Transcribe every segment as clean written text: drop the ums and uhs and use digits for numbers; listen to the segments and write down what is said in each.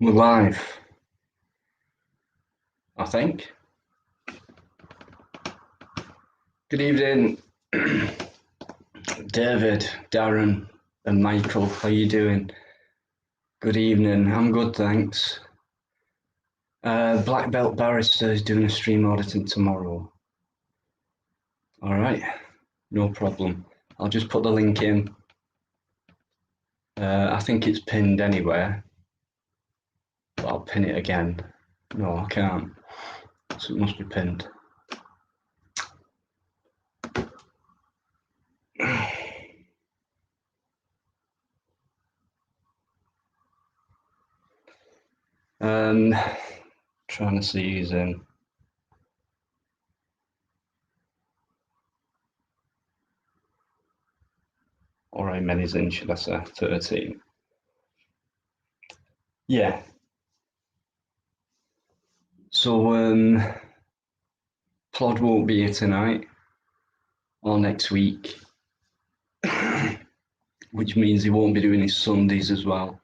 We're live, I think. Good evening, David, Darren, and Michael. How you doing? Good evening. I'm good, thanks. Black Belt Barrister is doing a stream auditing tomorrow. All right, no problem. I'll just put the link in. I think it's pinned anywhere, but I'll pin it again. No, I can't. So it must be pinned. Trying to see who's in. Or how many's in, should I say? 13. Yeah. So, Plod won't be here tonight or next week, which means he won't be doing his Sundays as well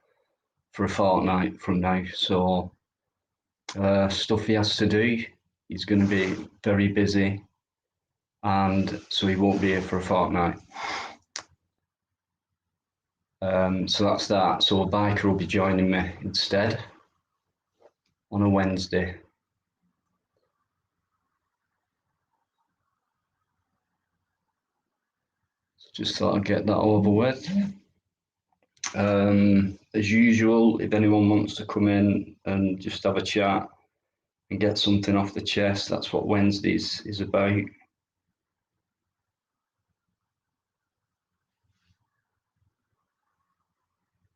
for a fortnight from now. So, stuff he has to do, he's going to be very busy, and so he won't be here for a fortnight. So that's that. So a biker will be joining me instead on a Wednesday. So just thought I'd get that over with. As usual, if anyone wants to come in and just have a chat and get something off the chest, that's what Wednesdays is about.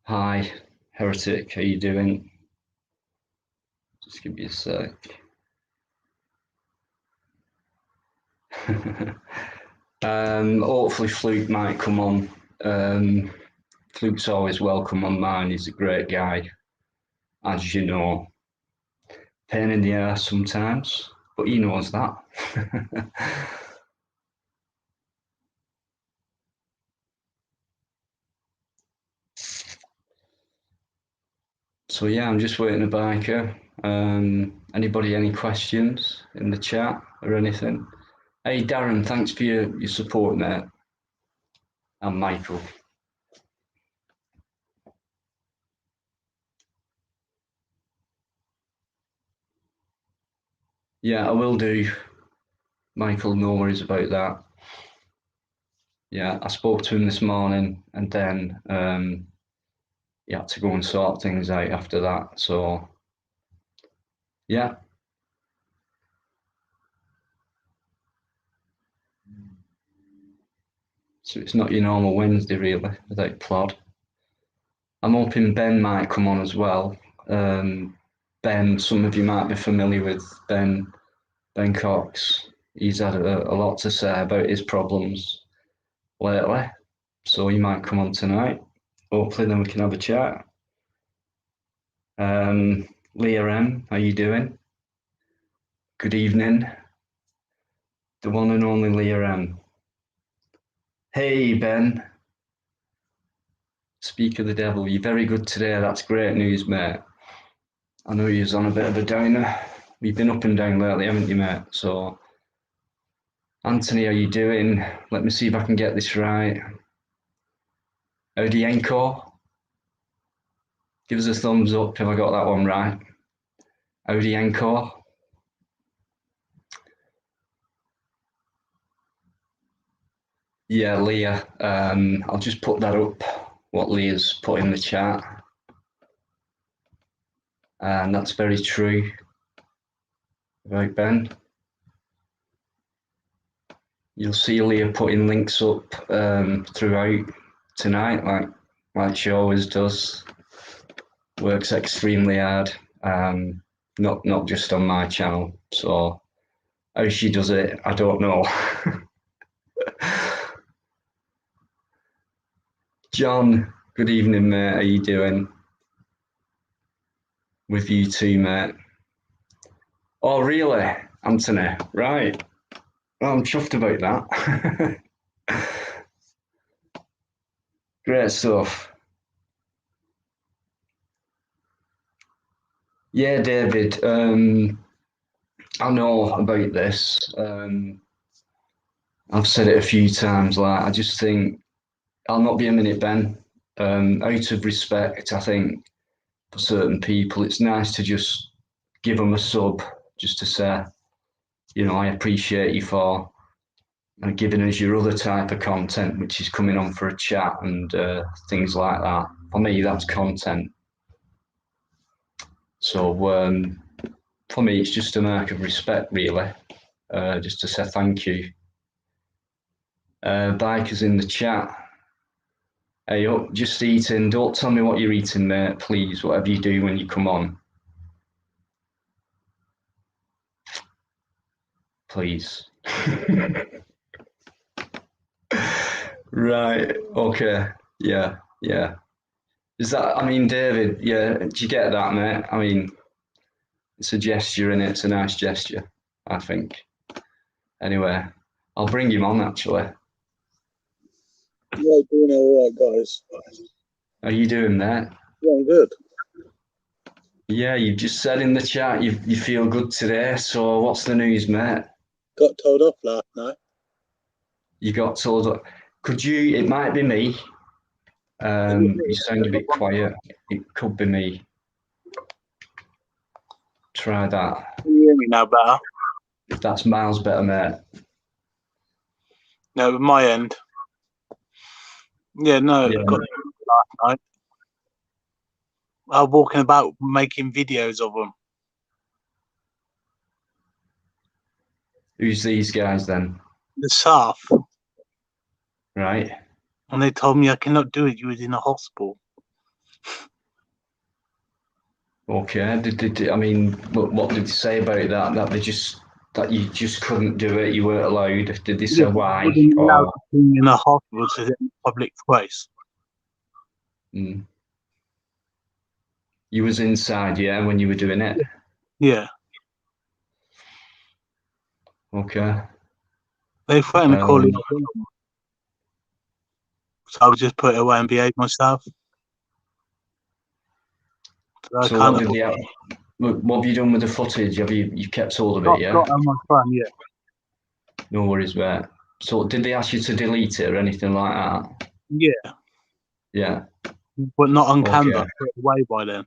Hi, Heretic, how you doing? Just give me a sec. Hopefully Fluke might come on. Fluke's always welcome on mine. He's a great guy, as you know. Pain in the ass sometimes, but he knows that. So yeah, I'm just waiting a biker. Anybody any questions in the chat or anything? Hey Darren, thanks for your support, mate. And Michael. Yeah, I will do. Michael, no worries about that. Yeah, I spoke to him this morning, and then he had to go and sort things out after that. So yeah. So it's not your normal Wednesday really without Plod. I'm hoping Ben might come on as well. Ben, some of you might be familiar with Ben Cox. He's had a lot to say about his problems lately, so he might come on tonight. Hopefully, then we can have a chat. Leah M, how you doing? Good evening. The one and only Leah M. Hey, Ben. Speak of the devil, you're very good today. That's great news, mate. I know you're on a bit of a downer. You've been up and down lately, haven't you, mate? So, Anthony, how you doing? Let me see if I can get this right. Audienko? Give us a thumbs up if I got that one right. Audienko? Yeah, Leah. I'll just put that up, what Leah's put in the chat. And that's very true. Right, Ben? You'll see Leah putting links up throughout tonight, like she always does. Works extremely hard, not just on my channel. So how she does it, I don't know. John, good evening, mate. How you doing? With you too, mate. Oh, really, Anthony? Right. Well, I'm chuffed about that. Great stuff. Yeah, David. I know about this. I've said it a few times. Like, I just think I'll not be a minute, Ben. Out of respect, I think for certain people, it's nice to just give them a sub, just to say, I appreciate you for giving us your other type of content, which is coming on for a chat and things like that. For me, that's content. So for me, it's just a mark of respect, really, just to say thank you. Bikers in the chat. Hey, up, just eating. Don't tell me what you're eating, mate, please. Whatever you do when you come on. Please. Right. Okay. Yeah. Yeah. Is that, David, yeah, do you get that, mate? It's a gesture and it's a nice gesture, I think. Anyway, I'll bring him on actually. Yeah, doing all right, guys. How are you doing, mate? Yeah, I'm good. Yeah, you've just said in the chat you feel good today. So what's the news, mate? Got told off last night. You got told. Could you? It might be me. You sound a bit quiet. It could be me. Try that. Can you hear me now better? That's miles better, mate. No, my end. Yeah, no, Yeah. got last night. I was walking about making videos of them. Who's these guys then? The staff. Right. And they told me I cannot do it. You was in a hospital. Okay. What did they say about that? That you just couldn't do it. You weren't allowed. Did they say why? Wouldn't allow Or to be in a hospital to in a public place. You was inside, yeah, when you were doing it. Yeah. Okay. They threatened to call it. So I would just put it away and behave myself. So what did they? What have you done with the footage? Have you kept hold of it? Yeah. Got on my phone, yeah. No worries, mate. So did they ask you to delete it or anything like that? Yeah. Yeah. But not on camera. Okay. Put it away by then.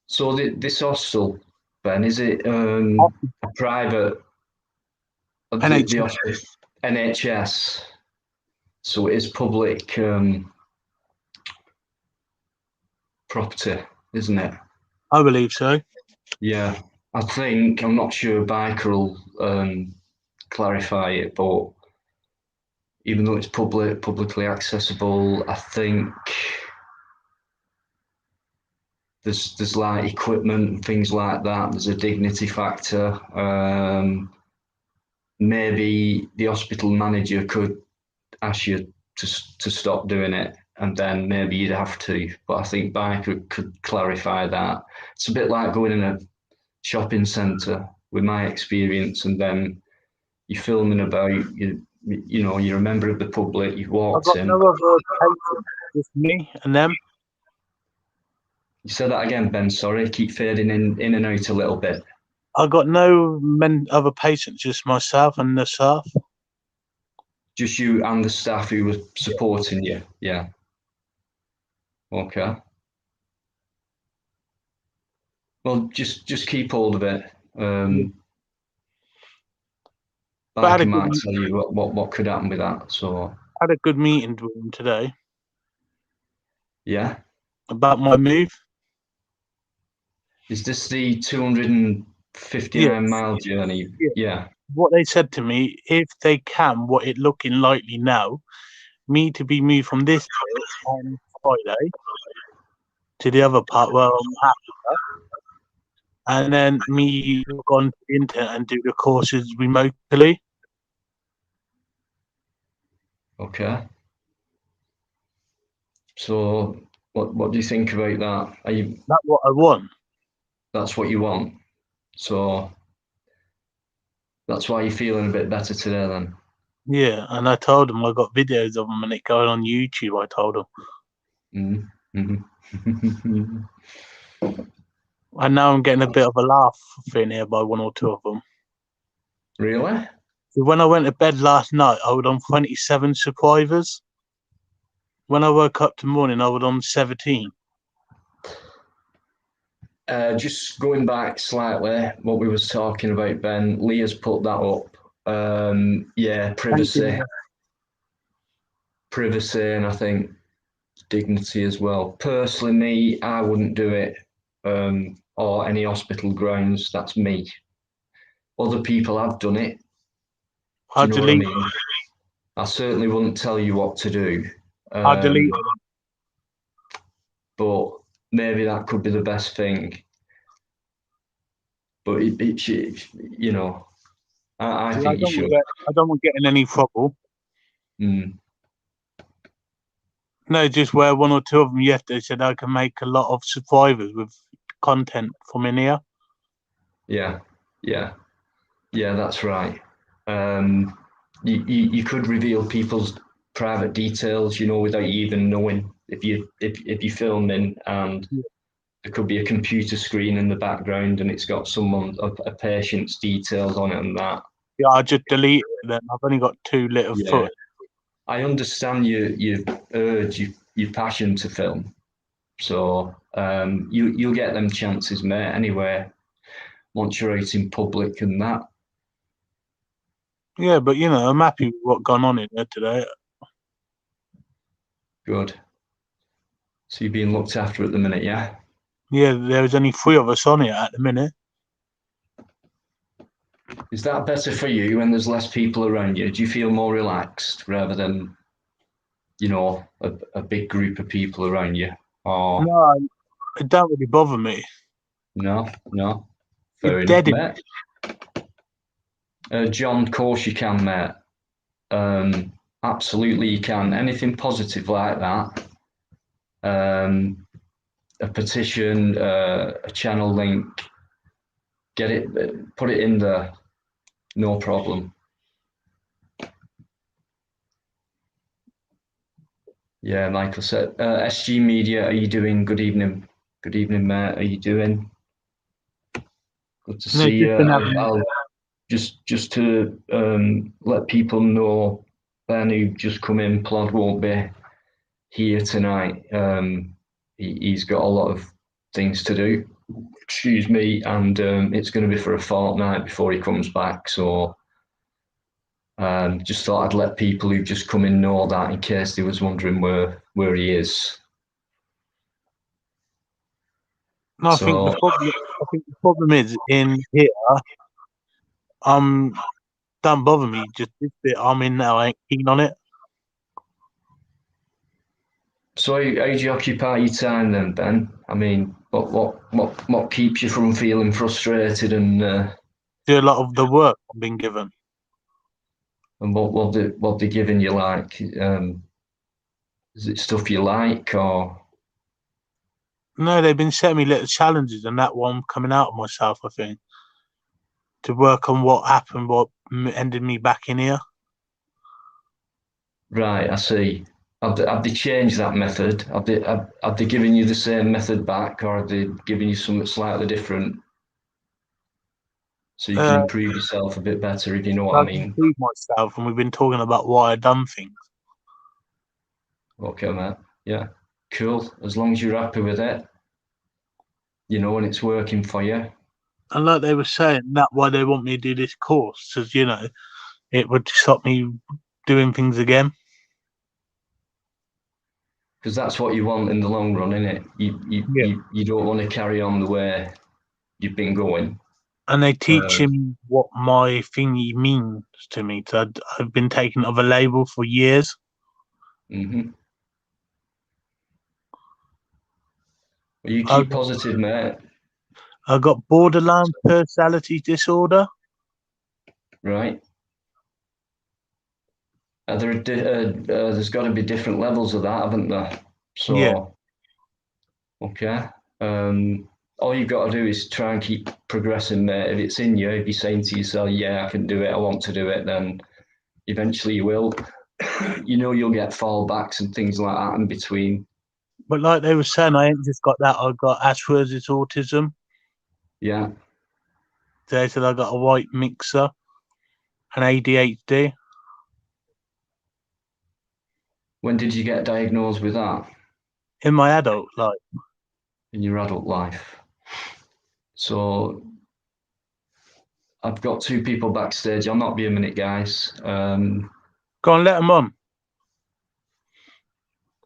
So this hostel, Ben, is it a private? NHS. NHS. So it is public property, isn't it? I believe so. Yeah. I'm not sure Biker will clarify it, but even though it's publicly accessible, I think there's like equipment and things like that. There's a dignity factor. Maybe the hospital manager could ask you to stop doing it, and then maybe you'd have to. But I think Biker could clarify that. It's a bit like going in a shopping centre, with my experience, and then you're filming about you're a member of the public. You've I've walked got in. no other patients, just me and them. You said that again, Ben. Sorry, keep fading in and out a little bit. I've got no other patients, just myself and the staff. Just you and the staff who were supporting you. Yeah. Okay. Well, just keep hold of it. Biker might tell you what could happen with that. So I had a good meeting with them today. Yeah. About my move. Is this the 259-mile journey? Yeah. What they said to me, if they can, what it looking likely now, me to be moved from this on Friday to the other part where I'm happy, and then me log on to the internet and do the courses remotely. Okay. So what do you think about that? That's what I want. That's what you want. So that's why you're feeling a bit better today then. Yeah, and I told them I got videos of them and it going on YouTube. I told them. And now I'm getting a bit of a laugh thing here by one or two of them. Really? So when I went to bed last night, I was on 27 survivors. When I woke up tomorrow morning, I was on 17. Just going back slightly, what we was talking about, Ben, Leah's put that up. Yeah, privacy, and I think dignity as well. Personally, me, I wouldn't do it, or any hospital grounds. That's me. Other people have done it. Do I you know what I delete. mean? I certainly wouldn't tell you what to do. I deleted. But maybe that could be the best thing. But you know, I Yeah, think you should. I don't want to get in any trouble. Mm, No, just where one or two of them yesterday said I can make a lot of survivors with content from in here. yeah, yeah, yeah. That's right. You could reveal people's private details, without you even knowing if you're filming, and Yeah, there could be a computer screen in the background and it's got a patient's details on it and that. yeah, I just deleted them. I've only got 2 little Yeah, foot. I understand your urge, your passion to film. So you'll get them chances, mate. Anyway, once you're out in public and that. Yeah, but I'm happy with what gone on in there today. Good. So you're being looked after at the minute, yeah? Yeah, there's only 3 of us on it at the minute. Is that better for you when there's less people around you? Do you feel more relaxed rather than, a big group of people around you? Or No, it don't really bother me. no? It's Fair enough, dead in. mate. John, of course you can, mate. Absolutely you can. Anything positive like that, a petition, a channel link, put it in there, no problem. Yeah, Michael said, SG Media, are you doing? Good evening. Good evening, mate. Are you doing? Good to No, see just you. been having. I'll just to let people know, Ben, who just come in, Plod won't be here tonight. He's got a lot of things to do. Excuse me, and it's going to be for a fortnight before he comes back. So just thought I'd let people who've just come in know that in case they was wondering where he is. No, So I think the problem is in here. Don't bother me. Just this bit I'm in now. I ain't keen on it. So how do you occupy your time then, Ben? I mean, what keeps you from feeling frustrated Do a lot of the work I've been given. and what they giving you like? Is it stuff you like or No, they've been setting me little challenges, and that one coming out of myself. I think to work on what happened, what ended me back in here. right? I see. Have they changed that method? Have they given you the same method back, or have they given you something slightly different so you can Uh, improve yourself a bit better, if you know what I I've mean? improved myself, and we've been talking about why I done things. Okay, mate. Yeah, cool. As long as you're happy with it, and it's working for you. And like they were saying, that why they want me to do this course, because it would stop me doing things again. Because that's what you want in the long run, isn't it? Yeah. You don't want to carry on the way you've been going. And they teach him what my thingy means to me. So I've been taking of a label for years. Mm-hmm. Well, you I keep positive, mate. I got borderline personality disorder. Right? There's got to be different levels of that, haven't there? Yeah, So, okay. All you've got to do is try and keep progressing, mate. If it's in you, if you're saying to yourself, "Yeah, I can do it. I want to do it," then eventually you will. You'll get fallbacks and things like that in between. but like they were saying, I ain't just got that. I got Asperger's autism. Yeah. They said I got a white mixer and ADHD. When did you get diagnosed with that? In my adult life. In your adult life? So I've got two people backstage. I'll not be a minute, guys. Go on, let them on.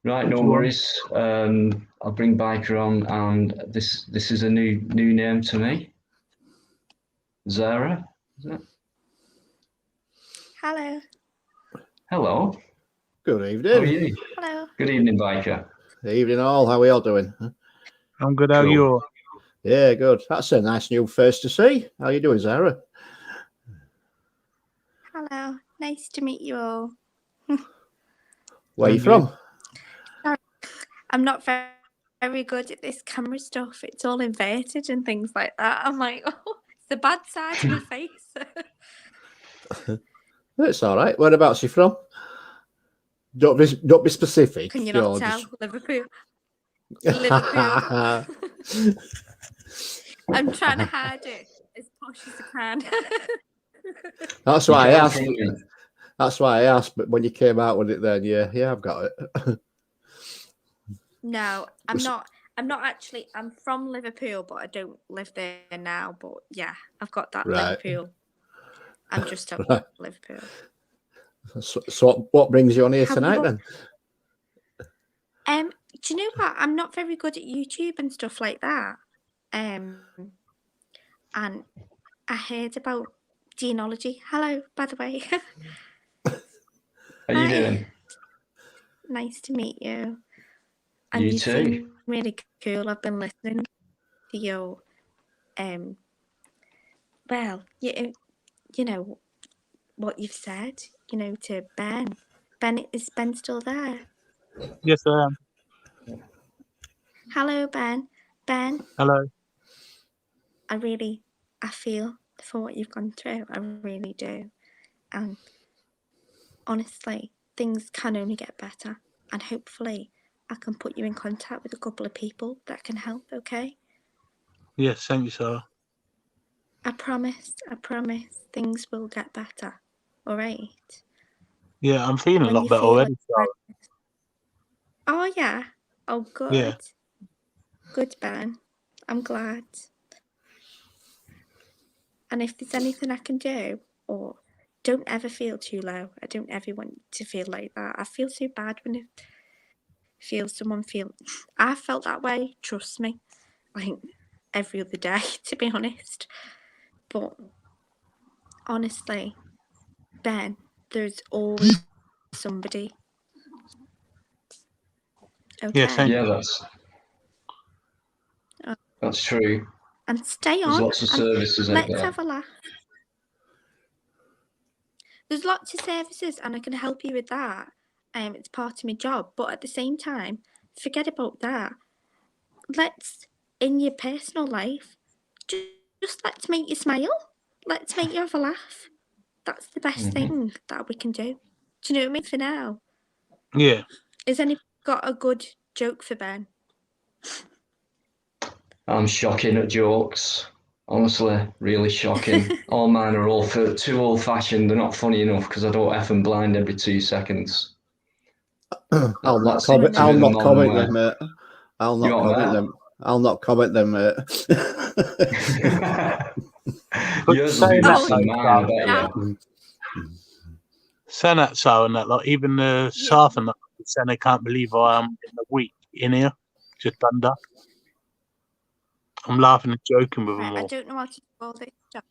Right, no worries. I'll bring Biker on, and this is a new name to me. Zara, is it? Hello. Hello. Good evening. How are you? Hello. Good evening, Biker. Evening all. How are you all doing? I'm good. How are you all? Yeah, good. That's a nice new face to see. How you doing, Zara? Hello. Nice to meet you all. Where are you from? I'm not very good at this camera stuff. It's all inverted and things like that. I'm like, oh, it's the bad side of my face. It's all right. Whereabouts are you from? Don't be specific. Can you not tell? Just... Liverpool. Liverpool. I'm trying to hide it as posh as I can. That's why I asked. That's why I asked. But when you came out with it, then yeah, I've got it. No, I'm not. I'm not actually. I'm from Liverpool, but I don't live there now. But yeah, I've got that Liverpool. I'm just at Liverpool. So what brings you on here tonight then? Do you know what? I'm not very good at YouTube and stuff like that. And I heard about genealogy. Hello, by the way. How you doing? Nice to meet you. And You too. seem really cool. I've been listening to your well, you know what you've said, to Ben. Ben, is Ben still there? Yes, I am. Hello, Ben. Ben. Hello. I feel for what you've gone through. I really do. And honestly, things can only get better. And hopefully I can put you in contact with a couple of people that can help, okay? Yes, thank you, Sarah. I promise things will get better. All right? Yeah, I'm feeling a lot better already, Sarah. Oh, yeah. Oh, good. Yeah. Good, Ben. I'm glad. And if there's anything I can do, or don't ever feel too low. I don't ever want to feel like that. I feel so bad when I I felt that way, trust me, like every other day, to be honest. But honestly, Ben, there's always somebody. Okay. Yeah, thank Yeah, that's true. And stay on. There's lots of services out there. Let's have a laugh. There's lots of services, and I can help you with that. It's part of my job, but at the same time, forget about that. Let's, in your personal life, just let's make you smile. Let's make you have a laugh. That's the best thing that we can do. Do you know what I mean? For now. Yeah. Has anybody got a good joke for Ben? I'm shocking at jokes. Honestly, really shocking. All mine are too old-fashioned. They're not funny enough because I don't F and blind every 2 seconds. I'll not comment them, mate. I'll not comment them, mate. Yours will be worse than mine, I bet you. Saying that, Sarah, and that, like, even the staff and that, saying they can't believe I am in a week in here, just under. I'm laughing and joking with them all. I don't know how to do all this stuff.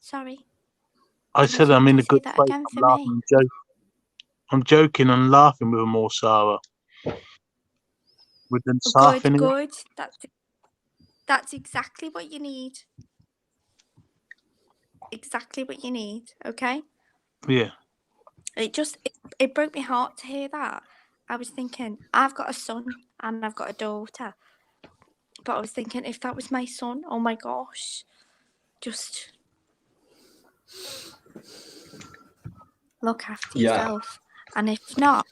Sorry. I said I'm in a good place. I'm laughing and joking. I'm joking and laughing with them all, Sarah. With them staff in here. Good. That's exactly what you need. Exactly what you need, okay? Yeah. It broke my heart to hear that. I was thinking, I've got a son and I've got a daughter. But I was thinking, if that was my son, oh my gosh, just look after yourself. And if not,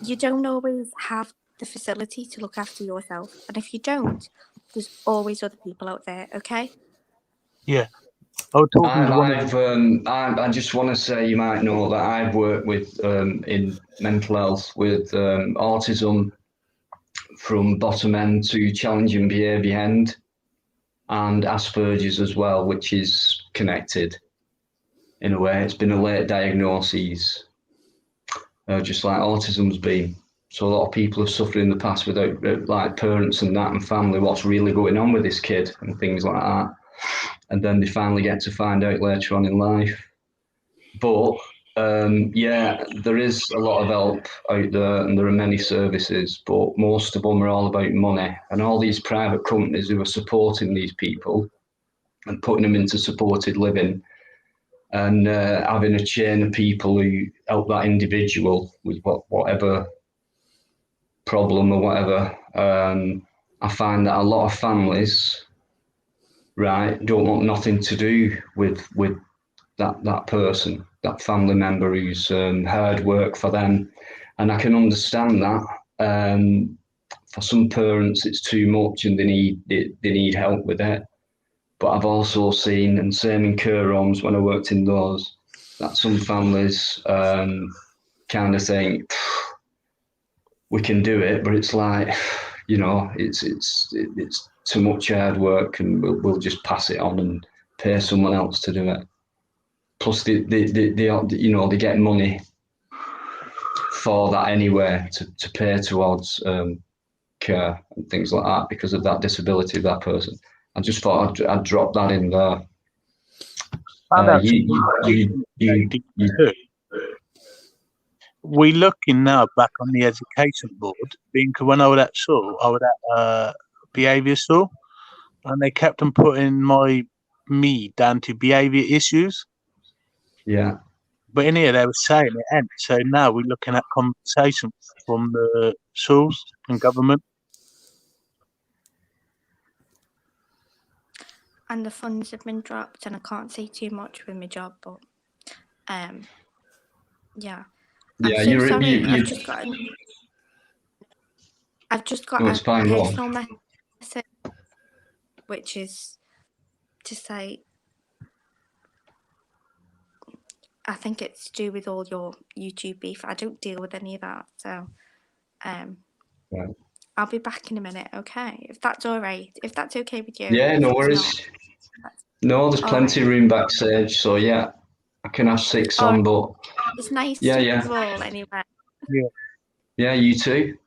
you don't always have the facility to look after yourself. And if you don't, there's always other people out there, okay? Yeah. I was talking to one of them. I just want to say, you might know that I've worked with in mental health with autism from bottom end to challenging behaviour end, and Asperger's as well, which is connected in a way. It's been a late diagnosis, just like autism's been. So a lot of people have suffered in the past without like parents and that and family, what's really going on with this kid and things like that. And then they finally get to find out later on in life. But yeah, there is a lot of help out there and there are many services, but most of them are all about money. And all these private companies who are supporting these people and putting them into supported living and having a chain of people who help that individual with whatever problem or whatever. I find that a lot of families, right, don't want nothing to do with that person, that family member who's hard work for them, and I can understand that. For some parents, it's too much, and they need help with it. But I've also seen, and same in care homes when I worked in those, that some families kind of think we can do it, but it's like, you know, it's too much hard work, and we'll just pass it on and pay someone else to do it. Plus, they you know, they get money for that anyway to pay towards care and things like that because of that disability of that person. I just thought I'd drop that in there. We're looking now back on the education board, because when I was at school, I was at behaviour school, and they kept on putting me down to behaviour issues. Yeah. But in here they were saying it ain't. So now we're looking at compensation from the schools and government. And the funds have been dropped, and I can't say too much with my job, but yeah. I'm so sorry. I've just got a personal message, which is to say, I think it's to do with all your YouTube beef. I don't deal with any of that, so right. I'll be back in a minute, okay? If that's all right. If that's okay with you. Yeah, no worries. No, there's plenty of room backstage, so yeah, I can have 6 on, but it's nice to meet you all anyway. Yeah, you too.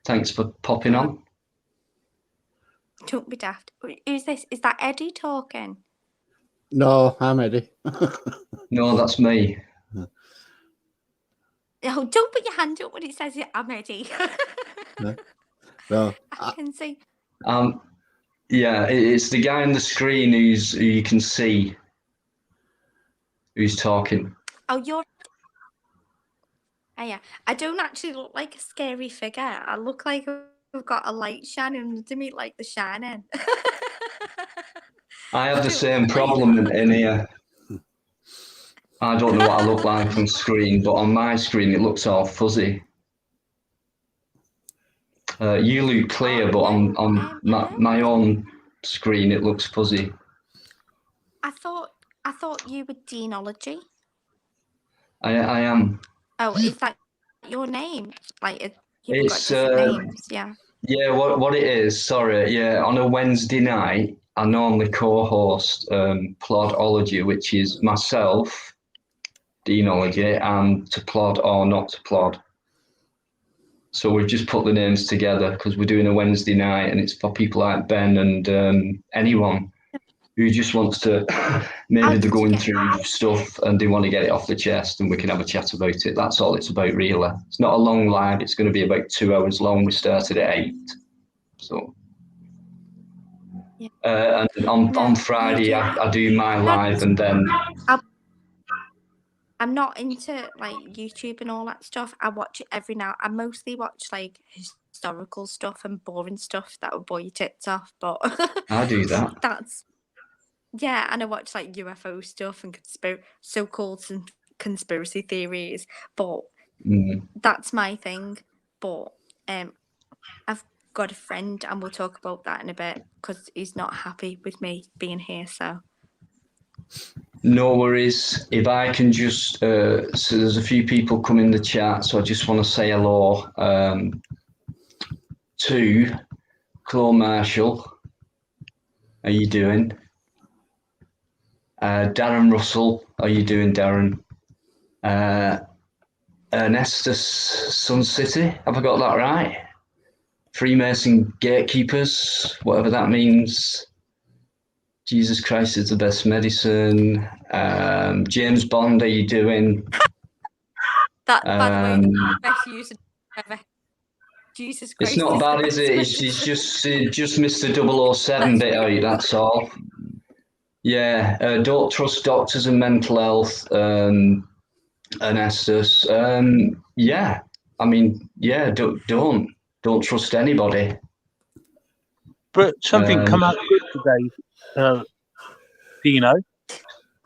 Thanks for popping on. Don't be daft. Who's this? Is that Eddie talking? No, I'm Eddie. No, that's me. Oh, don't put your hand up when it says I'm Eddie. No, I can see. Yeah, it's the guy on the screen who you can see who's talking. Oh, you're. Oh, yeah. I don't actually look like a scary figure. I look like I've got a light shining under me, like The Shining. I have the same problem in here. I don't know what I look like on screen, but on my screen it looks all fuzzy. You look clear, but on my own screen it looks fuzzy. I thought you were Deanology. I am. Oh, is that your name? Like you've got It's different names, yeah. Yeah, what it is, sorry, yeah, on a Wednesday night, I normally co-host Plodology, which is myself, Deanology, and To Plod or Not to Plod. So we've just put the names together because we're doing a Wednesday night and it's for people like Ben and anyone who just wants to, maybe they're going through stuff and they want to get it off the chest and we can have a chat about it. That's all it's about, really. It's not a long live. It's going to be about 2 hours long. We started at 8. So, and on Friday, I do my live and then... I'm not into like YouTube and all that stuff. I watch it every now. I mostly watch like historical stuff and boring stuff that would bore your tits off. But I do that. Yeah, and I watch like UFO stuff and so-called conspiracy theories. But that's my thing. But I've got a friend, and we'll talk about that in a bit because he's not happy with me being here. So no worries. If I can just, so there's a few people come in the chat, so I just want to say hello to Chloe Marshall. How you doing? Darren Russell. How you doing, Darren? Ernestus Sun City. Have I got that right? Freemason Gatekeepers, whatever that means. Jesus Christ is the best medicine. James Bond, how you doing? that, by the way, the best use ever. Jesus Christ. It's not bad, is it? It's just missed the 007 bit out, that's all. Yeah, don't trust doctors and mental health, Ernestus. Yeah, I mean, yeah, don't trust anybody. But something come out good today, Dino.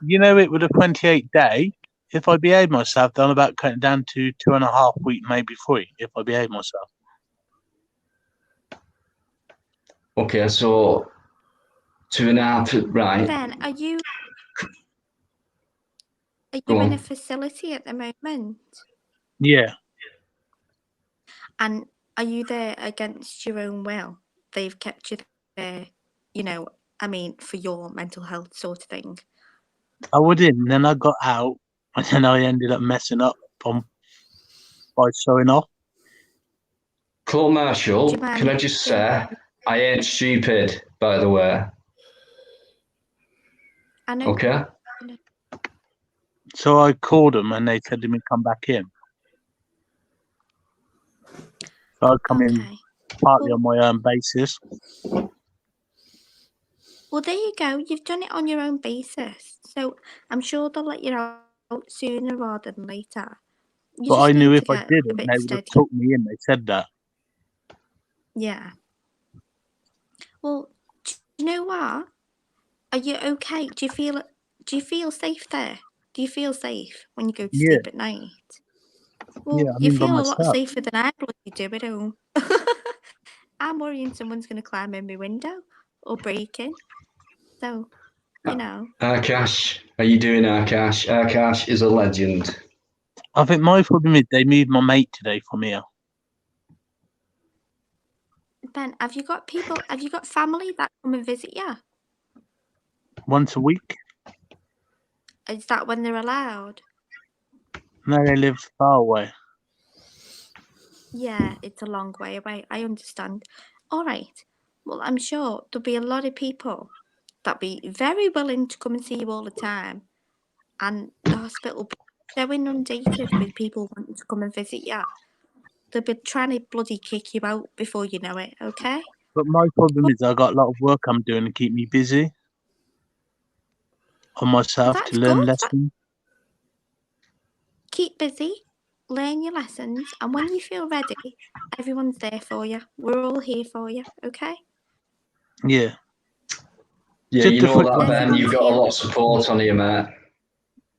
You know, it was a 28 day. If I behave myself, then I'm about cutting down to 2.5 weeks, maybe 3, if I behave myself. Okay, so 2.5, right. Ben, are you Go in on. a facility at the moment? Yeah. And are you there against your own will? They've kept you there, I mean, for your mental health sort of thing. I was in, then I got out, and then I ended up messing up by showing off. Chloe Marshall, can I just say, I ain't stupid, by the way. I know. Okay? So I called them, and they said to me, come back in. So I come in partly on my own basis. Well, there you go. You've done it on your own basis. So I'm sure they'll let you out sooner rather than later. But I knew if I didn't, they would have took me in. They said that. Yeah. Well, do you know what? Are you okay? Do you feel safe there? Do you feel safe when you go to sleep at night? Well, yeah, you feel a lot safer than I bloody do at home. I'm worrying someone's going to climb in my window or break in. So, Akash, how you doing, Akash? Akash is a legend. I think my problem is they moved my mate today from here. Ben, have you got family that come and visit you? Once a week. Is that when they're allowed? No, they live far away. Yeah, it's a long way away. I understand. All right. Well, I'm sure there'll be a lot of people that'll be very willing to come and see you all the time. And the hospital will be so inundated with people wanting to come and visit you. They'll be trying to bloody kick you out before you know it, okay? But my problem is I got a lot of work I'm doing to keep me busy on myself to learn lessons. Keep busy, learn your lessons, and when you feel ready, everyone's there for you. We're all here for you, okay? Yeah. Yeah, Just you know that, Ben. You've got a lot of support on you, mate.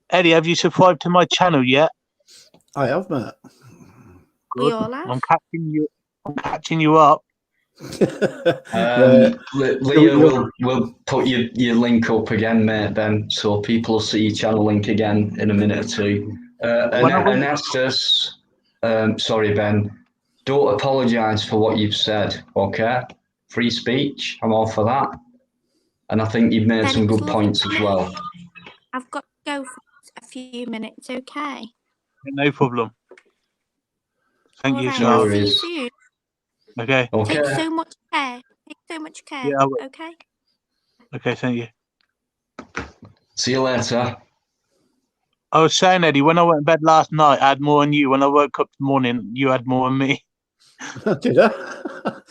Eddie, have you subscribed to my channel yet? I have, mate. Good. We all have. I'm catching you up. Leo will put your link up again, mate, Ben, so people will see your channel link again in a minute or two. Ernestus, sorry, Ben, don't apologise for what you've said, okay? Free speech, I'm all for that. And I think you've made some good points as well. I've got to go for a few minutes, okay? No problem. Thank you, I'll see you soon. Okay. Take so much care. Yeah, okay? Okay, thank you. See you later. I was saying, Eddie, when I went to bed last night, I had more on you. When I woke up this morning, you had more on me. Did I?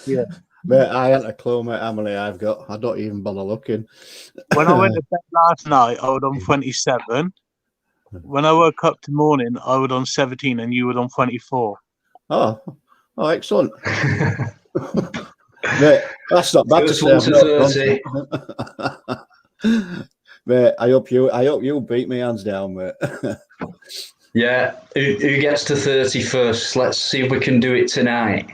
Yeah. Mate, I ain't a clue, mate, how many I've got. I don't even bother looking. When I went to bed last night, I was on 27. When I woke up this morning, I was on 17 and you were on 24. Oh, excellent. Mate, that's not bad to say. Mate, I hope you beat me hands down, mate. Yeah, who gets to 30 first? Let's see if we can do it tonight.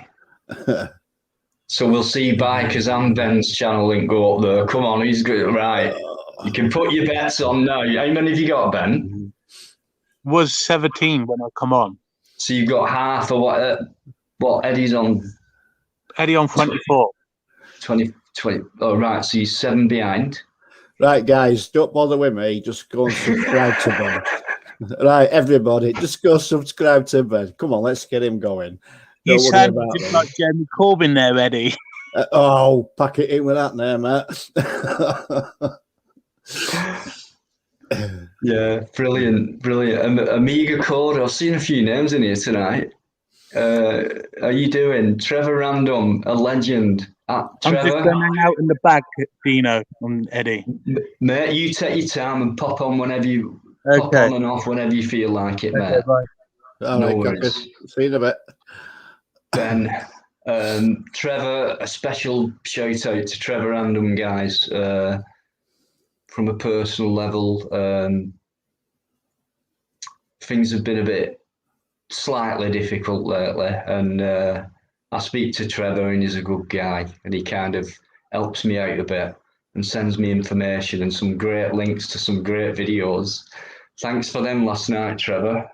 So we'll see Bikers and Ben's channel link go up there. Come on, who's good? Right. You can put your bets on now. How many have you got, Ben? Was 17 when I come on. So you've got half of what Eddie's on? Eddie on 24. 20. Oh, right. So he's 7 behind. Right, guys, don't bother with me. Just go and subscribe to Ben. Right, everybody, just go subscribe to Ben. Come on, let's get him going. You Don't worry sound about just me. like Jeremy Corbyn there, Eddie. Oh, pack it in with that there, mate. Yeah, brilliant. Amiga Code. I've seen a few names in here tonight. How you doing? Trevor Random, a legend. I'm Trevor, just going to hang out in the back, Dino and Eddie. mate, you take your time and pop on whenever you pop Okay. on and off whenever you feel like it, Okay, mate. bye. All No right, worries. see you in a bit. Ben, Trevor, a special shout out to Trevor Random, guys. From a personal level, things have been a bit slightly difficult lately, and I speak to Trevor, and he's a good guy, and he kind of helps me out a bit and sends me information and some great links to some great videos. Thanks for them last night, Trevor.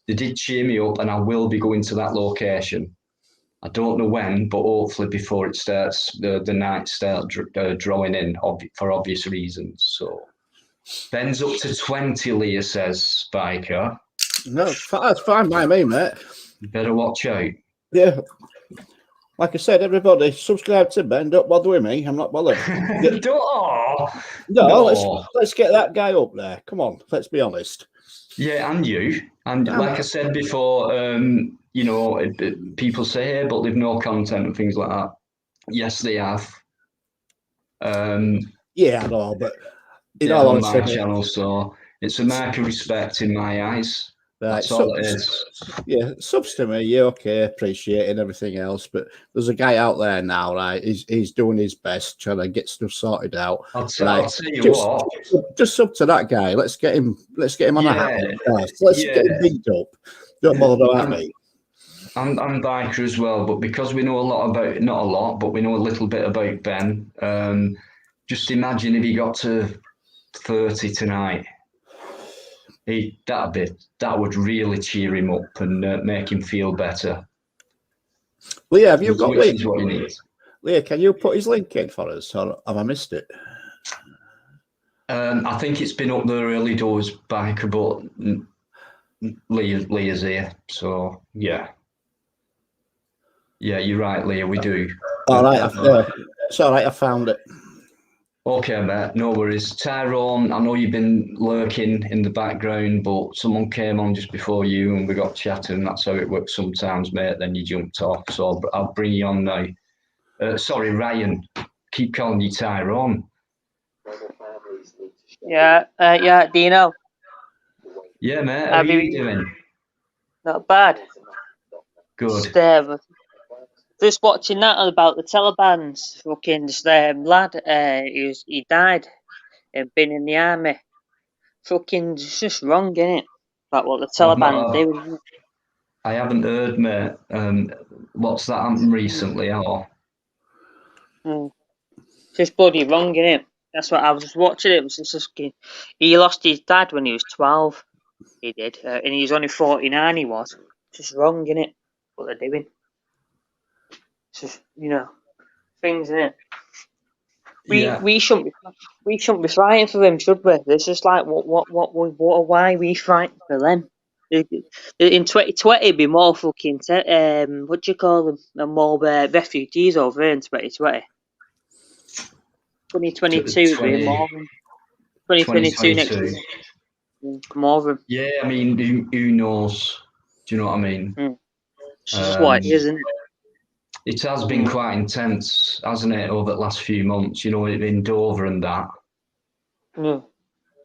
They did cheer me up, and I will be going to that location. I don't know when, but hopefully before it starts, the nights start drawing in for obvious reasons. So Ben's up to 20, Leah says, Spiker. No, that's fine by me, mate. You better watch out. Yeah. Like I said, everybody, subscribe to Ben. Don't bother with me. I'm not bothered. No. Let's get that guy up there. Come on, let's be honest. Yeah, and you. And like I said before, you know, people say, hey, but they've no content and things like that. Yes, they have. Yeah, I know, but in all on my channel, so it's a mark of respect in my eyes. Right, that's all it is. Yeah, subs to me, yeah, okay, appreciate it and everything else. But there's a guy out there now, right? He's doing his best trying to get stuff sorted out. I'll tell you what. Just sub to that guy. Let's get him on a happy first. Let's get him beat up. Don't bother about me. I'm biker as well, but because we know a lot about, not a lot, but we know a little bit about Ben. Just imagine if he got to 30 tonight. That would really cheer him up and make him feel better. Leah, have you got which is what he needs. Leah, can you put his link in for us, or have I missed it? I think it's been up there early doors, biker, but Leah's here, so yeah. Yeah, you're right, Leah. We do. All right, it's all right. I found it. Okay, mate, no worries. Tyrone, I know you've been lurking in the background, but someone came on just before you and we got chatting. That's how it works sometimes, mate. Then you jumped off, so I'll bring you on now. Sorry, Ryan. Keep calling you Tyrone. Yeah, Dino. Yeah, mate. How are you doing? Not bad. Good. Just watching that about the Taliban's fucking lad. He died and been in the army. Fucking just wrong, innit? About what the Taliban do. I haven't heard, mate. What's that happened recently, or? Just bloody wrong, innit? That's what I was just watching. It was just he lost his dad when he was 12. He did, and he was only 49. He was just wrong, innit? What they're doing. It's just, you know, things, innit? We shouldn't be fighting for them, should we? It's just like why are we fighting for them? In 2020, it'd be more fucking what do you call them? More refugees over here in 2020. 2022 it'd be more than 2022 next year. More of them. Yeah, I mean, who knows? Do you know what I mean? It's just what it is, isn't it? It has been quite intense, hasn't it, over the last few months? You know, in Dover and that. Yeah.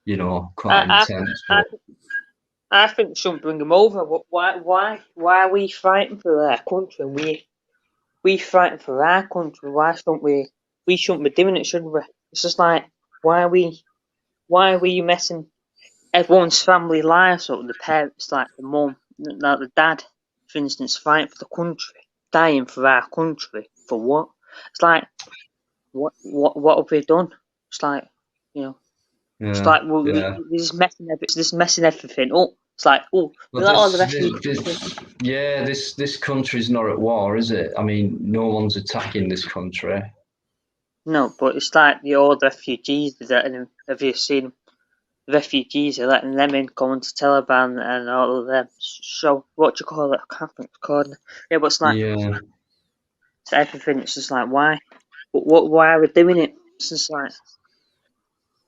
You know, quite intense. I think we shouldn't bring them over. Why are we fighting for their country? We fighting for our country. Why shouldn't we? We shouldn't be doing it, should we? It's just like why are we messing everyone's family lives up? The parents, like the mum, like the dad, for instance, fighting for the country, dying for our country. For what? It's like, what have we done? It's like, you know, it's Yeah, like yeah. this is messing everything up. It's like, oh, we But let all the refugees. this country's not at war, is it? I mean, no one's attacking this country. No, but it's like all the refugees. Have you seen the refugees? They're letting them in, going to Taliban and all of them. So what do you call it? I can't think it's called. Yeah, but it's like Yeah, it's everything. It's just like why? But why are we doing it? It's just like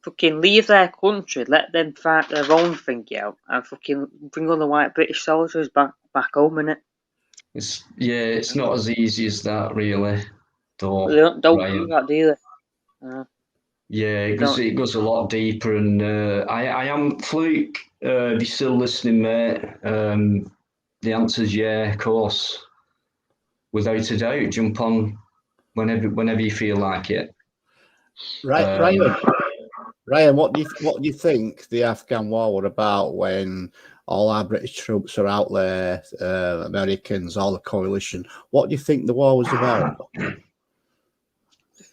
fucking leave their country, let them fight their own thing out, and fucking bring all the white British soldiers back home, innit? it's not as easy as that, really. Though, But they don't do Ryan. that, do they? Yeah, They don't. it goes a lot deeper, and I am Fluke. If you're still listening, mate, the answer's yeah, of course, without a doubt. Jump on whenever you feel like it. Right, Ryan, what do you think the Afghan war were about when all our British troops are out there, Americans, all the coalition? What do you think the war was about?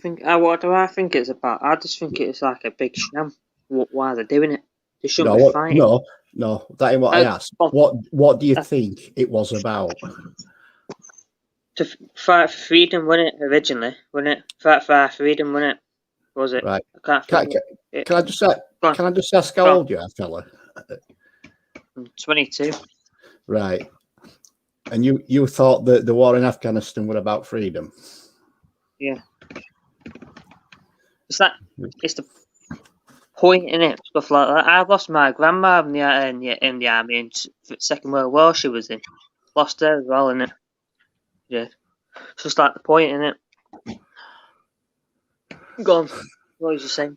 What do I think it's about? I just think it's like a big sham. Why they're doing it? They shouldn't No, be fighting. no, that ain't what I asked. What do you think it was about? To fight for freedom, wasn't it? Originally, wasn't it? Fight for our freedom, wasn't it? Was it? Right. I can't think. Can I just ask how old you are, fella? I'm 22. Right. And you thought that the war in Afghanistan were about freedom? Yeah. It's the point in it, stuff like that. I lost my grandma in the army in Second World War. She was in, lost her as well, innit? Yeah, it's just like the point in it. Go on. What was you saying?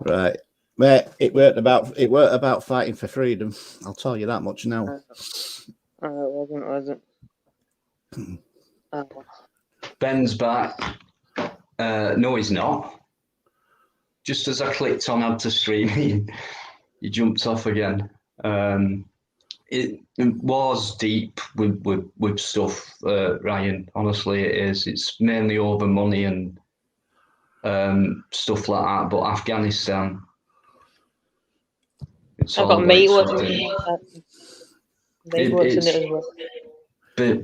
Right, mate. It weren't about fighting for freedom. I'll tell you that much now. It wasn't. Ben's back. No, he's not. Just as I clicked on add to stream, he jumped off again. It was deep with stuff, Ryan. Honestly, it is. It's mainly over money and stuff like that. But Afghanistan, it's I've all got about mate what's sorting. in it as well.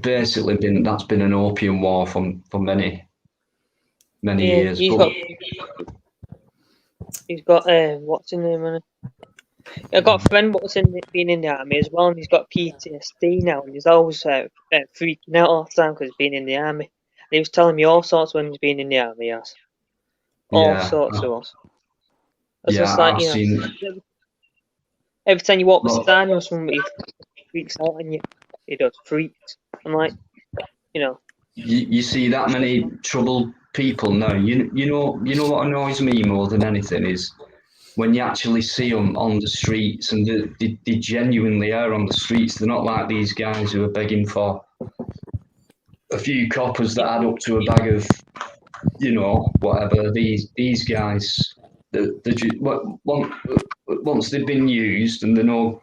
Basically, that's been an opium war for many years. He's got what's in name on it? I've got a friend what's been in the army as well, and he's got PTSD now, and he's always freaking out all the time because he's been in the army. And he was telling me all sorts when he's been in the army, yes. All sorts of us. It's just like, I've seen. Every time you walk beside him, somebody freaks out on you. He does, freaks. I'm like, You see that many troubled people now. You know what annoys me more than anything is when you actually see them on the streets, and they genuinely are on the streets. They're not like these guys who are begging for a few coppers that add up to a bag of, whatever. These guys, once they've been used and they're no,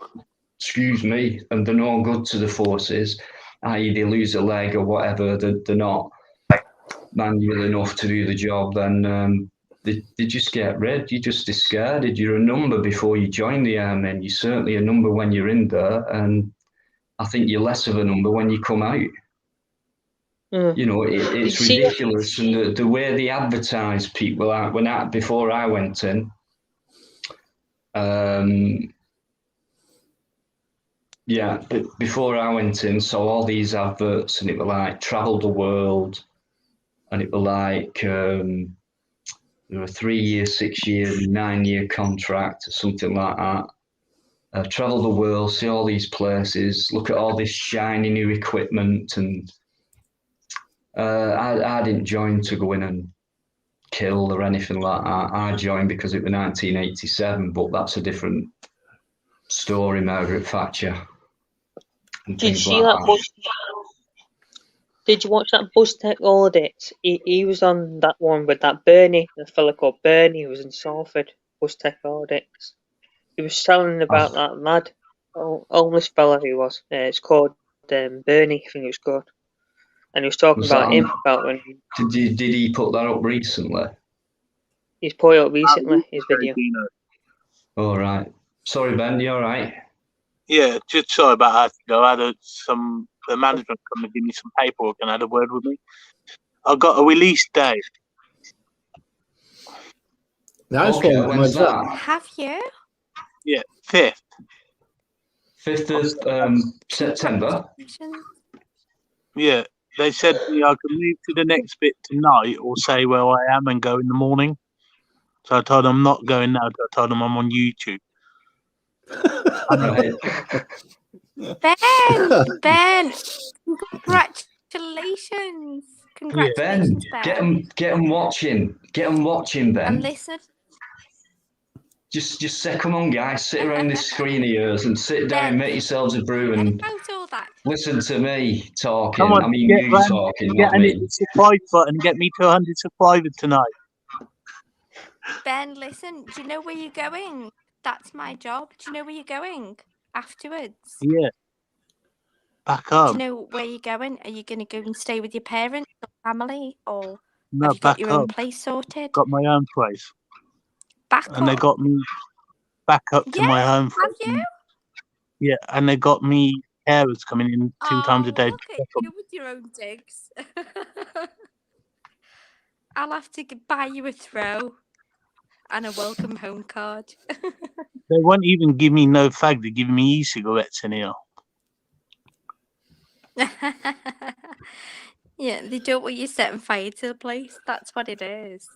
and they're no good to the forces, i.e. they lose a leg or whatever, they're not manual enough to do the job, then they just get rid. You're just discarded. You're a number before you join the army, and you're certainly a number when you're in there, and I think you're less of a number when you come out. It's ridiculous, and the way they advertise people out before I went in. Before I went in, saw all these adverts, and it were like travel the world, and it were like there were 3 year, 6 year, 9 year contract, or something like that. Travel the world, see all these places, look at all this shiny new equipment, and I didn't join to go in and kill or anything like that. I joined because it was 1987, but that's a different story, Margaret Thatcher. Did you see that? Did you watch that BuzzTech audit? He was on that one with that Bernie, the fella called Bernie, who was in Salford. BuzzTech audits. He was telling about that mad homeless fella who was. It's called Bernie, I think it was called. And he was talking Was about that him, on- about when Did he put that up recently? he's put it up recently, his video. Dino. All right. Sorry, Ben. You all right? Yeah, just sorry about that. I had the management come and give me some paperwork and had a word with me. I got a release date. Nice Okay. one. When's When's that? that? Have you? Yeah, 5th. 5th of September. Congratulations. Yeah, they said to me I could move to the next bit tonight or say where I am and go in the morning. So I told them I'm not going now. I told them I'm on YouTube. Right. Ben, congratulations. Congratulations, Ben. Get 'em watching. Get 'em watching, Ben. And listen, Just say, come on, guys, sit around this screen of yours and sit down, make yourselves a brew, and out all that. listen to me talking. Come on, I mean, get you round, talking, get not and me. hit the subscribe button and get me to 100 subscribers tonight. Ben, listen, do you know where you're going? That's my job. Do you know where you're going afterwards? Yeah. Back Do home. you know where you're going? Are you going to go and stay with your parents or family, or No, have you got back your home. own place sorted? Got my own place. Back And they up. got me back up to my home Have place. you? Yeah, and they got me carers coming in 2 times a day. Look at you with your own digs. I'll have to buy you a throw and a welcome home card. They won't even give me no fag. They're giving me e-cigarettes in here. Yeah, they don't want you setting fire to the place. That's what it is.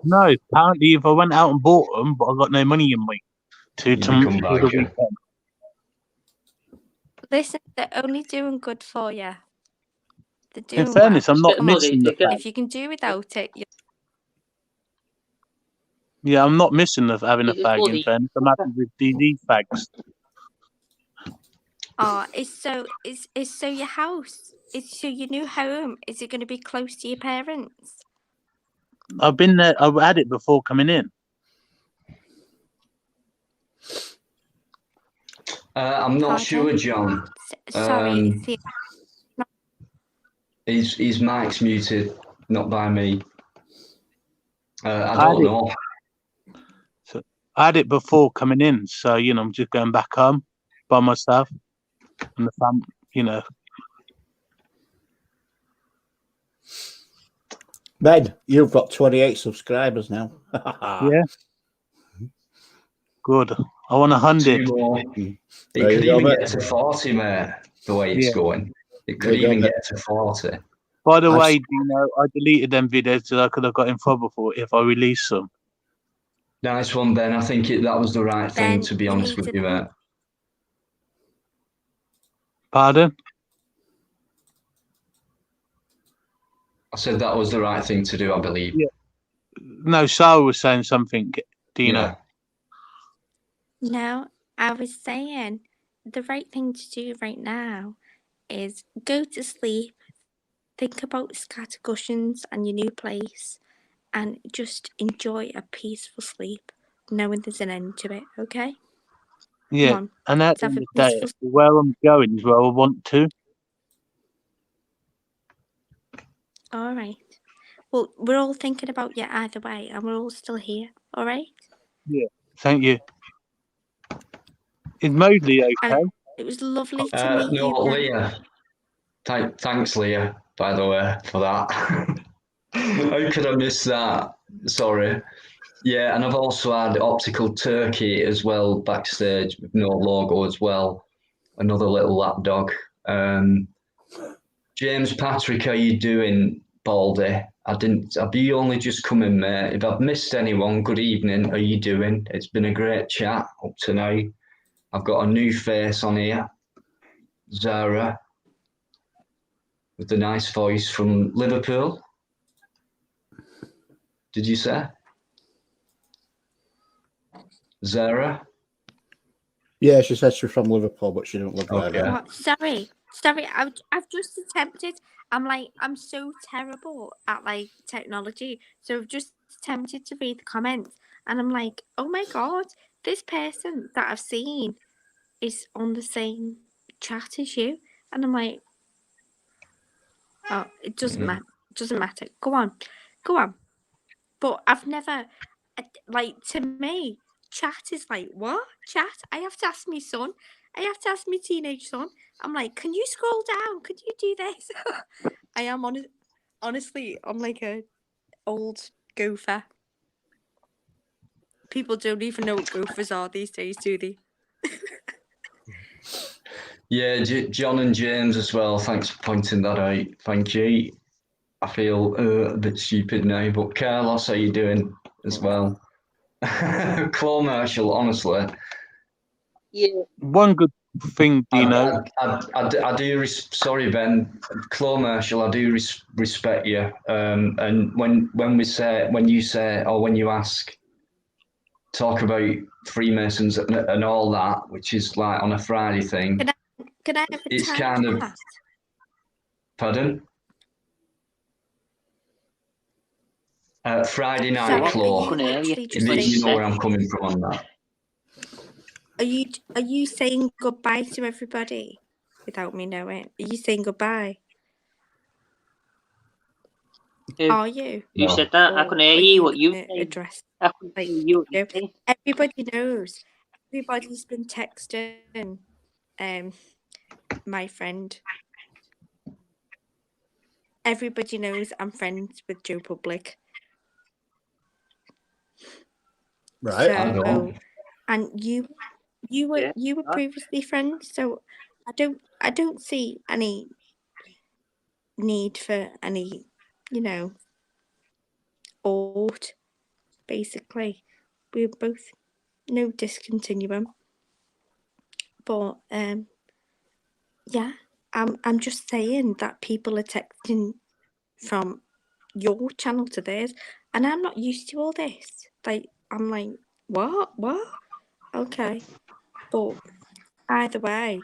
No, apparently if I went out and bought them, but I got no money in me to become the biker. weekend. Listen, they're only doing good for you. They're In doing fairness, well. I'm not Come on, missing the they fag. If you can do without it, Yeah, I'm not missing the having a It's fag. In bloody- fairness, I'm happy with these fags. is so your house, is so your new home, is it going to be close to your parents? I've been there. I've had it before coming in. I'm not Pardon? sure, John. Sorry, His mic's muted, not by me. I I don't had it. know. I had it before coming in, so I'm just going back home by myself and the fam. Ben, you've got 28 subscribers now. Yeah. Good. I want 100. 2 more. It There you could go, even mate. get to 40, mate, the way it's Yeah. going. It There could you go, even mate. get to 40. By the I've way, I deleted them videos that I could have got in trouble for if I released them. Nice one, Ben. I think that was the right thing, Ben, to be you honest need with to- you, mate. Pardon? I said that was the right thing to do, I believe. Yeah. No, Sarah was saying something, Dino. Yeah. No, I was saying the right thing to do right now is go to sleep, think about scattercushions and your new place, and just enjoy a peaceful sleep, knowing there's an end to it, okay? Yeah. Come on, And at let's the have end a of the day, peaceful where I'm going is where I want to. All right. Well, we're all thinking about you either way, and we're all still here, all right? Yeah. Thank you. Is Mosley okay? And it was lovely to meet No, you. Ben. Leah. Thanks, Leah, by the way, for that. How could I miss that? Sorry. Yeah, and I've also had Optical Turkey as well backstage with no logo as well. Another little lapdog. James Patrick, how you doing, Baldy? Have you only just come in, mate? If I've missed anyone, good evening. How you doing? It's been a great chat up to now. I've got a new face on here, Zara, with the nice voice from Liverpool. Did you say? Zara? Yeah, she said she's from Liverpool, but she didn't live there. Okay. Then. What? Sorry. I've just attempted. I'm so terrible at technology. So I've just attempted to read the comments, and I'm like, oh my god, this person that I've seen is on the same chat as you, and I'm like, Oh, it doesn't matter. It doesn't matter. Go on. But I've never, like, to me, chat is like, what? Chat? I have to ask my son. I have to ask my teenage son. I'm like, can you scroll down? Could you do this? I am honestly, I'm like a old gopher. People don't even know what gophers are these days, do they? Yeah, John and James as well. Thanks for pointing that out. Thank you. I feel a bit stupid now, but Carlos, how you doing as well? Claw Marshall, honestly, Yeah. One good thing, Dino. I do. Sorry, Ben. Claw Marshall, I do respect you. And when you say, or when you ask, talk about Freemasons and all that, which is like on a Friday thing. Can I have a It's time kind of. chat? Pardon? Friday night Sorry, Claw. Couldn't hear you. literally just What did You you know say? where I'm coming from on that. Are you saying goodbye to everybody without me knowing? Are you saying goodbye? Who? Are you? Who No. said that? I Or couldn't hear are you. What you gonna saying? address I couldn't like hear you. What you you know, saying? everybody knows. Everybody's been texting my friend. Everybody knows I'm friends with Joe Public. Right. I So don't. and you were Yeah. previously friends, so I don't see any need for any, ought, basically. We're both no discontinuum. But yeah, I'm just saying that people are texting from your channel to theirs, and I'm not used to all this. Like, I'm like, what? Okay, but either way,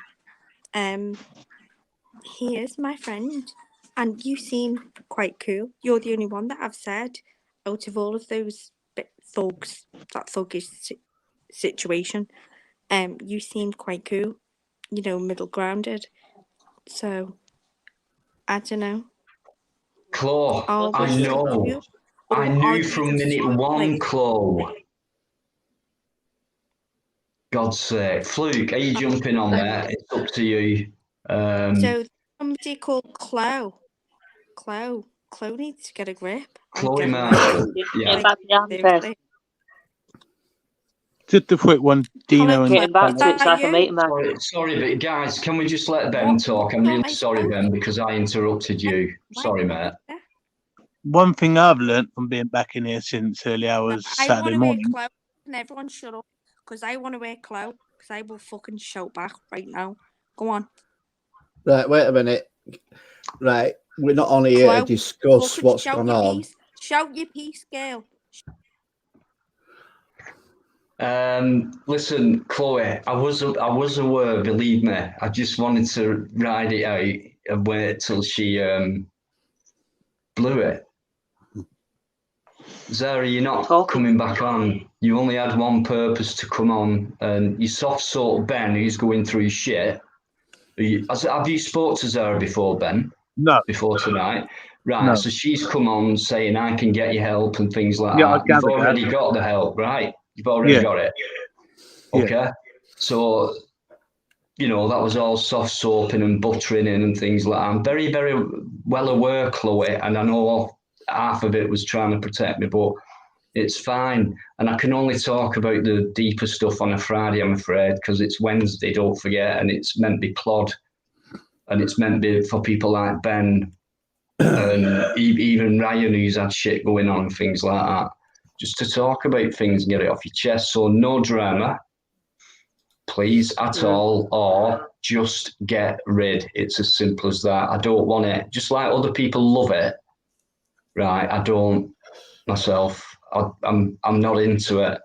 he is my friend, and you seem quite cool. You're the only one that I've said out of all of those thugs, that thuggish situation. You seem quite cool. Middle grounded. So I don't know. Claw, Are I we know. cool, or I are knew you from just minute one, like, Claw. God's sake. Fluke, are you jumping on there? It's up to you. so somebody called Chloe needs to get a grip on Chloe getting Marshall. Getting Yeah. back to the answer. seriously. Just a quick one, Hello, Dino and Getting back is to it so that I can make you? him. Sorry, but guys, can we just let Ben What? talk? I'm Not really my sorry, phone. Ben, because I interrupted you. Why Sorry, is mate. that? one thing I've learnt from being back in here since early No, hours I want Saturday to wear morning. clothes, and everyone shut up, because I want to wear clothes, because I will fucking shout back right now. Go on. Right, wait a minute. Right, we're not on here to Chloe, discuss fucking what's shout gone your on. piece. Shout your piece, girl. Listen, Chloe, I was aware, believe me. I just wanted to ride it out and wait till she blew it. Zara, you're not Talking. coming back on. You only had one purpose to come on, and you soft sort Ben, who's going through shit. Have you spoke to Zara before, Ben? No, Before tonight? Right, no. so she's come on saying I can get you help and things like Yeah, I that. You've gathered that. already got the help, right? You've already Yeah. got it. Yeah. Okay. So, that was all soft soaping and buttering in and things like that. I'm very, very well aware, Chloe, and I know half of it was trying to protect me, but it's fine. And I can only talk about the deeper stuff on a Friday, I'm afraid, because it's Wednesday, don't forget, and it's meant to be plod. And it's meant to be for people like Ben and even Ryan, who's had shit going on and things like that. Just to talk about things and get it off your chest. So no drama, please, at all, or just get rid. It's as simple as that. I don't want it. Just like other people love it, right? I don't myself. I'm not into it.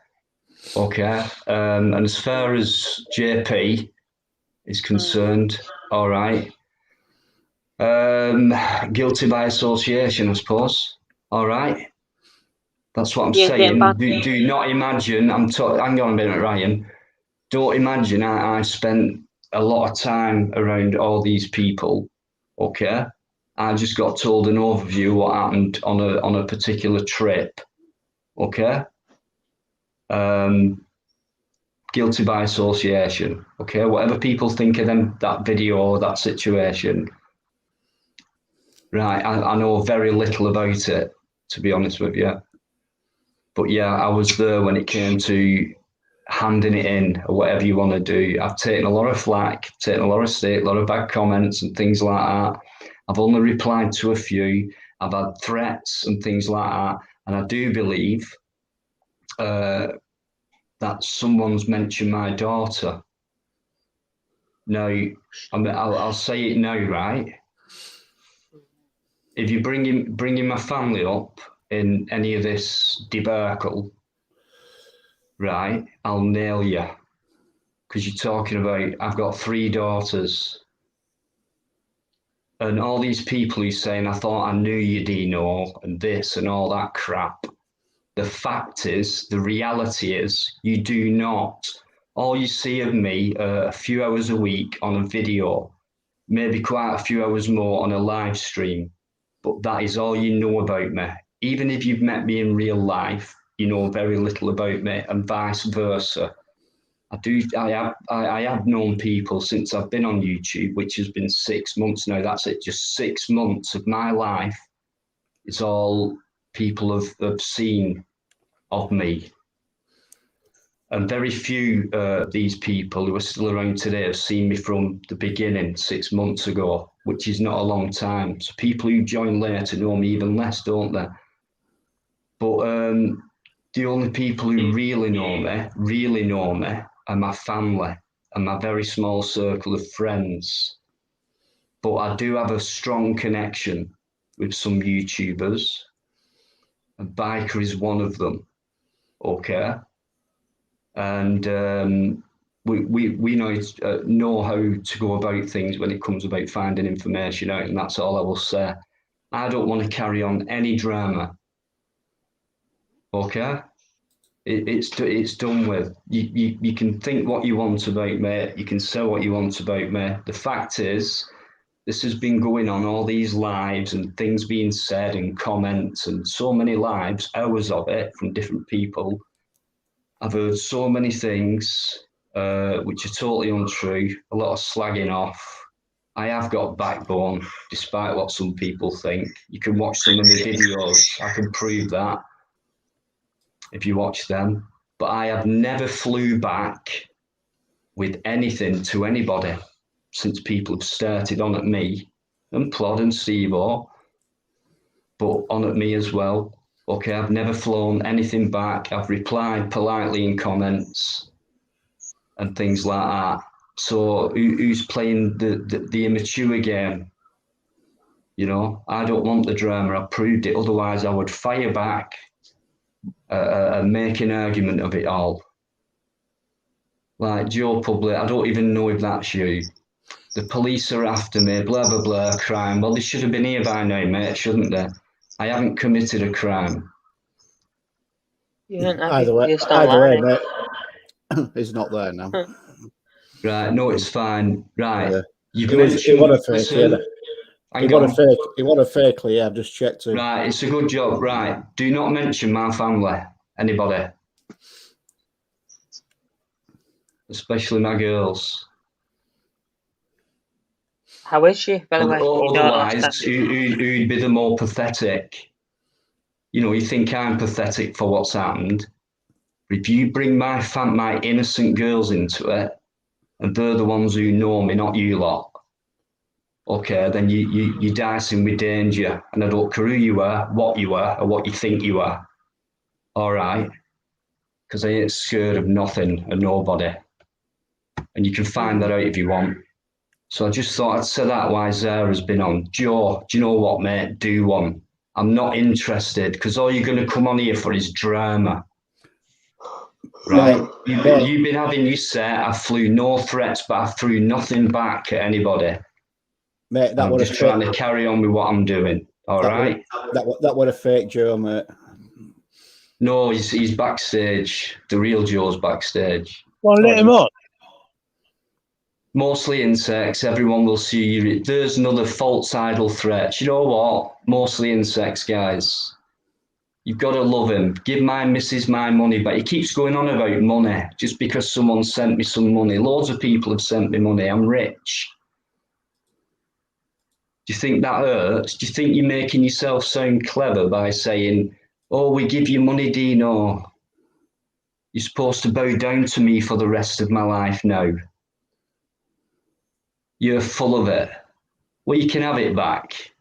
Okay. And as far as JP is concerned, all right. Guilty by association, I suppose. All right. That's what I'm Yeah, getting saying. back. Do not imagine. Hang on a minute, Ryan. Don't imagine I spent a lot of time around all these people. Okay. I just got told an overview of what happened on a particular trip. Okay. Guilty by association. Okay, whatever people think of that video or that situation. Right, I know very little about it, to be honest with you. But yeah, I was there when it came to handing it in or whatever you want to do. I've taken a lot of flack, taken a lot of stick, a lot of bad comments and things like that. I've only replied to a few. I've had threats and things like that. And I do believe that someone's mentioned my daughter. Now, I'll say it now, right? If you're bringing my family up in any of this debacle, right, I'll nail you. Because you're talking about, I've got 3 daughters. And all these people who's saying, I thought I knew you, Dino, and this and all that crap. The fact is, the reality is, you do not. All you see of me a few hours a week on a video, maybe quite a few hours more on a live stream. But that is all you know about me. Even if you've met me in real life, you know very little about me, and vice versa. I have known people since I've been on YouTube, which has been 6 months now. That's it, just 6 months of my life. It's all people have seen of me. And very few these people who are still around today have seen me from the beginning 6 months ago, which is not a long time. So people who join later know me even less, don't they? But the only people who really know me are my family and my very small circle of friends. But I do have a strong connection with some YouTubers. And Biker is one of them. Okay. And we know how to go about things when it comes about finding information out, and that's all I will say. I don't want to carry on any drama. Okay, it's done with. You can think what you want about me. You can say what you want about me. The fact is, this has been going on, all these lives and things being said and comments and so many lives, hours of it from different people. I've heard so many things which are totally untrue, a lot of slagging off. I have got backbone, despite what some people think. You can watch some of my videos, I can prove that if you watch them. But I have never flew back with anything to anybody since people have started on at me, and Plod and Stevo, but on at me as well. Okay, I've never flown anything back. I've replied politely in comments and things like that. So who's playing the immature game? You know, I don't want the drama. I proved it. Otherwise, I would fire back and make an argument of it all. Like Geopolitical, I don't even know if that's you. The police are after me, blah, blah, blah, crime. Well, they should have been here by now, mate, shouldn't they? I haven't committed a crime. Either way, mate. He's not there now. Right, no, it's fine. Right. Yeah. You've He mentioned want a fake, yeah, I've just checked it. Right, it's a good job. Right. Do not mention my family. Anybody. Especially my girls. How is she, by the way? Otherwise, who'd be the more pathetic? You know, you think I'm pathetic for what's happened. If you bring my innocent girls into it, and they're the ones who know me, not you lot, okay, then you're dicing with danger. And I don't care who you are, what you are, or what you think you are. All right? Because I ain't scared of nothing and nobody. And you can find that out if you want. So I just thought I'd say that while Zara's been on. Joe, do you know what, mate? Do one. I'm not interested, because all you're going to come on here for is drama. Right? You've been having your set. I flew no threats, but I threw nothing back at anybody. Mate, I'm just trying to carry on with what I'm doing. All right? That was a fake Joe, mate. No, he's backstage. The real Joe's backstage. Well, let him on. Mostly insects. Everyone will see you. There's another false idle threat. You know what? Mostly insects, guys. You've got to love him. Give my missus my money back. He keeps going on about money just because someone sent me some money. Loads of people have sent me money. I'm rich. Do you think that hurts? Do you think you're making yourself sound clever by saying, oh, we give you money, Dino? You're supposed to bow down to me for the rest of my life now. You're full of it. Well, you can have it back.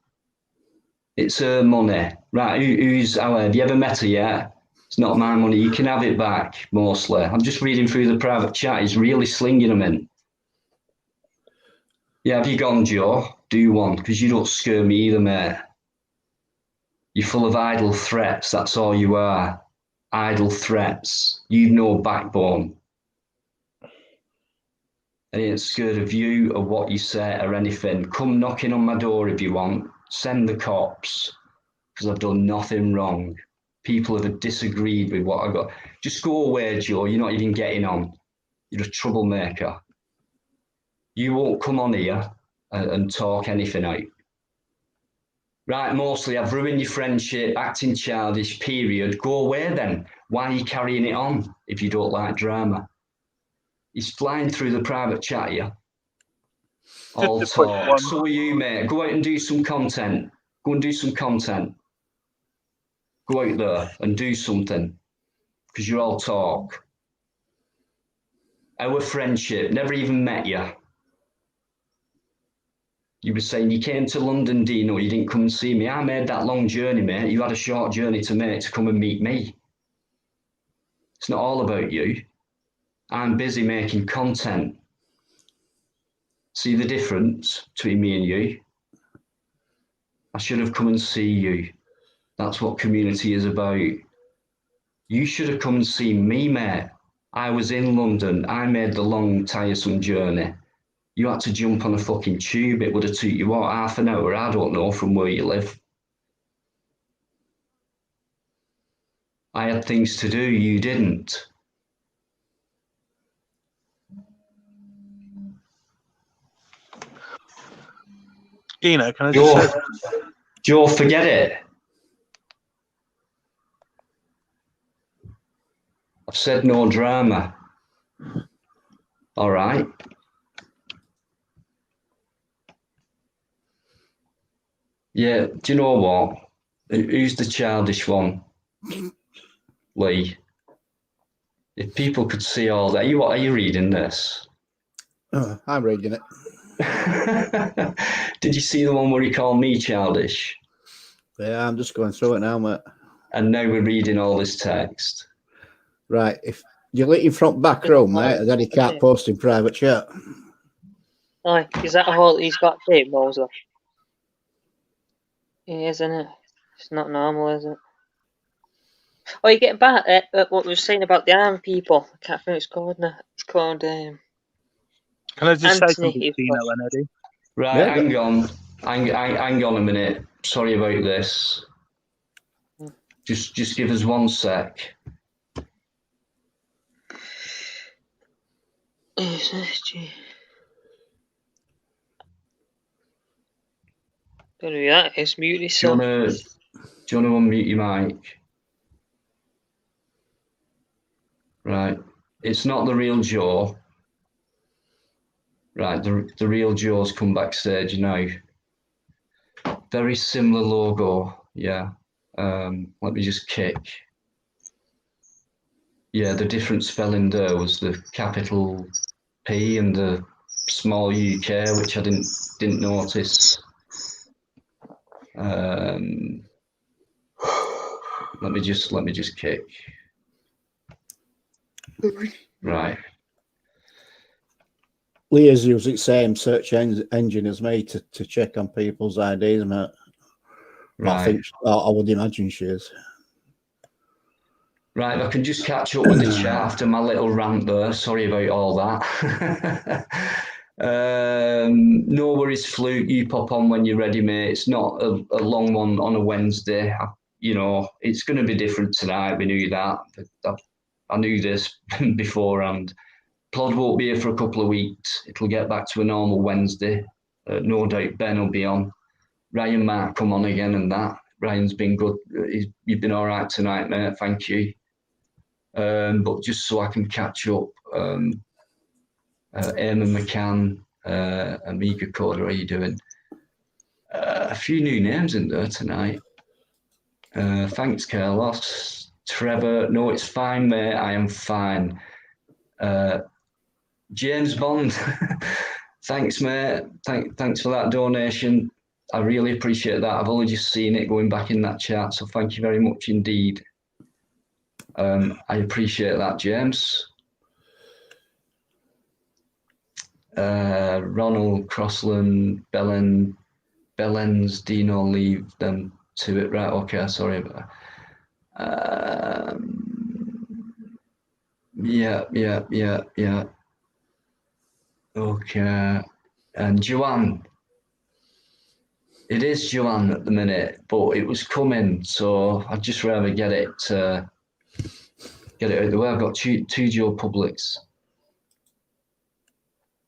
It's her money. Right, who's our? Have you ever met her yet? It's not my money. You can have it back, mostly. I'm just reading through the private chat. He's really slinging them in. Yeah, have you gone, Joe? Do one, because you don't scare me either, mate. You're full of idle threats. That's all you are. Idle threats. You've no backbone. I ain't scared of you or what you say or anything. Come knocking on my door if you want. Send the cops, because I've done nothing wrong. People have disagreed with what I got. Just go away, Joe. You're not even getting on. You're a troublemaker. You won't come on here and talk anything out. Right, mostly I've ruined your friendship, acting childish, period. Go away then. Why are you carrying it on if you don't like drama? He's flying through the private chat here. All Just a quick talk. one. So are you, mate. Go out and do some content. Go and do some content. Go out there and do something, because you're all talk. Our friendship, never even met you. You were saying you came to London, Dino, you didn't come and see me. I made that long journey, mate. You had a short journey to make to come and meet me. It's not all about you. I'm busy making content. See the difference between me and you? I should have come and see you. That's what community is about. You should have come and seen me, mate. I was in London. I made the long, tiresome journey. You had to jump on a fucking tube. It would have took you, what, half an hour? I don't know, from where you live. I had things to do. You didn't. Dino, can I just say? Joe, forget it. I've said no drama. All right. Yeah, do you know what? Who's the childish one? Lee. If people could see all that. Are you reading this? I'm reading it. Did you see the one where he called me childish? Yeah, I'm just going through it now, mate. And now we're reading all this text. Right, if you let your front back room, mate, and then he can't post in private chat. Aye, is that all he's got to do, Mosley? Yeah, isn't it? It's not normal, is it? Oh, you get back at what we were saying about the army people. I can't think what it's called now. It's called Can I just say something, Anthony. Dino and Eddie? Right, Yeah, hang on. Hang on a minute. Sorry about this. Just give us 1 sec. Don't know who that is. Mute Do you yourself. want to unmute your mic? Right. It's not the real Joe. Right, the real Joe's come backstage now. Very similar logo, yeah. Let me just kick. Yeah, the different spelling there was the capital P and the small UK, which I didn't notice. Let me just kick. Right. Leah's using the same search engine as me to check on people's IDs, mate. Right. I would imagine she is. Right, I can just catch up with the chat after my little rant there. Sorry about all that. No worries, Fluke. You pop on when you're ready, mate. It's not a long one on a Wednesday. You know, it's going to be different tonight. We knew that. I knew this beforehand. Plod won't be here for a couple of weeks. It'll get back to a normal Wednesday. No doubt Ben will be on. Ryan might come on again and that. Ryan's been good. You've been all right tonight, mate. Thank you. But just so I can catch up, Eamon McCann, Amiga Code, how are you doing? A few new names in there tonight. Thanks, Carlos. Trevor, no, it's fine, mate. I am fine. James Bond, thanks, mate. Thanks for that donation. I really appreciate that. I've only just seen it going back in that chat, so thank you very much indeed. I appreciate that, James. Ronald, Crossland, Bellens, Dino, leave them to it. Right, okay, sorry about that. Yeah. Okay. And Joanne. It is Joanne at the minute, but it was coming, so I'd just rather get it out the way. I've got two Geopublics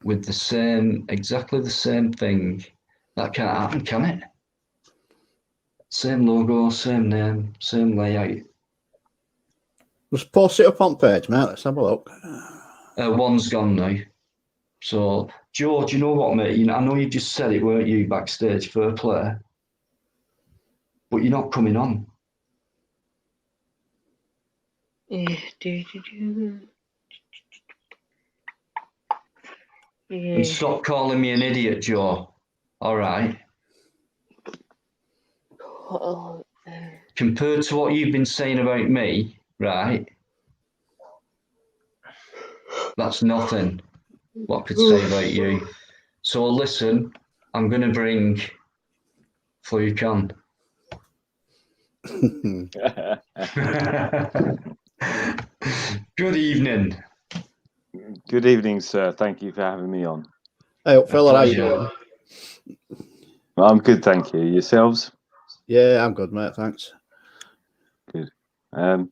with exactly the same thing. That can't happen, can it? Same logo, same name, same layout. Just post it up on page, mate. Let's have a look. One's gone now. So, George, you know what, mate? I know you just said it, weren't you, backstage, fair play? But you're not coming on. And stop calling me an idiot, Joe. All right. Compared to what you've been saying about me, right? That's nothing what I could say about you. So listen, I'm going to bring Fluke on. Good evening. Good evening, sir. Thank you for having me on. Hey, up, fella, how you doing? I'm good, thank you. Yourselves? Yeah, I'm good, mate. Thanks. Good. Well,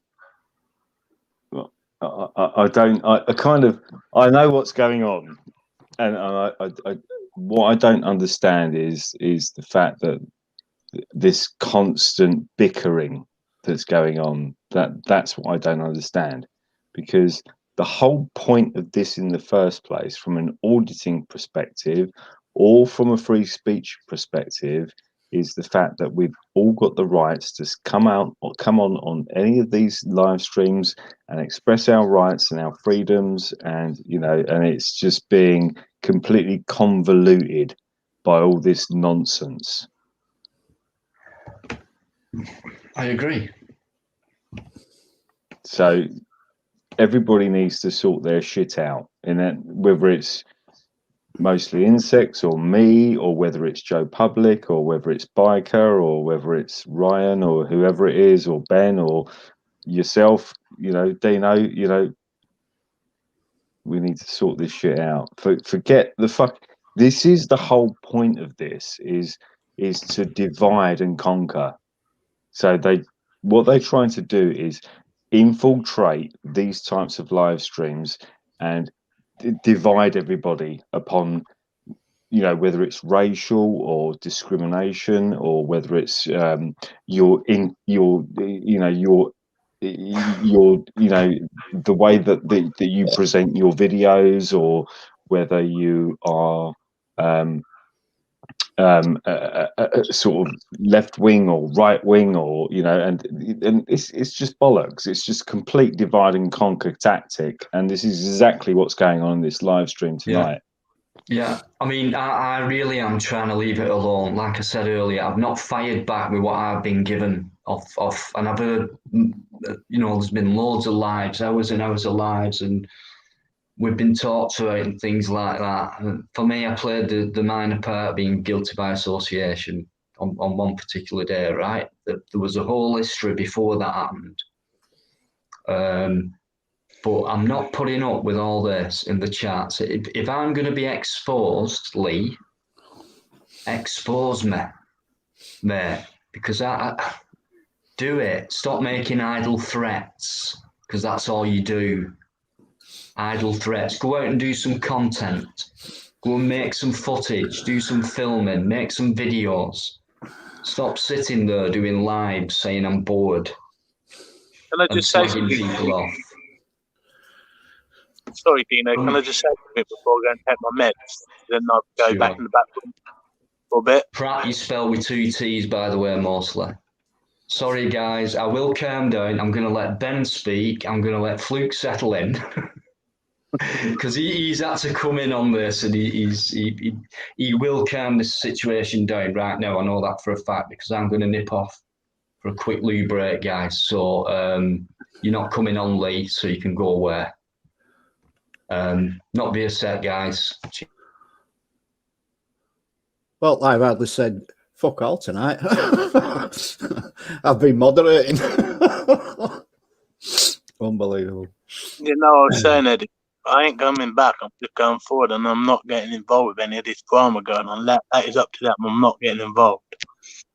I know what's going on, and what I don't understand is the fact that this constant bickering that's going on. That's what I don't understand, because the whole point of this in the first place, from an auditing perspective or from a free speech perspective, is the fact that we've all got the rights to come out or come on any of these live streams and express our rights and our freedoms, and and it's just being completely convoluted by all this nonsense. I agree. So everybody needs to sort their shit out, and that whether it's mostly insects or me, or whether it's Joe Public, or whether it's Biker, or whether it's Ryan, or whoever it is, or Ben, or yourself, Dino, we need to sort this shit out. Forget the fuck. This is the whole point of this, is to divide and conquer. So what they're trying to do is infiltrate these types of live streams and divide everybody upon, whether it's racial or discrimination, or whether it's the way that you present your videos, or whether you are sort of left wing or right wing, or and it's just bollocks. It's just complete divide and conquer tactic, and this is exactly what's going on in this live stream tonight. Yeah. I mean, I really am trying to leave it alone. Like I said earlier, I've not fired back with what I've been given off, and I've heard, there's been loads of lives, hours and hours of lives, and we've been taught to it and things like that. And for me, I played the minor part, being guilty by association on one particular day, right? There was a whole history before that happened. But I'm not putting up with all this in the chats. If I'm going to be exposed, Lee, expose me, mate, because I do it. Stop making idle threats, because that's all you do. Idle threats. Go out and do some content. Go and make some footage, do some filming, make some videos. Stop sitting there doing lives saying I'm bored Can I and just say slagging something? people off. Sorry, Dino. Can I just say something before I go and take my meds? Then I'll go back in the back room for a bit. Pratt, you spell with 2 T's, by the way, mostly. Sorry, guys. I will calm down. I'm going to let Ben speak. I'm going to let Fluke settle in. Because he's had to come in on this, and he will calm this situation down right now. I know that for a fact, because I'm going to nip off for a quick loo break, guys. So you're not coming on, Lee, so you can go away. Not be a set, guys. Well, I've hardly said fuck all tonight. I've been moderating. Unbelievable. You know, I was saying, Eddie, I ain't coming back. I'm just going forward, and I'm not getting involved with any of this drama going on. That is up to them. I'm not getting involved.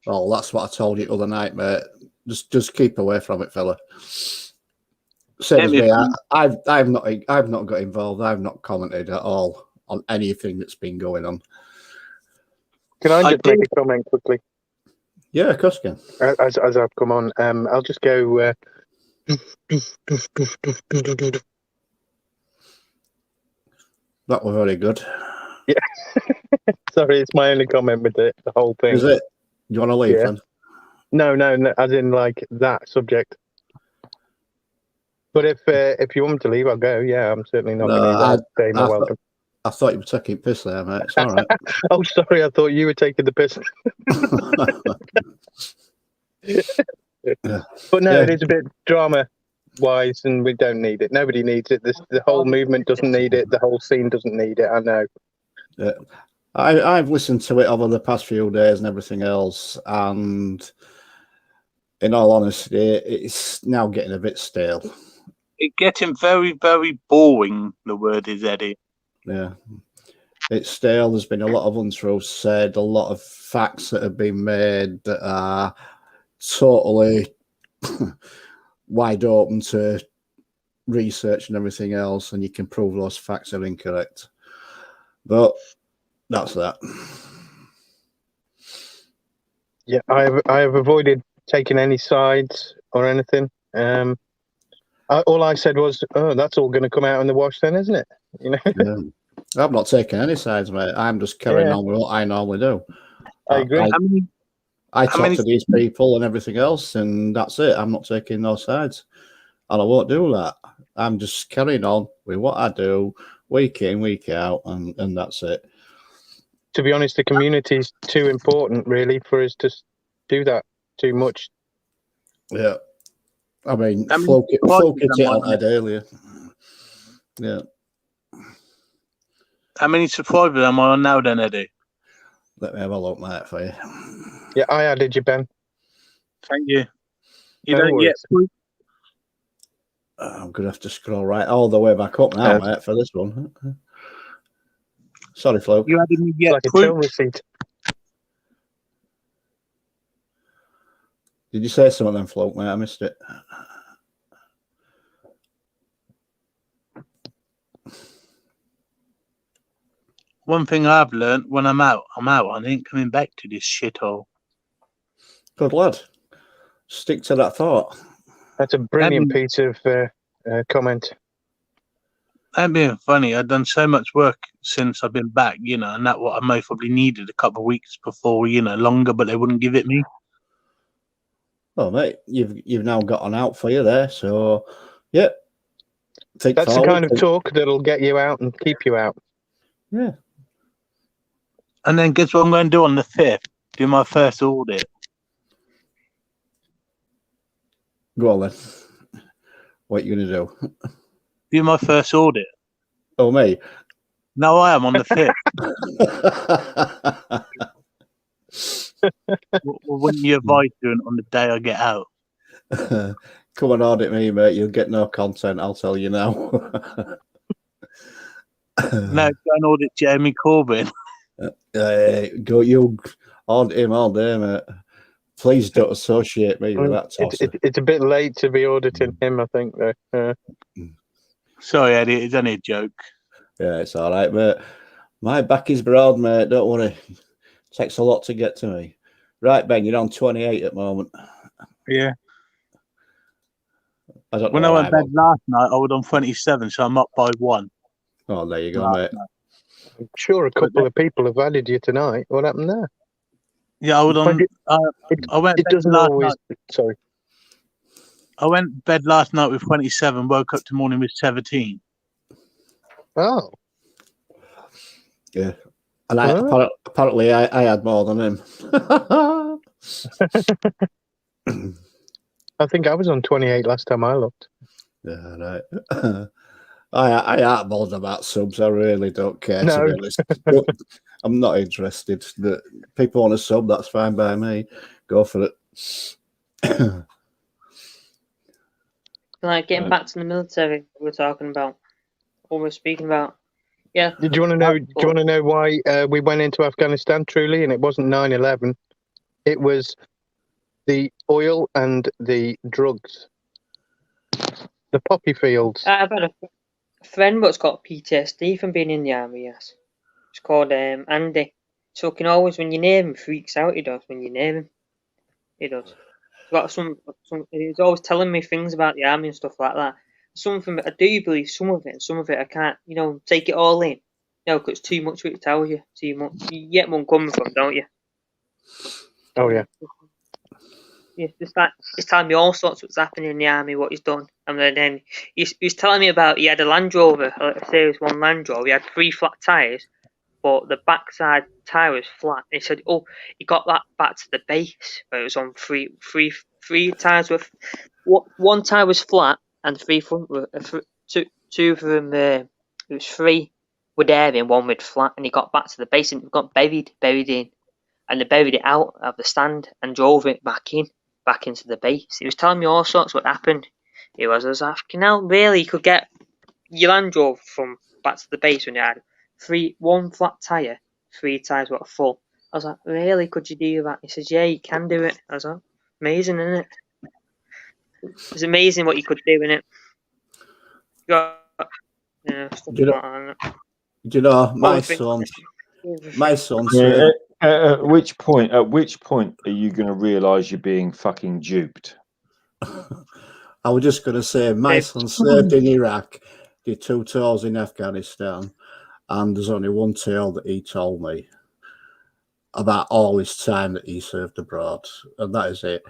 Well, that's what I told you the other night, mate. Just keep away from it, fella. Same as me. I've not got involved. I've not commented at all on anything that's been going on. Can I just make a comment quickly? Yeah, of course you can. As I've come on, I'll just go. That was very good. Yeah. Sorry, it's my only comment with the whole thing. Is it? You want to leave then? No, as in like that subject. But if you want me to leave, I'll go. Yeah, I'm certainly not going to stay my welcome. I thought you were taking piss there, mate. It's all right. Oh, sorry. I thought you were taking the piss. But no, it is a bit drama-wise, and we don't need it. Nobody needs it. The whole movement doesn't need it. The whole scene doesn't need it. I know. Yeah. I've listened to it over the past few days and everything else, and in all honesty, it's now getting a bit stale. It's getting very, very boring, the word is, Eddie. Yeah. It's stale. There's been a lot of untruths said, a lot of facts that have been made that are totally wide open to research and everything else, and you can prove those facts are incorrect. But that's that. Yeah, I have avoided taking any sides or anything. All I said was, "Oh, that's all going to come out in the wash, then, isn't it?" You know. Yeah. I've not taken any sides, mate. I'm just carrying on with what I normally do. I agree. I talk to these people and everything else, and that's it. I'm not taking no sides, and I won't do that. I'm just carrying on with what I do, week in, week out, and that's it. To be honest, the community's too important, really, for us to do that too much. Yeah. I mean, Floke it on head earlier. Yeah. How many subscribers am I on now, then, Eddie? Let me have a look, mate, for you. Yeah, I added you, Ben. Thank you. You No don't worries. yet. I'm going to have to scroll right all the way back up now, mate, for this one. Sorry, Flo. You added me yet? Like a till receipt. Did you say something then, Flo, mate? I missed it. One thing I've learned, when I'm out. I ain't coming back to this shithole. Good lad. Stick to that thought. That's a brilliant piece of comment. That being funny, I've done so much work since I've been back, you know, and that what I most probably needed a couple of weeks before, you know, longer, but they wouldn't give it me. Well, mate, you've now got an out for you there, so yeah. That's the kind of talk that'll get you out and keep you out. Yeah. And then guess what I'm going to do on the 5th? Do my first audit. Go on then. What are you going to do? Do my first audit. Oh, me? No, I am on the 5th. Wouldn't you advise doing it on the day I get out? Come and audit me, mate. You'll get no content, I'll tell you now. No, go and audit Jeremy Corbyn. Go, you audit him all day, mate. Please don't associate me with that tosser. It's a bit late to be auditing him, I think, though. Sorry, Eddie, it's only a joke. Yeah, it's all right, mate. My back is broad, mate. Don't worry. Takes a lot to get to me. Right, Ben, you're on 28 at the moment. Yeah. I don't know When I what went I'm bed on. last night, I was on 27, so I'm up by 1. Oh, there you go, last mate. night. I'm sure a couple of people have added you tonight. What happened there? Yeah, I was on. I went It bed doesn't last always. night. Sorry. I went bed last night with 27. Woke up to morning with 17. Oh, Yeah. And apparently I had more than him. I think I was on 28 last time I looked. Yeah, right. I aren't bothered about subs. I really don't care, to be honest. I'm not interested. People want a sub, that's fine by me. Go for it. Like getting back to the military, we're talking about, what we're speaking about. Yeah. Do you want to know? Do you want to know why we went into Afghanistan truly? And it wasn't 9/11. It was the oil and the drugs, the poppy fields. I've had a friend what's got PTSD from being in the army. Yes, it's called Andy. So can always, when you near him, freaks out. He does when you near him. He does. He's got some. He's always telling me things about the army and stuff like that. Something I do believe some of it, and some of it I can't. Take it all in. Because it's too much what it tells you. Too much. You get one coming from, don't you? Oh yeah. Yeah, he's telling me all sorts of what's happening in the army, what he's done, and then he's telling me about he had a Land Rover, a Series 1 Land Rover. He had 3 flat tyres, but the backside tyre was flat. And he said, he got that back to the base, where it was on three tyres. One tyre was flat, and the 3 front were two of them. It was 3 were there, and 1 was flat. And he got back to the base and got buried in, and they buried it out of the stand and drove it back into the base. He was telling me all sorts what happened. I was asking how really you could get your Land Rover from back to the base when you had 1 flat tyre, 3 tyres were full. I was like, really, could you do that? He says, yeah, you can do it. I was like, amazing, isn't it? It's amazing what you could do, innit? Do you know, my son said, At which point are you going to realise you're being fucking duped? I was just going to say, my son served in Iraq, did 2 tours in Afghanistan, and there's only one tale that he told me about all his time that he served abroad, and that is it.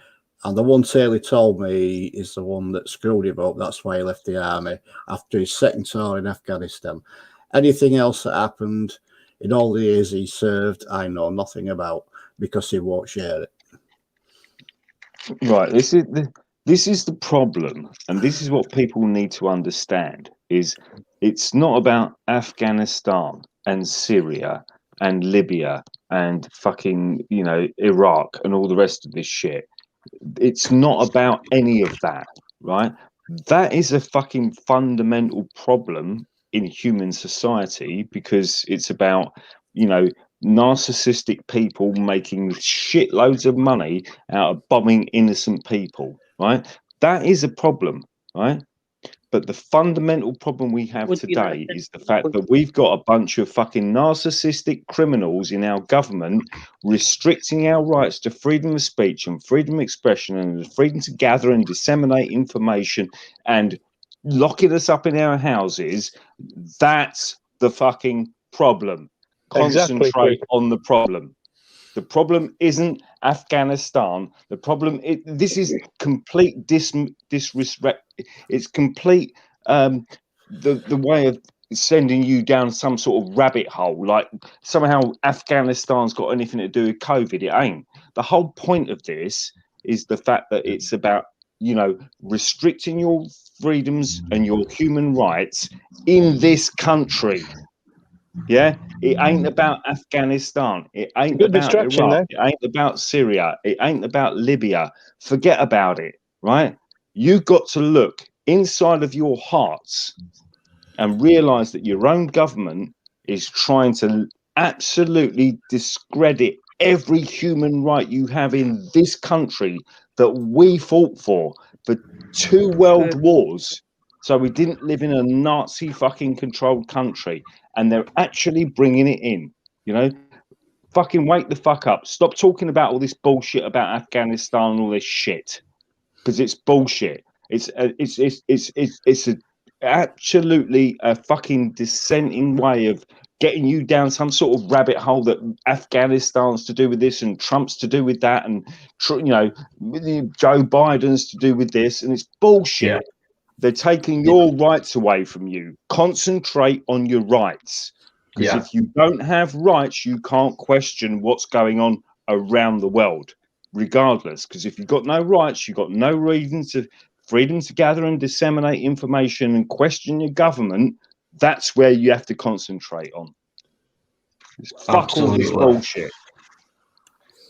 And the one tale he told me is the one that screwed him up. That's why he left the army after his 2nd tour in Afghanistan. Anything else that happened in all the years he served, I know nothing about, because he won't share it. Right. This is the problem, and this is what people need to understand: is it's not about Afghanistan and Syria and Libya and fucking Iraq and all the rest of this shit. It's not about any of that, right? That is a fucking fundamental problem in human society, because it's about narcissistic people making shitloads of money out of bombing innocent people, right? That is a problem, right? But the fundamental problem we have today is the fact that we've got a bunch of fucking narcissistic criminals in our government restricting our rights to freedom of speech and freedom of expression and freedom to gather and disseminate information and locking us up in our houses. That's the fucking problem. Concentrate on the problem. The problem isn't Afghanistan. The problem this is complete disrespect. It's complete the way of sending you down some sort of rabbit hole, like somehow Afghanistan's got anything to do with COVID. It ain't. The whole point of this is the fact that it's about restricting your freedoms and your human rights in this country. Yeah, it ain't about Afghanistan. It ain't about Iraq. It ain't about Syria. It ain't about Libya. Forget about it, right? You got to look inside of your hearts and realize that your own government is trying to absolutely discredit every human right you have in this country that we fought for 2 world wars So we didn't live in a Nazi fucking controlled country, and they're actually bringing it in. You know, fucking wake the fuck up. Stop talking about all this bullshit about Afghanistan and all this shit, because it's bullshit. It's a absolutely a fucking dissenting way of getting you down some sort of rabbit hole that Afghanistan's to do with this and Trump's to do with that, and you know, Joe Biden's to do with this, and it's bullshit. Yeah. They're taking your rights away from you. Concentrate on your rights, because if you don't have rights, you can't question what's going on around the world, regardless. Because if you've got no rights, you've got no freedom to gather and disseminate information and question your government. That's where you have to concentrate on. Fuck all this bullshit.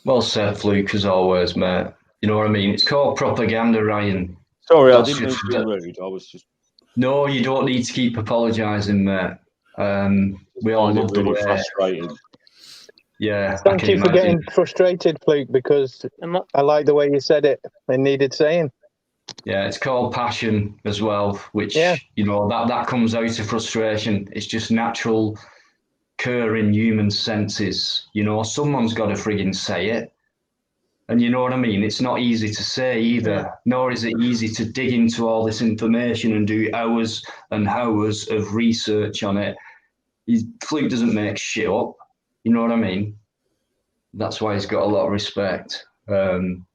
Well said, Luke, as always, mate. You know what I mean? It's called propaganda, Ryan. Sorry, I didn't mean to be rude. I was just... No, you don't need to keep apologising, mate. We all love the way. Frustrated. Yeah. Thank you for getting frustrated, Luke, because I like the way you said it. It needed saying. Yeah, it's called passion as well, which, you know, that comes out of frustration. It's just natural occurring human senses. You know, someone's got to frigging say it. And you know what I mean? It's not easy to say either, nor is it easy to dig into all this information and do hours and hours of research on it. Fluke doesn't make shit up. You know what I mean? That's why he's got a lot of respect. Can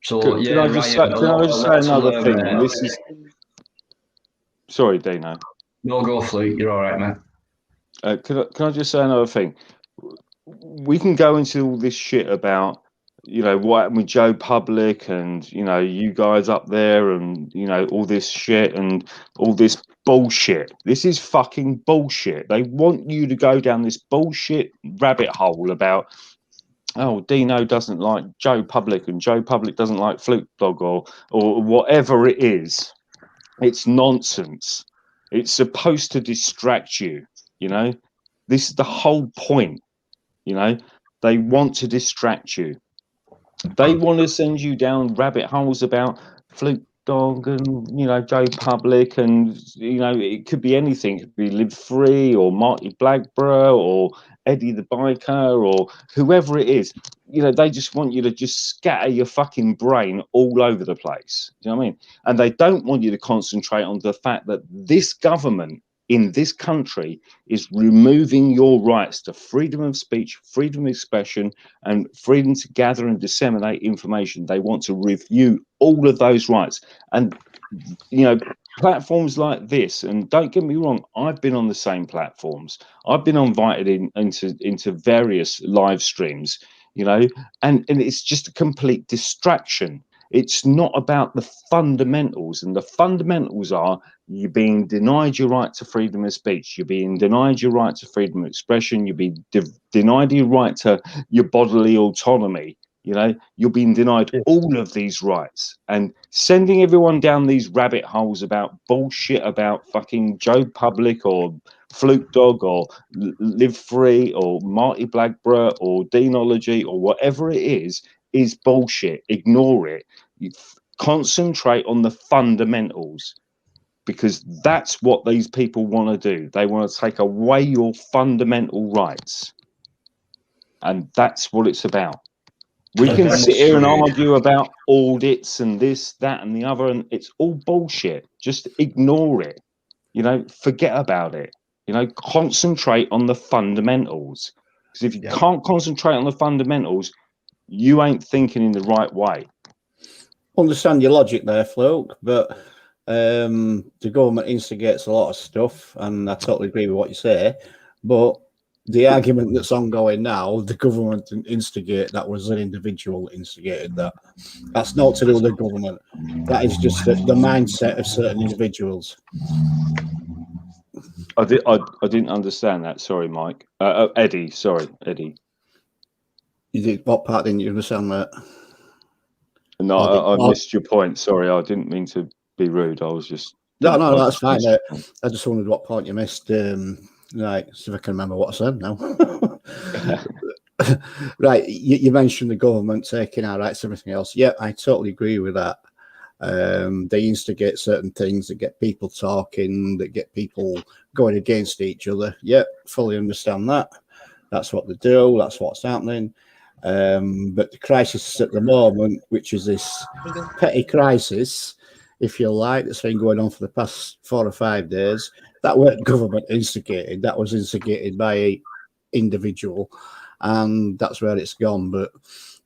I just say another thing? This is... Sorry, Dino. No, go, Fluke. You're all right, man. Can I just say another thing? We can go into all this shit about, you know, what happened with Joe Public and, you know, you guys up there and, you know, all this shit and all this bullshit. This is fucking bullshit. They want you to go down this bullshit rabbit hole about, oh, Dino doesn't like Joe Public and Joe Public doesn't like Fluke Blog or whatever it is. It's nonsense. It's supposed to distract you, you know. This is the whole point, you know. They want to distract you. They want to send you down rabbit holes about Fluke Dog and, you know, Joe Public, and, you know, it could be anything. It could be Live Free or Marty Blackburn or Eddie the Biker or whoever it is. You know, they just want you to just scatter your fucking brain all over the place. Do you know what I mean? And they don't want you to concentrate on the fact that this government in this country is removing your rights to freedom of speech, freedom of expression, and freedom to gather and disseminate information. They want to review all of those rights. And, you know, platforms like this, and don't get me wrong, I've been on the same platforms. I've been invited into various live streams, you know, and it's just a complete distraction. It's not about the fundamentals, and the fundamentals are you're being denied your right to freedom of speech, you're being denied your right to freedom of expression, you're being denied your right to your bodily autonomy. You know, you're being denied all of these rights, and sending everyone down these rabbit holes about bullshit about fucking Joe Public or Fluke Dog or Live Free or Marty Blackburn or Deanology or whatever it is bullshit. Ignore it. You concentrate on the fundamentals, because that's what these people want to do. They want to take away your fundamental rights, and that's what it's about. We can sit here and argue about audits and this, that, and the other, and it's all bullshit. Just ignore it. You know, forget about it. You know, concentrate on the fundamentals. Because if you can't concentrate on the fundamentals, you ain't thinking in the right way. Understand your logic there, Fluke, but the government instigates a lot of stuff, and I totally agree with what you say. But the argument that's ongoing now, the government didn't instigate, that was an individual that instigated that. That's not to do with the government. That is just the mindset of certain individuals. I didn't understand that. Sorry, Mike. Eddie. Sorry, Eddie. You did, what part didn't you understand that? No, I missed your point. Sorry, I didn't mean to be rude. I was just... No, that's fine. I just wondered what point you missed. Right, see if I can remember what I said now. Right, you mentioned the government taking our rights and everything else. Yeah, I totally agree with that. They instigate certain things that get people talking, that get people going against each other. Yep, fully understand that. That's what they do. That's what's happening. But the crisis at the moment, which is this petty crisis, if you like, that's been going on for the past 4 or 5 days, that weren't government instigated. That was instigated by an individual, and that's where it's gone. But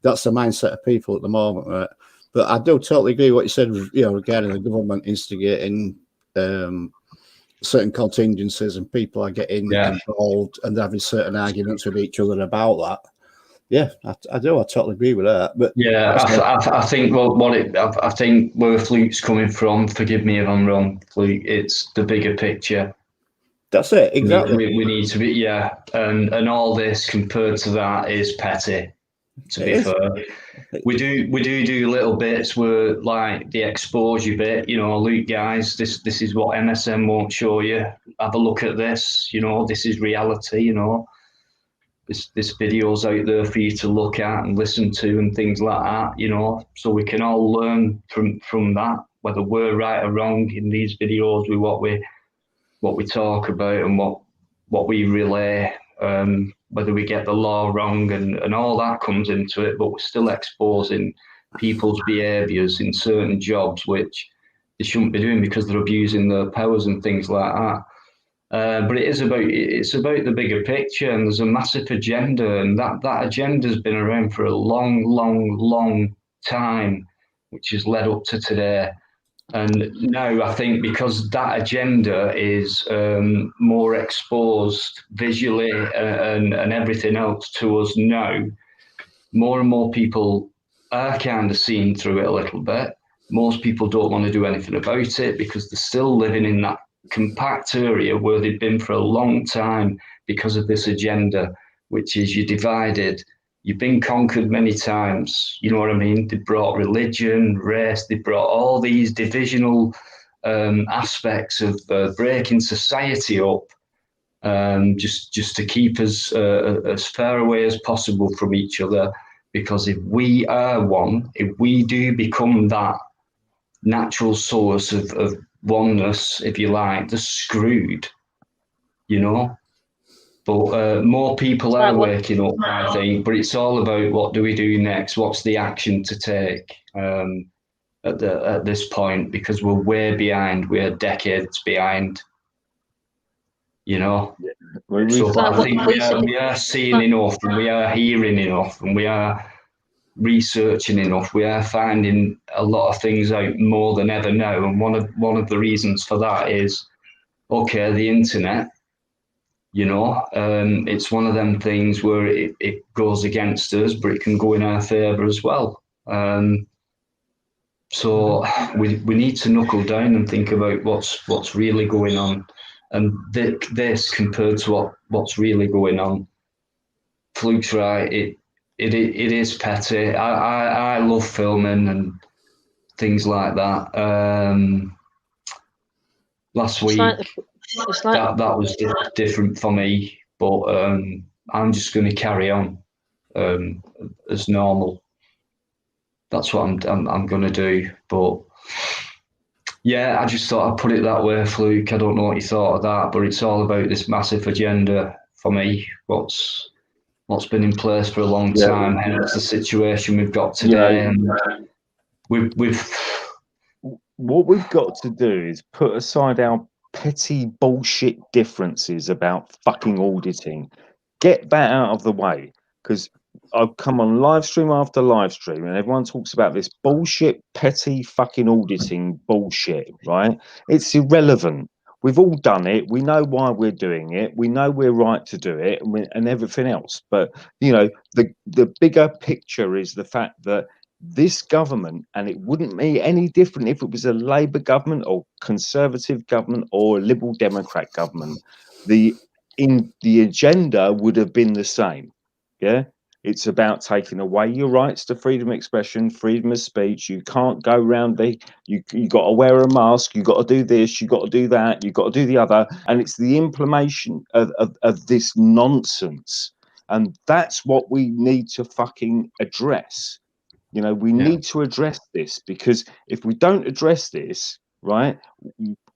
that's the mindset of people at the moment, right? But I do totally agree with what you said, regarding the government instigating certain contingencies, and people are getting involved and having certain arguments with each other about that. Yeah, I do. I totally agree with that. But yeah, I think I think where Fluke's coming from. Forgive me if I'm wrong, Fluke. It's the bigger picture. That's it, exactly. We need to be, and all this compared to that is petty. To be fair, we do little bits where, like, the exposure bit. Look, guys, this is what MSM won't show you. Have a look at this. This is reality. This video's out there for you to look at and listen to and things like that. So we can all learn from that, whether we're right or wrong in these videos with what we talk about and what we relay, whether we get the law wrong and all that comes into it, but we're still exposing people's behaviours in certain jobs which they shouldn't be doing because they're abusing their powers and things like that. But it's about the bigger picture, and there's a massive agenda, and that agenda has been around for a long time, which has led up to today. And now I think because that agenda is more exposed visually and everything else to us now, more and more people are kind of seeing through it a little bit. Most people don't want to do anything about it because they're still living in that compact area where they've been for a long time because of this agenda, which is you're divided. You've been conquered many times, you know what I mean? They brought religion, race, they brought all these divisional aspects of breaking society up, just to keep us as far away as possible from each other. Because if we are one, if we do become that natural source of oneness, if you like, they're screwed, But more people are waking up, I think. But it's all about what do we do next? What's the action to take at this point? Because we're way behind. We're decades behind. So I think we are seeing enough, and we are hearing enough, and we are researching enough. We are finding a lot of things out more than ever now. And one of the reasons for that is, the internet. It's one of them things where it goes against us, but it can go in our favour as well. So we need to knuckle down and think about what's really going on, and this compared to what's really going on. Fluke's right. It is petty. I love filming and things like that. Last week. That was different for me, but I'm just going to carry on as normal. That's what I'm going to do. But yeah, I just thought I'd put it that way, Fluke. I don't know what you thought of that, but it's all about this massive agenda for me. What's been in place for a long time, hence the situation we've got today. And what we've got to do is put aside our petty bullshit differences about fucking auditing. Get that out of the way, because I've come on live stream after live stream and everyone talks about this bullshit, petty fucking auditing bullshit, right? It's irrelevant. We've all done it. We know why we're doing it. We know we're right to do it, and everything else. But, the bigger picture is the fact that this government, and it wouldn't be any different if it was a Labour government or Conservative government or a Liberal Democrat government, the agenda would have been the same. It's about taking away your rights to freedom of expression, freedom of speech. You can't go around you got to wear a mask, you got to do this, you got to do that, you got to do the other, and it's the implementation of this nonsense, and that's what we need to fucking address. You know, we need to address this, because if we don't address this, right,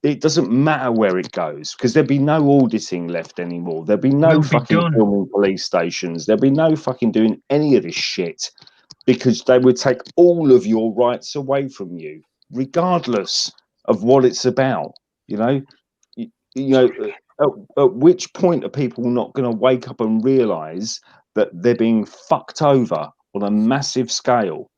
it doesn't matter where it goes, because there'll be no auditing left anymore. There'll be no fucking filming police stations. There'll be no fucking doing any of this shit, because they would take all of your rights away from you, regardless of what it's about. You know, at which point are people not going to wake up and realise that they're being fucked over on a massive scale?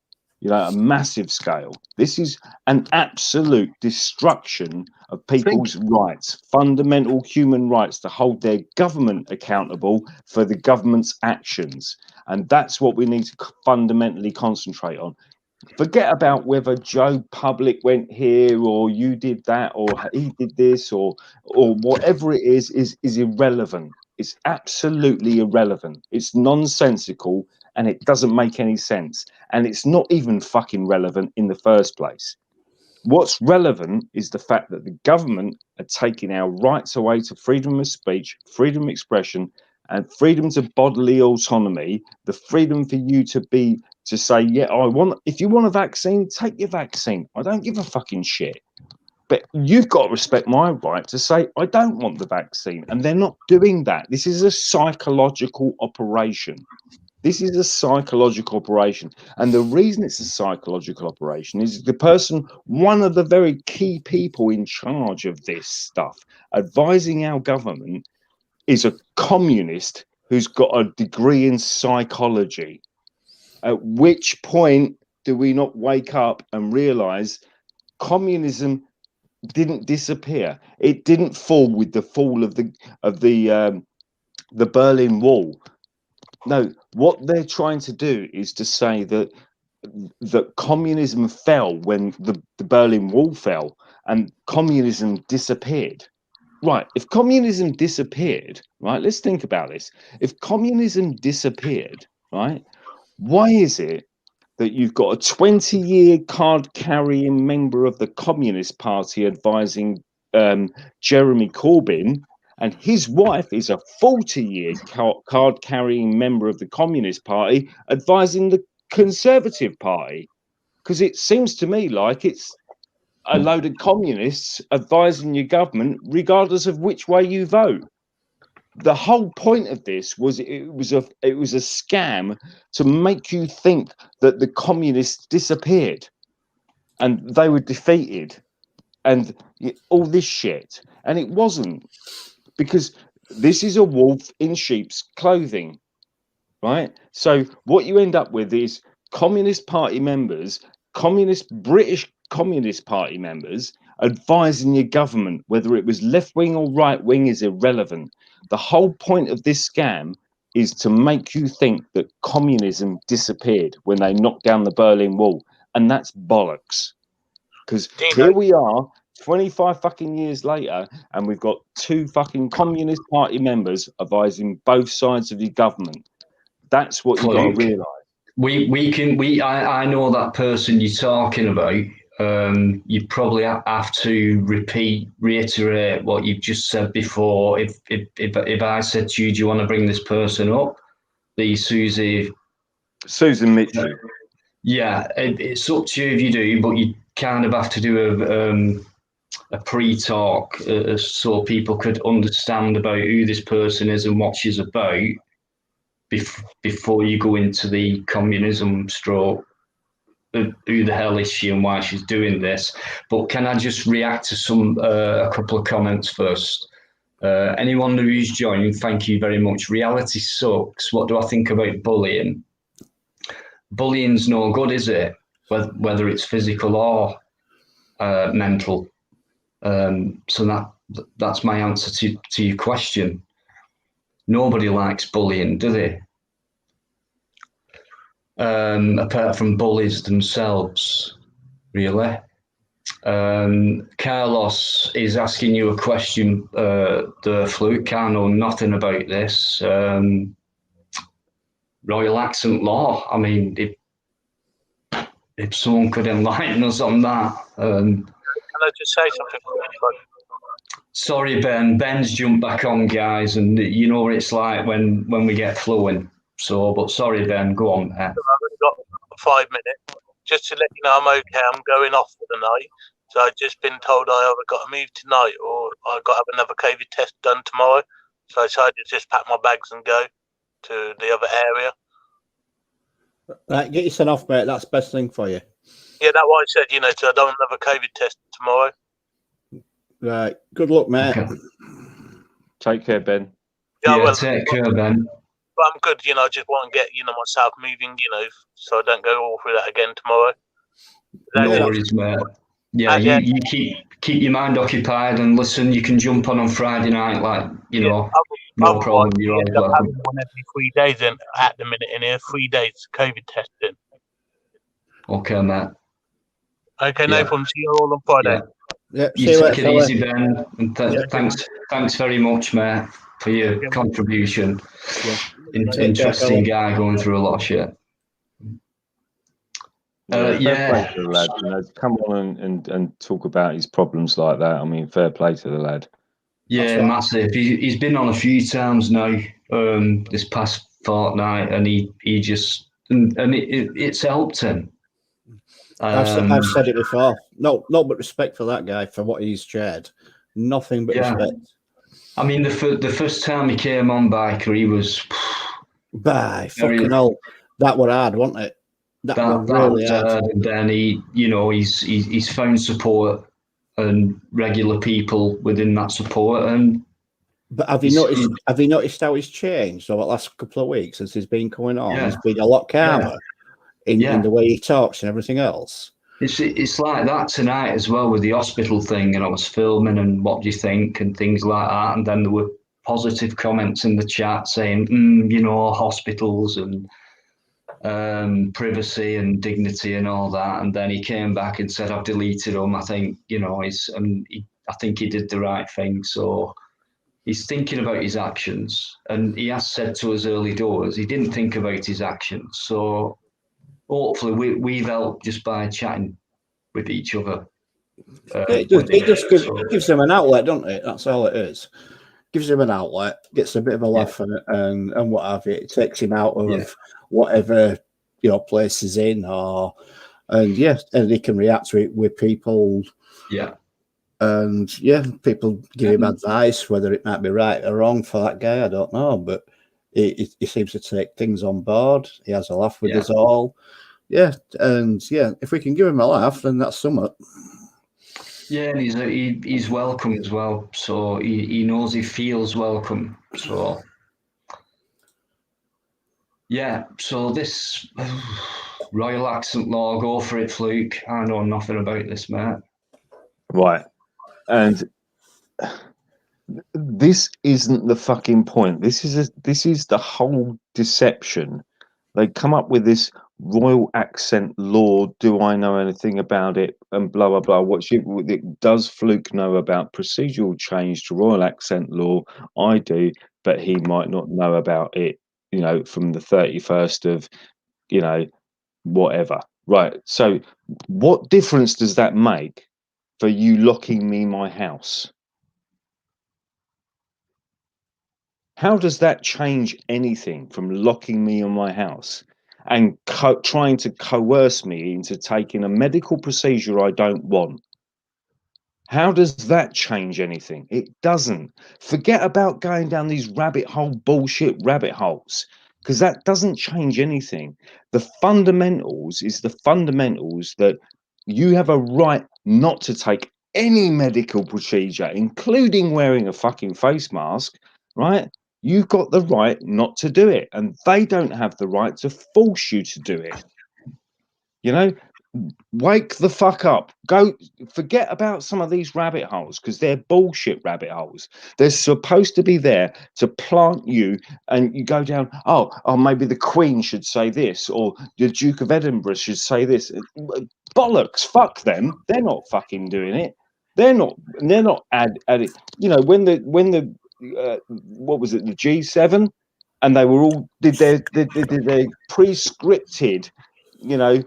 You know, a massive scale. This is an absolute destruction of people's rights, fundamental human rights, to hold their government accountable for the government's actions. And that's what we need to fundamentally concentrate on. Forget about whether Joe Public went here, or you did that, or he did this, or whatever it is irrelevant. It's absolutely irrelevant. It's nonsensical, and it doesn't make any sense. And it's not even fucking relevant in the first place. What's relevant is the fact that the government are taking our rights away to freedom of speech, freedom of expression, and freedom to bodily autonomy, the freedom for you to say, yeah, if you want a vaccine, take your vaccine. I don't give a fucking shit. But you've got to respect my right to say, I don't want the vaccine. And they're not doing that. This is a psychological operation. This is a psychological operation. And the reason it's a psychological operation is one of the very key people in charge of this stuff, advising our government, is a communist who's got a degree in psychology. At which point do we not wake up and realize communism didn't disappear? It didn't fall with the fall of the Berlin Wall. No, what they're trying to do is to say that communism fell when the Berlin Wall fell, and communism disappeared. Right, if communism disappeared, right, let's think about this. If communism disappeared, right, why is it that you've got a 20-year card-carrying member of the Communist Party advising Jeremy Corbyn, and his wife is a 40-year card-carrying member of the Communist Party advising the Conservative Party? Because it seems to me like it's a load of communists advising your government regardless of which way you vote. The whole point of this was it was a scam to make you think that the communists disappeared and they were defeated and all this shit. And it wasn't, because this is a wolf in sheep's clothing, right? So what you end up with is Communist Party members, British Communist Party members advising your government. Whether it was left wing or right wing is irrelevant. The whole point of this scam is to make you think that communism disappeared when they knocked down the Berlin Wall, and that's bollocks. Because here we are 25 fucking years later, and we've got two fucking Communist Party members advising both sides of the government. That's what you've got to realise. I know that person you're talking about. You probably have to reiterate what you've just said before. If I said to you, do you want to bring this person up? The Susan Mitchell. Yeah, it's up to you if you do, but you kind of have to do a pre-talk so people could understand about who this person is and what she's about before you go into the communism stroke. Who the hell is she and why she's doing this? But can I just react to a couple of comments first? Anyone who's joined, thank you very much. Reality sucks. What do I think about bullying? Bullying's no good, is it? Whether it's physical or mental. So that's my answer to your question. Nobody likes bullying, do they? Apart from bullies themselves, really. Carlos is asking you a question, the Fluke. I know nothing about this. Royal accent law. I mean, if someone could enlighten us on that. Can I just say something? Sorry, Ben. Ben's jumped back on, guys, and you know what it's like when we get flowing. So, but sorry, Ben. Go on. 5 minutes, just to let you know I'm okay. I'm going off for the night. So I've just been told I either got to move tonight or I got to have another COVID test done tomorrow. So I decided to just pack my bags and go to the other area. Right, get your son off, mate. That's the best thing for you. Yeah, that's what I said, you know, so I don't want another COVID test tomorrow. Right. Good luck, mate. Okay. Take care, Ben. Yeah, well, take care, Ben. but I'm good, you know, I just want to get, you know, myself moving, you know, so I don't go all through that again tomorrow. No Yeah, worries, mate. Yeah, yeah. you keep your mind occupied and listen. You can jump on Friday night, like, you know, no problem. You're always welcome. Having one every 3 days and at the minute in here, 3 days COVID testing. Okay, mate. Okay, no problem. See you all on Friday. Yeah. You See you take later, it fella. easy, Ben. And thanks very much, mate, for your contribution. Yeah. Interesting guy going through a lot of shit. Fair play to the lad. You know, to come on and talk about his problems like that. I mean, fair play to the lad. Yeah, massive. He's been on a few times now, this past fortnight, and he just and it's helped him. I've said it before. No, but respect for that guy for what he's shared. Nothing but respect. I mean, the first time he came on Biker, he was fucking hell. That were hard, wasn't it? That was really hard. And then he's found support and regular people within that support. And but have you noticed how he's changed over the last couple of weeks since he's been coming on? Yeah. He's been a lot calmer in the way he talks and everything else. It's like that tonight as well with the hospital thing, and I was filming and what do you think and things like that, and then there were positive comments in the chat saying, you know, hospitals and privacy and dignity and all that, and then he came back and said, I've deleted them. I think, you know, I think he did the right thing. So he's thinking about his actions, and he has said to us early doors he didn't think about his actions. So hopefully we've helped just by chatting with each other. It gives him an outlet, doesn't it? That's all it is. Gives him an outlet, gets a bit of a laugh and what have you. It takes him out of whatever, you know, place he's in, and he can react to it with people. Yeah. And people give him advice, whether it might be right or wrong for that guy, I don't know, but he seems to take things on board. He has a laugh with us all. Yeah, and if we can give him a laugh, then that's something. Yeah, and he's welcome as well. So he knows he feels welcome. So so this Royal Accent Law, go for it, Fluke. I know nothing about this, mate. Right, and this isn't the fucking point. This is the whole deception. They come up with this Royal Accent Law. Do I know anything about it? And blah blah blah. Does Fluke know about procedural change to Royal Accent Law? I do, but he might not know about it. You know, from the 31st of, you know, whatever. Right. So, what difference does that make for you locking me in my house? How does that change anything from locking me in my house and trying to coerce me into taking a medical procedure I don't want? How does that change anything? It doesn't. Forget about going down these bullshit rabbit holes, because that doesn't change anything. The fundamentals is the fundamentals that you have a right not to take any medical procedure, including wearing a fucking face mask, right? You've got the right not to do it, and they don't have the right to force you to do it. You know, wake the fuck up. Go forget about some of these rabbit holes, because they're bullshit rabbit holes. They're supposed to be there to plant you, and you go down, oh, maybe the Queen should say this, or the Duke of Edinburgh should say this. Bollocks, fuck them. They're not fucking doing it. They're not adding. You know, when the what was it, the G7, and they were all did their pre-scripted, you know,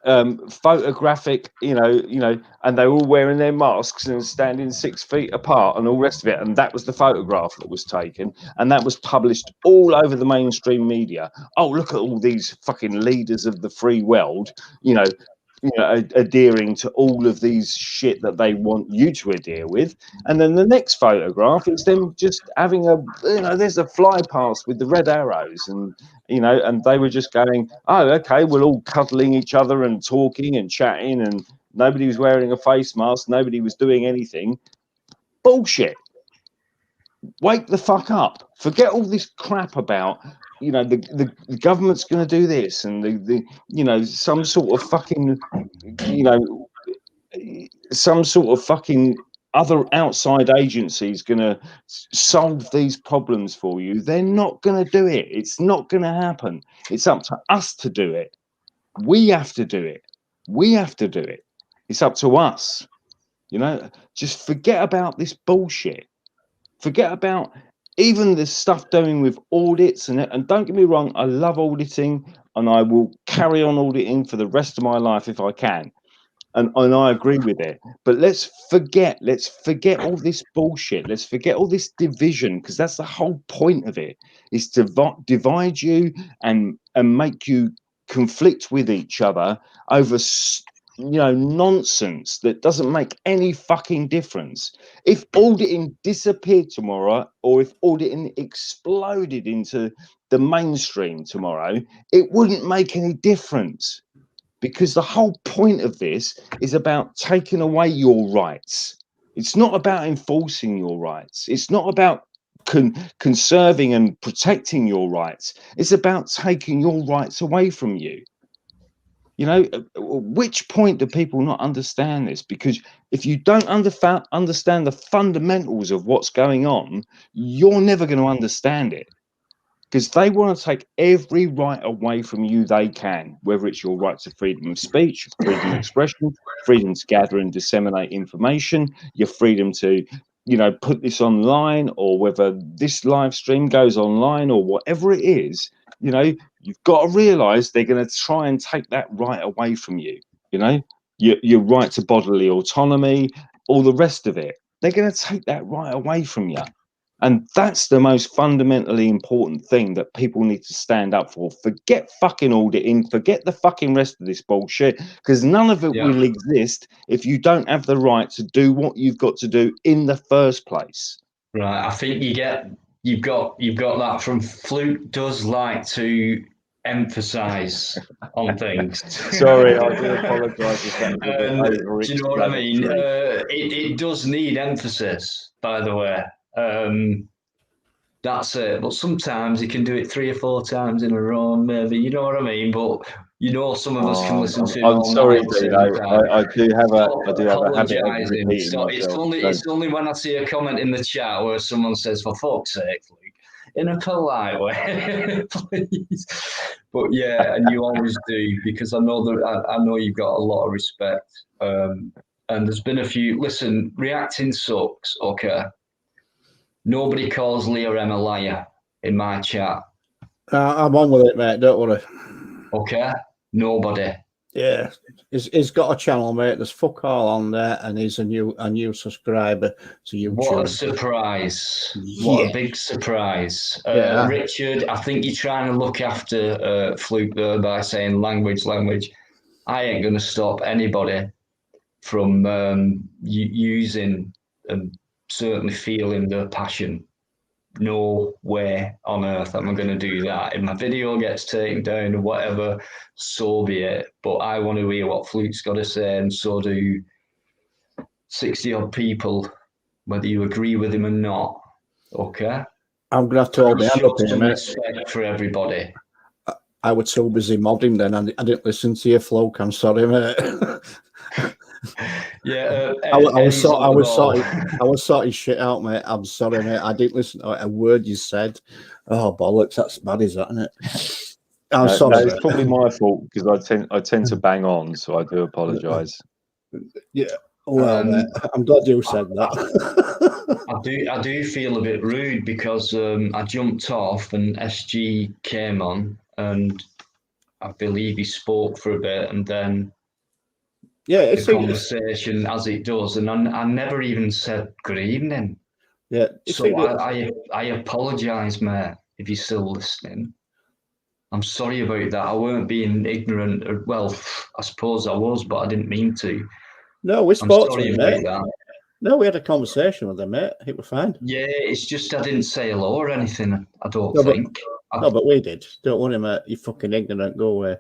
photographic, and they were all wearing their masks and standing 6 feet apart and all the rest of it. And that was the photograph that was taken, and that was published all over the mainstream media. Oh, look at all these fucking leaders of the free world, adhering to all of these shit that they want you to adhere with. And then the next photograph is them just having there's a fly past with the red arrows, and and they were just going, oh, okay, we're all cuddling each other and talking and chatting, and nobody was wearing a face mask, nobody was doing anything. Bullshit. Wake the fuck up. Forget all this crap about the government's going to do this, and the some sort of fucking some sort of fucking other outside agencies going to solve these problems for you. They're not going to do it. It's not going to happen. It's up to us to do it. We have to do it. We have to do it. It's up to us. Just forget about this bullshit. Forget about even the stuff doing with audits, and don't get me wrong, I love auditing, and I will carry on auditing for the rest of my life if I can. And I agree with it. But let's forget all this bullshit. Let's forget all this division, because that's the whole point of it, is to divide you and make you conflict with each other over nonsense that doesn't make any fucking difference. If auditing disappeared tomorrow, or if auditing exploded into the mainstream tomorrow, it wouldn't make any difference. Because the whole point of this is about taking away your rights. It's not about enforcing your rights. It's not about conserving and protecting your rights. It's about taking your rights away from you. At which point do people not understand this? Because if you don't understand the fundamentals of what's going on, you're never going to understand it. Because they want to take every right away from you they can, whether it's your right to freedom of speech, freedom of expression, freedom to gather and disseminate information, your freedom to, put this online, or whether this live stream goes online, or whatever it is. You've got to realize they're going to try and take that right away from you. Your right to bodily autonomy, all the rest of it. They're going to take that right away from you. And that's the most fundamentally important thing that people need to stand up for. Forget fucking auditing, forget the fucking rest of this bullshit, because none of it will exist if you don't have the right to do what you've got to do in the first place. Right, I think you've got that from Fluke. Does like to emphasize on things. Sorry, I do apologise if that was a bit over. Do you know what I mean? It does need emphasis, by the way. That's it. But sometimes you can do it 3 or 4 times in a row, maybe. You know what I mean? But some of us can listen to it. I'm sorry, Dino. I do have a habit of repeating myself. It's only when I see a comment in the chat where someone says, "For fuck's sake, Luke," in a polite way, please. But yeah, and you always do, because I know you've got a lot of respect. And there's been a few. Listen, reacting sucks. Okay. Nobody calls Leah M a liar in my chat. I'm on with it, mate. Don't worry. Okay? Nobody. Yeah. He's got a channel, mate. There's fuck all on there, and he's a new subscriber to YouTube. What a surprise. What a big surprise. Richard, I think you're trying to look after Fluke there by saying language. I ain't going to stop anybody from using and certainly feeling their passion. No way on earth am I going to do that. If my video gets taken down or whatever, so be it. But I want to hear what Fluke's got to say, and so do 60 odd people, whether you agree with him or not. Okay? I'm going to have to hold my hand up here, some mate. respect for everybody. I was so busy modding then, I didn't listen to your Fluke. I'm sorry, mate. Yeah, I was sorting shit out, mate. I'm sorry, mate. I didn't listen to a word you said. Oh bollocks, that's bad, is that, isn't it? I'm sorry. It's probably my fault, because I tend to bang on, so I do apologise. Yeah, well, mate, I'm glad you said that. I do feel a bit rude, because I jumped off and SG came on, and I believe he spoke for a bit, and then Yeah, the conversation as it does, and I never even said good evening. Yeah. So I apologise, mate, if you're still listening. I'm sorry about that. I weren't being ignorant. Well, I suppose I was, but I didn't mean to. No, we I'm spoke to sorry him, about mate. that. No, we had a conversation with him, mate. It was fine. Yeah, it's just I didn't say hello or anything, I don't No, think. No, but we did. Don't worry, mate. You fucking ignorant. Go away.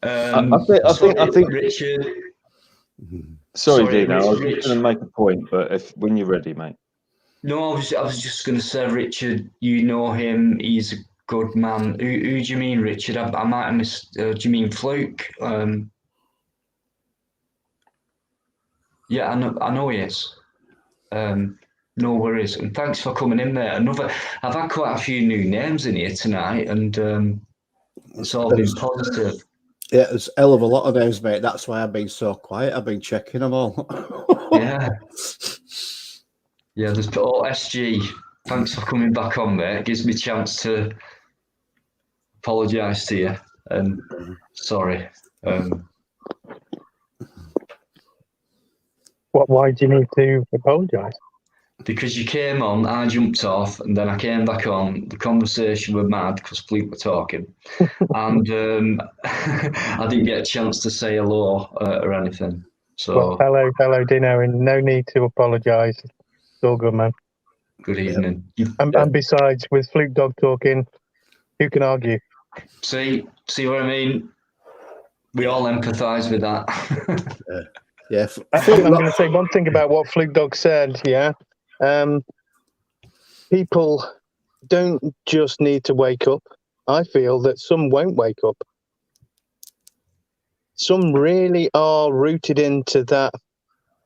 I think Richard. Sorry, Dino. I was just going to make a point, but when you're ready, mate. No, I was just going to say, Richard. You know him. He's a good man. Who do you mean, Richard? I might have missed. Do you mean Fluke? Yeah, I know he is. No worries, and thanks for coming in there. I've had quite a few new names in here tonight, and it's all been positive. Yeah, there's a hell of a lot of names, mate. That's why I've been so quiet. I've been checking them all. Yeah. Yeah, there's SG. Thanks for coming back on, mate. It gives me a chance to apologise to you. And sorry. Why do you need to apologise? Because you came on, I jumped off, and then I came back on. The conversation were mad because Fleet were talking, and I didn't get a chance to say hello or anything. So, well, hello, Dino, and no need to apologise. It's all good, man. Good evening. And besides, with Fluke Dog talking, who can argue? See what I mean? We all empathise with that. Yeah. I'm going to say one thing about what Fluke Dog said. Yeah. People don't just need to wake up. I feel that some won't wake up. Some really are rooted into that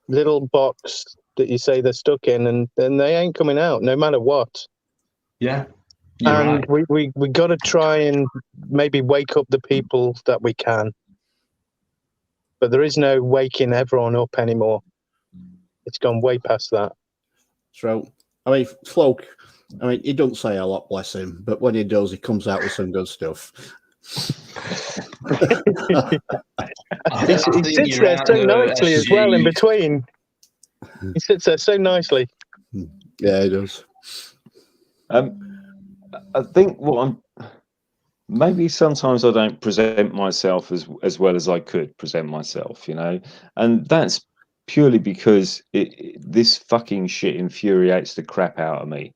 little box that you say they're stuck in, and they ain't coming out no matter what. Yeah. And right. we got to try and maybe wake up the people that we can. But there is no waking everyone up anymore. It's gone way past that. So, I mean, Floke, he doesn't say a lot, bless him, but when he does, he comes out with some good stuff. He sits there so nicely as well in between. He sits there so nicely. Yeah, he does. I think maybe sometimes I don't present myself as well as I could present myself, and that's purely because this fucking shit infuriates the crap out of me,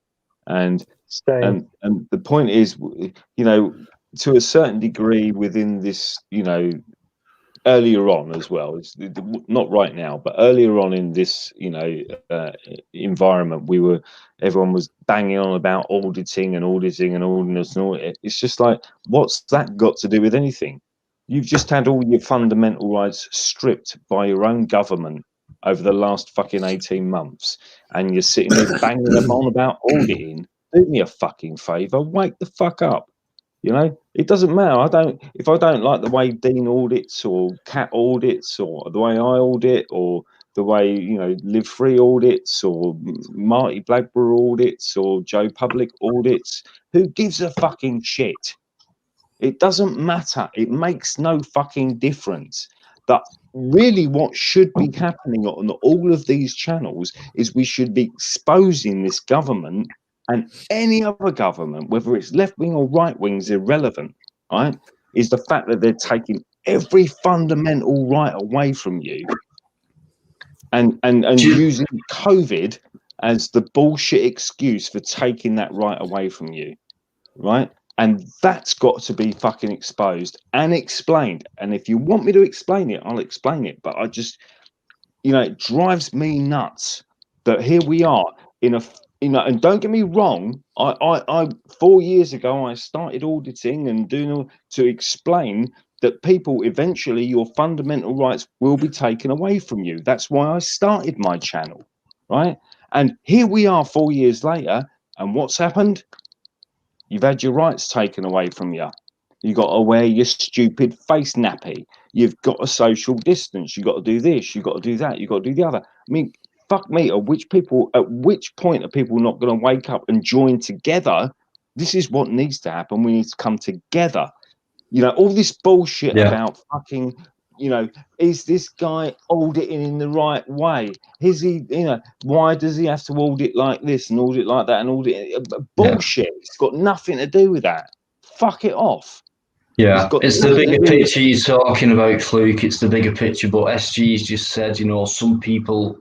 and the point is, to a certain degree within this, earlier on as well, it's not right now, but earlier on in this, environment, everyone was banging on about auditing and all this. It's just like, what's that got to do with anything? You've just had all your fundamental rights stripped by your own government over the last fucking 18 months, and you're sitting there banging them on about auditing. Do me a fucking favour, wake the fuck up. It doesn't matter. If I don't like the way Dean audits or Cat audits or the way I audit or the way, Live Free audits or Marty Blackburn audits or Joe Public audits, who gives a fucking shit? It doesn't matter. It makes no fucking difference. That really what should be happening on all of these channels is we should be exposing this government and any other government, whether it's left wing or right wing, is irrelevant, right? Is the fact that they're taking every fundamental right away from you and using COVID as the bullshit excuse for taking that right away from you, right? And that's got to be fucking exposed and explained. And if you want me to explain it, I'll explain it. But I just, it drives me nuts that here we are in a, and don't get me wrong, I 4 years ago, I started auditing and doing to explain that people, eventually your fundamental rights will be taken away from you. That's why I started my channel, right? And here we are 4 years later, and what's happened? You've had your rights taken away from you. You got to wear your stupid face nappy. You've got to social distance. You got to do this. You got to do that. You got to do the other. I mean, fuck me, at which point are people not going to wake up and join together? This is what needs to happen. We need to come together. You know, all this bullshit about fucking, you know, is this guy auditing in the right way? Is he, you know, why does he have to audit like this and audit like that and audit? Bullshit. It's got nothing to do with that. Fuck it off. Yeah, it's the bigger picture you're talking about, Fluke. It's the bigger picture. But SG's just said, you know, some people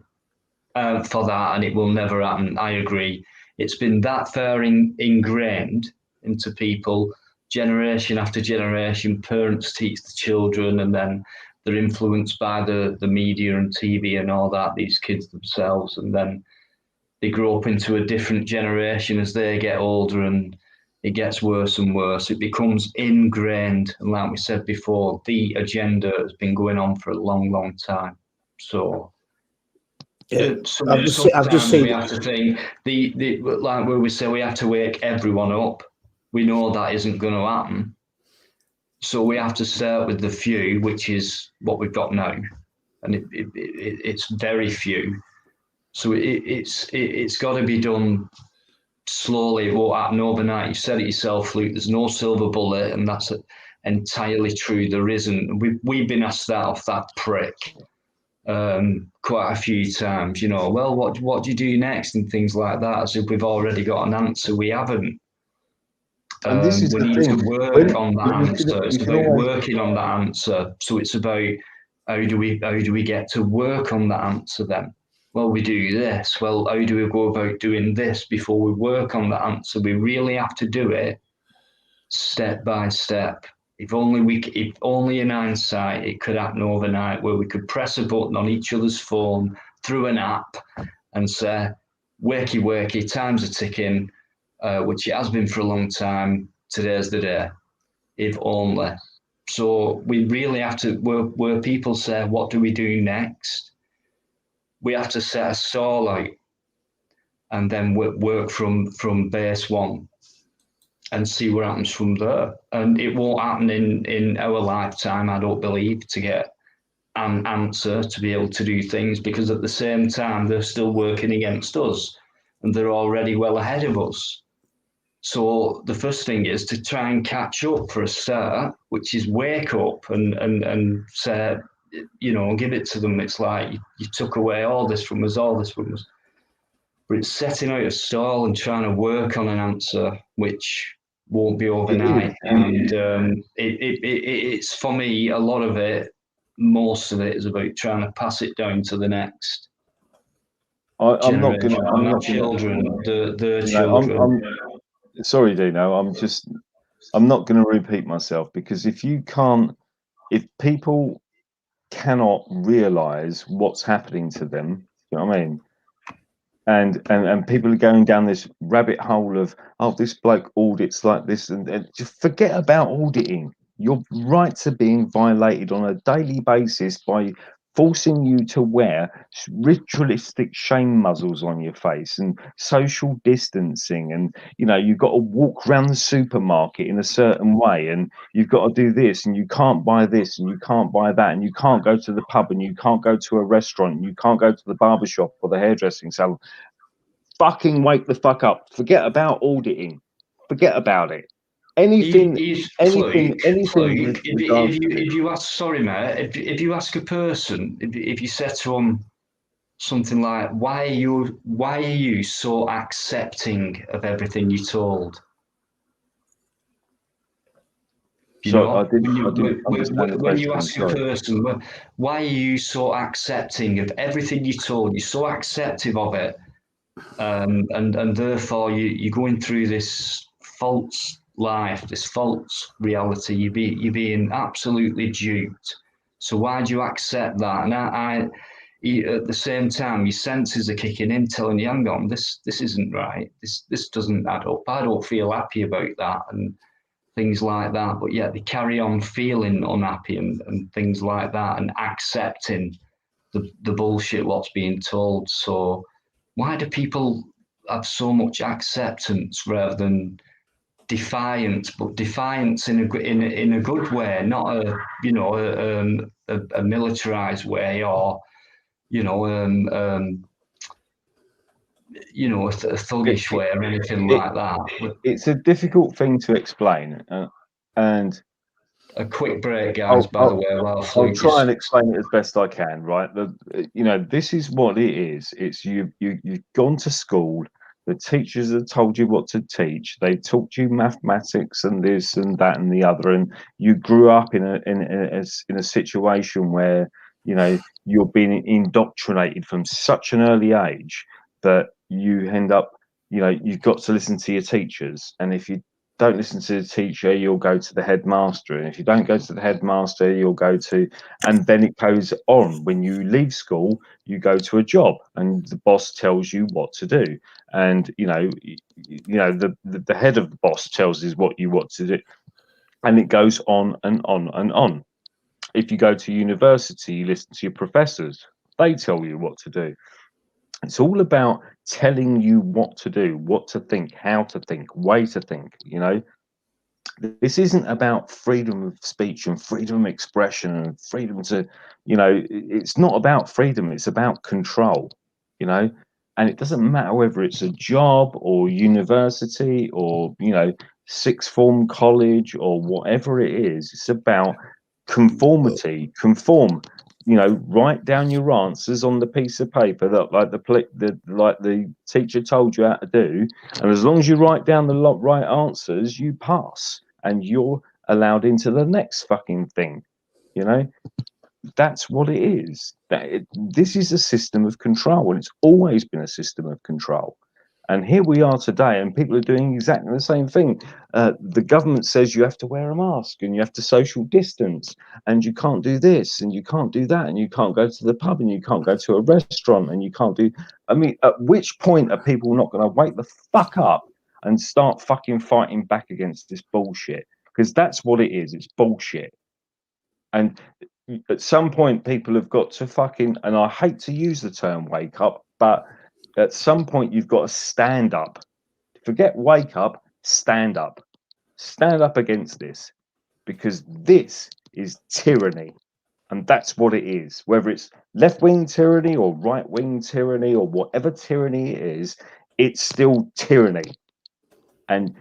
for that, and it will never happen. I agree. It's been that far ingrained into people, generation after generation. Parents teach the children, and then they're influenced by the media and TV and all that, these kids themselves. And then they grow up into a different generation as they get older, and it gets worse and worse. It becomes ingrained. And like we said before, the agenda has been going on for a long, long time. So sometimes we have to think, like where we say we have to wake everyone up. We know that isn't going to happen. So we have to start with the few, which is what we've got now. And it's very few. So it's got to be done slowly. It won't happen overnight. You said it yourself, Luke. There's no silver bullet, and that's entirely true. There isn't. We've been asked that off that prick quite a few times. You know, well, what do you do next, and things like that. As if we've already got an answer. We haven't. And this is we need to work on that answer. It's about working on that answer. So it's about how do we get to work on that answer then? Well, we do this. Well, how do we go about doing this before we work on that answer? We really have to do it step by step. If only in hindsight it could happen overnight, where we could press a button on each other's phone through an app and say, "Wakey, wakey, time's are ticking," which it has been for a long time. Today's the day. If only. So we really have to, where people say, "What do we do next?" We have to set a stall out and then work from base one and see what happens from there. And it won't happen in our lifetime, I don't believe, to get an answer to be able to do things, because at the same time, they're still working against us and they're already well ahead of us. So the first thing is to try and catch up for a start, which is wake up and say, you know, give it to them. It's like you took away all this from us. But it's setting out a stall and trying to work on an answer, which won't be overnight. And it's, for me, a lot of it, most of it is about trying to pass it down to the next I'm not generation. going to. Children, the You children. know, I'm sorry, Dino. I'm not going to repeat myself, because if people cannot realize what's happening to them, you know what I mean? And people are going down this rabbit hole of, oh, this bloke audits like this, and just forget about auditing. Your rights are being violated on a daily basis by forcing you to wear ritualistic shame muzzles on your face and social distancing, and you know, you've got to walk around the supermarket in a certain way, and you've got to do this, and you can't buy this, and you can't buy that, and you can't go to the pub, and you can't go to a restaurant, and you can't go to the barbershop or the hairdressing salon. Fucking wake the fuck up. Forget about auditing. Forget about it. Anything. If you ask, sorry, mate, if you ask a person, if you said to them something like, why are you so accepting of everything you're told? When you ask a person, why are you so accepting of everything you're told? You're so acceptive of it. And therefore you're going through this false life, this false reality. You're being absolutely duped. So why do you accept that? And at the same time, your senses are kicking in, telling you, hang on, this isn't right. This doesn't add up. I don't feel happy about that, and things like that. But yet they carry on feeling unhappy and things like that, and accepting the bullshit what's being told. So why do people have so much acceptance rather than defiance? But defiance in a good way, not a militarized way, or you know, a thuggish way or anything it- like that. But It's a difficult thing to explain, and a quick break, guys, by the way, while I'll Fluke try is... and explain it as best I can. Right, this is what it is. It's you've gone to school. The teachers have told you what to teach. They taught you mathematics and this and that and the other, and you grew up in a situation where you're being indoctrinated from such an early age that you end up, you've got to listen to your teachers, and if you don't listen to the teacher, you'll go to the headmaster. And if you don't go to the headmaster, you'll go to, and then it goes on. When you leave school, you go to a job and the boss tells you what to do. And, the head of the boss tells you what to do. And it goes on and on and on. If you go to university, you listen to your professors. They tell you what to do. It's all about telling you what to do, what to think, how to think, way to think, This isn't about freedom of speech and freedom of expression and freedom to, it's not about freedom, it's about control, and it doesn't matter whether it's a job or university or, sixth form college or whatever it is. It's about conformity, conform. Write down your answers on the piece of paper that like the teacher told you how to do, and as long as you write down the right answers, you pass, and you're allowed into the next fucking thing. That's what it is. This is a system of control, and it's always been a system of control. And here we are today, and people are doing exactly the same thing. The government says you have to wear a mask and you have to social distance, and you can't do this and you can't do that, and you can't go to the pub and you can't go to a restaurant and you can't do. I mean, at which point are people not going to wake the fuck up and start fucking fighting back against this bullshit? Because that's what it is. It's bullshit. And at some point, people have got to fucking, and I hate to use the term wake up, but at some point, you've got to stand up. Forget wake up, stand up. Stand up against this, because this is tyranny. And that's what it is. Whether it's left-wing tyranny or right-wing tyranny or whatever tyranny it is, it's still tyranny. And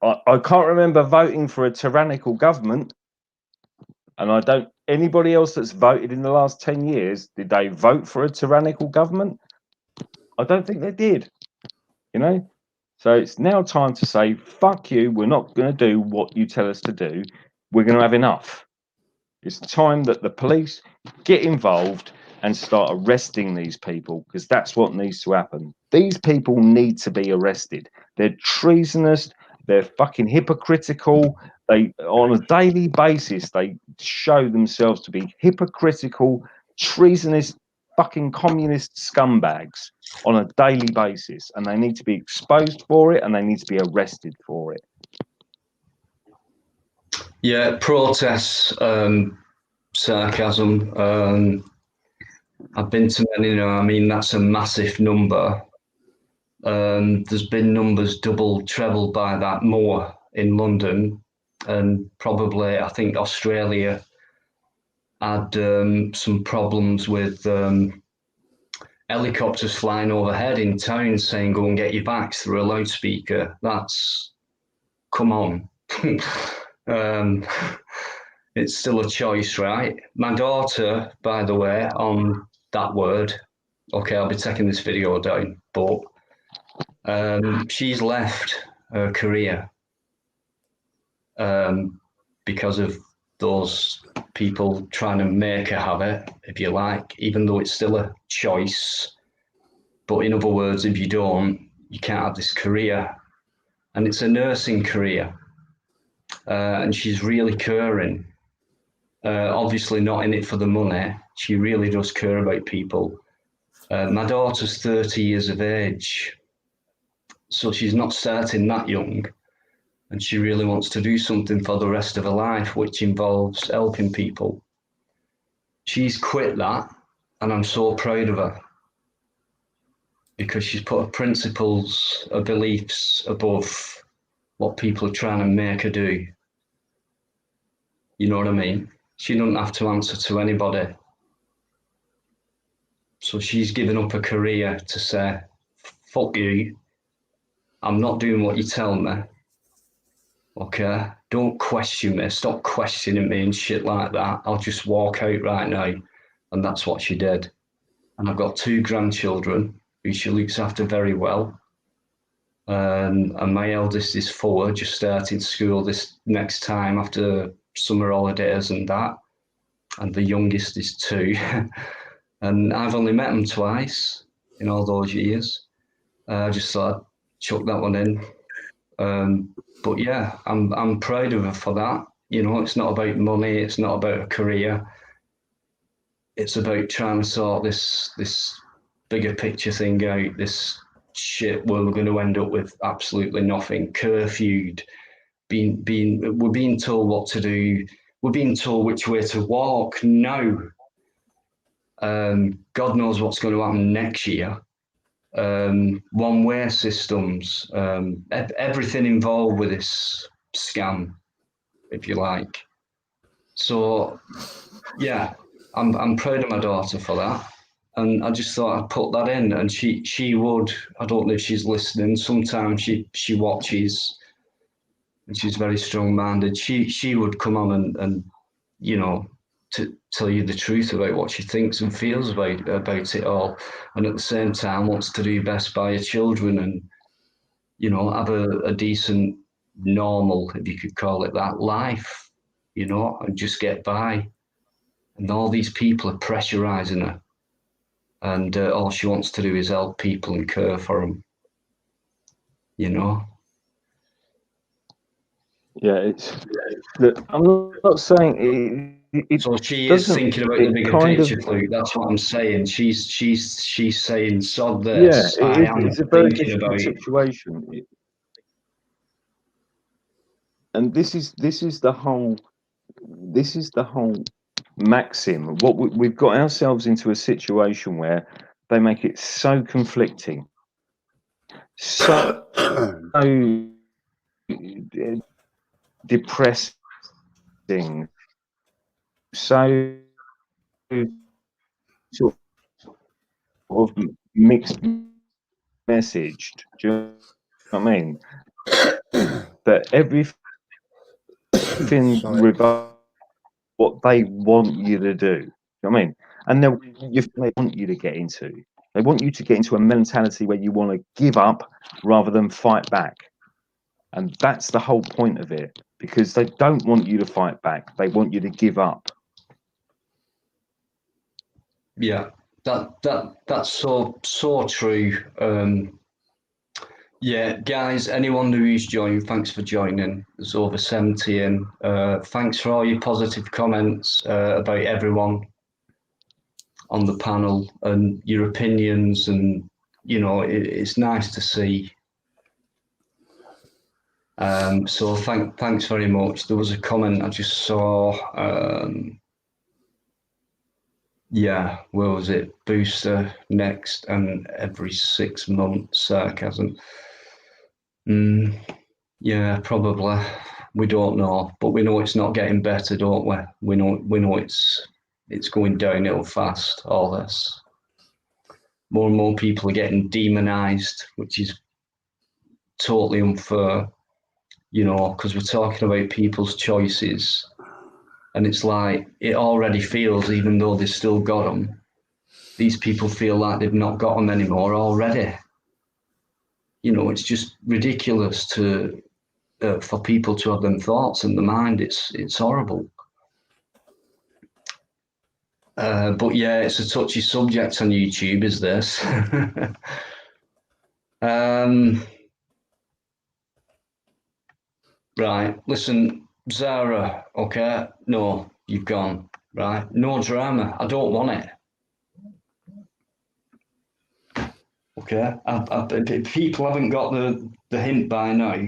I can't remember voting for a tyrannical government. And I don't, anybody else that's voted in the last 10 years, did they vote for a tyrannical government? I don't think they did, So it's now time to say, fuck you, we're not going to do what you tell us to do. We're going to have enough. It's time that the police get involved and start arresting these people, because that's what needs to happen. These people need to be arrested. They're treasonous. They're fucking hypocritical. They, on a daily basis, they show themselves to be hypocritical, treasonous, fucking communist scumbags on a daily basis, and they need to be exposed for it, and they need to be arrested for it. Yeah, protests, sarcasm. I've been to many, I mean, that's a massive number. There's been numbers double, treble by that more in London, and probably I think Australia had some problems with helicopters flying overhead in town saying go and get your backs through a loudspeaker. That's, come on. It's still a choice, right? My daughter, by the way, on that word, okay, I'll be taking this video down, but she's left her career because of those people trying to make her have it, if you like, even though it's still a choice. But in other words, if you don't, you can't have this career. And it's a nursing career. And she's really caring. Obviously not in it for the money. She really does care about people. My daughter's 30 years of age, so she's not starting that young, and she really wants to do something for the rest of her life, which involves helping people. She's quit that, and I'm so proud of her, because she's put her principles, her beliefs above what people are trying to make her do. You know what I mean? She doesn't have to answer to anybody. So she's given up her career to say, fuck you. I'm not doing what you tell me. Okay? Don't question me. Stop questioning me and shit like that. I'll just walk out right now. And that's what she did. And I've got 2 grandchildren who she looks after very well. And my eldest is 4, just starting school this next time after summer holidays and that. And the youngest is 2. And I've only met them twice in all those years. I just thought I'd chuck that one in. But yeah, I'm proud of her for that. You know, it's not about money. It's not about a career. It's about trying to sort this bigger picture thing out. This shit where we're going to end up with absolutely nothing. Curfewed. We're being told what to do. We're being told which way to walk. No. God knows what's going to happen next year. One-way systems, everything involved with this scam, if you like. So, yeah, I'm proud of my daughter for that, and I just thought I'd put that in. And she would. I don't know if she's listening. Sometimes she watches, and she's very strong-minded. She would come on and you know, to tell you the truth about what she thinks and feels about it all, and at the same time wants to do best by her children and, you know, have a decent, normal, if you could call it that, life, you know, and just get by. And all these people are pressurizing her, and all she wants to do is help people and care for them, you know. Yeah, I'm not saying it So she is doesn't. thinking about the It bigger kind of, picture, Luke. That's what I'm saying. She's saying, "Sod yeah, this." I am it's a very thinking difficult about. situation. And this is the whole maxim. What we've got ourselves into a situation where they make it so conflicting, so depressing, so sort of mixed messaged. Do you know what I mean? That everything revolves what they want you to do. You know what I mean? And they want you to get into. They want you to get into a mentality where you want to give up rather than fight back. And that's the whole point of it, because they don't want you to fight back. They want you to give up. Yeah, that's so true. Yeah, guys, anyone who's joined, thanks for joining. There's over 70 in. Thanks for all your positive comments about everyone on the panel and your opinions, and you know, it's nice to see. So thanks very much. There was a comment I just saw. Yeah, where was it? Booster next and every 6 months. Sarcasm. Yeah, probably. We don't know, but we know it's not getting better, don't we? We know it's going downhill fast. All this. More and more people are getting demonized, which is totally unfair. You know, because we're talking about people's choices, and it's like it already feels, even though they've still got them, these people feel like they've not got them anymore already. You know, it's just ridiculous to for people to have them thoughts in the mind. It's horrible. But yeah, it's a touchy subject on YouTube, is this? Right, listen, Zara, okay? No, you've gone, right? No drama, I don't want it. Okay, if people haven't got the hint by now,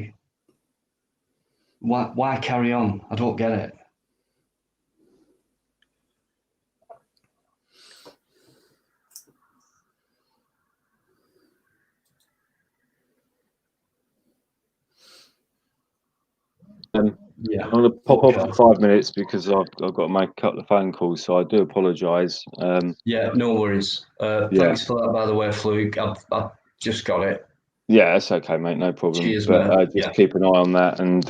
why carry on? I don't get it. Yeah. I'm going to pop off for 5 minutes because I've got to make a couple of phone calls, so I do apologise. Yeah, no worries. Yeah. Thanks for that, by the way, Fluke. Just got it. Yeah, that's okay, mate. No problem. Cheers, but man. just Yeah. keep an eye on that, and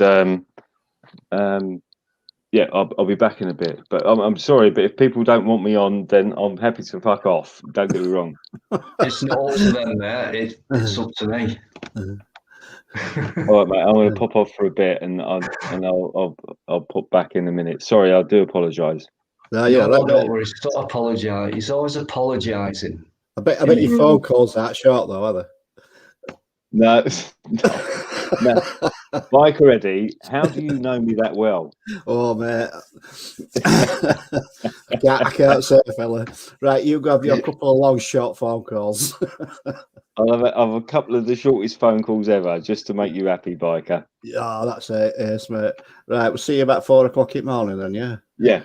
yeah, I'll be back in a bit. But I'm sorry, but if people don't want me on, then I'm happy to fuck off. Don't get me wrong. It's not up to them, mate. It's up to me. All right, mate. I'm going to pop off for a bit, and I'll pop back in a minute. Sorry, I do apologise. No, yeah, No, right, don't mate. worry. Stop apologising. He's always apologising. I bet your phone calls that short though, are they? No, no. Biker Eddie, how do you know me that well? Oh, mate. I can't say, fella. Right, you go have your couple of long, short phone calls. I'll have a couple of the shortest phone calls ever, just to make you happy, Biker. Yeah, that's it. Yes, mate. Right, we'll see you about 4 o'clock in the morning then, yeah? Yeah.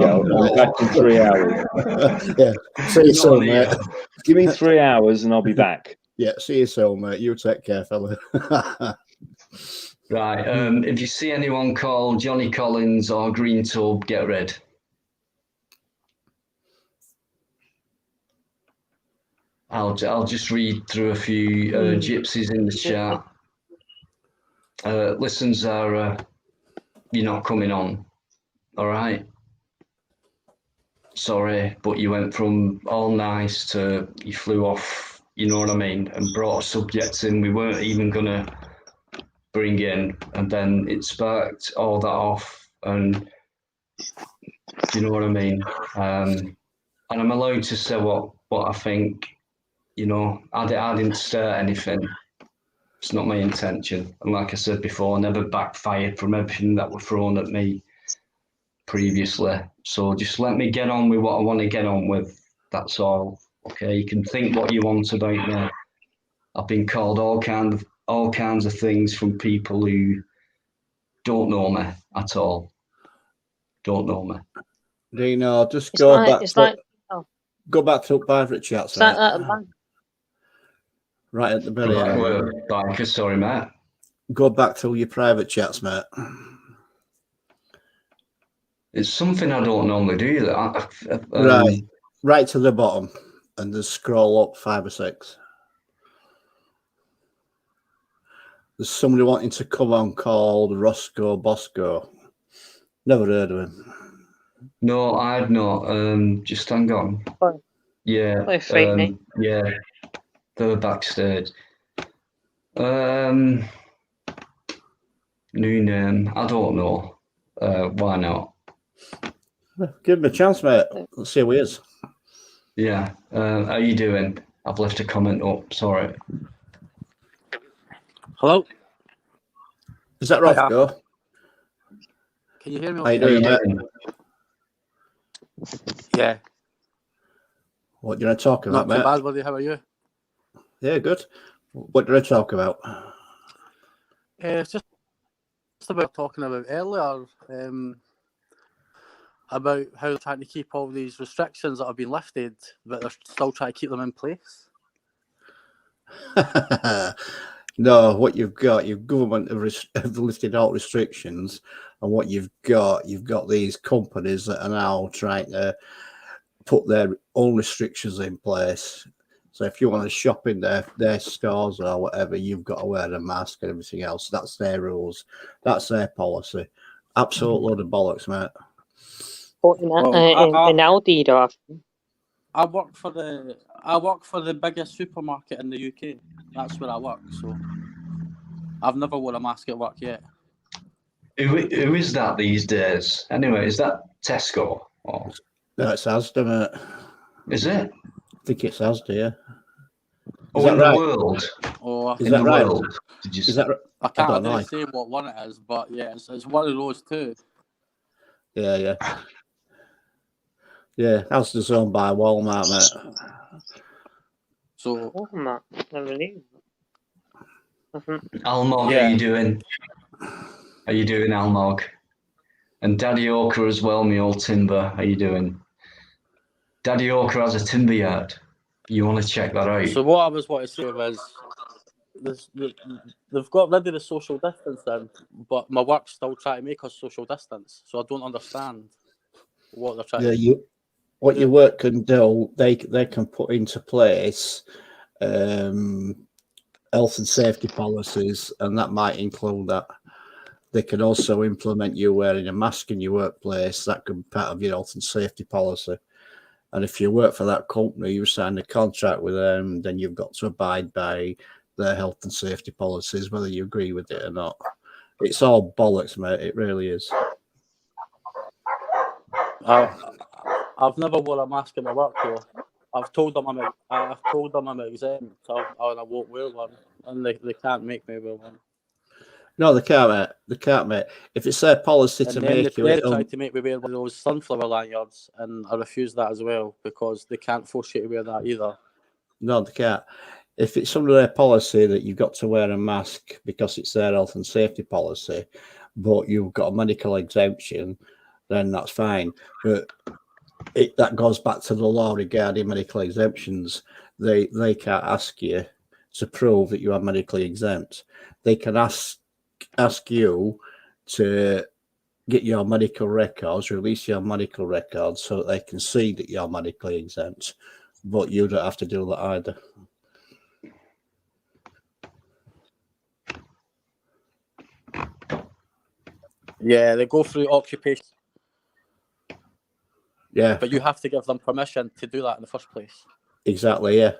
I'll be back in 3 hours. Yeah, see you soon, mate. Give me 3 hours and I'll be back. Yeah, see you soon, mate. You take care, fella. Right. If you see anyone called Johnny Collins or Green Tub, get red. I'll just read through a few gypsies in the chat. Listen, Zara, you're not coming on. All right. Sorry, but you went from all nice to you flew off, you know what I mean, and brought subjects in we weren't even going to bring in, and then it sparked all that off, and you know what I mean. And I'm allowed to say what I think. You know, I didn't start anything. It's not my intention, and like I said before, I never backfired from everything that were thrown at me previously. So just let me get on with what I want to get on with. That's all. Okay, you can think what you want about me. I've been called all kinds of things from people who don't know me at all. Don't know me. Dino, just It's go like- back. it's like- Go back to private chats, It's like mate. that at the bank. Right at the very end. Biker, sorry, mate. Go back to your private chats, mate. It's something I don't normally do. Right to the bottom, and just scroll up 5 or 6. There's somebody wanting to come on called Roscoe Bosco. Never heard of him. No, I've not. Just hang on. Oh. Yeah. Oh, frightening. Yeah. They're backstage. New name. I don't know. Why not? Give him a chance, mate. Let's see who he is. Yeah. How you doing? I've left a comment up. Sorry. Hello? Is that Roscoe? Can you hear me? How you doing, mate? Yeah. What do you want to talk about, Not too mate? bad, buddy. How are you? Yeah, good. What did I talk about? It's just about talking about earlier, about how they're trying to keep all these restrictions that have been lifted, but they're still trying to keep them in place. No, what you've got, your government have lifted all restrictions, and what you've got these companies that are now trying to put their own restrictions in place. So if you want to shop in their stores or whatever, you've got to wear a mask and everything else. That's their rules. That's their policy. Absolute load of bollocks, mate. In Aldi, though. I work for the biggest supermarket in the UK. That's where I work. So I've never worn a mask at work yet. Who is that these days? Anyway, is that Tesco? Or... No, it's Asda, mate. Is it? I think it's Asda, yeah. In the world? Or Is that right? World? Did you say? Is that right? I can't don't really know. say what one it is, but yeah, it's one of those too. Yeah. Yeah, Asda's owned by Walmart, mate. So Walmart, never knew. Almog, Yeah. how you doing? How you doing, Almog? And Daddy Orca as well, me old timber. How you doing? Daddy Orca has a timber yard. You want to check that out? So what I was wanting to say was, they've got rid of the social distancing, but my work's still trying to make us social distance. So I don't understand what they're trying. Yeah, what your work can do, they can put into place health and safety policies, and that might include that. They can also implement you wearing a mask in your workplace. That could be part of your health and safety policy. And if you work for that company, you sign a contract with them, then you've got to abide by their health and safety policies, whether you agree with it or not. It's all bollocks, mate. It really is. I've never worn a mask in my work though. I've told them I'm exempt, and I won't wear one, and they can't make me wear one. No, they can't, mate. They can't, mate. If it's their policy And to then make you, they tried to make me wear one of those sunflower lanyards, and I refused that as well because they can't force you to wear that either. no, they can't. If it's under their policy that you've got to wear a mask because it's their health and safety policy, but you've got a medical exemption, then that's fine. But that goes back to the law regarding medical exemptions. They can't ask you to prove that you are medically exempt. They can ask you to get your medical records, release your medical records so that they can see that you're medically exempt, but you don't have to do that either. Yeah, they go through occupation. Yeah. But you have to give them permission to do that in the first place. Exactly, yeah.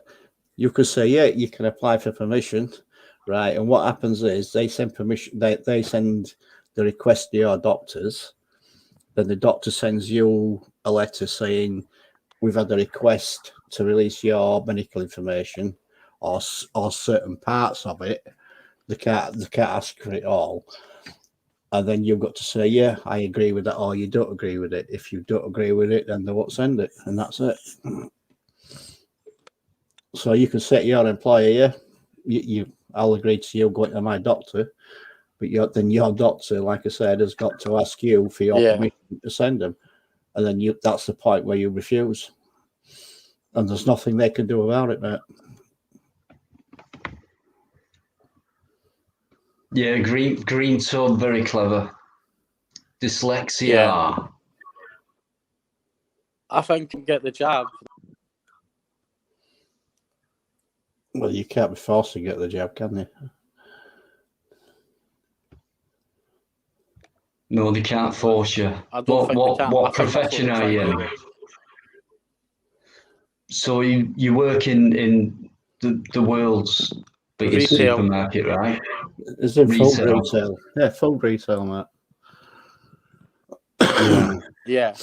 You could say, yeah, you can apply for permission, right? And what happens is they send permission, they send the request to your doctors, then the doctor sends you a letter saying, we've had a request to release your medical information or certain parts of it. They can't ask for it all. And then you've got to say, yeah, I agree with that, or you don't agree with it. If you don't agree with it, then they won't send it, and that's it. So you can say to your employer, yeah, I'll agree to you going to my doctor, but then your doctor, like I said, has got to ask you for your permission to send them, and then that's the point where you refuse, and there's nothing they can do about it, mate. Yeah, green tub, very clever. Dyslexia. Yeah. I think you can get the jab. Well, you can't be forced to get the jab, can you? No, they can't force you. I don't think they can. What profession are you in? So you work in the world's biggest retail supermarket, right? Is it food retail? Yeah, food retail, mate. Yeah.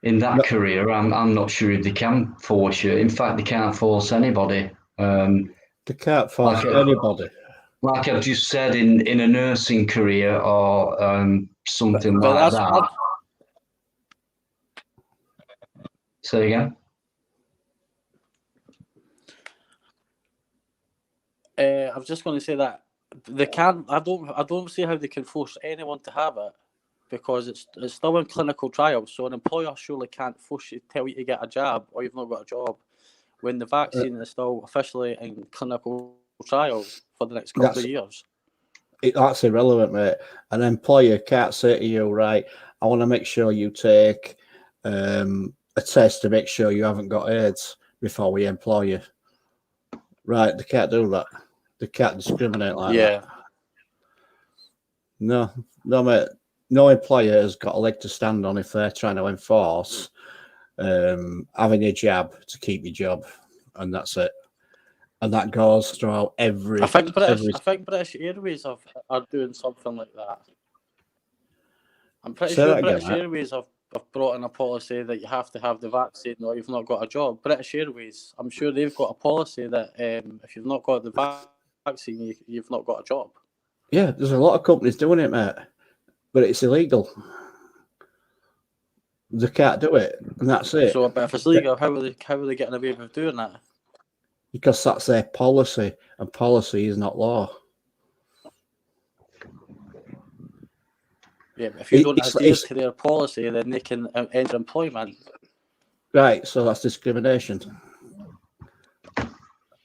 In that career, I'm not sure if they can force you. In fact, they can't force anybody. They can't force anybody. Like I've just said, in a nursing career or something like that. Say again. I was just going to say that they can. I don't see how they can force anyone to have it because it's still in clinical trials. So an employer surely can't tell you to get a jab or you've not got a job when the vaccine is still officially in clinical trials for the next couple of years. That's irrelevant, mate. An employer can't say to you, right, I want to make sure you take a test to make sure you haven't got AIDS before we employ you. Right, they can't do that. They can't discriminate like that. No, mate. No employer has got a leg to stand on if they're trying to enforce having a jab to keep your job, and that's it. And that goes throughout every. I think British Airways are doing something like that. I'm pretty sure British Airways have brought in a policy that you have to have the vaccine or you've not got a job. British Airways, I'm sure they've got a policy that if you've not got the vaccine, you've not got a job. Yeah, there's a lot of companies doing it, mate, but it's illegal. They can't do it, and that's it. So, but if it's legal, how are they getting away with doing that? Because that's their policy, and policy is not law. Yeah, but if you don't adhere to their policy, then they can end employment. Right, so that's discrimination.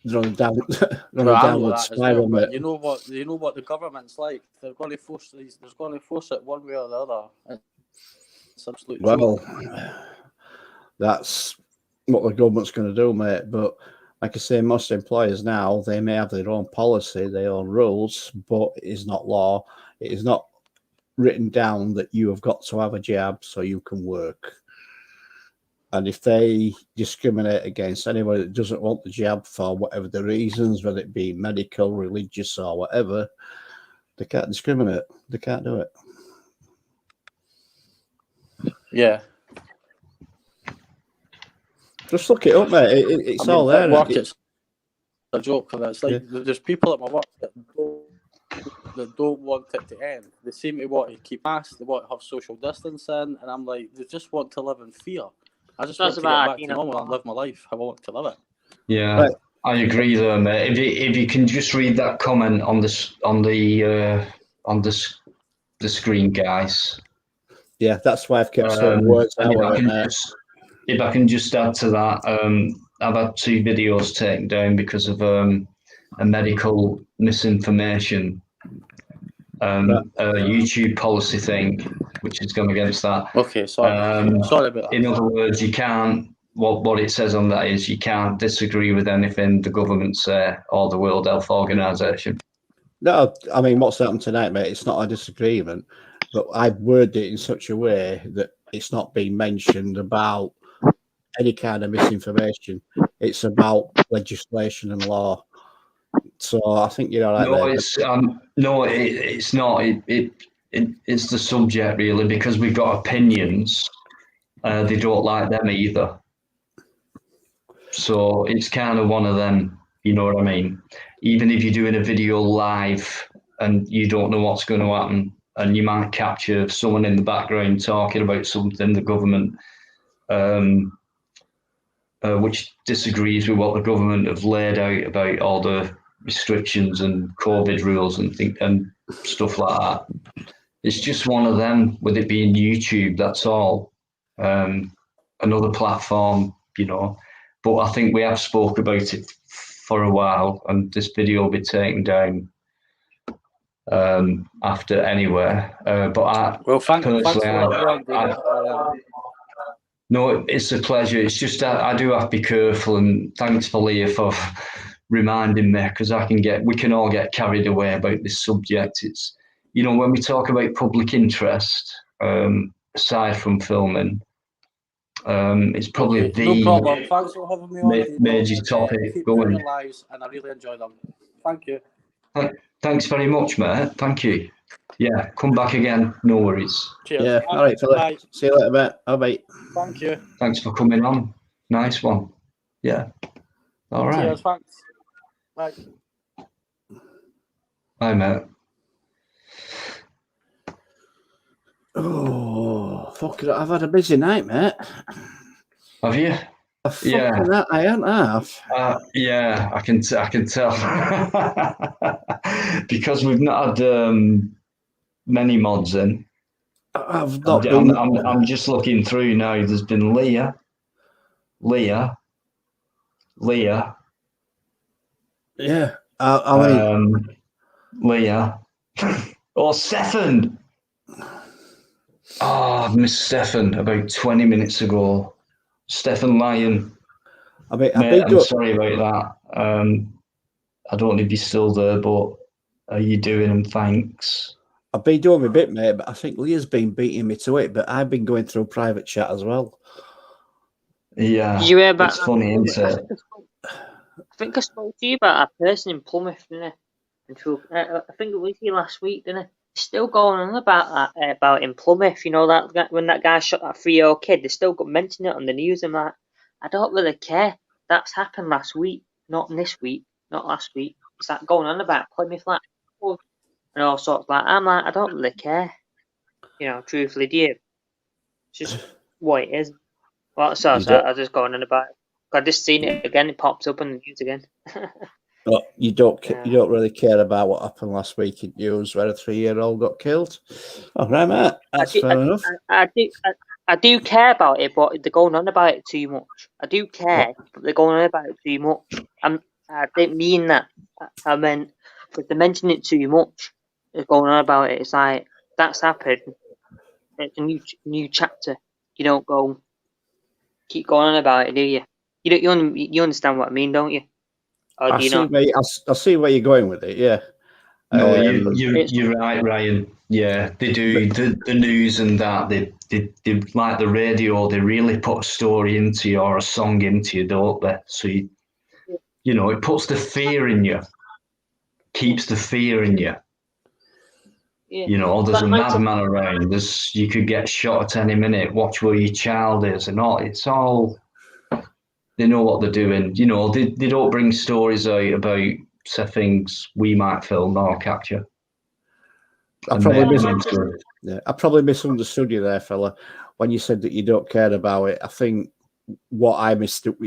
They're on a downward spiral. But you know what the government's like. They're going to force it one way or the other. It's absolute joke. That's what the government's going to do, mate. But like I say, most employers now, they may have their own policy, their own rules, but it is not law. It is not written down that you have got to have a jab so you can work. And if they discriminate against anybody that doesn't want the jab for whatever the reasons, whether it be medical, religious, or whatever, they can't discriminate. They can't do it. Yeah. Just look it up, mate. It's all there. At work, it's a joke. And it's like there's people at my work that don't want it to end. They seem to want to keep masks. They want to have social distancing, and I'm like, they just want to live in fear. I just want to get back to normal and live my life how I want to live it. Yeah, right. I agree though, mate. If you can just read that comment on the screen, guys. Yeah, that's why I've kept saying words out of it. If I can just add to that, I've had 2 videos taken down because of a medical misinformation, a YouTube policy thing, which has gone against that. Okay, sorry. Sorry about that. In other words, you can't. What it says on that is you can't disagree with anything the government say or the World Health Organization. No, I mean, what's happened tonight, mate? It's not a disagreement, but I've worded it in such a way that it's not being mentioned about any kind of misinformation. It's about legislation and law. So I think you're all right there. It's not. It's the subject really, because we've got opinions. They don't like them either. So it's kind of one of them. You know what I mean? Even if you're doing a video live and you don't know what's going to happen, and you might capture someone in the background talking about something the government, which disagrees with what the government have laid out about all the restrictions and COVID rules and stuff like that. It's just one of them, with it being YouTube, that's all. Another platform, you know. But I think we have spoke about it for a while, and this video will be taken down after anyway. But no, it's a pleasure. It's just I do have to be careful, and thanks for Leah for reminding me, because we can all get carried away about this subject. It's, you know, when we talk about public interest, aside from filming, it's probably no problem. Thanks for having me on. Major topic going. Your lives, and I really enjoy them. Thank you. Thanks very much, mate. Thank you. Yeah, come back again. No worries. Cheers. Yeah. All right, fella. Bye. See you later, mate. Bye. Thank you. Thanks for coming on. Nice one. Yeah. All right. Cheers. Thanks. Bye. Bye, mate. Oh, fuck it. I've had a busy night, mate. Have you? Yeah. I have. Yeah, I can tell. Because we've not had many mods in. I'm just looking through now. There's been Leah. Yeah. Leah. Oh, Stefan. Oh, I've missed Stefan about 20 minutes ago. Stefan Lyon. I'm sorry about that. I don't know if you're still there, but how you doing? And thanks. I've been doing my bit, mate, but I think Leah's been beating me to it, but I've been going through private chat as well. Yeah. Did you hear about it's funny, isn't it? I think I spoke to you about a person in Plymouth, didn't I? I think it was you last week, didn't I? Still going on about that, about in Plymouth, you know, that when that guy shot that 3-year-old kid, they still got mentioning it on the news. I'm like, I don't really care. That's happened last week, not this week, not last week. It's like going on about Plymouth, like, and all sorts. Like, I'm like, I don't really care. You know, truthfully, do you? It's just what it is. Well, so I just going on about it. I just seen it again. It pops up on the news again. But you don't really care about what happened last week in news where a 3-year-old got killed. All right, mate. That's fair enough. I do care about it, but they're going on about it too much. I do care, but they're going on about it too much. I didn't mean that. I meant because they mention it too much. They're going on about it. It's like, that's happened. It's a new chapter. You don't keep going on about it, do you? You understand what I mean, don't you? Or do you not? I see where you're going with it. Yeah. No, It's- you're right, Ryan. Yeah, they do the news and that. They like the radio. They really put a story into you or a song into you, don't they? So you know, it puts the fear in you, keeps the fear in you. Yeah. You know, there's But a Manchester- madman around. You could get shot at any minute. Watch where your child is, and all. It's all. They know what they're doing. You know, they don't bring stories out about say things we might film or capture. I probably misunderstood you there, fella, when you said that you don't care about it. I think what I mistook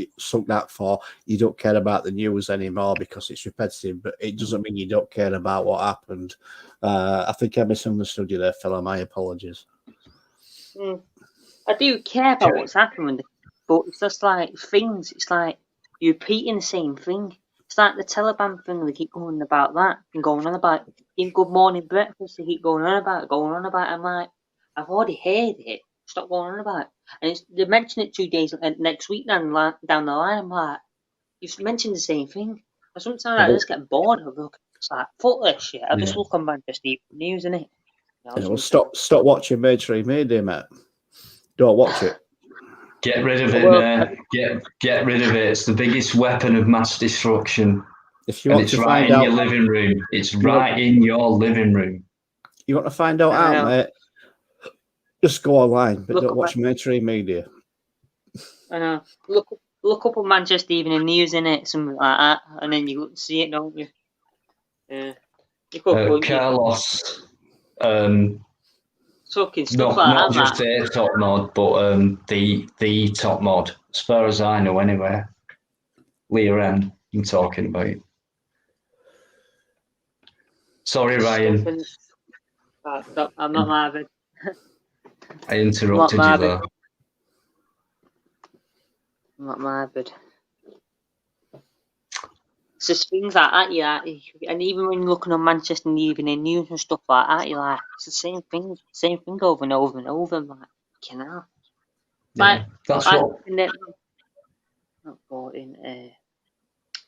that for, you don't care about the news anymore because it's repetitive, but it doesn't mean you don't care about what happened. I think I misunderstood you there, fella. My apologies. I do care about what's happening, but it's just like things. It's like you're repeating the same thing. It's like the Taliban thing. They keep going about that and going on about in Good Morning Breakfast. They keep going on about it. I'm like, I've already heard it. Stop going on about it. And they mention it 2 days next week down the line. I'm like, you've mentioned the same thing. And sometimes I just get bored of it. It's like, fuck this shit. I just look on Manchester News, innit? Well, stop watching mainstream media, mate. Don't watch it. Get rid of it, mate. Get rid of it. It's the biggest weapon of mass destruction. If you want it's to right find in out, your living room. It's right in your living room. You want to find out how, mate? Just go online, but don't watch mainstream media. I know. Look up on Manchester Evening News, innit? Something like that, and then you see it, don't you? Yeah. Carlos. Talking stuff like not that. just a top mod, but the top mod, as far as I know, anyway. Leon, I'm talking about. Sorry, Ryan. I'm not Marvin. I interrupted you there. I'm not Marvin. It's just things like that, yeah. And even when you're looking on Manchester Evening News and stuff like that, you're like, it's the same thing over and over and over. I'm like, you know. Yeah, that's what. In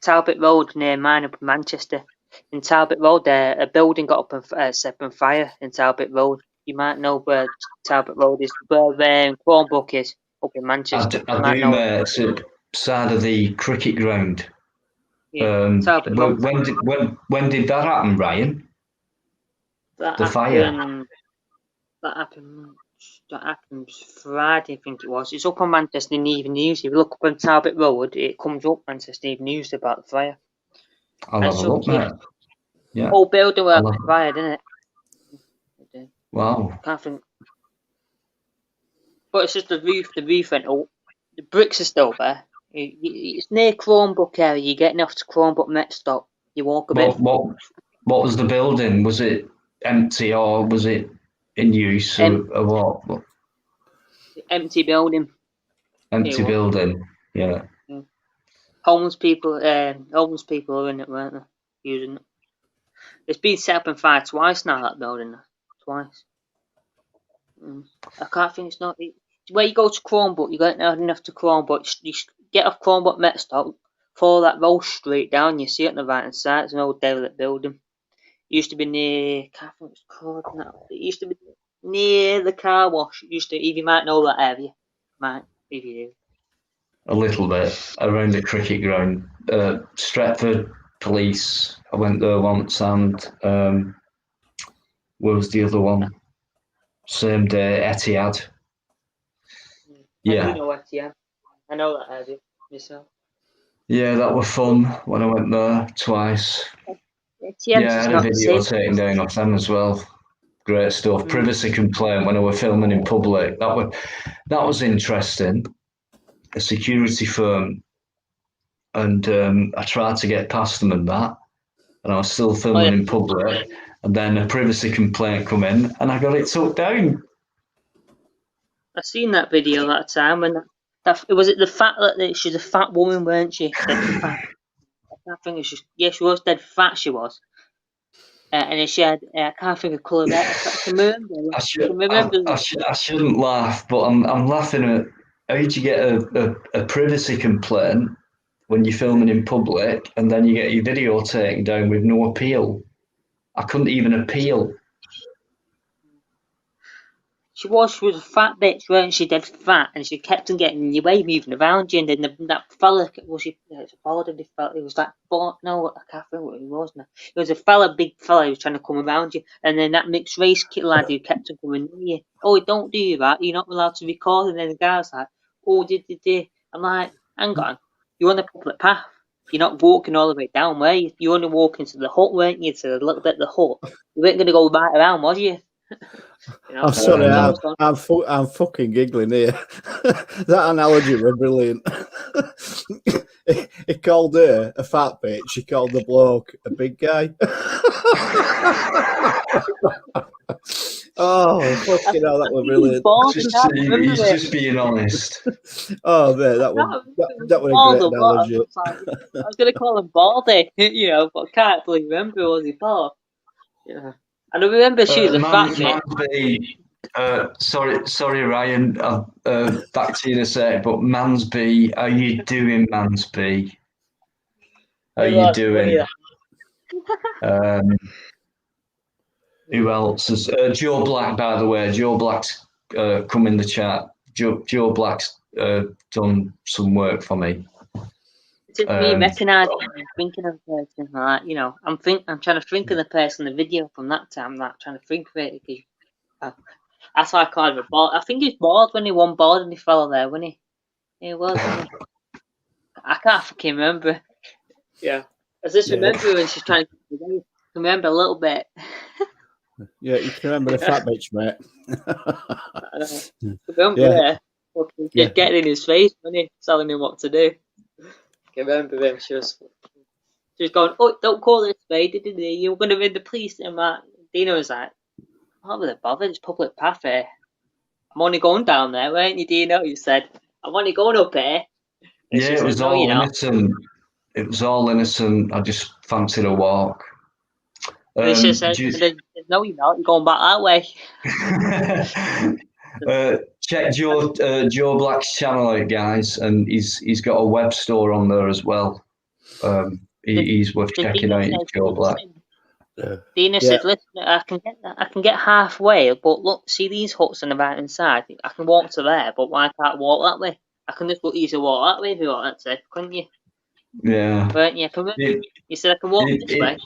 Talbot Road near mine up in Manchester. In Talbot Road, a building got up and set on fire in Talbot Road. You might know where Talbot Road is, where Chromebook is up in Manchester. I do, mate. It's the side of the cricket ground. Yeah, Talbot Road. When did that happen, Ryan? Fire. That happened Friday, I think it was. It's up on Manchester Evening News. If you look up on Talbot Road, it comes up Manchester Evening News about the fire. I'll have a look, mate. Yeah. Whole building were fired, didn't it? Wow. Can't think. But it's just the roof went up. The bricks are still there. It's near Chromebook area. You're getting off to Chromebook Met Stop. You walk a bit. What was the building? Was it empty or was it in use or what? Empty building. Empty building. Yeah. Homeless people are in it, weren't they? Using it. It's been set up and fired twice now, that building. Twice. I can't think it's not. Where you go to Chromebook, you get enough to Chromebook. You get off Chromebook Met Stop, follow that road straight down, you see it on the right hand side. It's an old derelict building. It used to be near. I can't think it's called now. It used to be near the car wash. If you might know that area. Might, if you do. A little bit around the cricket ground. Stretford Police. I went there once, and where was the other one? Same day, Etihad. Yeah. I do know Etihad. I know that area myself. Yeah, that was fun when I went there twice. I had a video taken down off them as well. Great stuff. Privacy complaint when I were filming in public. That was interesting. A security firm, and I tried to get past them and that, and I was still filming in public, and then a privacy complaint come in, and I got it took down. I seen that video that time, and was it the fact that she's a fat woman, weren't she? Dead fat. I think it's just she was dead fat. She was, and then she had I can't think of colour. I shouldn't laugh, but I'm laughing at how did you get a privacy complaint when you're filming in public, and then you get your video taken down with no appeal? I couldn't even appeal. She was a fat bitch, weren't she? Dead fat, and she kept on getting in your way, moving around you. And then that fella, was he? It was a bald fella. It was that bald. No, I can't remember what he was now. It was a fella, big fella, who was trying to come around you. And then that mixed race kid lad who kept on coming near you. Oh, don't do that. You're not allowed to record. And then the guy's like, oh, did. I'm like, hang on. You're on the public path. You're not walking all the way down, were you? You're only walking to the hut, weren't you? To a little bit of the hut. You weren't going to go right around, was you? You know, I'm sorry, I'm fucking giggling here. That analogy was brilliant. He called her a fat bitch. He called the bloke a big guy. Oh, fucking hell, that was brilliant. He's just being honest. Oh, man, that was a great analogy. I was going to call him Baldy, you know, but I can't really remember who was he for. Yeah. And I remember she was a fat bitch. Sorry, Ryan. Back to you in a sec. But Mansby, how you doing, Mansby? How you doing? Who else? Joe Black, by the way. Joe Black's come in the chat. Joe Black's done some work for me. It's just me recognising and thinking of the person, like, you know, I'm trying to think of the person, the video from that time, like trying to think of it. That's why I called him bald. I think he's bald when he won bald and he fell there, wasn't he? He was, wasn't he? I can't fucking remember. Yeah. I just remember when she's trying to remember a little bit. Yeah, you can remember the fat bitch, mate. Getting in his face, wasn't he? Telling him what to do. I can remember him. She was going, oh, don't call this way, you're going to ring the police. And Dina was like, not really bothered, it's public path here. I'm only going down there, weren't you, Dino? You said, I'm only going up here. And it was all innocent. It was all innocent. I just fancied a walk. And she said, no, you're not. You're going back that way. Check Joe Black's channel out, guys, and he's got a web store on there as well. He's worth checking out. Joe Black. Dina said, "Listen, I can get halfway, but look, see these huts on the right hand side. I can walk to there, but why can't I walk that way? I can just easily walk that way if you want to, couldn't you? Yeah. Weren't you? You said I can walk this way.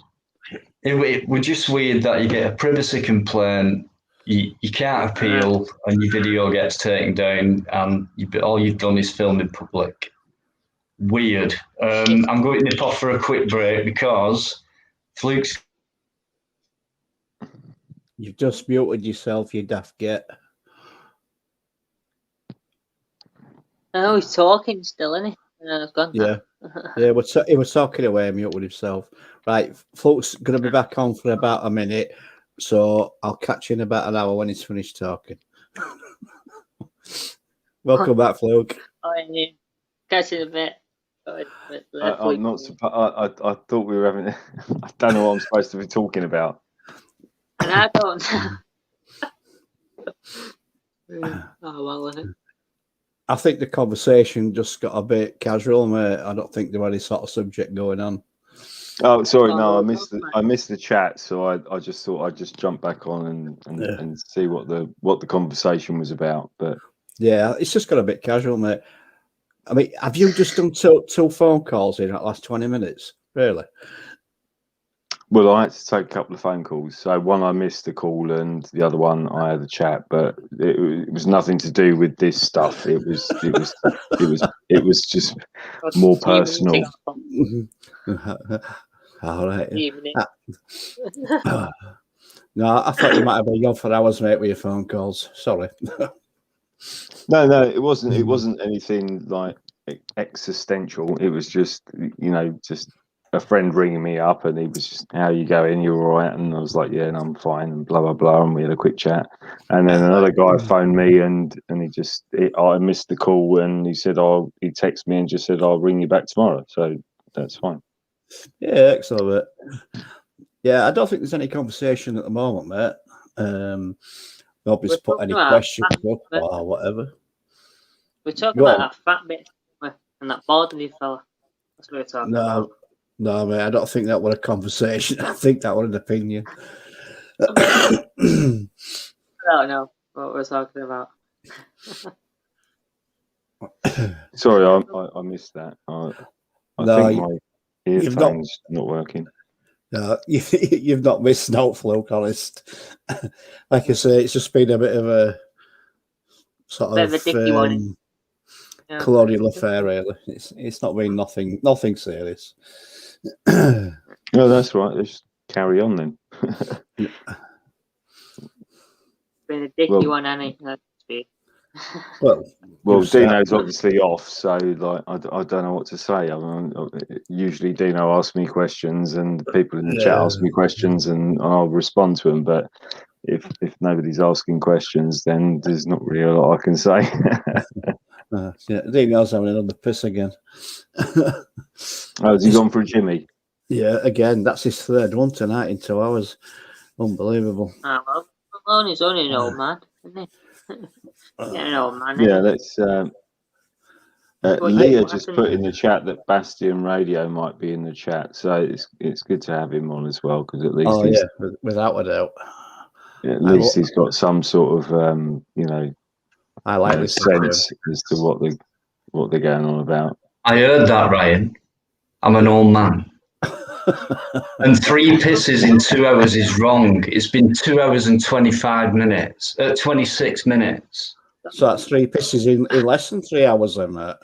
It was just weird that you get a privacy complaint, you can't appeal, and your video gets taken down, and all you've done is film in public. Weird. I'm going to nip off for a quick break because Fluke's. You've just muted yourself, you daft git. Oh, he's talking still, isn't he? It's gone. Yeah. Yeah, he was talking away, mute with himself. Right, Fluke's going to be back on for about a minute, so I'll catch you in about an hour when he's finished talking. Welcome back, Fluke. Yeah. Catch you in a bit. I'm not surprised. I thought we were having. I don't know what I'm supposed to be talking about. And I don't. Oh well. I think the conversation just got a bit casual, mate. I don't think there was any sort of subject going on. Oh, sorry, no, I missed the chat, so I just thought I'd just jump back on and see what the conversation was about. But yeah, it's just got a bit casual, mate. I mean, have you just done two phone calls in the last 20 minutes? Really? Well, I had to take a couple of phone calls. So one I missed the call, and the other one I had a chat. But it was nothing to do with this stuff. It was just more personal. All right. No, I thought you might have been gone for hours, mate, with your phone calls. Sorry. No, it wasn't. It wasn't anything like existential. It was just, just a friend ringing me up, and he was just, "How are you going? You all right?" And I was like, "Yeah, and I'm fine," and blah blah blah. And we had a quick chat. And then another guy phoned me, and I missed the call, and he said, he texted me and just said, "I'll ring you back tomorrow." So that's fine. Yeah, excellent. Yeah, I don't think there's any conversation at the moment, mate. Nobody's put any questions up or whatever. We're talking Go about on. that fat bitch and that Plodology fella. That's what we're talking about. No, mate, I don't think that was a conversation. I think that was an opinion. I don't know what we're talking about. Sorry, I missed that. I think my earphones not working. No, you've not missed no fluke, honest. Like I say, it's just been a bit of a sort Bit of a dicky one. colonial affair, really. It's not been nothing serious. No, that's right. Let's carry on then. Been a dicky one, Annie. That's big. Well, Dino's obviously off, so like I don't know what to say. I mean, usually Dino asks me questions, and people in the chat ask me questions, and I'll respond to them. But if nobody's asking questions, then there's not really a lot I can say. Dino's having another piss again. Oh, has he gone for a Jimmy? Yeah, again, that's his third one tonight in 2 hours. Unbelievable. Well, he's only an old man, isn't he? Yeah, an old man. Yeah, let's. Leah just put in the chat that Bastion Radio might be in the chat, so it's good to have him on as well, because at least without a doubt. Yeah, at least he's got some sort of I like sense as to what they're going on about. I heard that, Ryan. I'm an old man. And 3 pisses in 2 hours is wrong. It's been 2 hours and 26 minutes. So that's 3 pisses in less than 3 hours, then, mate.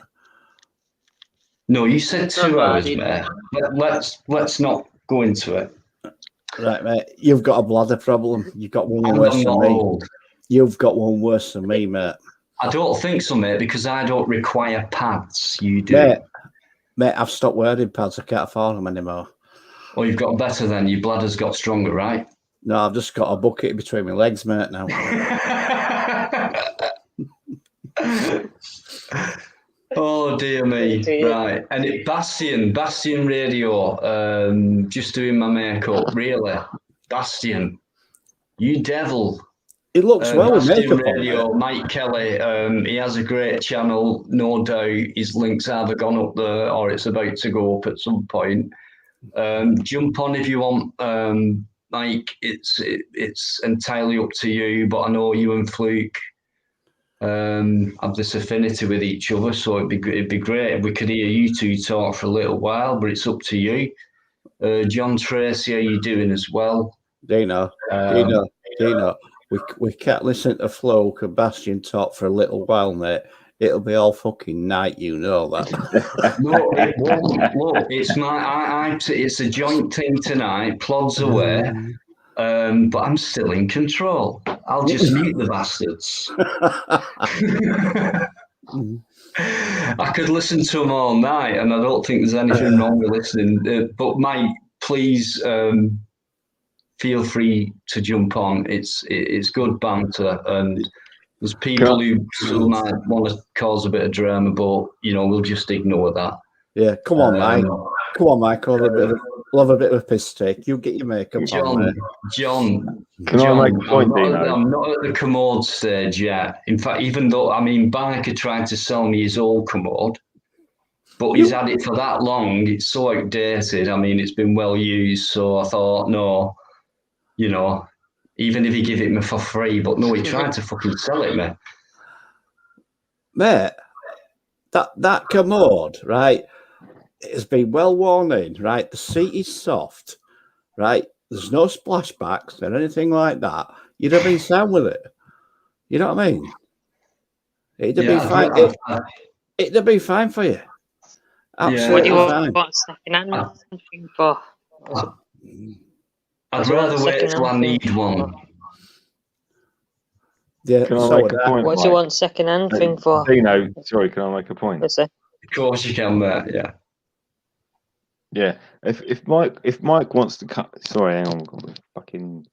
No, you said 2 hours, mate. Let's not go into it. Right, mate. You've got a bladder problem. You've got one worse than me. Old. You've got one worse than me, mate. I don't think so, mate, because I don't require pads. You do. Mate, I've stopped wearing pads. I can't afford them anymore. Well, you've got better then. Your bladder's got stronger, right? No, I've just got a bucket between my legs, mate, now. Oh, dear me. Right. And Bastion Radio, just doing my makeup. Really? Bastion. You devil. It looks well with Bastion makeup Radio, on, Mike Kelly. He has a great channel, no doubt. His link's either gone up there or it's about to go up at some point. Jump on if you want, Mike. It's entirely up to you, but I know you and Fluke have this affinity with each other, so it'd be great if we could hear you two talk for a little while, but it's up to you. John Tracy, how you doing as well? Dino. We can't listen to Flo and Bastion talk for a little while, mate. It'll be all fucking night, you know that. No, it won't. Look, it's a joint thing tonight. Plods away, but I'm still in control. I'll just mute the bastards. I could listen to them all night, and I don't think there's anything wrong with listening. But Mike, please feel free to jump on. It's good banter, and there's people who still might want to cause a bit of drama, but we'll just ignore that. Yeah, come on, Mike. Come on, Mike. Love a bit of a piss take. You get your makeup on, John. Can I make a point, Dino? I'm not at the commode stage yet. In fact, even though Biker tried to sell me his old commode, but he's had it for that long. It's so outdated. It's been well used, so I thought, no, even if he give it me for free, but no, he tried to fucking sell it me. Mate, that commode, right, it has been well worn in, right? The seat is soft, right? There's no splashbacks or anything like that. You'd have been sound with it. You know what I mean? It'd have been fine. It'd have been fine for you. Absolutely fine. What second-hand thing for? I'd rather wait till I need one. Yeah, can I make a point? What do you want second-hand thing for? Dino, sorry, can I make a point? What's that? Of course you can, mate. Yeah. Yeah. If Mike wants to cut, sorry, hang on, fucking.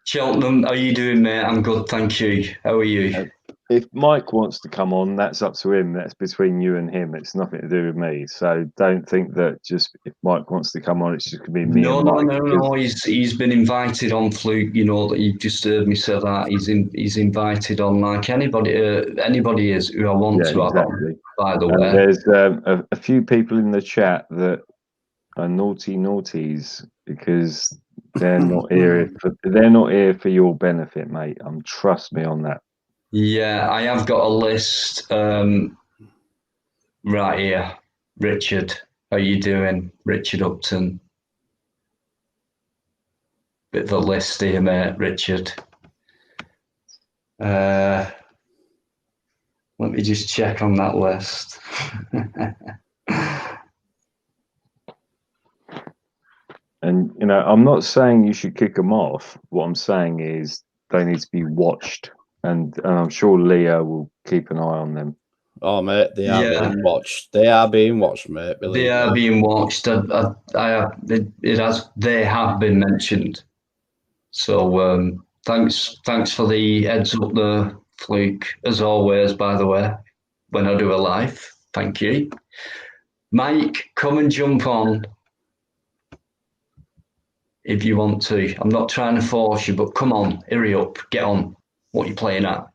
Cheltenham, how are you doing, mate? I'm good, thank you. How are you? if Mike wants to come on, that's up to him. That's between you and him. It's nothing to do with me. So don't think that just if Mike wants to come on, it's just going to be me No, and Mike. no. He's been invited on, Fluke. You know that you just heard me say that. He's invited on like anybody is who I want to have on. By the way, there's a few people in the chat that are naughties because they're not here. They're not here for your benefit, mate. Trust me on that. Yeah, I have got a list right here. Richard, how you doing? Richard Upton. Bit of a list here, mate, Richard. Let me just check on that list. And, I'm not saying you should kick them off. What I'm saying is they need to be watched. And I'm sure Leo will keep an eye on them. Oh, mate, they are being watched. They are being watched, mate. They are being watched. They have been mentioned. So thanks for the heads up there, Fluke, as always, by the way, when I do a live. Thank you. Mike, come and jump on if you want to. I'm not trying to force you, but come on, hurry up, get on. What are you playing at?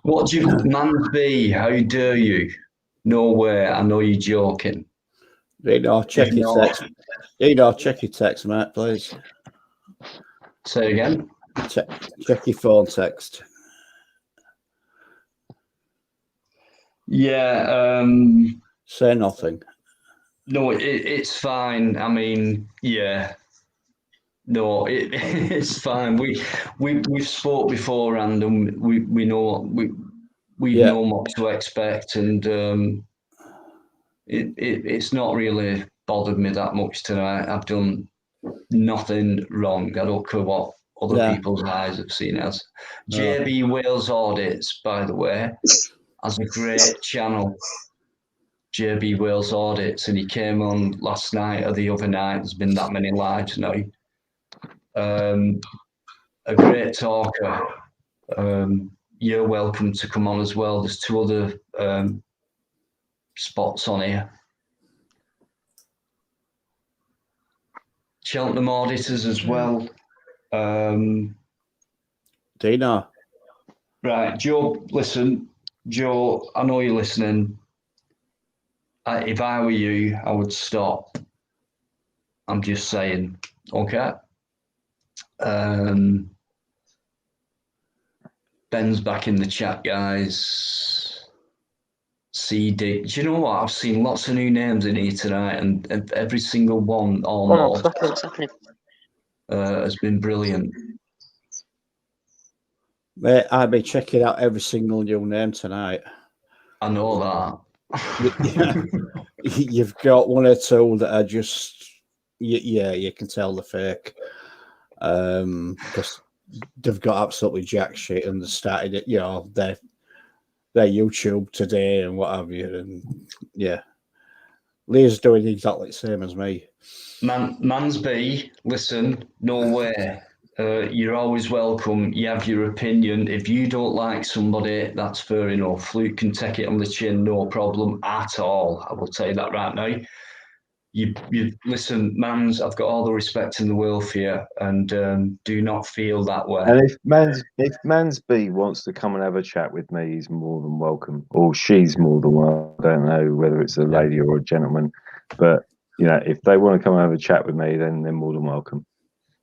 What do you, Mansby? How dare you? No way. I know you're joking. Check your text. Check your text, mate, please. Say again. Check your phone text. Yeah. Say nothing. No, it's fine. I mean, yeah. No, it's fine. We've spoke beforehand, and we know we know what to expect, and it's not really bothered me that much tonight. I've done nothing wrong. I don't care what other people's eyes have seen as. JB Wales Audits, by the way, has a great channel. JB Wales Audits, and he came on last night or the other night. There's been that many lives now. A great talker. You're welcome to come on as well. There's 2 other spots on here. Cheltenham Auditors as well. Dino. Right, Joe, listen. Joe, I know you're listening. If I were you, I would stop. I'm just saying, okay? Ben's back in the chat, guys. CD. Do you know what? I've seen lots of new names in here tonight, and every single one almost has been brilliant. Mate, I'll be checking out every single new name tonight. I know that. You've got 1 or 2 that are just, you can tell they're fake. Because they've got absolutely jack shit and they started it, their YouTube today and what have you. And yeah, Leah's doing exactly the same as me. Mansby, listen, no way. You're always welcome. You have your opinion. If you don't like somebody, that's fair enough. Fluke can take it on the chin, no problem at all. I will tell you that right now. You listen, Mans, I've got all the respect in the world for you, and do not feel that way. And if Mansby wants to come and have a chat with me, he's more than welcome. Or she's more than welcome. I don't know whether it's a lady or a gentleman. But, if they want to come and have a chat with me, then they're more than welcome.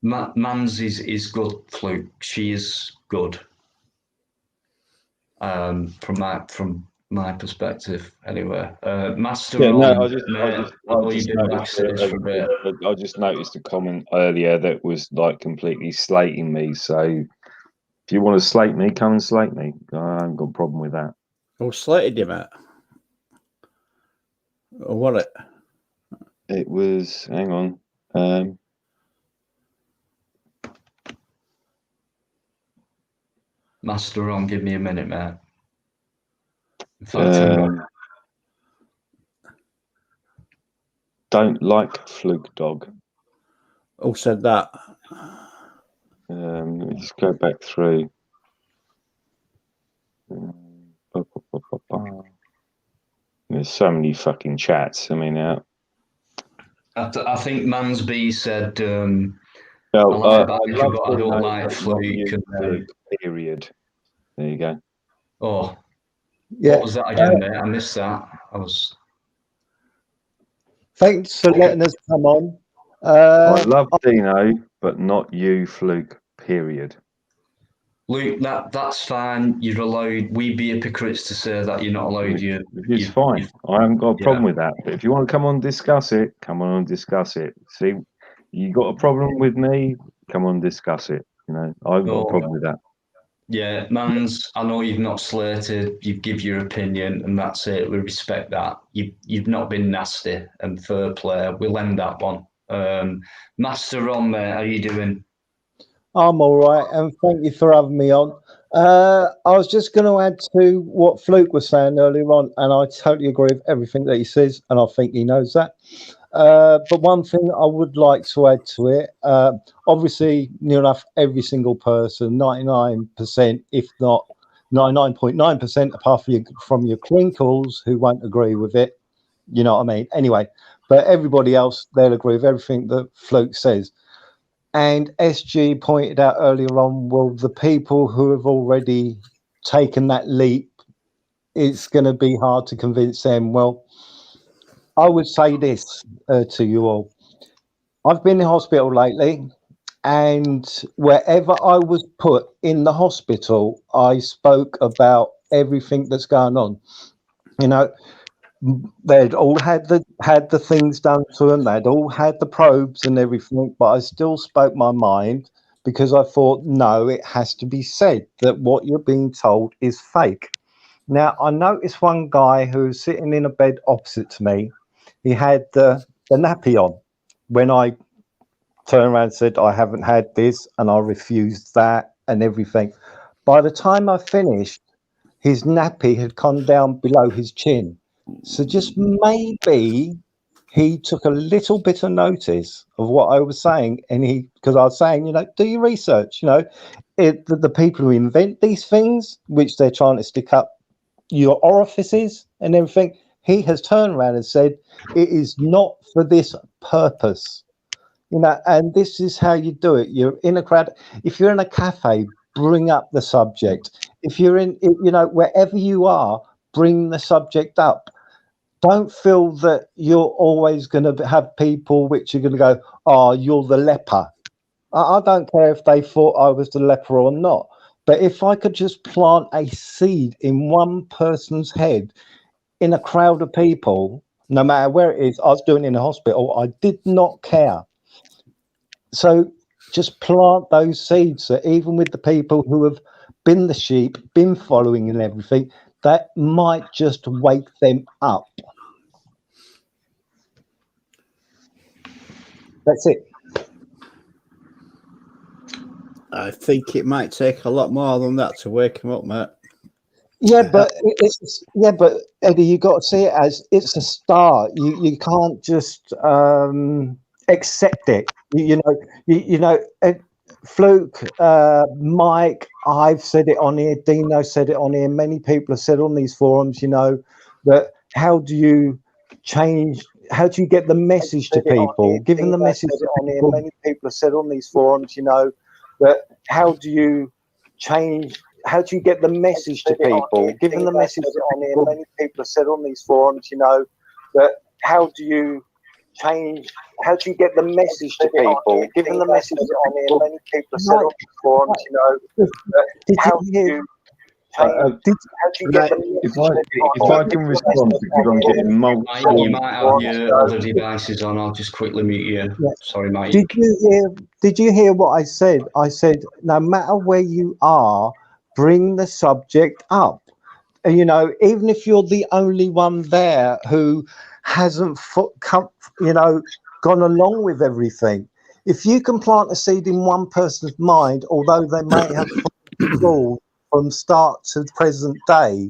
Mans is good, Fluke. She is good. From my perspective, anyway. Master, I just noticed a comment earlier that was like completely slating me. So if you want to slate me, come and slate me. I haven't got a problem with that. Oh, slated you, Matt. Or what? It was. Hang on. Master on, give me a minute, mate. In fact, don't like Fluke Dog. Who said that? Let me just go back through. There's so many fucking chats. I mean, I think Mansby said, I I like love Biker, but I don't Dino, like but not Fluke. you, And, period. There you go. oh, Yeah. what was that again, mate? I missed that. I was. Thanks for letting us come on. I love Dino, but not you, Fluke, period. Luke, that's fine. You're allowed. We'd be hypocrites to say that you're not allowed. It's fine. I haven't got a problem with that. But if you want to come on and discuss it, come on and discuss it. See, you got a problem with me, come on and discuss it. You know, I've got a problem with that. Yeah, Mans, I know you've not slated, you give your opinion, and that's it. We respect that. You've not been nasty and fair play. We'll end that one. Master Ron, mate, how you doing? I'm all right, and thank you for having me on. I was just going to add to what Fluke was saying earlier on, and I totally agree with everything that he says, and I think he knows that. But one thing I would like to add to it, obviously, near enough every single person, 99%, if not 99.9%, apart from your crinkles who won't agree with it, you know what I mean? Anyway, but everybody else, they'll agree with everything that Fluke says. And SG pointed out earlier on, well, the people who have already taken that leap, it's going to be hard to convince them. Well, I would say this to you all. I've been in hospital lately, and wherever I was put in the hospital, I spoke about everything that's going on. You know, they'd all had the things done to them. They'd all had the probes and everything, but I still spoke my mind because I thought, no, it has to be said that what you're being told is fake. Now, I noticed one guy who's sitting in a bed opposite to me. He had the nappy on. When I turned around and said, I haven't had this, and I refused that and everything. By the time I finished, his nappy had gone down below his chin. So just maybe he took a little bit of notice of what I was saying, and because I was saying, you know, do your research. You know, the people who invent these things, which they're trying to stick up your orifices and everything, he has turned around and said, it is not for this purpose. You know, and this is how you do it. You're in a crowd. If you're in a cafe, bring up the subject. If you're in, you know, wherever you are, bring the subject up. Don't feel that you're always going to have people which are going to go, oh, you're the leper. I don't care if they thought I was the leper or not. But if I could just plant a seed in one person's head in a crowd of people, no matter where it is, I was doing it in a hospital, I did not care. So just plant those seeds that even with the people who have been the sheep, been following and everything, that might just wake them up. That's it. I think it might take a lot more than that to wake him up, mate. Yeah, but Eddie, you got to see it as it's a start. You can't just accept it. You know, Fluke, Mike, I've said it on here. Dino said it on here. Many people have said on these forums. You know, that how do you change? How do you get the message to people? Giving the message to people. Many people have said on these forums. You know, that how do you change? How do you get the message to people? Giving the message on here, many people have said on these forums, you know, that how do you change? How do you get the message to people? Giving the message on here, many people have said on these forums, you know, that how do you if I can respond, because I'm getting multiple. You might have your other devices on. I'll just quickly mute you. Yeah. Sorry, Mike. Did you hear what I said? I said, no matter where you are, bring the subject up. And, you know, even if you're the only one there who hasn't gone along with everything, if you can plant a seed in one person's mind, although they may have fooled from start to the present day,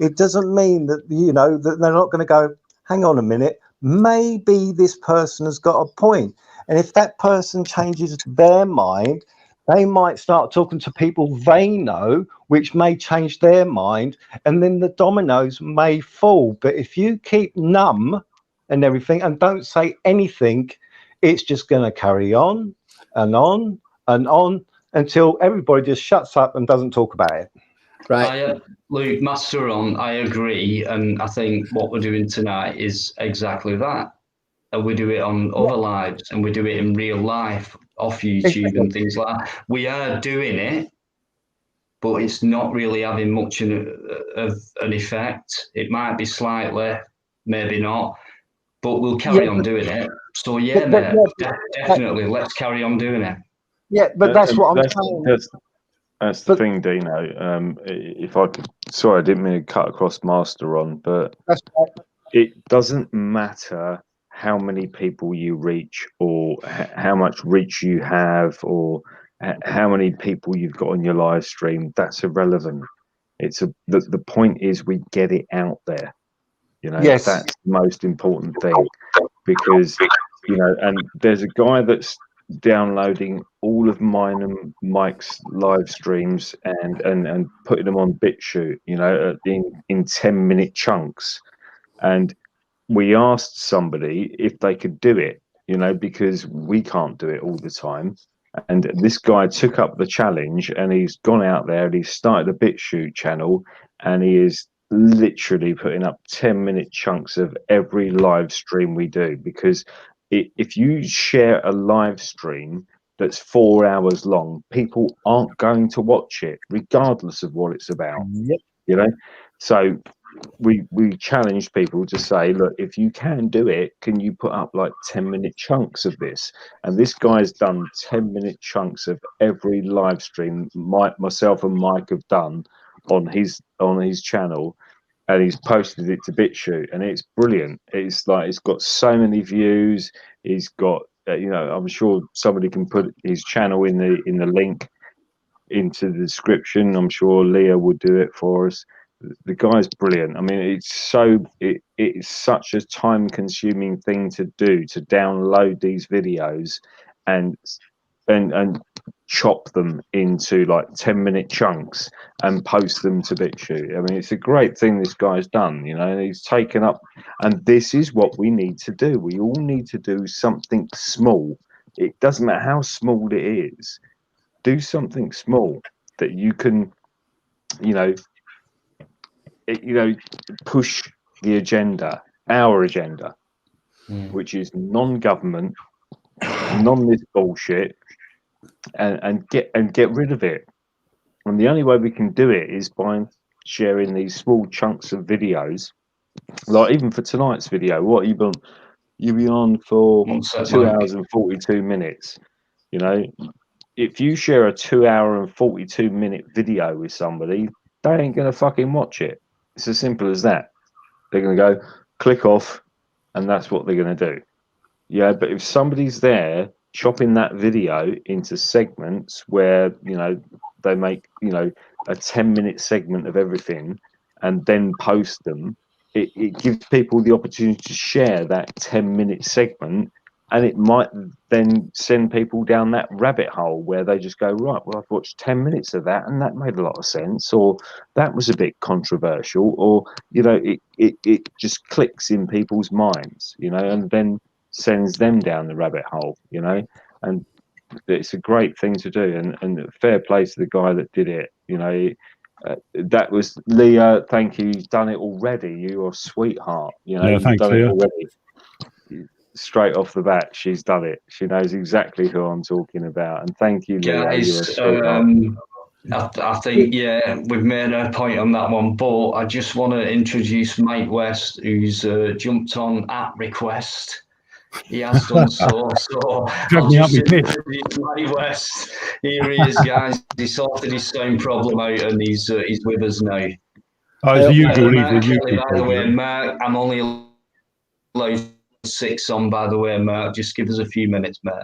it doesn't mean that, you know, that they're not going to go, hang on a minute, maybe this person has got a point. And if that person changes their mind, They might start talking to people they know, which may change their mind, and then the dominoes may fall. But if you keep numb and everything and don't say anything, it's just going to carry on and on and on until everybody just shuts up and doesn't talk about it. Right. Luke, Master on, I agree. And I think what we're doing tonight is exactly that. And we do it on other lives, and we do it in real life off YouTube and things like that. We are doing it, but it's not really having much of an effect. It might be slightly, maybe not, but we'll carry on doing it. So yeah, mate, definitely, let's carry on doing it. Yeah, but that's what I'm saying. That's the thing, Dino. If I could, sorry, I didn't mean to cut across Master on, but it doesn't matter how many people you reach, or how much reach you have, or how many people you've got on your live stream. That's irrelevant. The point is we get it out there. You know, Yes. that's the most important thing, because and there's a guy that's downloading all of mine and Mike's live streams and putting them on BitChute, in 10-minute chunks. And we asked somebody if they could do it, because we can't do it all the time. And this guy took up the challenge, and he's gone out there and he's started a BitChute channel, and he is literally putting up 10-minute chunks of every live stream we do. Because if you share a live stream that's 4 hours long, people aren't going to watch it, regardless of what it's about. Yep. So we challenge people to say, look, if you can do it, can you put up like 10-minute chunks of this? And this guy's done 10-minute chunks of every live stream myself and Mike have done on his channel, and he's posted it to BitChute, and it's brilliant. It's got so many views. He's got I'm sure somebody can put his channel in the link into the description. I'm sure Leah would do it for us. The guy's brilliant. I mean, it's such a time-consuming thing to do, to download these videos and chop them into like 10-minute chunks and post them to BitChute. I mean, it's a great thing this guy's done, and he's taken up. And this is what we need to do. We all need to do something small. It doesn't matter how small it is. Do something small that you can, push the agenda, our agenda, which is non-government, non this bullshit, and get rid of it. And the only way we can do it is by sharing these small chunks of videos. Like even for tonight's video, what you've been on for 2 hours and 42 minutes. If you share a 2 hour and 42 minute video with somebody, they ain't gonna fucking watch it. It's as simple as that. They're gonna go click off, and that's what they're gonna do. Yeah, but if somebody's there chopping that video into segments where they make a 10-minute segment of everything and then post them, it gives people the opportunity to share that 10-minute segment, and it might then send people down that rabbit hole where they just go, right, well, I've watched 10 minutes of that and that made a lot of sense, or that was a bit controversial, or it just clicks in people's minds, and then sends them down the rabbit hole, and it's a great thing to do. And fair play to the guy that did it. That was Leah. Thank you. You've done it already. You're a sweetheart. You've thanks, done Leah. it already. Straight off the bat, she's done it. She knows exactly who I'm talking about. And thank you, Leah. Guys, I think, we've made a point on that one, but I just want to introduce Mike West, who's jumped on at request. He has done so. I'll just introduce Mike West. Here he is, guys. He sorted his same problem out, and he's with us now. As usual, Mark Kelly, by the way, Mark, I'm only allowed 6 on, by the way, Mark. Just give us a few minutes, mate.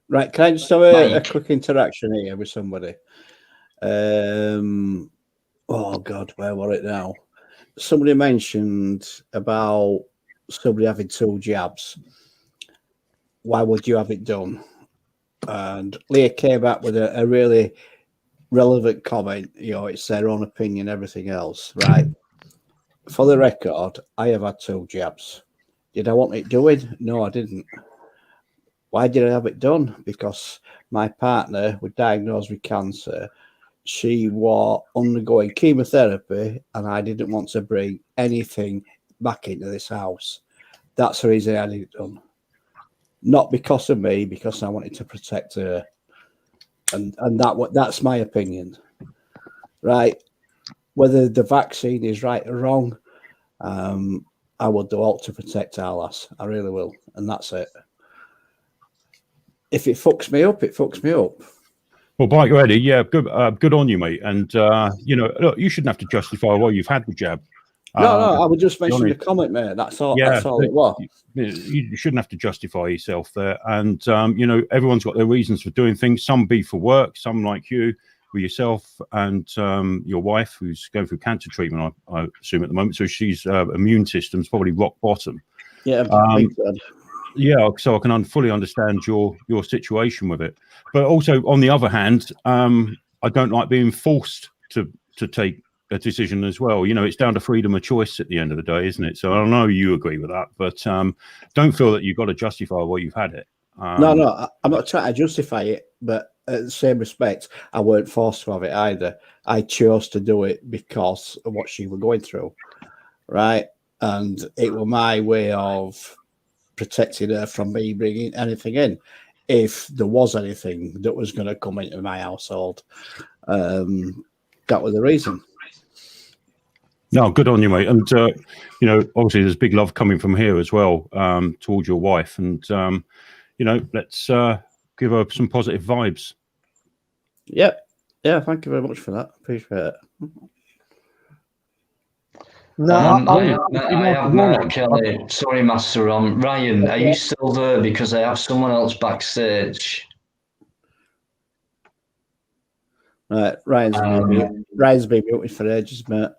Right, can I just have a quick interaction here with somebody? Oh, God, where was it now? Somebody mentioned about somebody having 2 jabs. Why would you have it done? And Leah came back with a really relevant comment. You know, it's their own opinion, everything else, right? For the record, I have had 2 jabs. Did I want it doing? No, I didn't. Why did I have it done? Because my partner was diagnosed with cancer. She was undergoing chemotherapy, and I didn't want to bring anything back into this house. That's the reason I had it done. Not because of me, because I wanted to protect her. And that's my opinion. Right? Whether the vaccine is right or wrong, I will do all to protect our lass. I really will. And that's it. If it fucks me up, it fucks me up. Well, Bike Ready, yeah, good on you, mate. And you know, look, you shouldn't have to justify why you've had the jab. No, I would just mention the comment, mate. That's all. Yeah, that's all it was. You shouldn't have to justify yourself there. And you know, everyone's got their reasons for doing things. Some be for work. Some, like you, with yourself and your wife, who's going through cancer treatment, I assume at the moment. So she's immune system's probably rock bottom. Yeah. Yeah, so I can fully understand your situation with it. But also, on the other hand, I don't like being forced to take a decision as well. You know, it's down to freedom of choice at the end of the day, isn't it? So I know you agree with that, but don't feel that you've got to justify why you've had it. No, I'm not trying to justify it, but at the same respect, I weren't forced to have it either. I chose to do it because of what she was going through, right? And it was my way of protecting her from me bringing anything in, if there was anything that was going to come into my household. That was the reason. No, good on you, mate. And you know, obviously, there's big love coming from here as well towards your wife, and you know, let's give her some positive vibes. Yeah, thank you very much for that. Appreciate it. No, I have Mark Kelly. Sorry, Master Ron. Ryan, are you still there? Because I have someone else backstage. Right, Ryan's been muted for ages, mate.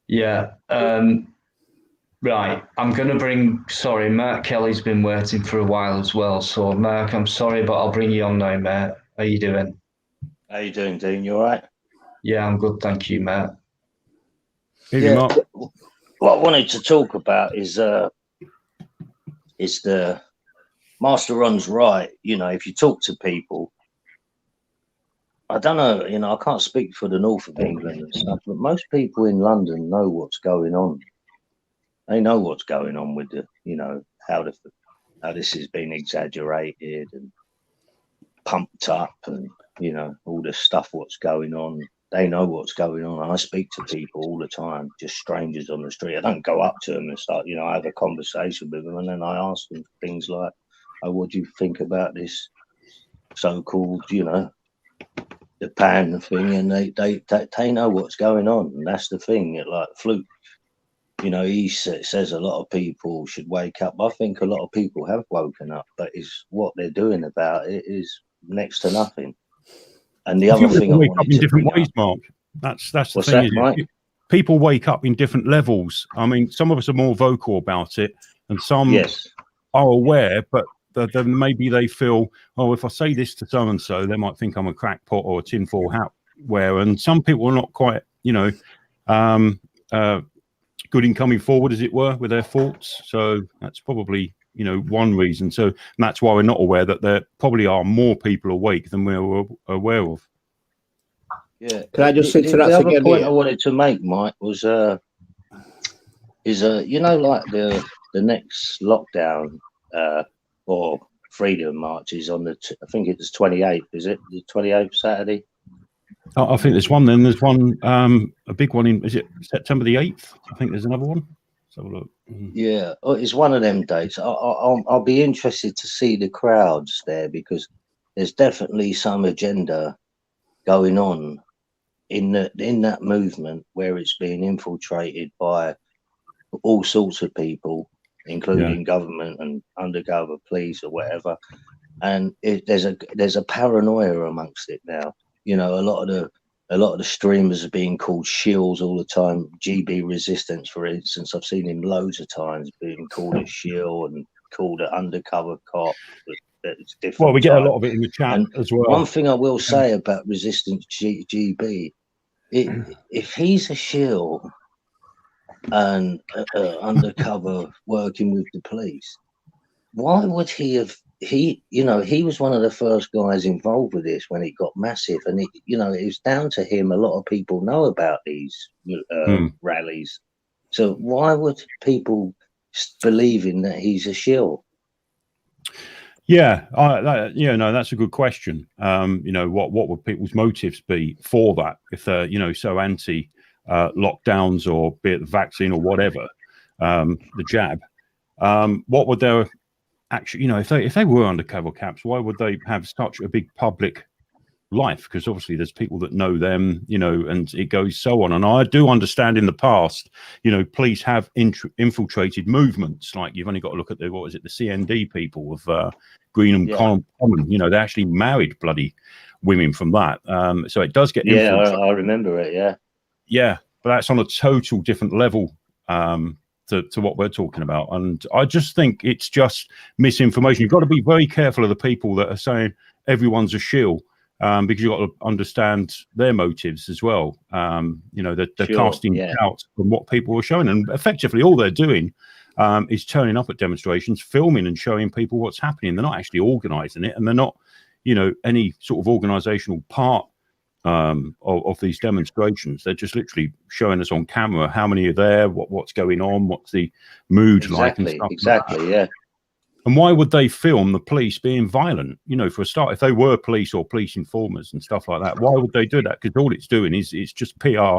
Yeah. Right. I'm going to bring. Sorry, Mark Kelly's been waiting for a while as well. So, Mark, I'm sorry, but I'll bring you on now, mate. How you doing? How you doing, Dean? You all right? Yeah, I'm good, thank you, mate. Yeah. What I wanted to talk about is the Master Ron's right. You know, if you talk to people, I don't know, you know, I can't speak for the north of England and stuff, but most people in London know what's going on. They know what's going on with the, you know, how this has been exaggerated and pumped up, and you know, all the stuff what's going on. They know what's going on. I speak to people all the time, just strangers on the street. I don't go up to them and start, you know, I have a conversation with them, and then I ask them things like, "Oh, what do you think about this so-called, you know, the pan thing?" And they know what's going on, and that's the thing. Like Fluke, you know, he says a lot of people should wake up. I think a lot of people have woken up, but is what they're doing about it is next to nothing. And the other thing I wake up wanted in to different bring ways, up, Mark. That's the what's thing. that, Mike? People wake up in different levels. I mean, some of us are more vocal about it, and some are aware, but then maybe they feel, oh, if I say this to so and so, they might think I'm a crackpot or a tinfoil hat wearer. And some people are not quite, you know, good in coming forward, as it were, with their thoughts. So that's probably, you know, one reason. So that's why we're not aware that there probably are more people awake than we're aware of. Yeah. Can I just interrupt the other again point here? I wanted to make, Mike, was you know, like the next lockdown or freedom march is on the I think it's 28th. Is it the 28th Saturday? I think there's one. Then there's one, a big one in. Is it September the 8th? I think there's another one. Let's have a look. Yeah, it's one of them dates. I'll be interested to see the crowds there, because there's definitely some agenda going on in that movement, where it's being infiltrated by all sorts of people, including government and undercover police or whatever. And there's a paranoia amongst it now. You know, a lot of the streamers are being called shills all the time. GB Resistance, for instance, I've seen him loads of times being called a shill and called an undercover cop. it's different. Well, we get a time. lot of it in the chat And as well. one thing I will say about Resistance GB, if he's a shill and undercover working with the police, why would he have? He was one of the first guys involved with this when it got massive, and it was down to him. A lot of people know about these rallies, so why would people believe in that he's a shill? Yeah, that's a good question. What would people's motives be for that if they're so anti lockdowns, or be it the vaccine or whatever, the jab? What would their actually, if they were undercover caps, why would they have such a big public life? Because obviously there's people that know them, and it goes so on. And I do understand in the past, police have infiltrated movements. Like, you've only got to look at the CND people of Greenham Common. They actually married bloody women from that. So it does get infiltrated. I remember it. Yeah, but that's on a total different level to what we're talking about. And I just think it's just misinformation. You've got to be very careful of the people that are saying everyone's a shill, because you've got to understand their motives as well. They're casting doubt on what people are showing, and effectively all they're doing is turning up at demonstrations, filming and showing people what's happening. They're not actually organising it, and they're not, any sort of organisational part of these demonstrations. They're just literally showing us on camera how many are there, what's going on, what's the mood like, and stuff like that. Yeah. And why would they film the police being violent? For a start, if they were police or police informers and stuff like that, why would they do that? Because all it's doing is it's just PR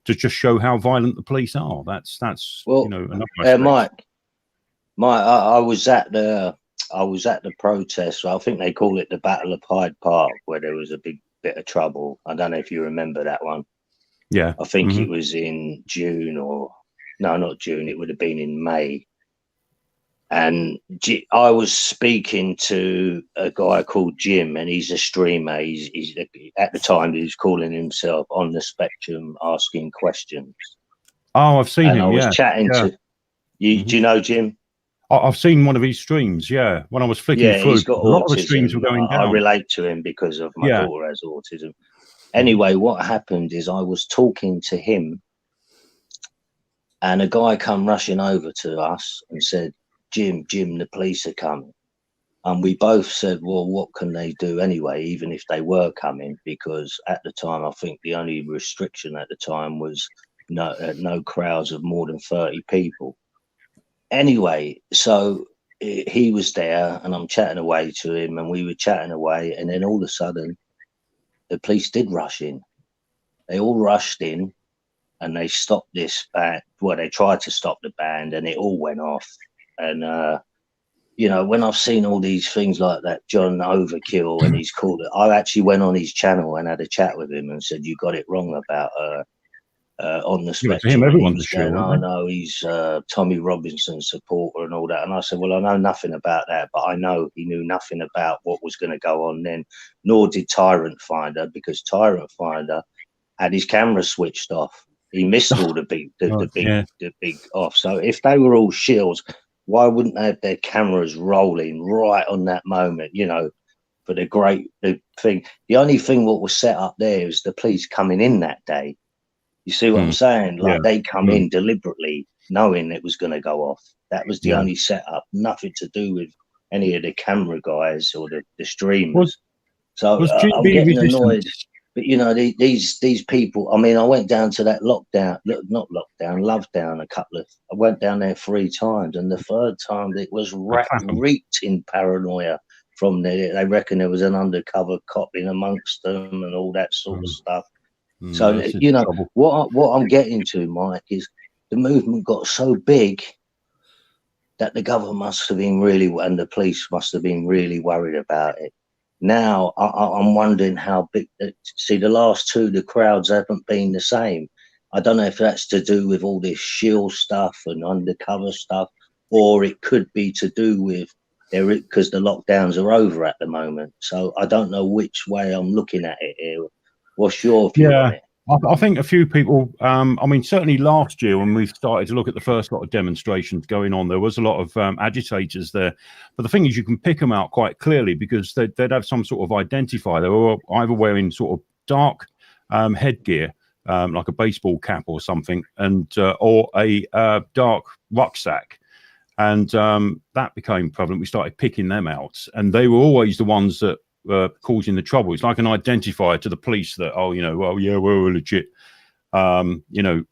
to just show how violent the police are. That's Mike, I was at the protest. I think they call it the Battle of Hyde Park, where there was a big bit of trouble. I don't know if you remember that one. Yeah, I think it was in June, or no, not June. It would have been in May. And I was speaking to a guy called Jim, and he's a streamer. He's at the time he was calling himself On the Spectrum Asking Questions. Oh, I've seen him. I was chatting to you. Do you know Jim? I've seen one of his streams. Yeah, when I was flicking through, he's got a lot autism. of the streams were going down. I relate to him because of my daughter has autism. Anyway, what happened is I was talking to him, and a guy come rushing over to us and said, Jim, the police are coming. And we both said, well, what can they do anyway, even if they were coming? Because at the time, I think the only restriction at the time was no crowds of more than 30 people. Anyway, so he was there, and I'm chatting away to him, and we were chatting away, and then all of a sudden, the police did rush in. They all rushed in, and they stopped this band. Well, they tried to stop the band, and it all went off. And, when I've seen all these things like that, John Overkill, and he's called it, I actually went on his channel and had a chat with him and said, you got it wrong about On the Spectrum. To him, everyone's a shill. Oh, no, he's Tommy Robinson's supporter and all that. And I said, well, I know nothing about that, but I know he knew nothing about what was going to go on then, nor did Tyrant Finder, because Tyrant Finder had his camera switched off. He missed all the big off. So if they were all shills, why wouldn't they have their cameras rolling right on that moment, for the thing? The only thing what was set up there is the police coming in that day. You see what I'm saying? Like they come in deliberately knowing it was going to go off. That was the only setup, nothing to do with any of the camera guys or the streamers. I'm getting annoyed. But these people. I mean, I went down to that Lovedown. I went down there 3 times, and the 3rd time it was reeked in paranoia from there. They reckon there was an undercover cop in amongst them and all that sort of stuff. So what I'm getting to, Mike, is the movement got so big that the government must have been and the police must have been really worried about it. Now, I'm wondering how big. See, the last 2, the crowds haven't been the same. I don't know if that's to do with all this shill stuff and undercover stuff, or it could be to do with because the lockdowns are over at the moment. So I don't know which way I'm looking at it here. What's your view on it? I think a few people, I mean, certainly last year when we started to look at the first lot of demonstrations going on, there was a lot of agitators there. But the thing is, you can pick them out quite clearly because they'd have some sort of identifier. They were either wearing sort of dark headgear, like a baseball cap or something, and or a dark rucksack. And that became prevalent. We started picking them out, and they were always the ones that causing the trouble. It's like an identifier to the police that, oh, you know, well, yeah, we're a legit, you know,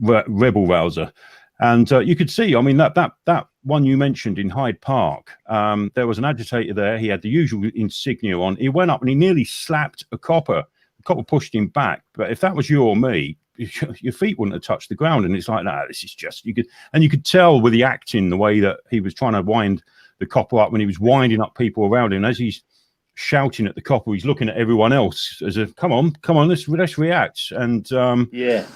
rebel rouser. And you could see, I mean, that one you mentioned in Hyde Park, there was an agitator there. He had the usual insignia on. He went up and he nearly slapped a copper. The copper pushed him back. But if that was you or me, your feet wouldn't have touched the ground. And it's like, nah, this is just, you could tell with the acting, the way that he was trying to wind the copper up when he was winding up people around him. As he's shouting at the copper, he's looking at everyone else as if, come on, let's react. And yeah,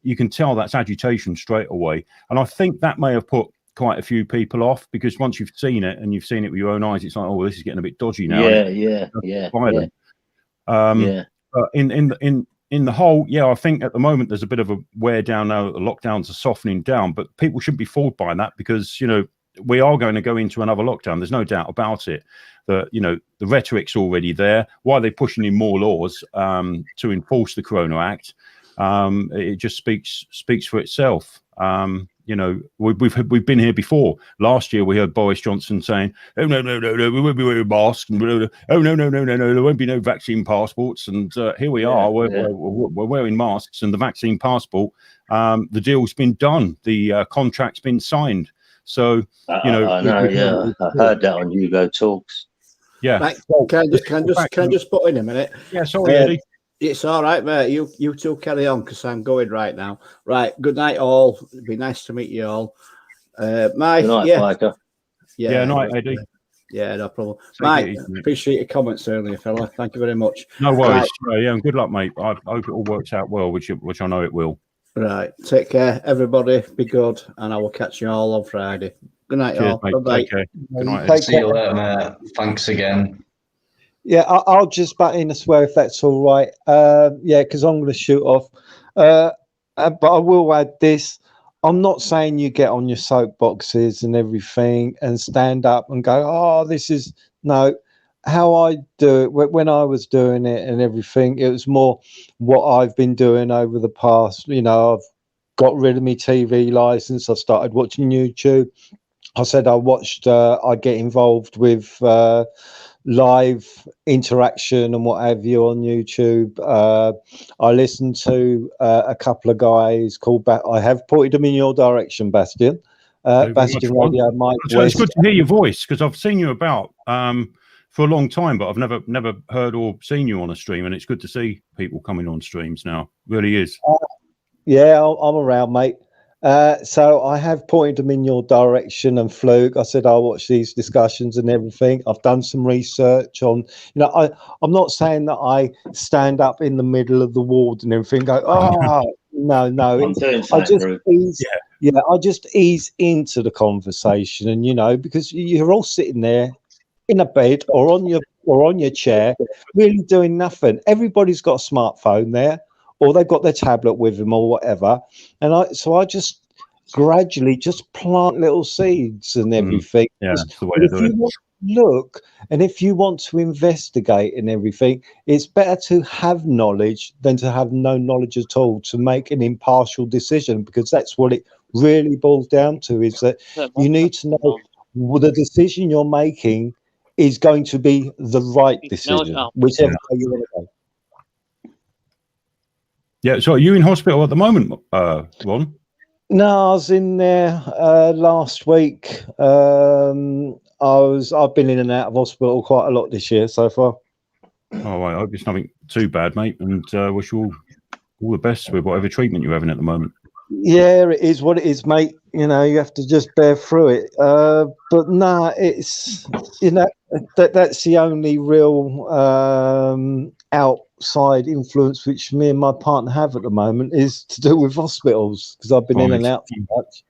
you can tell that's agitation straight away. And I think that may have put quite a few people off, because once you've seen it and you've seen it with your own eyes, it's like, oh, this is getting a bit dodgy now. Yeah. But in the whole, yeah, I think at the moment there's a bit of a wear down now that the lockdowns are softening down, but people shouldn't be fooled by that, because, you know, we are going to go into another lockdown. There's no doubt about it. That, you know, the rhetoric's already there. Why are they pushing in more laws to enforce the Corona Act? It just speaks for itself. You know, we've been here before. Last year we heard Boris Johnson saying, "Oh no, we won't be wearing masks." And oh no, there won't be no vaccine passports. And here we are. We're wearing masks and the vaccine passport. The deal's been done. The contract's been signed. So you know, I know. Yeah, I heard that on Hugo Talks. Yeah. Mate, can I just put in a minute? Yeah, sorry, Eddie. It's all right, mate. You two carry on, because I'm going right now. Right. Good night, all. It'd be nice to meet you all. Good night, Micah. Yeah, night, Eddie. Yeah, no problem. Mike, appreciate your comments earlier, fella. Thank you very much. No worries. Right. Yeah, and good luck, mate. I hope it all works out well, which I know it will. Right. Take care, everybody. Be good, and I will catch you all on Friday. Good night, Cheers, all. mate. Bye-bye. Take care. Good night. See you later, mate. Thanks again. Yeah, I'll just butt in as well, if that's all right. Yeah, because I'm going to shoot off. But I will add this. I'm not saying you get on your soapboxes and everything and stand up and go, oh, this is... No. How I do it, when I was doing it and everything, it was more what I've been doing over the past. You know, I've got rid of my TV license. I started watching YouTube. I said I get involved with live interaction and what have you on YouTube. I listened to a couple of guys called I have pointed them in your direction, Bastian. Bastian Radio, Mike So West. it's good to hear your voice, because I've seen you about for a long time, but I've never heard or seen you on a stream, and it's good to see people coming on streams now. Really is. Yeah, I'm around, mate. So I have pointed them in your direction, and Fluke, I said I'll watch these discussions and everything. I've done some research on, you know, I'm not saying that I stand up in the middle of the ward and everything, go, oh, no. I just ease into the conversation, and, you know, because you're all sitting there in a bed or on your chair, really doing nothing. Everybody's got a smartphone there, or they've got their tablet with them or whatever. And I just gradually just plant little seeds and everything. Yeah, that's the way if to do you it. want to look and if you want to investigate and everything, it's better to have knowledge than to have no knowledge at all to make an impartial decision, because that's what it really boils down to, is that you need to know the decision you're making is going to be the right decision, whichever way you want to go. Yeah, so are you in hospital at the moment, Ron? No, I was in there last week. I've been in and out of hospital quite a lot this year so far. Oh, I hope it's nothing too bad, mate, and wish you all the best with whatever treatment you're having at the moment. Yeah, it is what it is, mate. You know, you have to just bear through it. But no, it's, you know, that's the only real outside influence which me and my partner have at the moment, is to do with hospitals, because I've been in and out too much.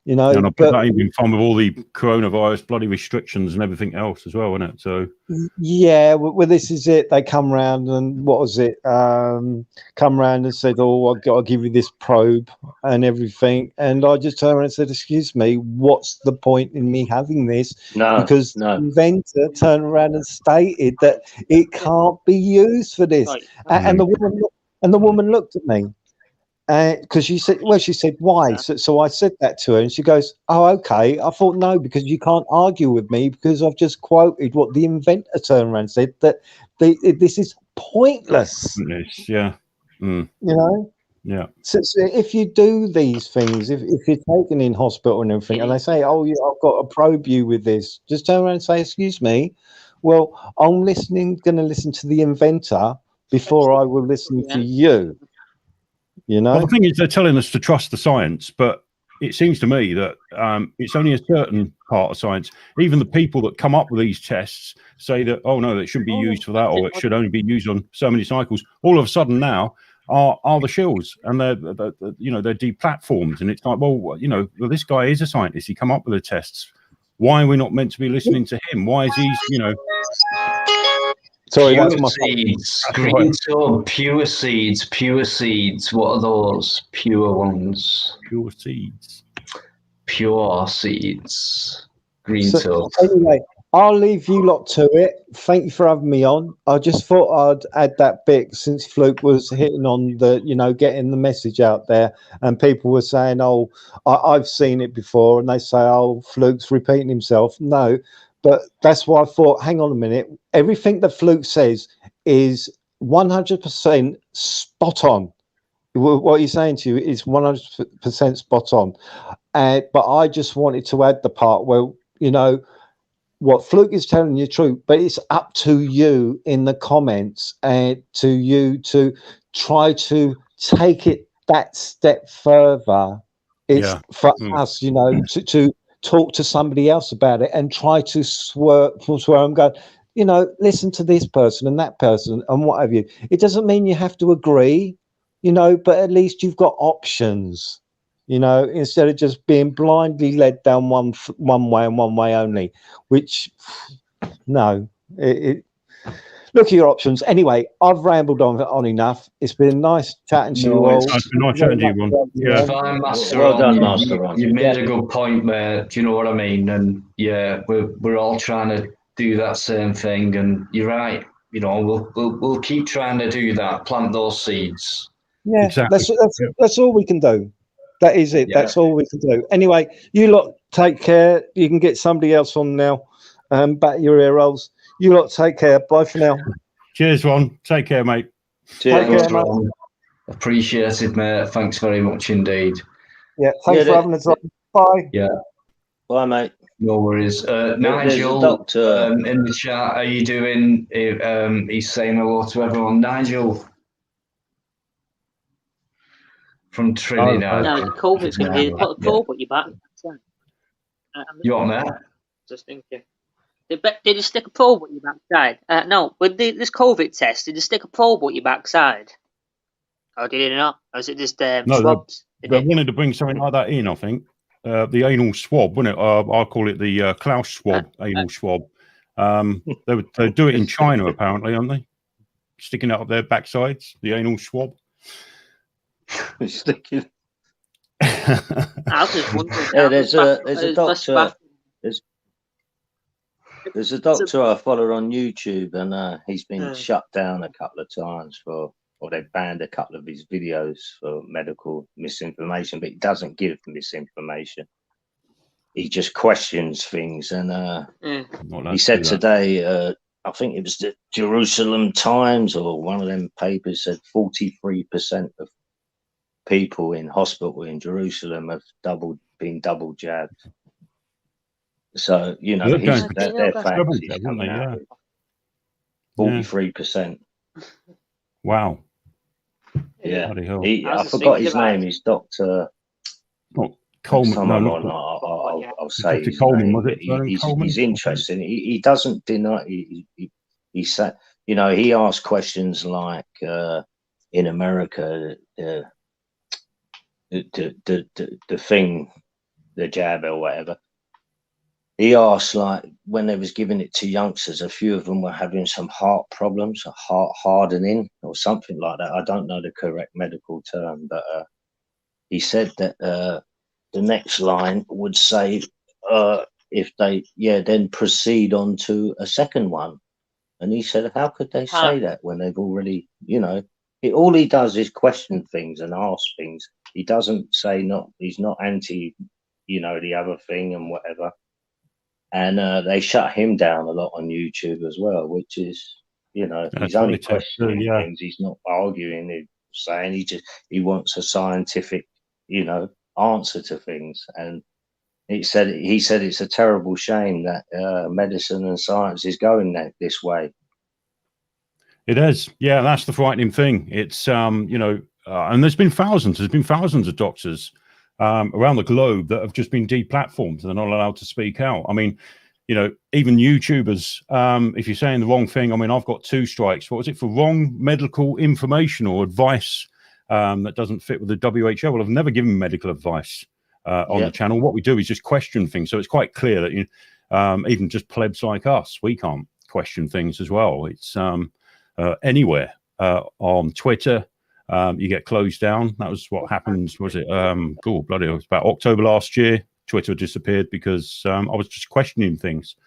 And I bet that ain't been fun with all the coronavirus bloody restrictions and everything else as well, isn't it? So yeah, well, this is it. They come round and what was it? Come round and said, "Oh, I've got to give you this probe and everything." And I just turned around and said, "Excuse me, what's the point in me having this?" Because the inventor turned around and stated that it can't be used for this. And the woman looked at me. Because she said, why? So I said that to her, and she goes, "Oh, okay." I thought, no, because you can't argue with me because I've just quoted what the inventor turned around and said that this is pointless. Yeah. You know. Yeah. So if you do these things, if you're taken in hospital and everything, and they say, "Oh, yeah, I've got to probe you with this," just turn around and say, "Excuse me, well, I'm going to listen to the inventor before I will listen to you." You know, well, the thing is, they're telling us to trust the science, but it seems to me that it's only a certain part of science. Even the people that come up with these tests say that, oh no, it shouldn't be used for that, or it should only be used on so many cycles. All of a sudden now are the shills, and they're deplatformed, and it's like, well, this guy is a scientist. He come up with the tests. Why are we not meant to be listening to him? Why is he, Sorry, pure that's my seeds, green tub, pure seeds, pure seeds. What are those? Pure ones. Pure seeds. Pure seeds. Green So, tub. anyway, I'll leave you lot to it. Thank you for having me on. I just thought I'd add that bit since Fluke was hitting on the, getting the message out there, and people were saying, "Oh, I've seen it before," and they say, "Oh, Fluke's repeating himself." No. But that's why I thought, hang on a minute. Everything that Fluke says is 100% spot on. What he's saying to you is 100% spot on. But I just wanted to add the part where, what Fluke is telling you true, but it's up to you in the comments and to you to try to take it that step further. It's for us, to talk to somebody else about it and try to swerve and go, listen to this person and that person and what have you. It doesn't mean you have to agree, but at least you've got options, instead of just being blindly led down one way and one way only, which look at your options. Anyway, I've rambled on enough. It's been nice chatting to you all. It's been nice chatting to you, Ron. Yeah. Fine, Master Well done, Ron. Master Ron. You made a good point there. Do you know what I mean? And yeah, we're all trying to do that same thing. And you're right. We'll keep trying to do that. Plant those seeds. Yeah, exactly. That's all we can do. That is it. Yeah. That's all we can do. Anyway, you lot take care. You can get somebody else on now. Back your ear rolls. You lot take care. Bye for now. Cheers, Ron. Take care, mate. Cheers, take care, Ron. Appreciated, mate. Thanks very much indeed. Yeah, thanks for having us on. Bye. Yeah. Bye, mate. No worries. Nigel, in the chat, how you doing? He's saying hello to everyone. Nigel from Trinidad. No, COVID's going to be put a probe at your back. You on there? Just thinking. Did they stick a probe at your backside? No, with this COVID test, did they stick a probe at your backside? Or did they not? Or was it just swabs? They wanted to bring something like that in, I think. The anal swab, wasn't it? I call it the Klaus swab, anal swab. They do it in China, apparently, aren't they? Sticking it up their backsides, the anal swab. Sticking. I was just wondering. There's a doctor. There's a doctor I follow on YouTube, and he's been shut down a couple of times or they've banned a couple of his videos for medical misinformation, but he doesn't give misinformation. He just questions things, and he said today, I think it was the Jerusalem Times or one of them papers said 43% of people in hospital in Jerusalem have been double jabbed. So their facts is coming out. 43%. Wow. Yeah. I forgot his name. He's Dr. Coleman. I'll say Dr. Coleman, was it? He's interesting. He doesn't deny. He said, he asked questions like in America, the thing the jab or whatever. He asked, like, when they was giving it to youngsters, a few of them were having some heart problems, a heart hardening or something like that. I don't know the correct medical term, but he said that the next line would say, if they, then proceed on to a second one. And he said, how could they say that when they've already, all he does is question things and ask things. He doesn't say he's not anti, the other thing and whatever. And they shut him down a lot on YouTube as well, which is, he's only questioning things. He's not arguing. He's saying he wants a scientific, answer to things. And he said it's a terrible shame that medicine and science is going this way. It is. Yeah, that's the frightening thing. It's, and there's been thousands of doctors around the globe that have just been deplatformed. They're not allowed to speak out. I mean, even YouTubers, if you're saying the wrong thing, I mean, I've got 2 strikes. What was it for? Wrong medical information or advice that doesn't fit with the WHO. Well, I've never given medical advice on the channel. What we do is just question things. So it's quite clear that even just plebs like us, we can't question things as well. It's anywhere on Twitter. You get closed down. That was what happened. Was it? It was about October last year. Twitter disappeared because I was just questioning things.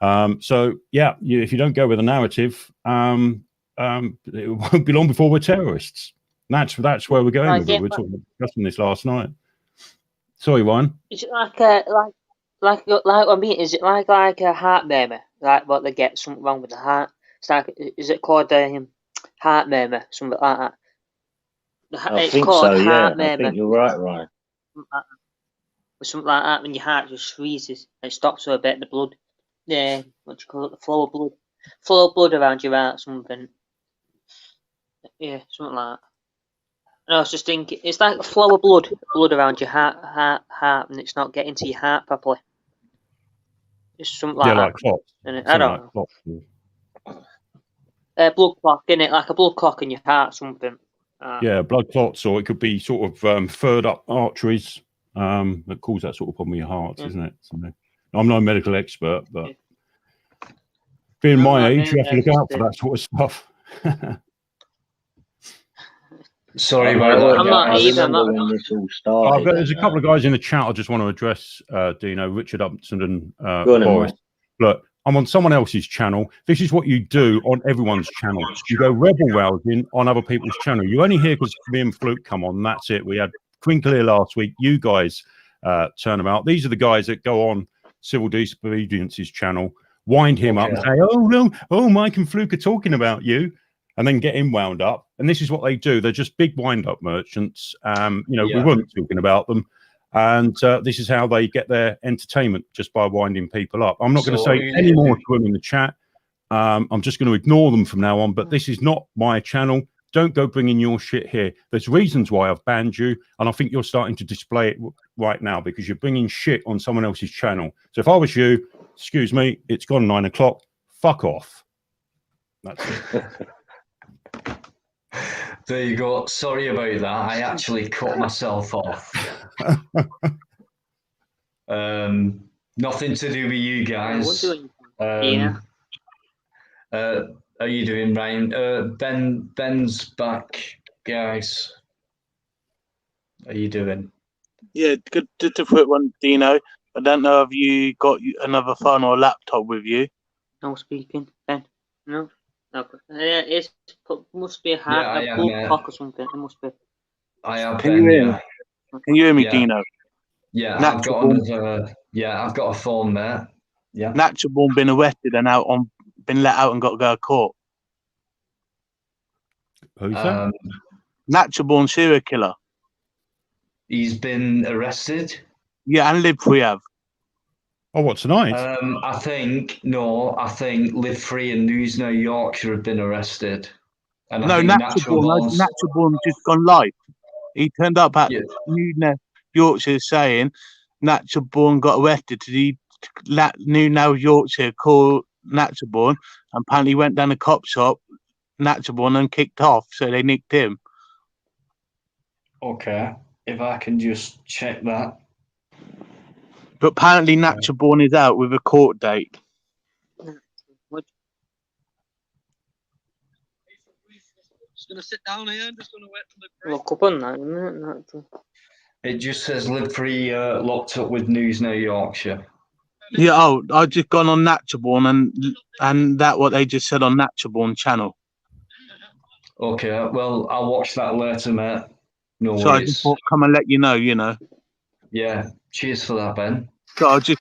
So yeah, if you don't go with a narrative, it won't be long before we're terrorists. And that's where we're going with it. We were discussing this last night. Sorry, Ryan. Is it like I mean? Is it like a heart murmur? Like what they get something wrong with the heart? It's like, is it called heart murmur? Something like that. I think so, yeah. I think you're right, Ryan. Something like that when your heart just freezes and it stops for a bit. The blood, what do you call it? The flow of blood around your heart, something. Yeah, something like that. And I was just thinking, it's like the flow of blood around your heart, and it's not getting to your heart properly. It's something like that. Like clots. I don't know. Blood clot, isn't it? Like a blood clot in your heart, something. Blood clots, or it could be sort of furred up arteries that cause that sort of problem with your heart, isn't it? So, I'm not a medical expert, but being my age, you have to look out for that sort of stuff. Sorry about that. I'm not either. When this all started. There's a couple of guys in the chat I just want to address, Dino, Richard Upton and Boris. Look, I'm on someone else's channel. This is what you do on everyone's channel. You go rebel rousing on other people's channel. You only hear because me and Fluke come on. That's it. We had Crinkle here last week. You guys turn them out. These are the guys that go on Civil Disobedience's channel, wind him up and say, oh, no, Mike and Fluke are talking about you, and then get him wound up. And this is what they do. They're just big wind-up merchants. We weren't talking about them. And this is how they get their entertainment, just by winding people up. I'm not going to say any more to them in the chat. I'm just going to ignore them from now on. But this is not my channel. Don't go bringing your shit here. There's reasons why I've banned you. And I think you're starting to display it right now because you're bringing shit on someone else's channel. So if I was you, excuse me, it's gone 9 o'clock. Fuck off. That's it. There you go. Sorry about that. I actually cut myself off. Nothing to do with you guys. How are you doing, Ryan? Ben's back, guys. How are you doing? Yeah, good. Just a quick one, Dino. I don't know if you got another phone or laptop with you. No speaking, Ben. No. No, it must be a blood clock or something. It must be. I have. Can you hear me? Can you hear me, Dino? Yeah, I've got a phone there. Yeah. Natural Born been arrested and been let out and got to go to court. Who's that? Natural Born serial killer. He's been arrested. Yeah, and Live Free have. Oh, what, tonight? I think Live Free and News Now Yorkshire have been arrested. And no, Natural Born just gone live. He turned up at News Now Yorkshire saying Natural Born got arrested. News Now Yorkshire called Natural Born and apparently went down a cop shop, Natural Born, and kicked off, so they nicked him. Okay, if I can just check that. But apparently, Natural Born is out with a court date. What? Just gonna sit down here. I'm just gonna wait for the break. Look up on that, isn't it? It just says live free locked up with News Now Yorkshire. Yeah, oh, I just gone on Natural Born and that what they just said on Natural Born channel. Okay, well, I'll watch that later, mate. No So I worries. just thought, come and let you know, you know. Yeah, cheers for that, Ben. So I was just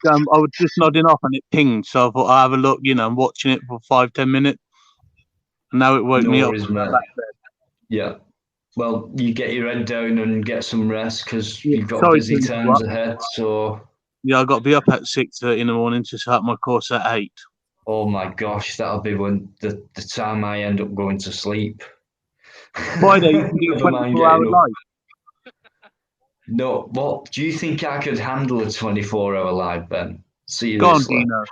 nodding off and it pinged. So I thought I'll have a look, you know, I'm watching it for 5-10 minutes. And now it woke No me worries, up. mate. Yeah. Well, you get your head down and get some rest because you've got Sorry busy to times interrupt. ahead. So, Yeah, I got to be up at 6:30 in the morning to start my course at 8. oh my gosh, that'll be when the time I end up going to sleep. Friday, you can do Never mind 24-hour getting up. live. No, what do you think I could handle a 24-hour live, Ben? Go on, Seriously, Dino.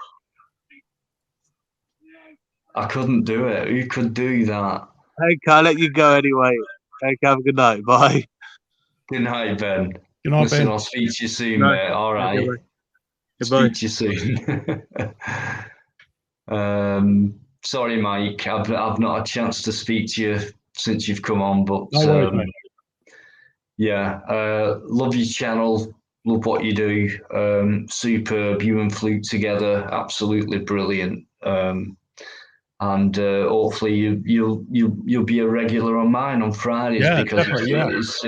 I couldn't do it. Who could do that? Okay, I'll let you go anyway. Okay, have a good night. Bye. Good night, Ben. Good night, Listen, Ben. I'll speak to you soon, No. mate. All right. Okay, goodbye. Speak to you soon. Sorry, Mike. I've not had a chance to speak to you since you've come on, but No worries, mate. yeah, love your channel. Love what you do. Superb. You and Fluke together, absolutely brilliant. And hopefully you'll be a regular on mine on Fridays Yeah, because definitely, yeah. it's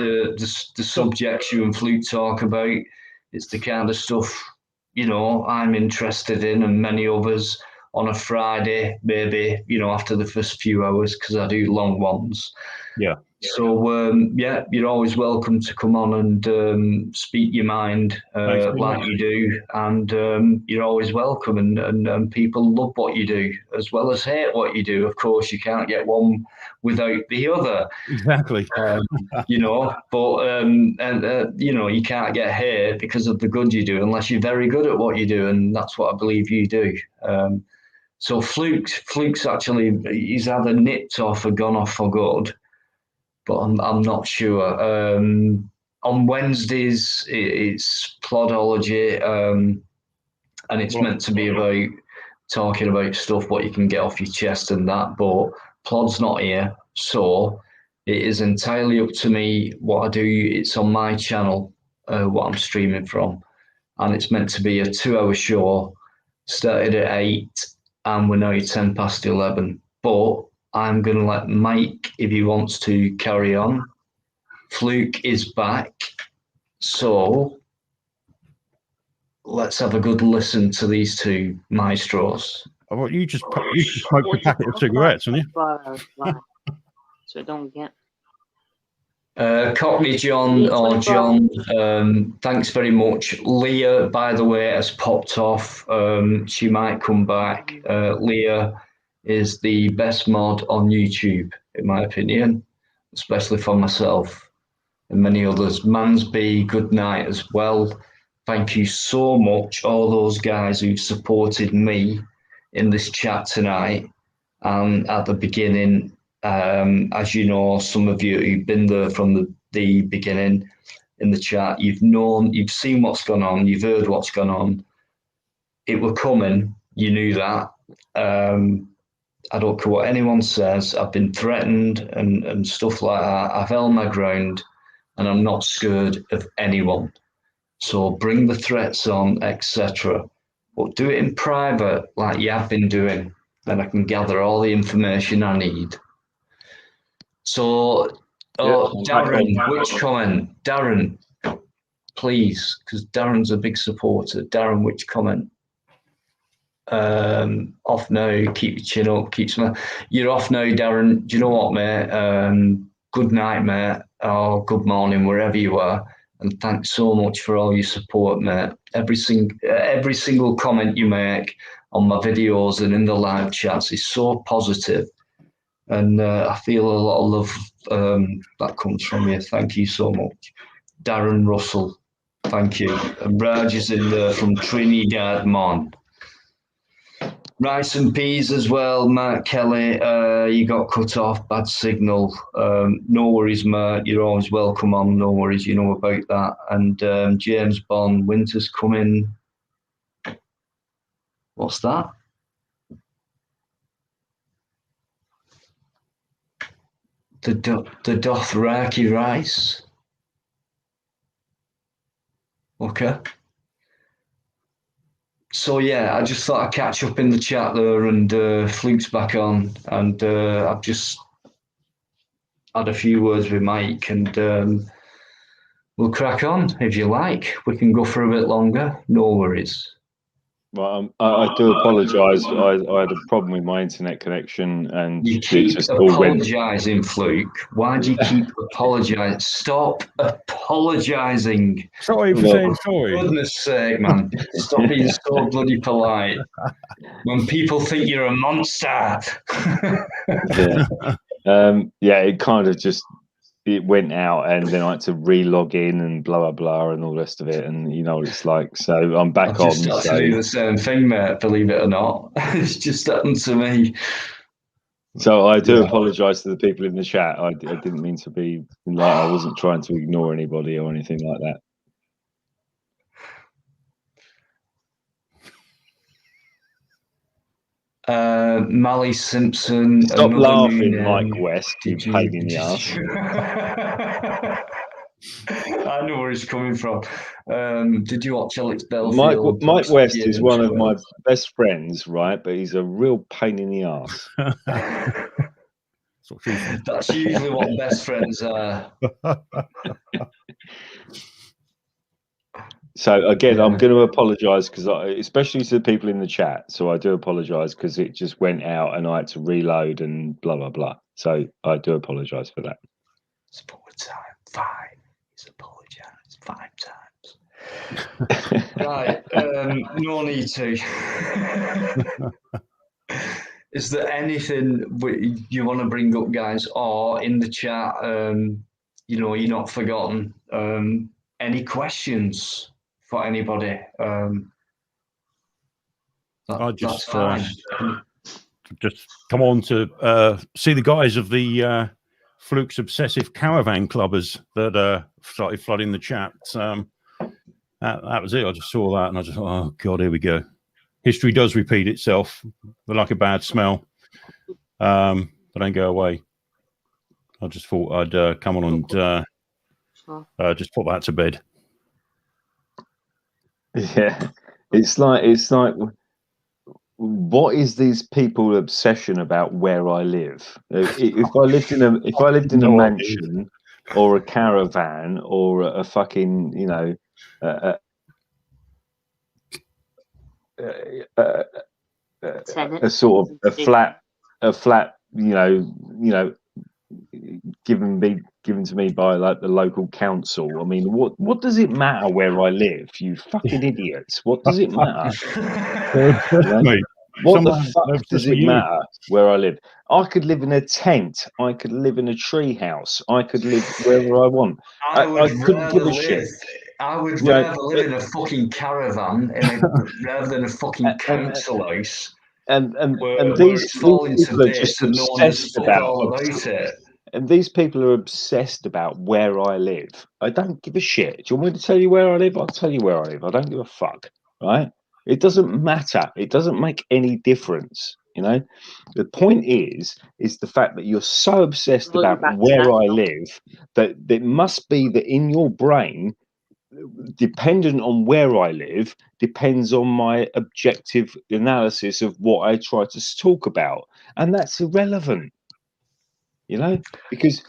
the subjects you and Fluke talk about. It's the kind of stuff I'm interested in, and many others on a Friday, maybe after the first few hours because I do long ones. Yeah. So yeah, you're always welcome to come on and speak your mind Thanks very like much. you do, and you're always welcome. And people love what you do as well as hate what you do. Of course, you can't get one without the other. Exactly. But you can't get hate because of the good you do unless you're very good at what you do, and that's what I believe you do. So Fluke's actually he's either nipped off or gone off for good. But I'm not sure. On Wednesdays, it's Plodology, and it's meant to be about talking about stuff, what you can get off your chest and that. But Plod's not here, so it is entirely up to me what I do. It's on my channel, what I'm streaming from, and it's meant to be a 2-hour show. Started at 8, and we're now 10 past 11. But I'm going to let Mike, if he wants to, carry on. Fluke is back. So let's have a good listen to these two maestros. Oh, well, you just smoked a packet of cigarettes, haven't you? So don't get. Cockney John or John, thanks very much. Leah, by the way, has popped off. She might come back. Leah is the best mod on YouTube, in my opinion, especially for myself and many others. Mansby, good night as well. Thank you so much, all those guys who've supported me in this chat tonight. And at the beginning, as you know, some of you who've been there from the beginning in the chat, you've seen what's gone on, you've heard what's gone on. It were coming, you knew that. I don't care what anyone says. I've been threatened and stuff like that. I've held my ground and I'm not scared of anyone. So bring the threats on, etc. But do it in private like you have been doing. Then I can gather all the information I need. So, Darren, which comment? Darren, please, because Darren's a big supporter. Darren, which comment? Off now, keep your chin up, keep smiling. You're off now, Darren. Do you know what, mate? Good night, mate, or good morning, wherever you are. And thanks so much for all your support, mate. Every single comment you make on my videos and in the live chats is so positive. And I feel a lot of love that comes from you. Thank you so much. Darren Russell, thank you. And Raj is in there from Trinidad, Mon. Rice and peas as well, Matt Kelly. You got cut off, bad signal. No worries, Matt. You're always welcome on. No worries, you know about that. And James Bond, winter's coming. What's that? The Dothraki rice. Okay. So yeah, I just thought I'd catch up in the chat there, and Fluke's back on, and I've just had a few words with Mike, and we'll crack on if you like. We can go for a bit longer. No worries. Well, I do apologise. I had a problem with my internet connection, and You it keep just all went. apologising, Fluke. Why do you keep apologising? Stop apologising. Sorry for saying sorry. For goodness sake, man. Stop being so bloody polite. When people think you're a monster. Yeah, it kind of just it went out, and then I had to re-log in and blah blah blah and all the rest of it, and you know what it's like. So I'm back I've just on. had to do the same thing, mate. Believe it or not, it's just happened to me. So I do apologise to the people in the chat. I didn't mean to be like I wasn't trying to ignore anybody or anything like that. Mally Simpson. Stop laughing, Mike West. You pain in the ass. I know where he's coming from. Did you watch Alex Belfield? Mike West is one of my best friends, right? But he's a real pain in the ass. That's usually what best friends are. So again, I'm going to apologise because, especially to the people in the chat. So I do apologise because it just went out and I had to reload and blah blah blah. So I do apologise for that. Support time 5. He's apologised 5 times. Right. No need to. Is there anything you want to bring up, guys, or in the chat? You know, you're not forgotten. Any questions for anybody? That's fine. Just come on to see the guys of the Fluke's Obsessive Caravan Clubbers that started flooding the chat. That was it. I just saw that and I just thought, oh God, here we go. History does repeat itself. They're like a bad smell. They don't go away. I just thought I'd come on and just put that to bed. Yeah, it's like what is these people obsession about where I live? If I lived in a mansion or a caravan or a fucking, you know, a sort of a flat, you know, given to me by like the local council. I mean, what does it matter where I live? You fucking idiots! What does it matter? What the fuck does it matter where I live? I could live in a tent. I could live in a tree house. I could live wherever I want. I couldn't give a shit. I would rather live in a fucking caravan rather than a fucking council house. And these people are just obsessed about it. And these people are obsessed about where I live. I don't give a shit. Do you want me to tell you where I live? I'll tell you where I live. I don't give a fuck, right? It doesn't matter. It doesn't make any difference, you know? The point is the fact that you're so obsessed about where I live that it must be that in your brain, dependent on where I live, depends on my objective analysis of what I try to talk about. And that's irrelevant. You know, because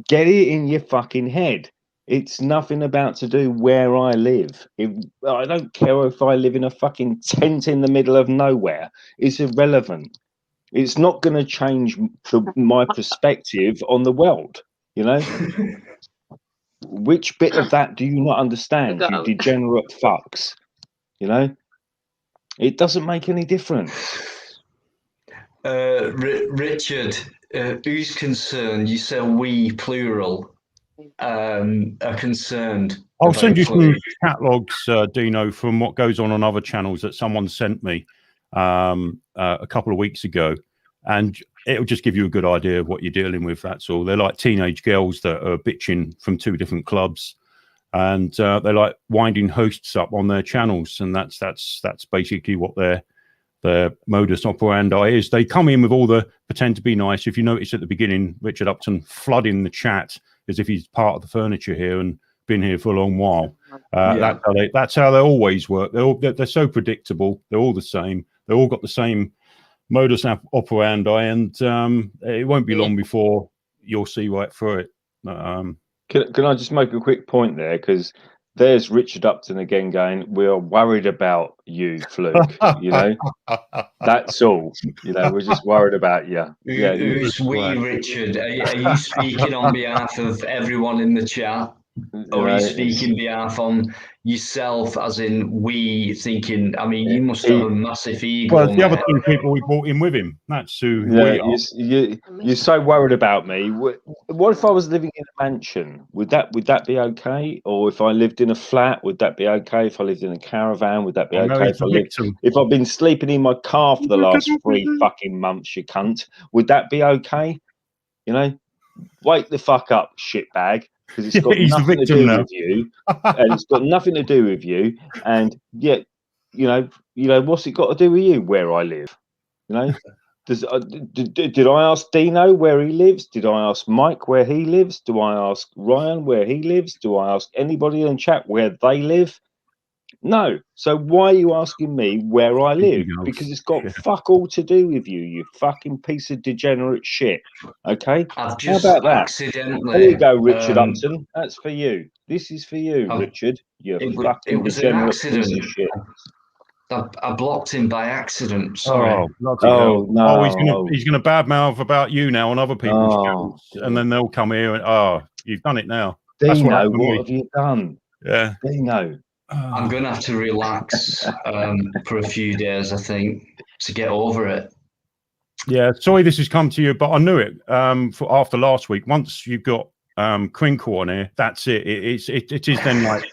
get it in your fucking head. It's nothing about to do where I live. I don't care if I live in a fucking tent in the middle of nowhere. It's irrelevant. It's not going to change my perspective on the world. You know, which bit of that do you not understand, you degenerate fucks? You know, it doesn't make any difference. Richard, who's concerned? You say we, plural, are concerned. I'll send you some catalogues, Dino, from what goes on other channels that someone sent me a couple of weeks ago. And it'll just give you a good idea of what you're dealing with, that's all. They're like teenage girls that are bitching from 2 different clubs. And they're like winding hosts up on their channels. And that's basically what they're their modus operandi is. They come in with all the pretend to be nice. If you notice at the beginning, Richard Upton flooding the chat as if he's part of the furniture here and been here for a long while. That's how they always work. They're so predictable. They're all the same. They've all got the same modus operandi, and it won't be long before you'll see right through it. Can I just make a quick point there? Because there's Richard Upton again going, we're worried about you, Fluke. You know, that's all. You know, we're just worried about you. Yeah, Who's we, Richard? Are you speaking on behalf of everyone in the chat? Or are you speaking on behalf on yourself, as in we thinking? I mean, you must have a massive ego. Well, the other two people we brought in with him. That's who we are. You're so worried about me. What if I was living in a mansion? Would that be okay? Or if I lived in a flat, would that be okay? If I lived in a caravan, would that be okay? If I've been sleeping in my car for the last 3 fucking months, you cunt, would that be okay? You know, wake the fuck up, shitbag. Because it's got nothing to do with you, and it's got nothing to do with you, and yet, you know, what's it got to do with you? Where I live, you know? Did I ask Dino where he lives? Did I ask Mike where he lives? Do I ask Ryan where he lives? Do I ask anybody in chat where they live? No. So why are you asking me where I live? Because it's got fuck all to do with you, you fucking piece of degenerate shit. Okay? I've just How about that? accidentally. There you go, Richard Upton. That's for you. This is for you, Richard. You fucking degenerate piece of shit. I blocked him by accident. Oh, Sorry. no. He's gonna badmouth about you now on other people's channels, and then they'll come here and you've done it now. Dino, what have you done? Yeah, Dino. I'm gonna have to relax for a few days, I think, to get over it. Yeah, sorry this has come to you, but I knew it for after last week. Once you've got Crinkle on here, that's it. It is then like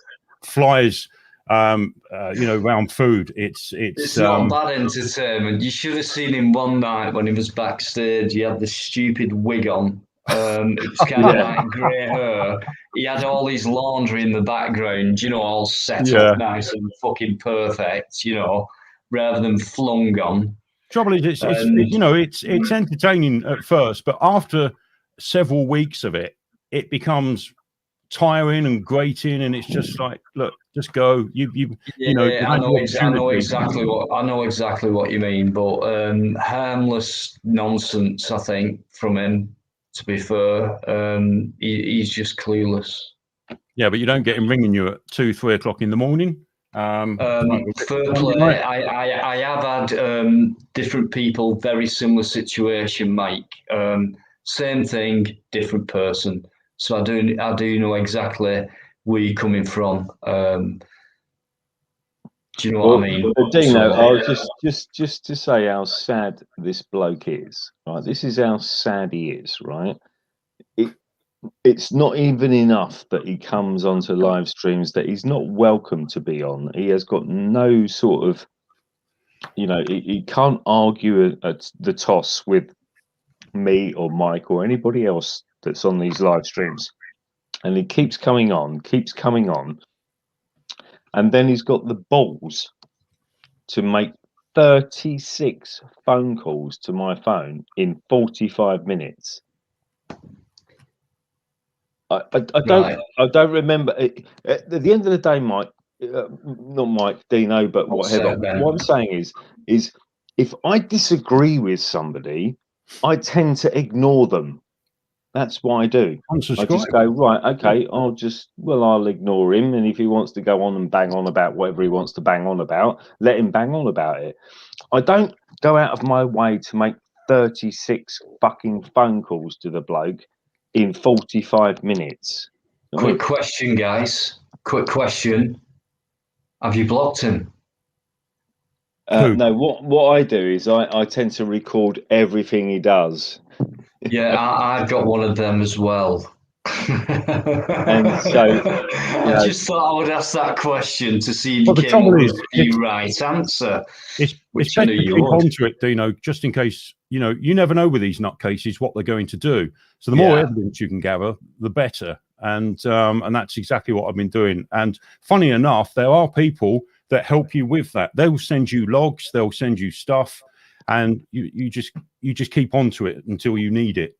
flies, around food. It's not bad entertainment. You should have seen him one night when he was backstage. He had this stupid wig on. It was kind of like grey hair. He had all his laundry in the background, all set up nice and fucking perfect, rather than flung on. Trouble is, it's entertaining at first, but after several weeks of it, it becomes tiring and grating, and it's just like, look, just go. I know exactly what you mean, but harmless nonsense, I think, from him. To be fair, he's just clueless. Yeah, but you don't get him ringing you at 2-3 o'clock in the morning. Fair play. I have had different people, very similar situation, Mike. Same thing, different person. So I do know exactly where you're coming from. Do you know what I mean? Dino, just to say how sad this bloke is, right? This is how sad he is, right? It's not even enough that he comes onto live streams that he's not welcome to be on. He has got no sort of, he can't argue at the toss with me or Mike or anybody else that's on these live streams. And he keeps coming on. And then he's got the balls to make 36 phone calls to my phone in 45 minutes. I don't remember. At the end of the day, Mike, not Mike, Dino, but whatever. What I'm saying is if I disagree with somebody, I tend to ignore them. That's what I do. I just go, right, okay, I'll ignore him. And if he wants to go on and bang on about whatever he wants to bang on about, let him bang on about it. I don't go out of my way to make 36 fucking phone calls to the bloke in 45 minutes. Quick question, guys. Quick question. Have you blocked him? No, what I do is I tend to record everything he does. Yeah, I've got one of them as well. And so I just thought I would ask that question to see if you came up with the right answer. It's best to keep onto it, Dino, just in case, you never know with these nutcases what they're going to do. So the more evidence you can gather, the better. And that's exactly what I've been doing. And funny enough, there are people that help you with that. They'll send you logs, they'll send you stuff, and you just keep on to it until you need it.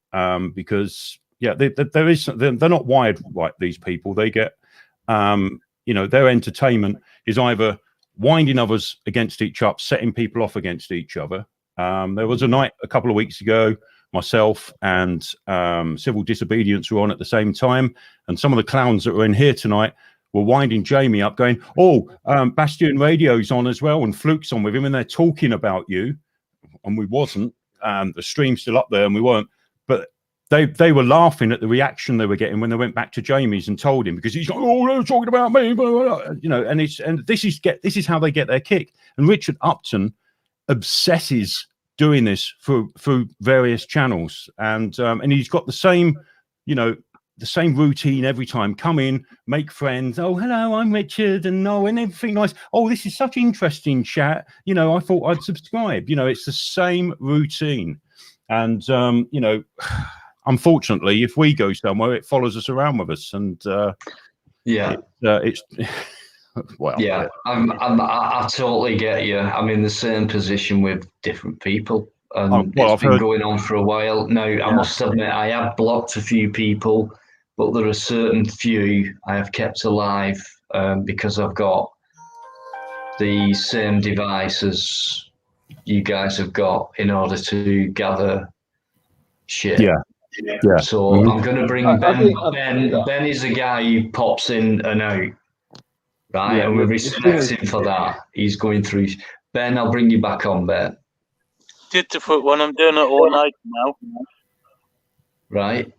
Because yeah, they're not wired like these people. They get their entertainment is either winding others against each other, setting people off against each other. There was a night a couple of weeks ago, myself and Civil Disobedience were on at the same time, and some of the clowns that were in here tonight were winding Jamie up, going, Bastion Radio's on as well, and Fluke's on with him, and they're talking about you. And we wasn't. The stream's still up there, and we weren't. But they were laughing at the reaction they were getting when they went back to Jamie's and told him, because he's like, they're talking about me, and this is how they get their kick. And Richard Upton obsesses doing this through various channels, and he's got the same routine every time. Come in, make friends. Oh, hello, I'm Richard, and everything nice. Oh, this is such interesting chat. I thought I'd subscribe. It's the same routine, and unfortunately, if we go somewhere, it follows us around with us, and it's well, yeah, I totally get you. I'm in the same position with different people, and it's been going on for a while now. I must admit, I have blocked a few people, but there are certain few I have kept alive because I've got the same device as you guys have got in order to gather shit. Yeah. So I'm going to bring Ben. Ben is a guy who pops in and out. Right, and we respect him for that. He's going through. Ben, I'll bring you back on, Ben. Did the foot one. I'm doing it all night now. Right.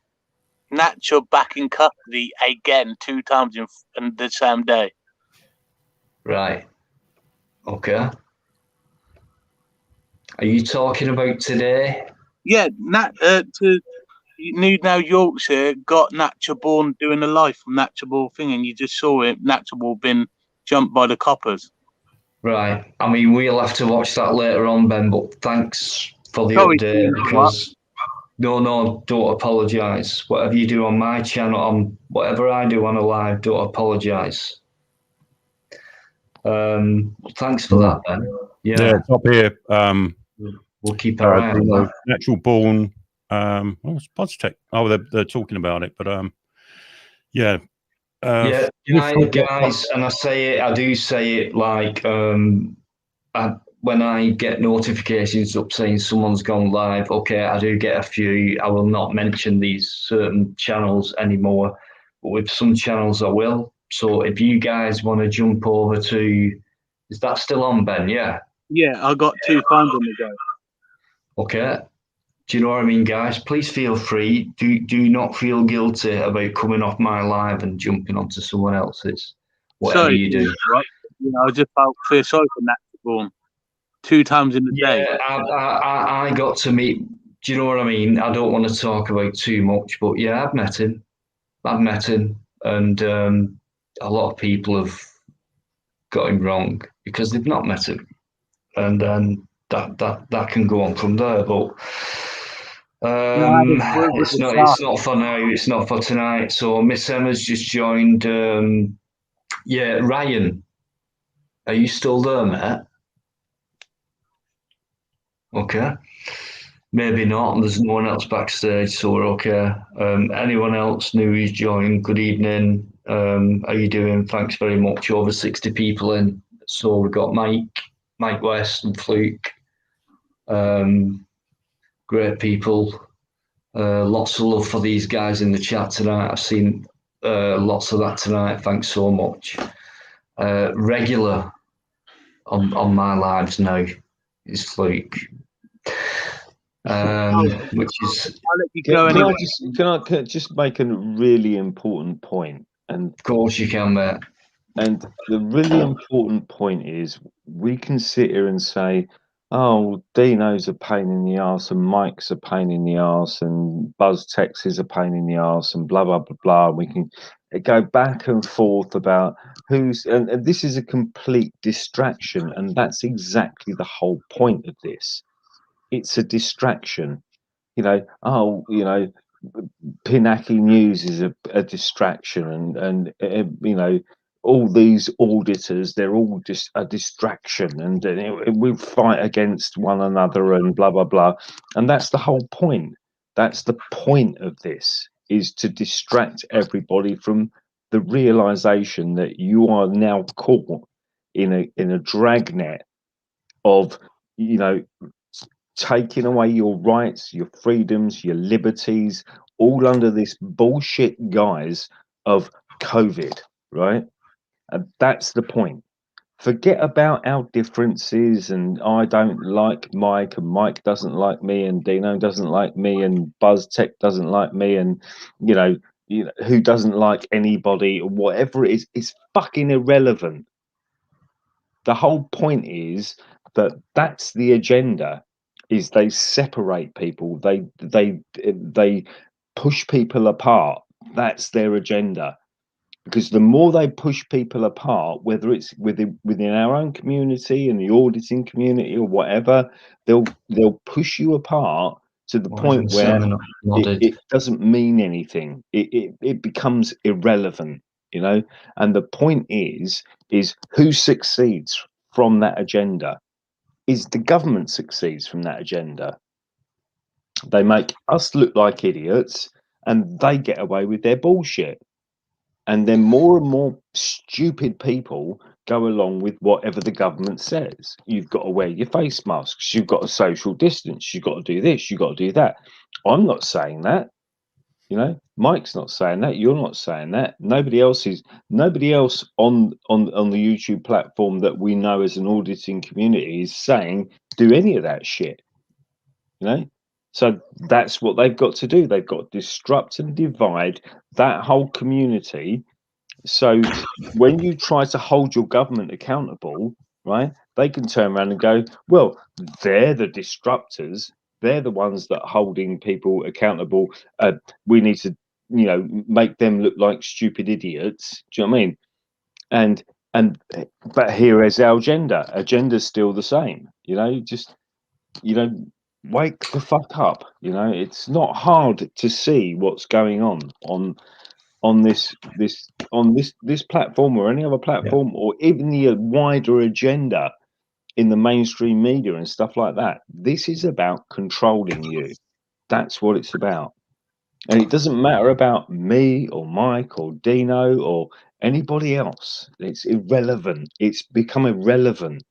Nacho back in custody again 2 times in the same day. Right. Okay. Are you talking about today? Yeah, Now Yorkshire got Nacho Bourne doing a live from Nacho Ball thing, and you just saw it. Nacho Ball been jumped by the coppers. Right. I mean, we'll have to watch that later on, Ben. But thanks for the update. Because no, don't apologise. Whatever you do on my channel, whatever I do on a live, don't apologise. Thanks for that, Ben. Yeah, it's up here. We'll keep our eye on that. Natural Born. Buzztech. Oh, they're talking about it, but guys, and I do say it like when I get notifications up saying someone's gone live. Okay, I do get a few. I will not mention these certain channels anymore, but with some channels I will. So if you guys want to jump over to, is that still on, Ben? Yeah. Yeah, I got 2 times on the go. Okay. Do you know what I mean, guys? Please feel free. Do not feel guilty about coming off my live and jumping onto someone else's. Whatever you do. Right? I just feel sorry for Nacho Bourne. 2 times in the day. I got to meet. Do you know what I mean? I don't want to talk about too much, but yeah, I've met him, and a lot of people have got him wrong because they've not met him, and then that can go on from there, but. It's not for now. It's not for tonight. So Miss Emma's just joined. Ryan, are you still there, mate? Okay, maybe not. There's no one else backstage, so we're okay. Anyone else new who's joined? Good evening. How you doing? Thanks very much. Over 60 people in. So we've got Mike West and Fluke. Great people. Lots of love for these guys in the chat tonight. I've seen lots of that tonight. Thanks so much. Regular on my lives now is Fluke. Which is. I'll let you go anyway. Can I just make a really important point? And of course you can, mate. And the really important point is we can sit here and say, oh, Dino's a pain in the arse, and Mike's a pain in the arse, and BuzzTex is a pain in the arse, and blah, blah, blah, blah. We can go back and forth about who's, and this is a complete distraction, and that's exactly the whole point of this. It's a distraction. Pinaki News is a distraction, and all these auditors, they're all just a distraction, and we fight against one another and blah blah blah. And that's the whole point. That's the point of this, is to distract everybody from the realization that you are now caught in a dragnet of, you know, taking away your rights, your freedoms, your liberties, all under this bullshit guise of COVID, right? And that's the point. Forget about our differences, and I don't like Mike, and Mike doesn't like me, and Dino doesn't like me, and Buzz Tech doesn't like me, and you know who doesn't like anybody, or whatever it is. It's fucking irrelevant. The whole point is that that's the agenda. Is they separate people. They push people apart. That's their agenda. Because the more they push people apart, whether it's within our own community and the auditing community or whatever, they'll push you apart to the point where it doesn't mean anything. It becomes irrelevant, you know. And the point is who succeeds from that agenda? Is the government succeeds from that agenda? They make us look like idiots, and they get away with their bullshit. And then more and more stupid people go along with whatever the government says. You've got to wear your face masks. You've got to social distance. You've got to do this. You've got to do that. I'm not saying that. You know, Mike's not saying that. You're not saying that. Nobody else is. Nobody else on the YouTube platform that we know as an auditing community is saying do any of that shit. You know. So that's what they've got to do. They've got to disrupt and divide that whole community. So when you try to hold your government accountable, right, they can turn around and go, well, they're the disruptors. They're the ones that are holding people accountable. We need to, you know, make them look like stupid idiots. Do you know what I mean? But here is our agenda. Agenda's still the same. You know, just, you know, wake the fuck up. You know, it's not hard to see what's going on this platform or any other platform, or even the wider agenda in the mainstream media and stuff like that. This is about controlling you. That's what it's about. And it doesn't matter about me or Mike or Dino or anybody else. It's irrelevant. It's become irrelevant.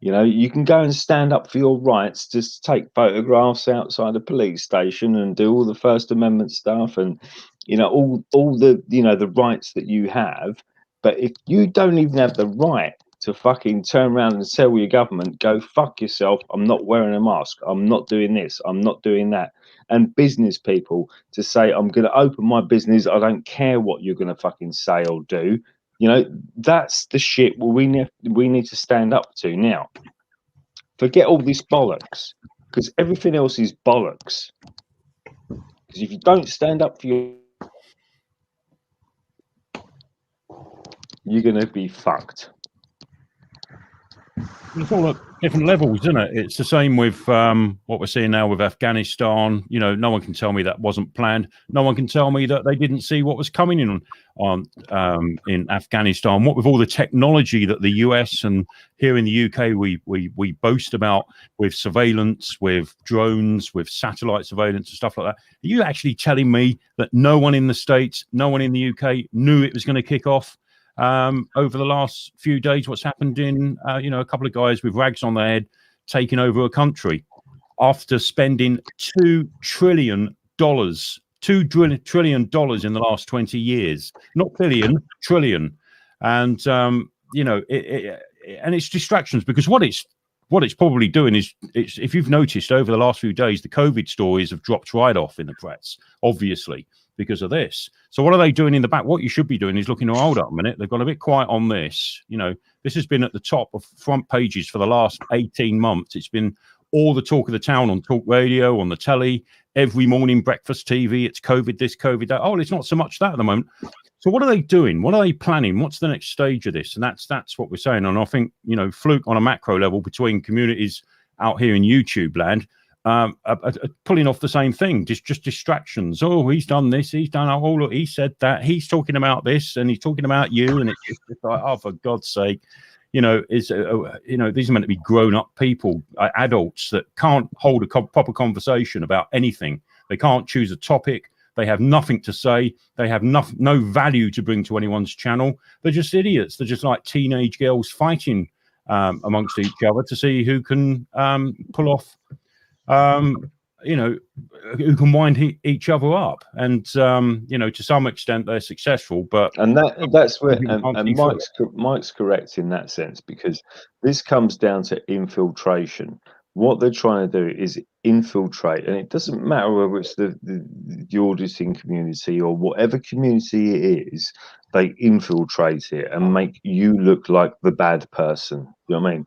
You know, you can go and stand up for your rights, just take photographs outside a police station and do all the First Amendment stuff, and you know, all the, you know, the rights that you have. But if you don't even have the right to fucking turn around and tell your government, go fuck yourself, I'm not wearing a mask, I'm not doing this, I'm not doing that, and business people to say, I'm going to open my business, I don't care what you're going to fucking say or do. You know, that's the shit we need to stand up to now. Forget all this bollocks, because everything else is bollocks. Because if you don't stand up for you're going to be fucked. It's all at different levels, isn't it? It's the same with what we're seeing now with Afghanistan. You know, no one can tell me that wasn't planned. No one can tell me that they didn't see what was coming in Afghanistan. What with all the technology that the US and here in the UK we boast about, with surveillance, with drones, with satellite surveillance and stuff like that. Are you actually telling me that no one in the States, no one in the UK knew it was going to kick off? Over the last few days, what's happened in, you know, a couple of guys with rags on their head taking over a country after spending $2 trillion in the last 20 years, not billion, trillion. And, you know, and it's distractions, because what it's probably doing is, if you've noticed over the last few days, the COVID stories have dropped right off in the press, obviously, because of this. So what are they doing in the back? What you should be doing is looking, to hold up a minute, they've got a bit quiet on this. You know, this has been at the top of front pages for the last 18 months. It's been all the talk of the town on talk radio, on the telly, every morning, breakfast TV. It's COVID this, COVID that. Oh, it's not so much that at the moment. So what are they doing? What are they planning? What's the next stage of this? And that's what we're saying. And I think, you know, Fluke, on a macro level, between communities out here in YouTube land, pulling off the same thing, just distractions. Oh, he's done this, he's done, oh, look, he said that, he's talking about this, and he's talking about you, and it's just like, oh, for God's sake, these are meant to be grown-up people, adults that can't hold a proper conversation about anything. They can't choose a topic. They have nothing to say. They have no value to bring to anyone's channel. They're just idiots. They're just like teenage girls fighting amongst each other to see who can pull off, who can wind each other up. And, to some extent they're successful, but... And that's where, and Mike's correct in that sense, because this comes down to infiltration. What they're trying to do is infiltrate, and it doesn't matter whether it's the auditing community or whatever community it is, they infiltrate it and make you look like the bad person. You know what I mean?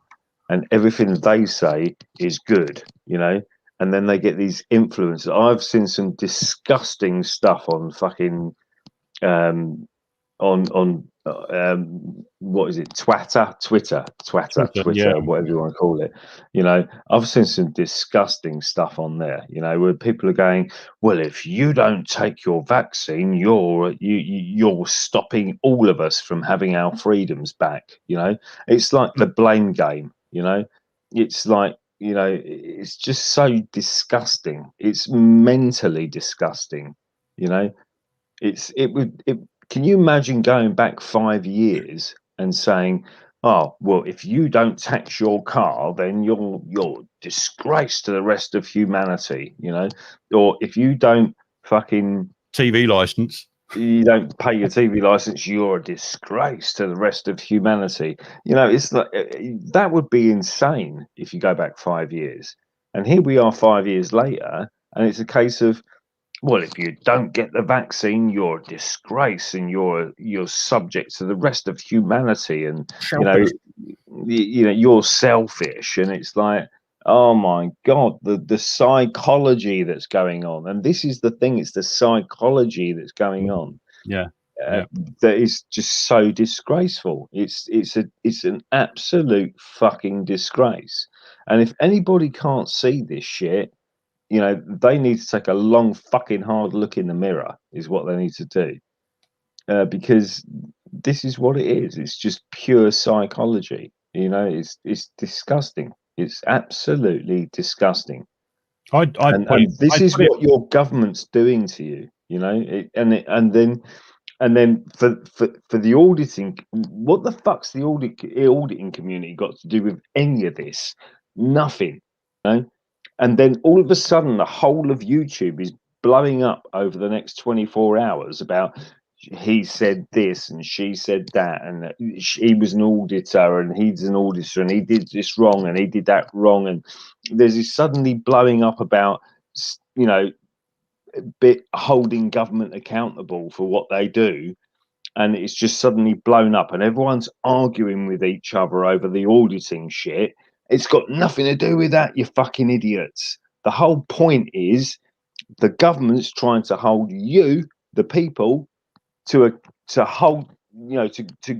And everything they say is good, and then they get these influences. I've seen some disgusting stuff on fucking what is it, Twitter, yeah. whatever you want to call it. I've seen some disgusting stuff on there, where people are going, well, if you don't take your vaccine, you're stopping all of us from having our freedoms back. It's like the blame game. It's like, it's just so disgusting. It's mentally disgusting. Can you imagine going back 5 years and saying, oh, well, if you don't tax your car, then you're disgrace to the rest of humanity, or if you don't fucking TV license, you don't pay your TV license, you're a disgrace to the rest of humanity. It's like, that would be insane if you go back 5 years. And here we are 5 years later, and it's a case of, well, if you don't get the vaccine, you're a disgrace, and you're subject to the rest of humanity, and you're selfish. And it's like, oh my God, the psychology that's going on, and this is the thing, it's the psychology that's going on. Yeah. That is just so disgraceful. It's an absolute fucking disgrace. And if anybody can't see this shit, they need to take a long fucking hard look in the mirror, is what they need to do. Because this is what it is. It's just pure psychology. It's disgusting. It's absolutely disgusting. And this is what your government's doing to you, and then for the auditing, what the fuck's the auditing community got to do with any of this? Nothing. And then all of a sudden, the whole of YouTube is blowing up over the next 24 hours about he said this and she said that, and he was an auditor and he's an auditor and he did this wrong and he did that wrong. And there's this suddenly blowing up about, holding government accountable for what they do. And it's just suddenly blown up and everyone's arguing with each other over the auditing shit. It's got nothing to do with that, you fucking idiots. The whole point is the government's trying to hold you, the people, to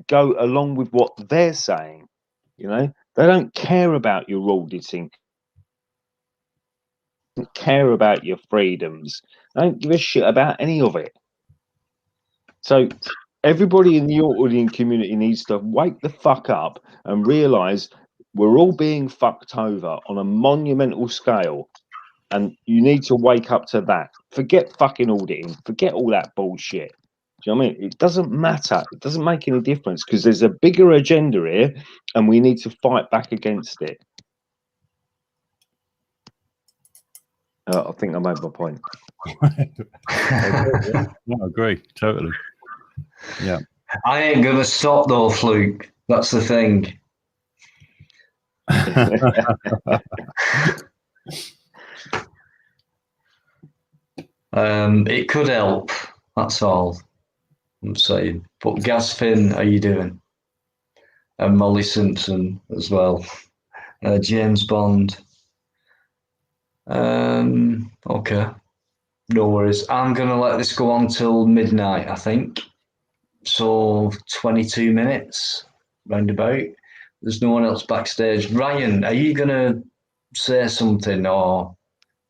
go along with what they're saying. They don't care about your auditing. They don't care about your freedoms. They don't give a shit about any of it. So everybody in the auditing community needs to wake the fuck up and realise we're all being fucked over on a monumental scale, and you need to wake up to that. Forget fucking auditing. Forget all that bullshit. Do you know what I mean? It doesn't matter. It doesn't make any difference because there's a bigger agenda here, and we need to fight back against it. I think I made my point. I agree totally. Yeah, I ain't gonna stop though, Fluke. That's the thing. It could help. That's all I'm saying. But Gazfin, how you doing? And Molly Simpson as well. James Bond. Okay. No worries. I'm gonna let this go on till midnight, I think. So 22 minutes, roundabout. There's no one else backstage. Ryan, are you gonna say something or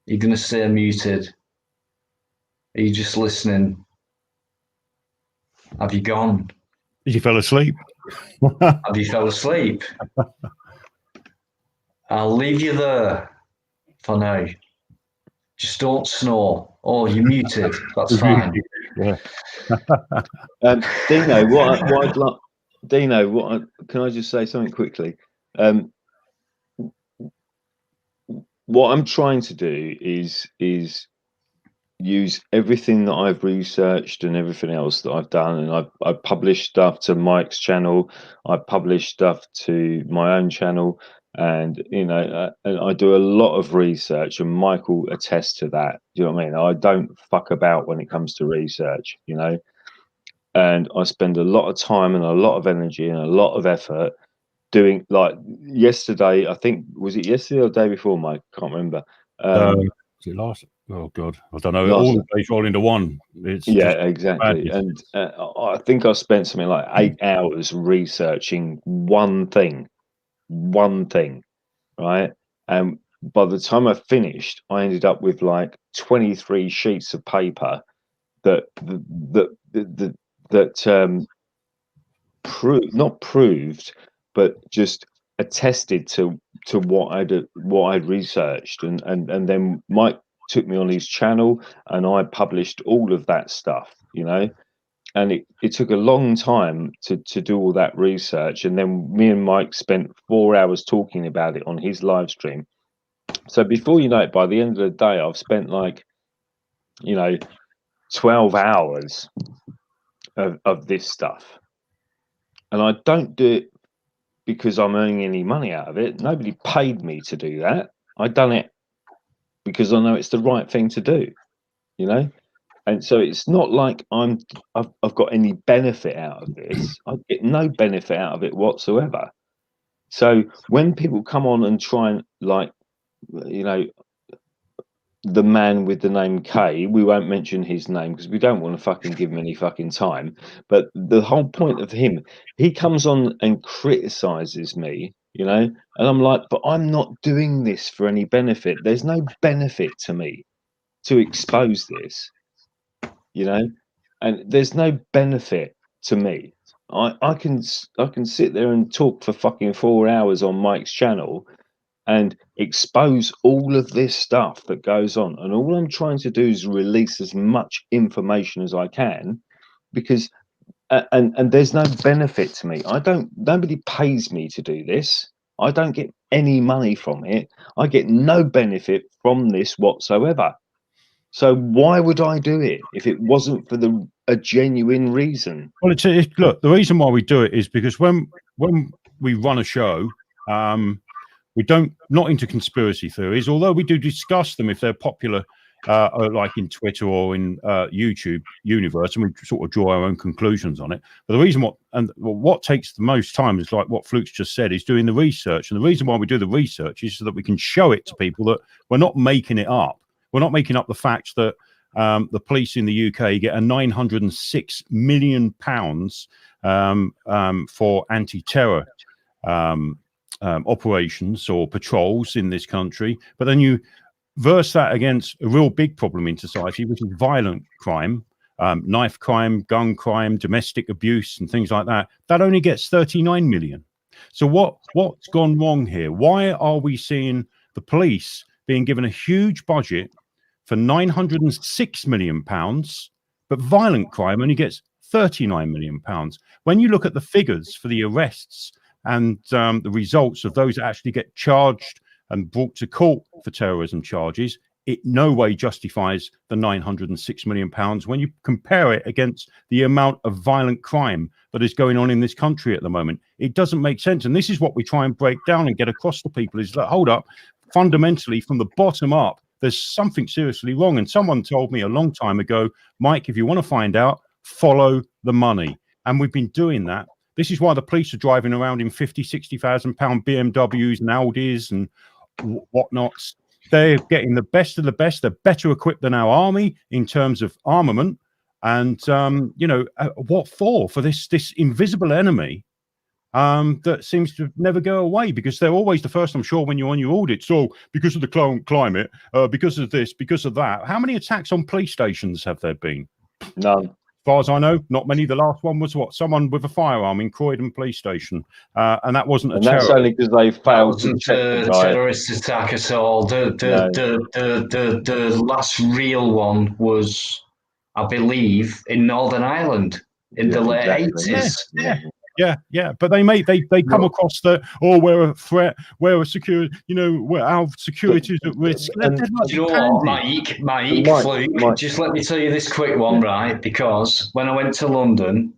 You're going to stay muted. Are you just listening? Have you gone? You fell asleep. Have you fell asleep? I'll leave you there for now. Just don't snore. Oh, you're muted. That's fine. Yeah. Dino, what I'd like, Dino, can I just say something quickly? What I'm trying to do is use everything that I've researched and everything else that I've done, and I've published stuff to Mike's channel. I published stuff to my own channel, and and I do a lot of research, and Mike will attest to that. Do you know what I mean? I don't fuck about when it comes to research, and I spend a lot of time and a lot of energy and a lot of effort doing. Like yesterday, I think, was it yesterday or the day before, Mike? Can't remember. Was it last? Oh God, I don't know. All the days roll into one. It's exactly. madness. And I think I spent something like 8 hours researching one thing, right? And by the time I finished, I ended up with like 23 sheets of paper that not proved, but just attested to what I'd researched, and then Mike took me on his channel, and I published all of that stuff, and it took a long time to do all that research, and then me and Mike spent 4 hours talking about it on his live stream. So before you know it, by the end of the day, I've spent like 12 hours of this stuff, and I don't do it because I'm earning any money out of it. Nobody paid me to do that. I done it because I know it's the right thing to do, and so it's not like I've got any benefit out of this. I get no benefit out of it whatsoever. So when people come on and try and the man with the name K, we won't mention his name because we don't want to fucking give him any fucking time. But the whole point of him, he comes on and criticizes me, and I'm like, but I'm not doing this for any benefit. There's no benefit to me to expose this, and there's no benefit to me. I can sit there and talk for fucking 4 hours on Mike's channel and expose all of this stuff that goes on, and all I'm trying to do is release as much information as I can, because and there's no benefit to me. Nobody pays me to do this. I don't get any money from it. I get no benefit from this whatsoever. So why would I do it if it wasn't for a genuine reason? Well, look, the reason why we do it is because when we run a show, we not into conspiracy theories, although we do discuss them if they're popular, like in Twitter or in YouTube universe, and we sort of draw our own conclusions on it. But the reason what takes the most time is like what Fluke's just said, is doing the research. And the reason why we do the research is so that we can show it to people that we're not making it up. We're not making up the fact that the police in the UK get a £906 million for anti-terror operations or patrols in this country. But then you verse that against a real big problem in society, which is violent crime, knife crime, gun crime, domestic abuse, and things like that. That only gets 39 million. So what's gone wrong here? Why are we seeing the police being given a huge budget for £906 million, but violent crime only gets £39 million? When you look at the figures for the arrests and the results of those that actually get charged and brought to court for terrorism charges, it no way justifies the £906 million when you compare it against the amount of violent crime that is going on in this country at the moment. It doesn't make sense. And this is what we try and break down and get across to people, is that, hold up, fundamentally from the bottom up, there's something seriously wrong. And someone told me a long time ago, Mike, if you want to find out, follow the money. And we've been doing that. This is why the police are driving around in £50,000, £60,000 BMWs and Audis and whatnots. They're getting the best of the best. They're better equipped than our army in terms of armament. And, what for? For this invisible enemy that seems to never go away, because they're always the first, I'm sure, when you're on your audit. So because of the climate, because of this, because of that. How many attacks on police stations have there been? None. As far as I know, not many. The last one was what? Someone with a firearm in Croydon Police Station, and that wasn't a And that's terror. only because they That failed to wasn't check a the guy. terrorist attack at all. The last real one was, I believe, in Northern Ireland in the late exactly. 80s. Yeah. But they come across the, we're a threat, we're a security, our security is at risk. Do you know what, Mike, Fluke, just let me tell you this quick one, right? Because when I went to London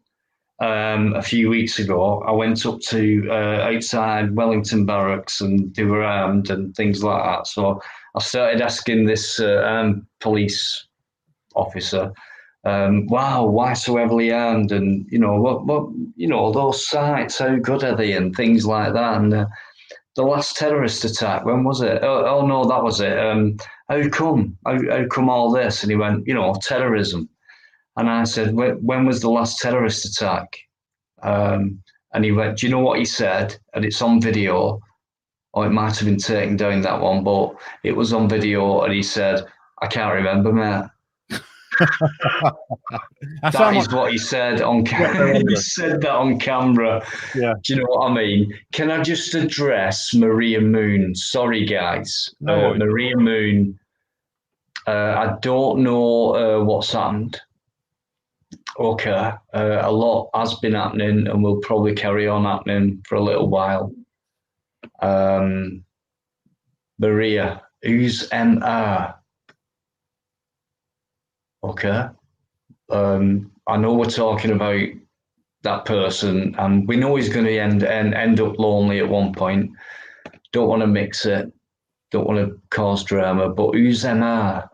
a few weeks ago, I went up to outside Wellington Barracks, and they were armed and things like that. So I started asking this police officer, wow, why so heavily armed? And what those sites, how good are they, and things like that. And the last terrorist attack, when was it? Oh no, that was it. How come all this? And he went, terrorism. And I said, when was the last terrorist attack? And he went, do you know what he said? And it's on video, or it might have been taken down, that one, but it was on video, and he said, I can't remember, mate. That is what he said on camera. He said that on camera. Yeah. Do you know what I mean? Can I just address Maria Moon? Sorry, guys. Maria Moon, I don't know what's happened. Okay. A lot has been happening and will probably carry on happening for a little while. Maria, who's MR? Okay. I know we're talking about that person, and we know he's going to end up lonely at one point. Don't want to mix it. Don't want to cause drama. But who's MR?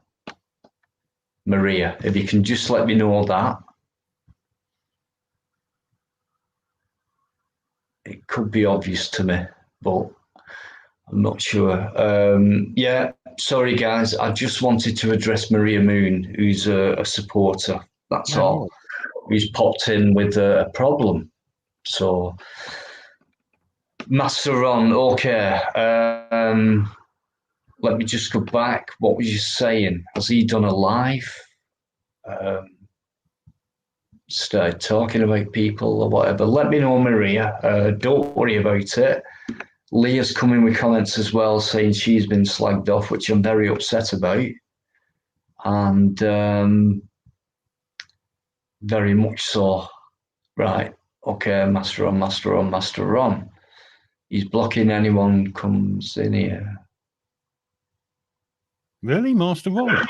Maria, if you can just let me know that. It could be obvious to me, but I'm not sure. Yeah, sorry guys. I just wanted to address Maria Moon, who's a supporter. That's all. Who's popped in with a problem. So, Master Ron, okay. Let me just go back. What was you saying? Has he done a live? Started talking about people or whatever. Let me know, Maria. Don't worry about it. Leah's coming with comments as well, saying she's been slagged off, which I'm very upset about. And very much so. Right. Okay, Master Ron. He's blocking anyone comes in here. Really, Master Ron?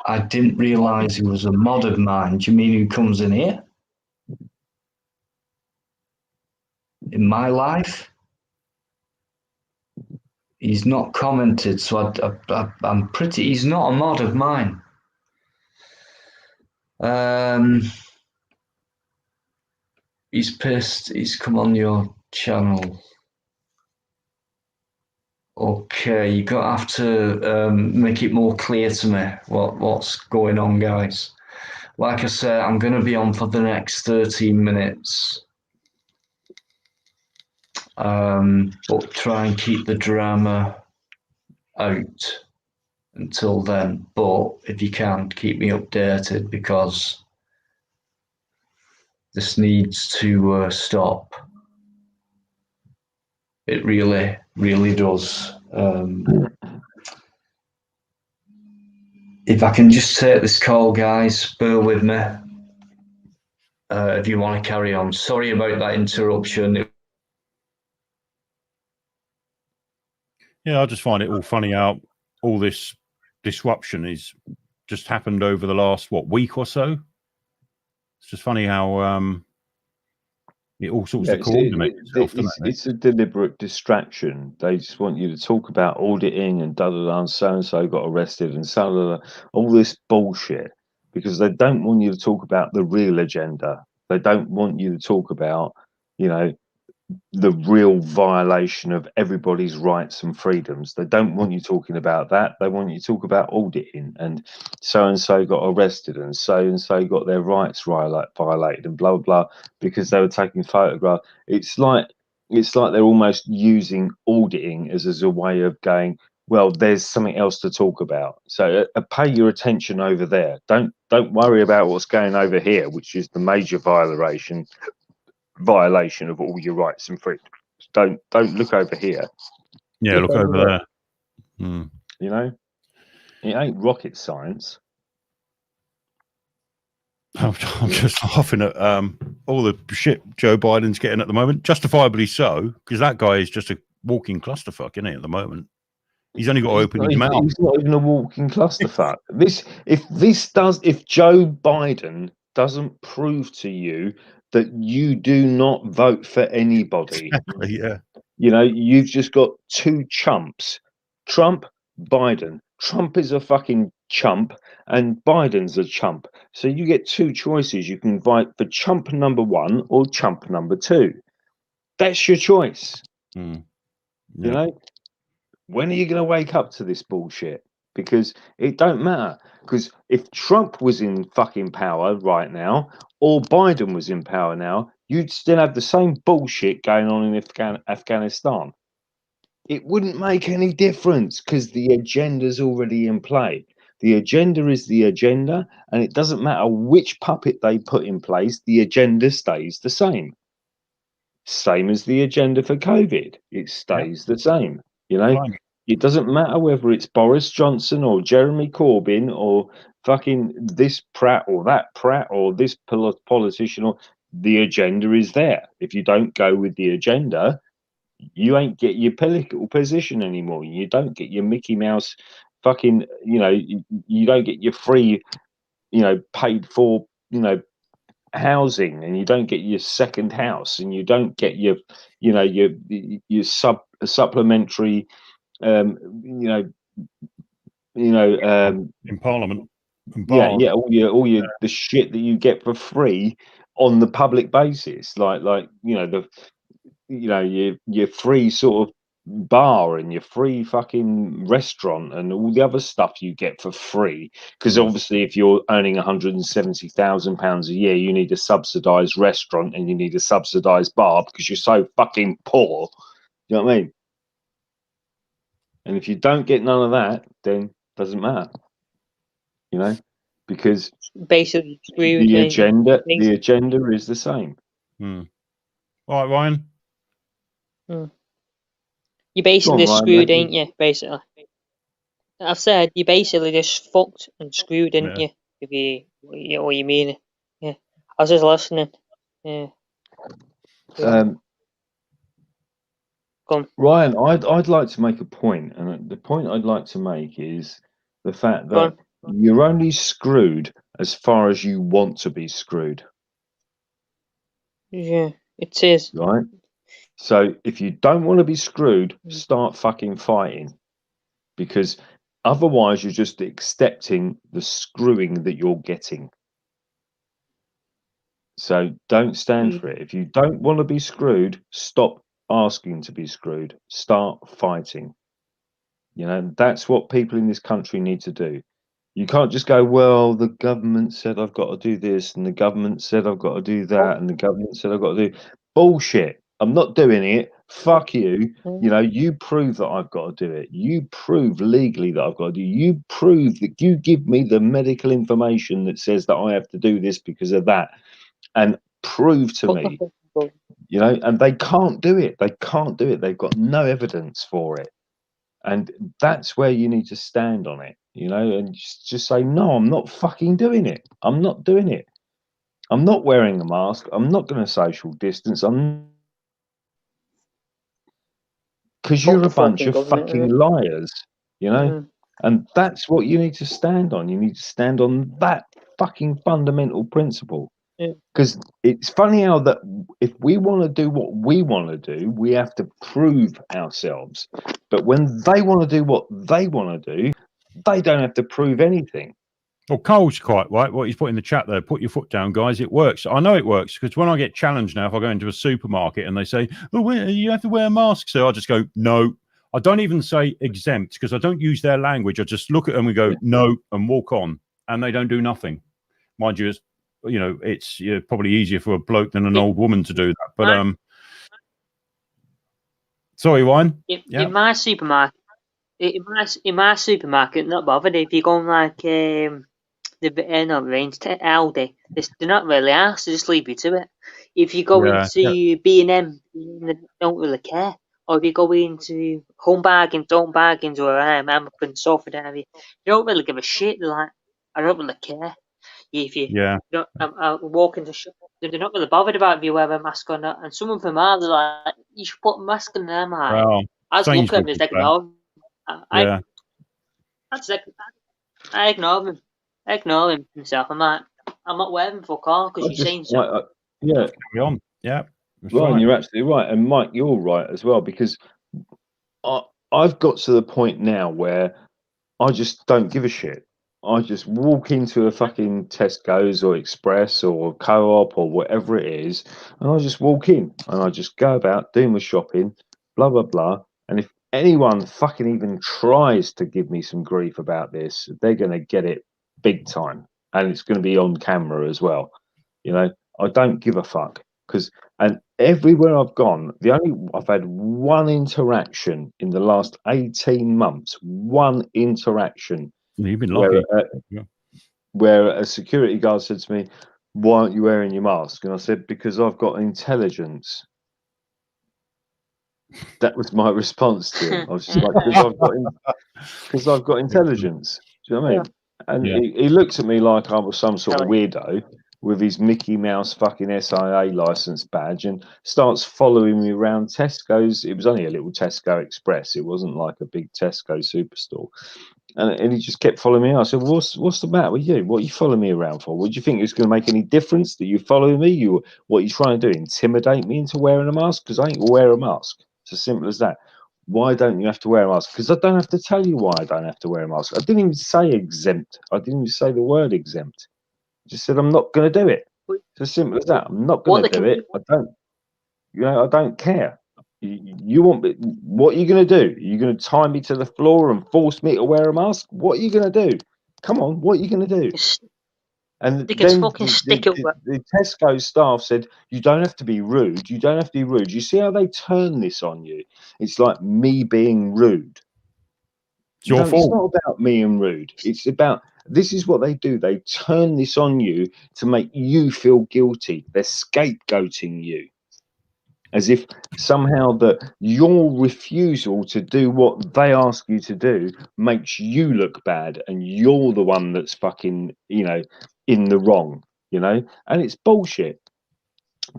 I didn't realise he was a mod of mine. Do you mean who comes in here? In my life? He's not commented, so I'm pretty... He's not a mod of mine. He's pissed. He's come on your channel. Okay, you're going to have to make it more clear to me what's going on, guys. Like I said, I'm going to be on for the next 13 minutes. But try and keep the drama out until then. But if you can, keep me updated, because this needs to stop. It really, really does. If I can just take this call, guys, bear with me. If you want to carry on. Sorry about that interruption. Yeah, I just find it all funny how all this disruption is just happened over the last, week or so. It's just funny how it all sorts of coordinate itself, doesn't it? It's a deliberate distraction. They just want you to talk about auditing and da-da-da, and so-and-so got arrested and so all this bullshit, because they don't want you to talk about the real agenda. They don't want you to talk about, the real violation of everybody's rights and freedoms. They don't want you talking about that. They want you to talk about auditing and so got arrested and so got their rights violated and blah, blah, blah, because they were taking photographs. It's like it's like they're almost using auditing as a way of going, well, there's something else to talk about. So pay your attention over there. Don't worry about what's going over here, which is the major violation of all your rights and freedoms. Don't look over here. Yeah, look over there. Mm. You know, it ain't rocket science. I'm just laughing at all the shit Joe Biden's getting at the moment, justifiably so, because that guy is just a walking clusterfuck, isn't he? At the moment, he's only got to open his mouth. He's not even a walking clusterfuck. If Joe Biden doesn't prove to you that you do not vote for anybody, Yeah, you know, you've just got two chumps, Trump, Biden. Trump is a fucking chump and Biden's a chump. So you get two choices. You can vote for chump number 1 or chump number 2. That's your choice. Mm. You Yeah. know, when are you going to wake up to this bullshit? Because it don't matter. Because if Trump was in fucking power right now, or Biden was in power now, you'd still have the same bullshit going on in Afghanistan. It wouldn't make any difference because the agenda's already in play. The agenda is the agenda, and it doesn't matter which puppet they put in place, the agenda stays the same. Same as the agenda for COVID. It stays the same. You know, it doesn't matter whether it's Boris Johnson or Jeremy Corbyn or fucking this Pratt or that Pratt or this politician, or the agenda is there. If you don't go with the agenda, you ain't get your political position anymore. You don't get your Mickey Mouse fucking, you know, you don't get your free, you know, paid for, you know, housing, and you don't get your second house, and you don't get your, you know, your supplementary, you know, in Parliament. Yeah, all your the shit that you get for free on the public basis, like you know your free sort of bar and your free fucking restaurant and all the other stuff you get for free. Because obviously, if you're earning £170,000 a year, you need a subsidised restaurant and you need a subsidised bar because you're so fucking poor. You know what I mean? And if you don't get none of that, then it doesn't matter. You know, because basically the agenda is the same. All right, Ryan. You're basically Ryan, screwed, ain't you? Basically, I've said you're basically just fucked and screwed, ain't you? If you know what you mean. Yeah, I was just listening. Yeah. Ryan, I'd like to make a point, and the point I'd like to make is the fact that you're only screwed as far as you want to be screwed. Yeah, it is. Right? So if you don't want to be screwed, start fucking fighting. Because otherwise you're just accepting the screwing that you're getting. So don't stand for it. If you don't want to be screwed, stop asking to be screwed. Start fighting. You know, that's what people in this country need to do. You can't just go, well, the government said I've got to do this, and the government said I've got to do that, and the government said I've got to do bullshit. I'm not doing it. Fuck you. You know, you prove that I've got to do it. You prove legally that I've got to do it. You prove that you give me the medical information that says that I have to do this because of that. And prove to me, you know, and they can't do it. They can't do it. They've got no evidence for it. And that's where you need to stand on it, you know, and just say, no, I'm not fucking doing it. I'm not doing it. I'm not wearing a mask. I'm not going to social distance. Because you're a bunch of fucking liars, you know, and that's what you need to stand on. You need to stand on that fucking fundamental principle. Because it's funny how that if we want to do what we want to do, we have to prove ourselves. But when they want to do what they want to do, they don't have to prove anything. Well, Cole's quite right. What he's put in the chat there, put your foot down, guys. It works. I know it works because when I get challenged now, if I go into a supermarket and they say, oh, you have to wear a mask, so I just go, no. I don't even say exempt because I don't use their language. I just look at them and go, no, and walk on. And they don't do nothing. Mind you, you know, it's probably easier for a bloke than an old woman to do that. But Sorry, Wine. In my supermarket, not bothered if you go on like the not range Aldi. They're not really asked. They just leave you to it. If you go into B&M, they don't really care. Or if you go into Home Bargains, or I'm up in Salford area, they don't really give a shit. They're like, I don't really care. If you don't, walk into shop, they're not really bothered about if you wear a mask or not. And some of them are. They're like, you should put a mask on them. Well, I just look at them as they ignore. I ignore them. I ignore him myself. I'm like, I'm not wearing fuck all because you're saying so. Carry on. Yeah. Ryan, you're absolutely right, and Mike, you're right as well, because I've got to the point now where I just don't give a shit. I just walk into a fucking Tesco's or Express or Co-op or whatever it is, and I just walk in and I just go about doing my shopping, blah blah blah. And if anyone fucking even tries to give me some grief about this, they're gonna get it big time, and it's gonna be on camera as well. You know, I don't give a fuck. And everywhere I've gone, I've had one interaction in the last 18 months. One interaction. You've been lucky. Where a security guard said to me, "Why aren't you wearing your mask?" And I said, "Because I've got intelligence." That was my response to him. I was just like, "Because I've got intelligence." Do you know what I mean? And he looked at me like I was some sort of weirdo with his Mickey Mouse fucking SIA license badge, and starts following me around Tesco's. It was only a little Tesco Express. It wasn't like a big Tesco superstore. And he just kept following me. I said, "What's the matter with you? What are you following me around for? What do you think it's going to make any difference that you follow me? What are you trying to do? Intimidate me into wearing a mask? Because I ain't gonna wear a mask. It's as simple as that. Why don't you have to wear a mask? Because I don't have to tell you why I don't have to wear a mask. I didn't even say exempt. I didn't even say the word exempt. I just said I'm not going to do it. It's as simple as that. I'm not going to do it. I don't. I don't care. You want me? What are you going to do? Are you going to tie me to the floor and force me to wear a mask? What are you going to do? Come on, what are you going to do? And then the Tesco staff said, "You don't have to be rude. You don't have to be rude." You see how they turn this on you? It's like me being rude. It's your fault. It's not about me and rude. It's about, this is what they do. They turn this on you to make you feel guilty. They're scapegoating you. As if somehow that your refusal to do what they ask you to do makes you look bad, and you're the one that's fucking, in the wrong, and it's bullshit.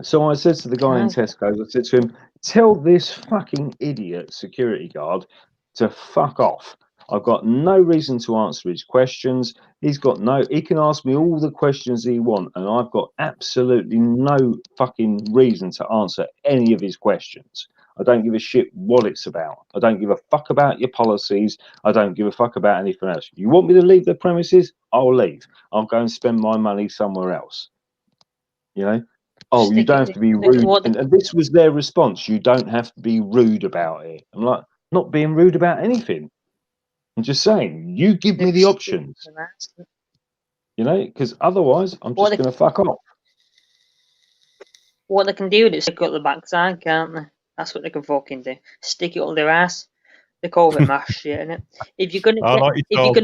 So I said to the guy in Tesco, I said to him, "Tell this fucking idiot security guard to fuck off. I've got no reason to answer his questions. He can ask me all the questions he wants, and I've got absolutely no fucking reason to answer any of his questions. I don't give a shit what it's about. I don't give a fuck about your policies. I don't give a fuck about anything else. You want me to leave the premises? I'll leave. I'll go and spend my money somewhere else." "Oh, you don't have to be rude." And this was their response. "You don't have to be rude about it." I'm like, not being rude about anything. I'm just saying, you give me the options, because otherwise I'm just going to fuck off. What they can do is stick it up the backside, can't they? That's what they can fucking do. Stick it up their ass. They call it mash shit, innit? If you're gonna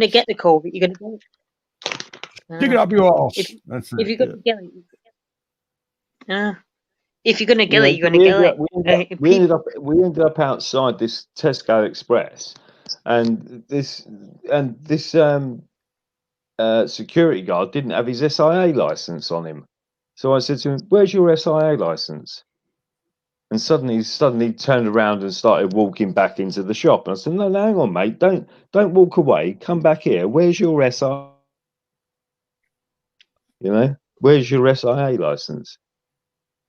get the COVID, you're gonna stick it up your ass. If you're gonna get it, if you're gonna get it, you're gonna get it. We ended up outside this Tesco Express, and this security guard didn't have his SIA license on him. So I said to him, "Where's your SIA license?" And suddenly turned around and started walking back into the shop. And I said, "No, hang on, mate. Don't walk away. Come back here. Where's your SIA? Where's your SIA license?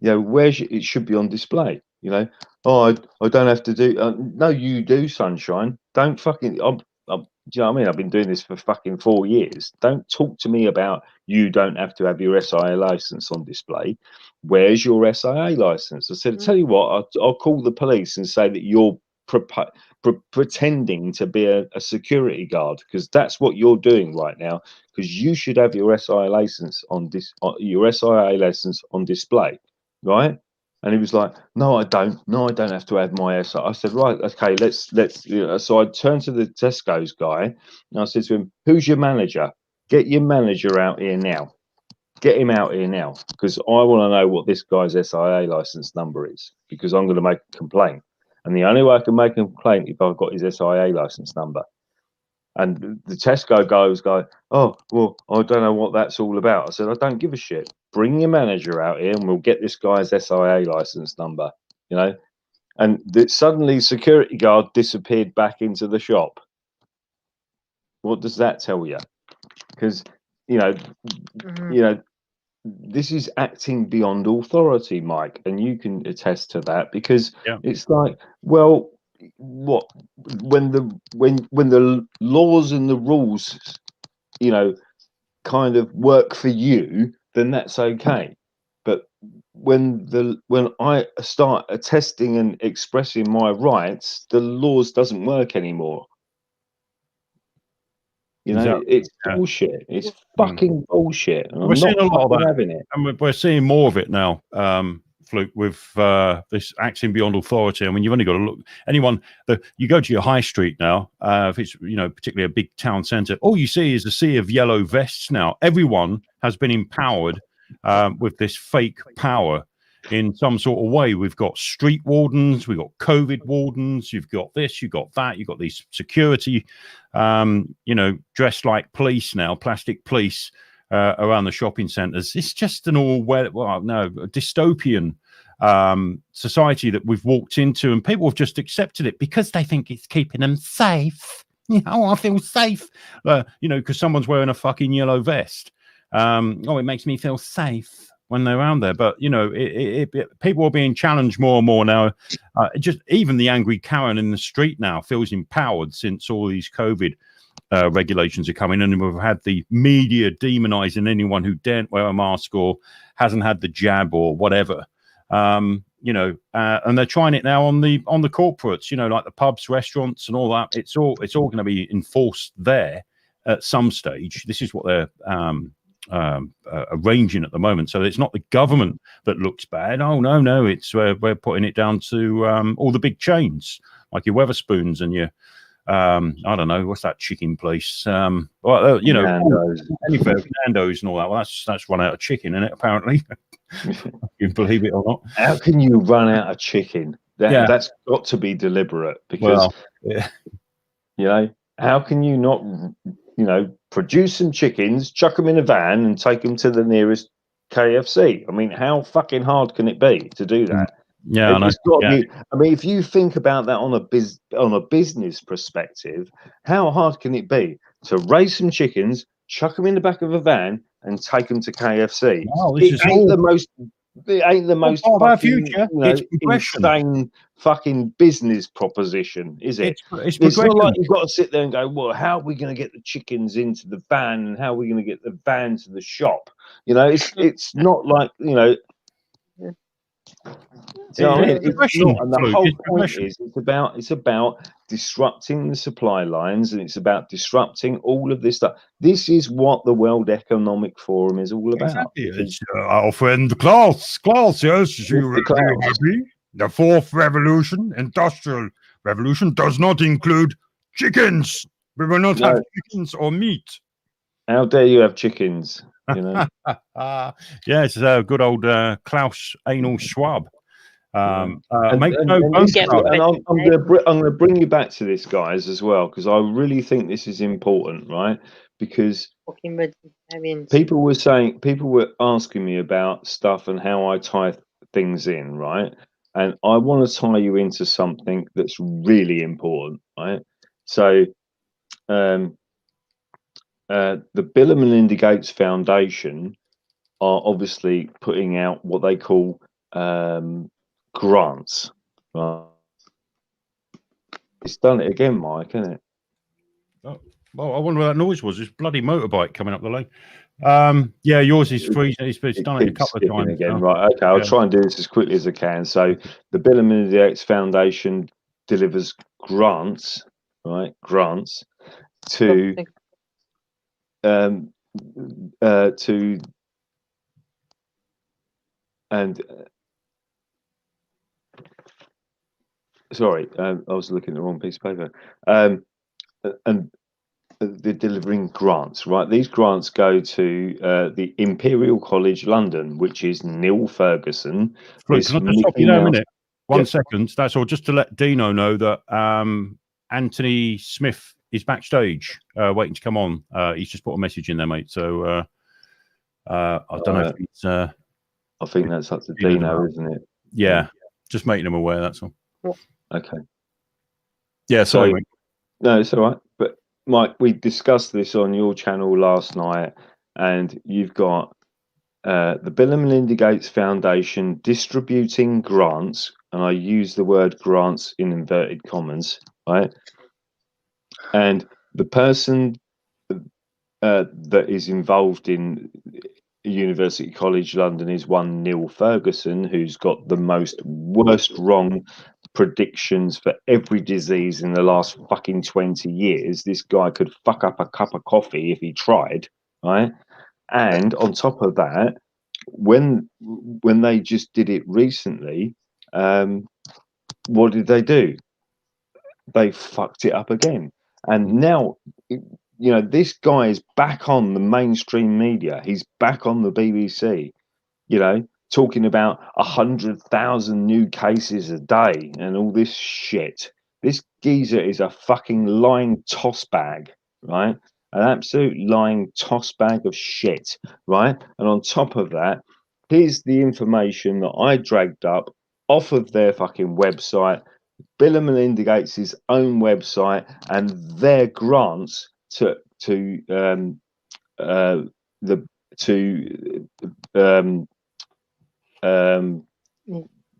It should be on display. Oh, I don't have to do. No, you do, sunshine. Don't fucking. Do you know what I mean? I've been doing this for fucking 4 years. Don't talk to me about you don't have to have your SIA license on display. Where's your SIA license?" I said, "I tell you what, I'll call the police and say that you're pretending to be a security guard, because that's what you're doing right now. Because you should have your SIA license on display, right?" And he was like, "No, I don't. No, I don't have to have my SI." I said, "Right, okay, let's." So I turned to the Tesco's guy and I said to him, "Who's your manager? Get your manager out here now. Get him out here now, because I want to know what this guy's SIA license number is, because I'm going to make a complaint. And the only way I can make a complaint if I've got his SIA license number." And the Tesco guy was going, "Oh, well, I don't know what that's all about." I said, "I don't give a shit. Bring your manager out here and we'll get this guy's SIA license number," you know? And suddenly security guard disappeared back into the shop. What does that tell you? Because, you know, this is acting beyond authority, Mike, and you can attest to that, because it's like, well, what, when the laws and the rules, you know, kind of work for you, then that's okay. But when I start attesting and expressing my rights, the laws doesn't work anymore. You know, Exactly. it's bullshit. It's fucking bullshit. And We're I'm not seeing a lot of fucking that, having it. and we're seeing more of it now, Fluke, with this acting beyond authority. I mean, you've only got to look. Anyone that you go to your high street now, if it's, you know, particularly a big town centre, all you see is a sea of yellow vests now. Everyone has been empowered with this fake power in some sort of way. We've got street wardens, we've got COVID wardens, you've got this, you've got that, you've got these security, you know, dressed like police now, plastic police around the shopping centres. It's just an dystopian society that we've walked into, and people have just accepted it because they think it's keeping them safe. You know, I feel safe, you know, because someone's wearing a fucking yellow vest. It makes me feel safe when they're around there. But, you know, people are being challenged more and more now. Just even the angry Karen in the street now feels empowered since all these COVID regulations are coming, and we've had the media demonizing anyone who daren't wear a mask or hasn't had the jab or whatever. You know, and they're trying it now on the corporates, you know, like the pubs, restaurants and all that. It's all going to be enforced there at some stage. This is what they're arranging at the moment. So it's not the government that looks bad. Oh no, it's we're putting it down to all the big chains like your Weatherspoons and your I don't know, what's that chicken place? Well, you know, Nando's and all that. Well, that's run out of chicken in it, apparently. You believe it or not. How can you run out of chicken? That's got to be deliberate, because you know, how can you not, you know, produce some chickens, chuck them in a van and take them to the nearest KFC? I mean, how fucking hard can it be to do that? Yeah, it's got to be. I mean, if you think about that on a business perspective, how hard can it be to raise some chickens, chuck them in the back of a van, and take them to KFC? It ain't the most fucking, you know, insane fucking business proposition, is it? It's not like you've got to sit there and go, well, how are we going to get the chickens into the van, and how are we going to get the van to the shop? You know, it's not like, you know. Do you know what I mean? It's not, and the whole point is it's about disrupting the supply lines, and it's about disrupting all of this stuff. This is what the World Economic Forum is all about. It's our friend Klaus, yes, you agree. The fourth revolution, industrial revolution, does not include chickens. We will not have chickens or meat. How dare you have chickens? You know? Yeah, it's good old Klaus Anal Schwab. I'm going to bring you back to this, guys, as well, because I really think this is important, right? Because people were asking me about stuff and how I tie things in, right? And I want to tie you into something that's really important, right? So, the Bill and Melinda Gates Foundation are obviously putting out what they call grants. Right? It's done it again, Mike, isn't it? Oh, well, I wonder what that noise was. It's bloody motorbike coming up the lane. Yeah, yours is freezing. It's done it a couple of times again. Right, okay, I'll try and do this as quickly as I can. So the Bill and Melinda Gates Foundation delivers grants, right? Grants to Sorry, I was looking at the wrong piece of paper. And they're delivering grants, right? These grants go to the Imperial College London, which is Neil Ferguson. Look, This can I just stop Mickey you there a Mouse. minute? One Yeah. second. That's all. Just to let Dino know that Anthony Smith is backstage, waiting to come on. He's just put a message in there, mate. So I don't know if he's. I think that's up to Dino, isn't it? Yeah, just making him aware. That's all. Okay. Yeah, sorry, mate. No, it's all right. But Mike, we discussed this on your channel last night, and you've got the Bill and Melinda Gates Foundation distributing grants, and I use the word grants in inverted commas, right? And the person that is involved in University College London is one Neil Ferguson, who's got the worst wrong predictions for every disease in the last fucking 20 years. This guy could fuck up a cup of coffee if he tried, right? And on top of that, when they just did it recently, what did they do? They fucked it up again. And now, you know, this guy is back on the mainstream media. He's back on the BBC, you know, talking about 100,000 new cases a day and all this shit. This geezer is a fucking lying toss bag, right? An absolute lying toss bag of shit, right? And on top of that, here's the information that I dragged up off of their fucking website, Bill and Melinda Gates' own website, and their grants to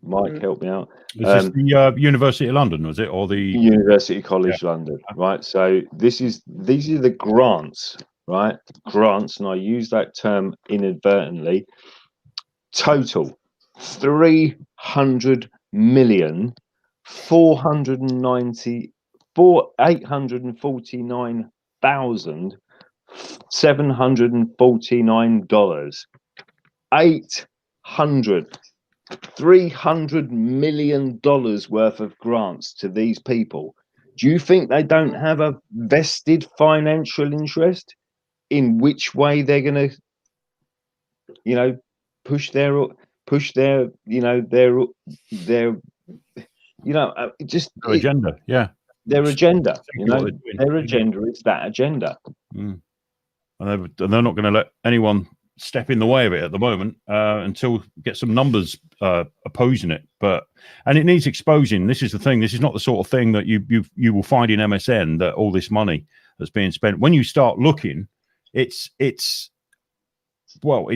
Mike, help me out. Is this the University of London, was it, or the University College London? Right. So these are the grants, right? Grants, and I use that term inadvertently. Total 349,749 $300 million worth of grants to these people. Do you think they don't have a vested financial interest in which way they're going to, you know, push their just their agenda? Yeah, their agenda. You know, exactly their agenda is that agenda. And they're not going to let anyone step in the way of it at the moment until get some numbers opposing it. And it needs exposing. This is the thing. This is not the sort of thing that you will find in MSN, that all this money that's being spent. When you start looking, it's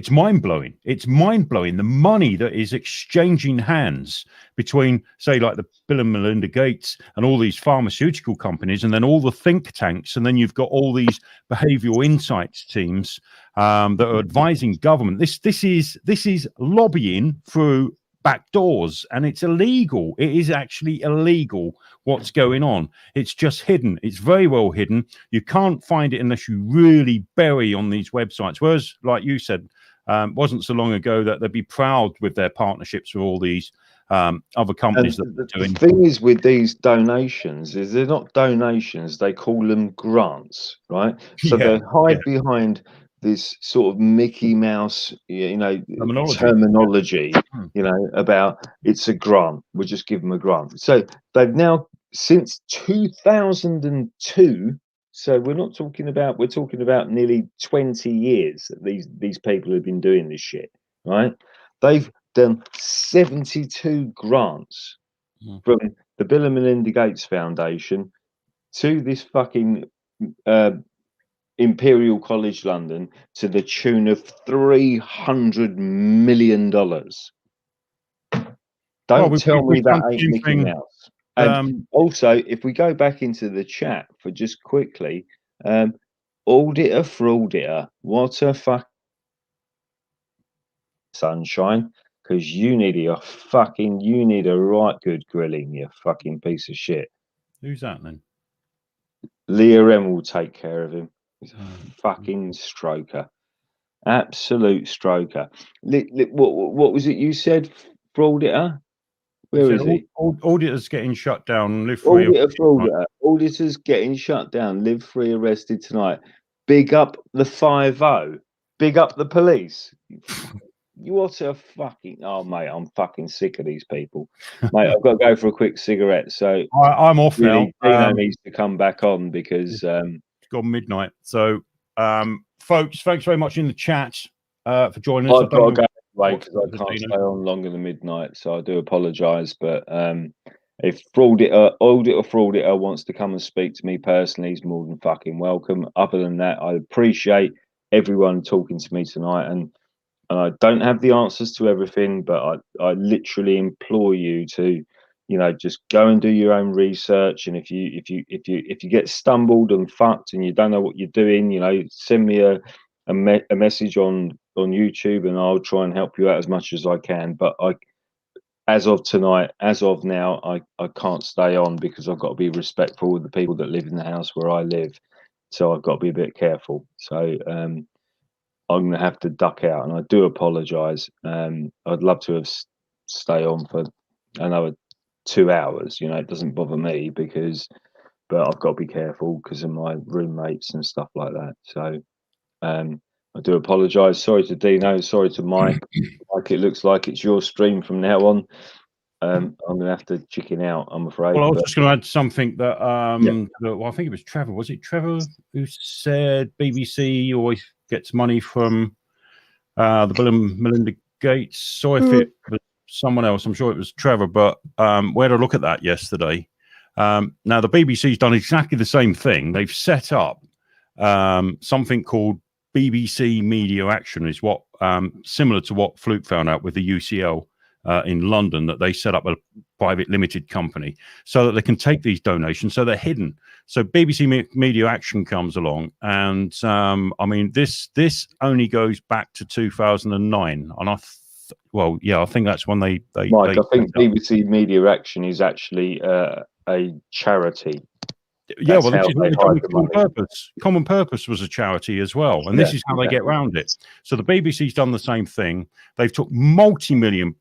mind-blowing. It's mind-blowing, the money that is exchanging hands between, say, like the Bill and Melinda Gates and all these pharmaceutical companies, and then all the think tanks, and then you've got all these behavioral insights teams that are advising government. This is lobbying through back doors, and it's illegal. It is actually illegal what's going on. It's just hidden. It's very well hidden. You can't find it unless you really bury on these websites. Whereas, like you said, wasn't so long ago that they'd be proud with their partnerships with all these other companies. The thing is with these donations is they're not donations, they call them grants, right? So they hide behind this sort of Mickey Mouse, you know, terminology, you know, about it's a grant. We'll just give them a grant. So they've now, since 2002, so we're talking about nearly 20 years that these people have been doing this shit, right? They've done 72 grants from the Bill and Melinda Gates Foundation to this fucking Imperial College London to the tune of $300 million. Don't tell me that ain't Mickey Mouse. And also, if we go back into the chat for just quickly, auditor for auditor, what a fuck sunshine, because you need a right good grilling, you fucking piece of shit. Who's that then? Leah M will take care of him. He's a fucking stroker. Absolute stroker. What was it you said, Frauditor? Where is he? Auditors getting shut down. Live free. Auditors getting shut down. Live free. Arrested tonight. Big up the 5-0. Big up the police. You what a fucking... Oh, mate, I'm fucking sick of these people. Mate, I've got to go for a quick cigarette. So I'm off really, now. Dino needs to come back on because... it's gone midnight. So, folks, thanks very much in the chat for joining us. I've got to go away because I can't stay on longer than midnight. So I do apologise. But if Frauditor wants to come and speak to me personally, he's more than fucking welcome. Other than that, I appreciate everyone talking to me tonight. And I don't have the answers to everything, but I literally implore you to, just go and do your own research. And if you get stumbled and fucked and you don't know what you're doing, send me a message on YouTube, and I'll try and help you out as much as I can. But as of now, I can't stay on because I've got to be respectful of the people that live in the house where I live. So I've got to be a bit careful. So I'm going to have to duck out, and I do apologise. I'd love to have stay on for another 2 hours. It doesn't bother me but I've got to be careful because of my roommates and stuff like that. So I do apologise. Sorry to Dino. Sorry to Mike. Mike, it looks like it's your stream from now on. I'm going to have to chicken out, I'm afraid. Well, I was just going to add something that, I think it was Trevor. Was it Trevor who said BBC always gets money from the Bill and Melinda Gates? So if it was someone else, I'm sure it was Trevor, but we had a look at that yesterday. Now, the BBC's done exactly the same thing. They've set up something called BBC Media Action, is what similar to what Fluke found out with the UCL. In London, that they set up a private limited company so that they can take these donations, so they're hidden. So BBC Media Action comes along, and I mean this only goes back to 2009, and I think that's when they Mike, I think BBC Media Action is actually a charity. Yeah, well, this is what Common Purpose. Common Purpose was a charity as well, and this is how they get around it. So the BBC's done the same thing. They've took multi-million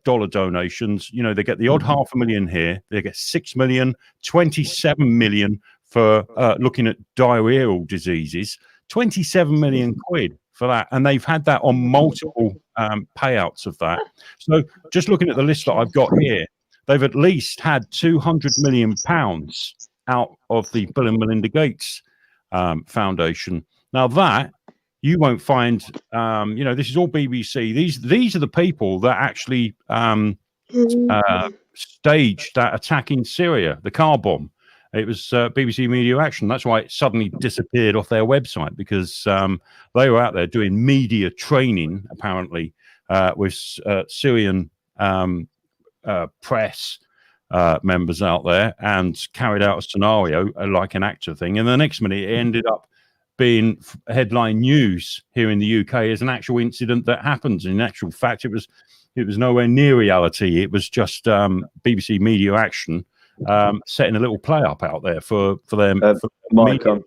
dollar donations. They get the odd $500,000 here. They get 6 million, 27 million for looking at diarrheal diseases. 27 million quid for that, and they've had that on multiple payouts of that. So just looking at the list that I've got here, they've at least had 200 million pounds out of the Bill and Melinda Gates Foundation. Now that you won't find, this is all BBC. These are the people that actually staged that attack in Syria, the car bomb. It was BBC Media Action. That's why it suddenly disappeared off their website, because they were out there doing media training, apparently, with Syrian press members out there, and carried out a scenario like an actor thing. And the next minute, it ended up being headline news here in the UK as an actual incident that happens. In actual fact, it was nowhere near reality. It was just BBC Media Action setting a little play up out there for them. Mike, I'm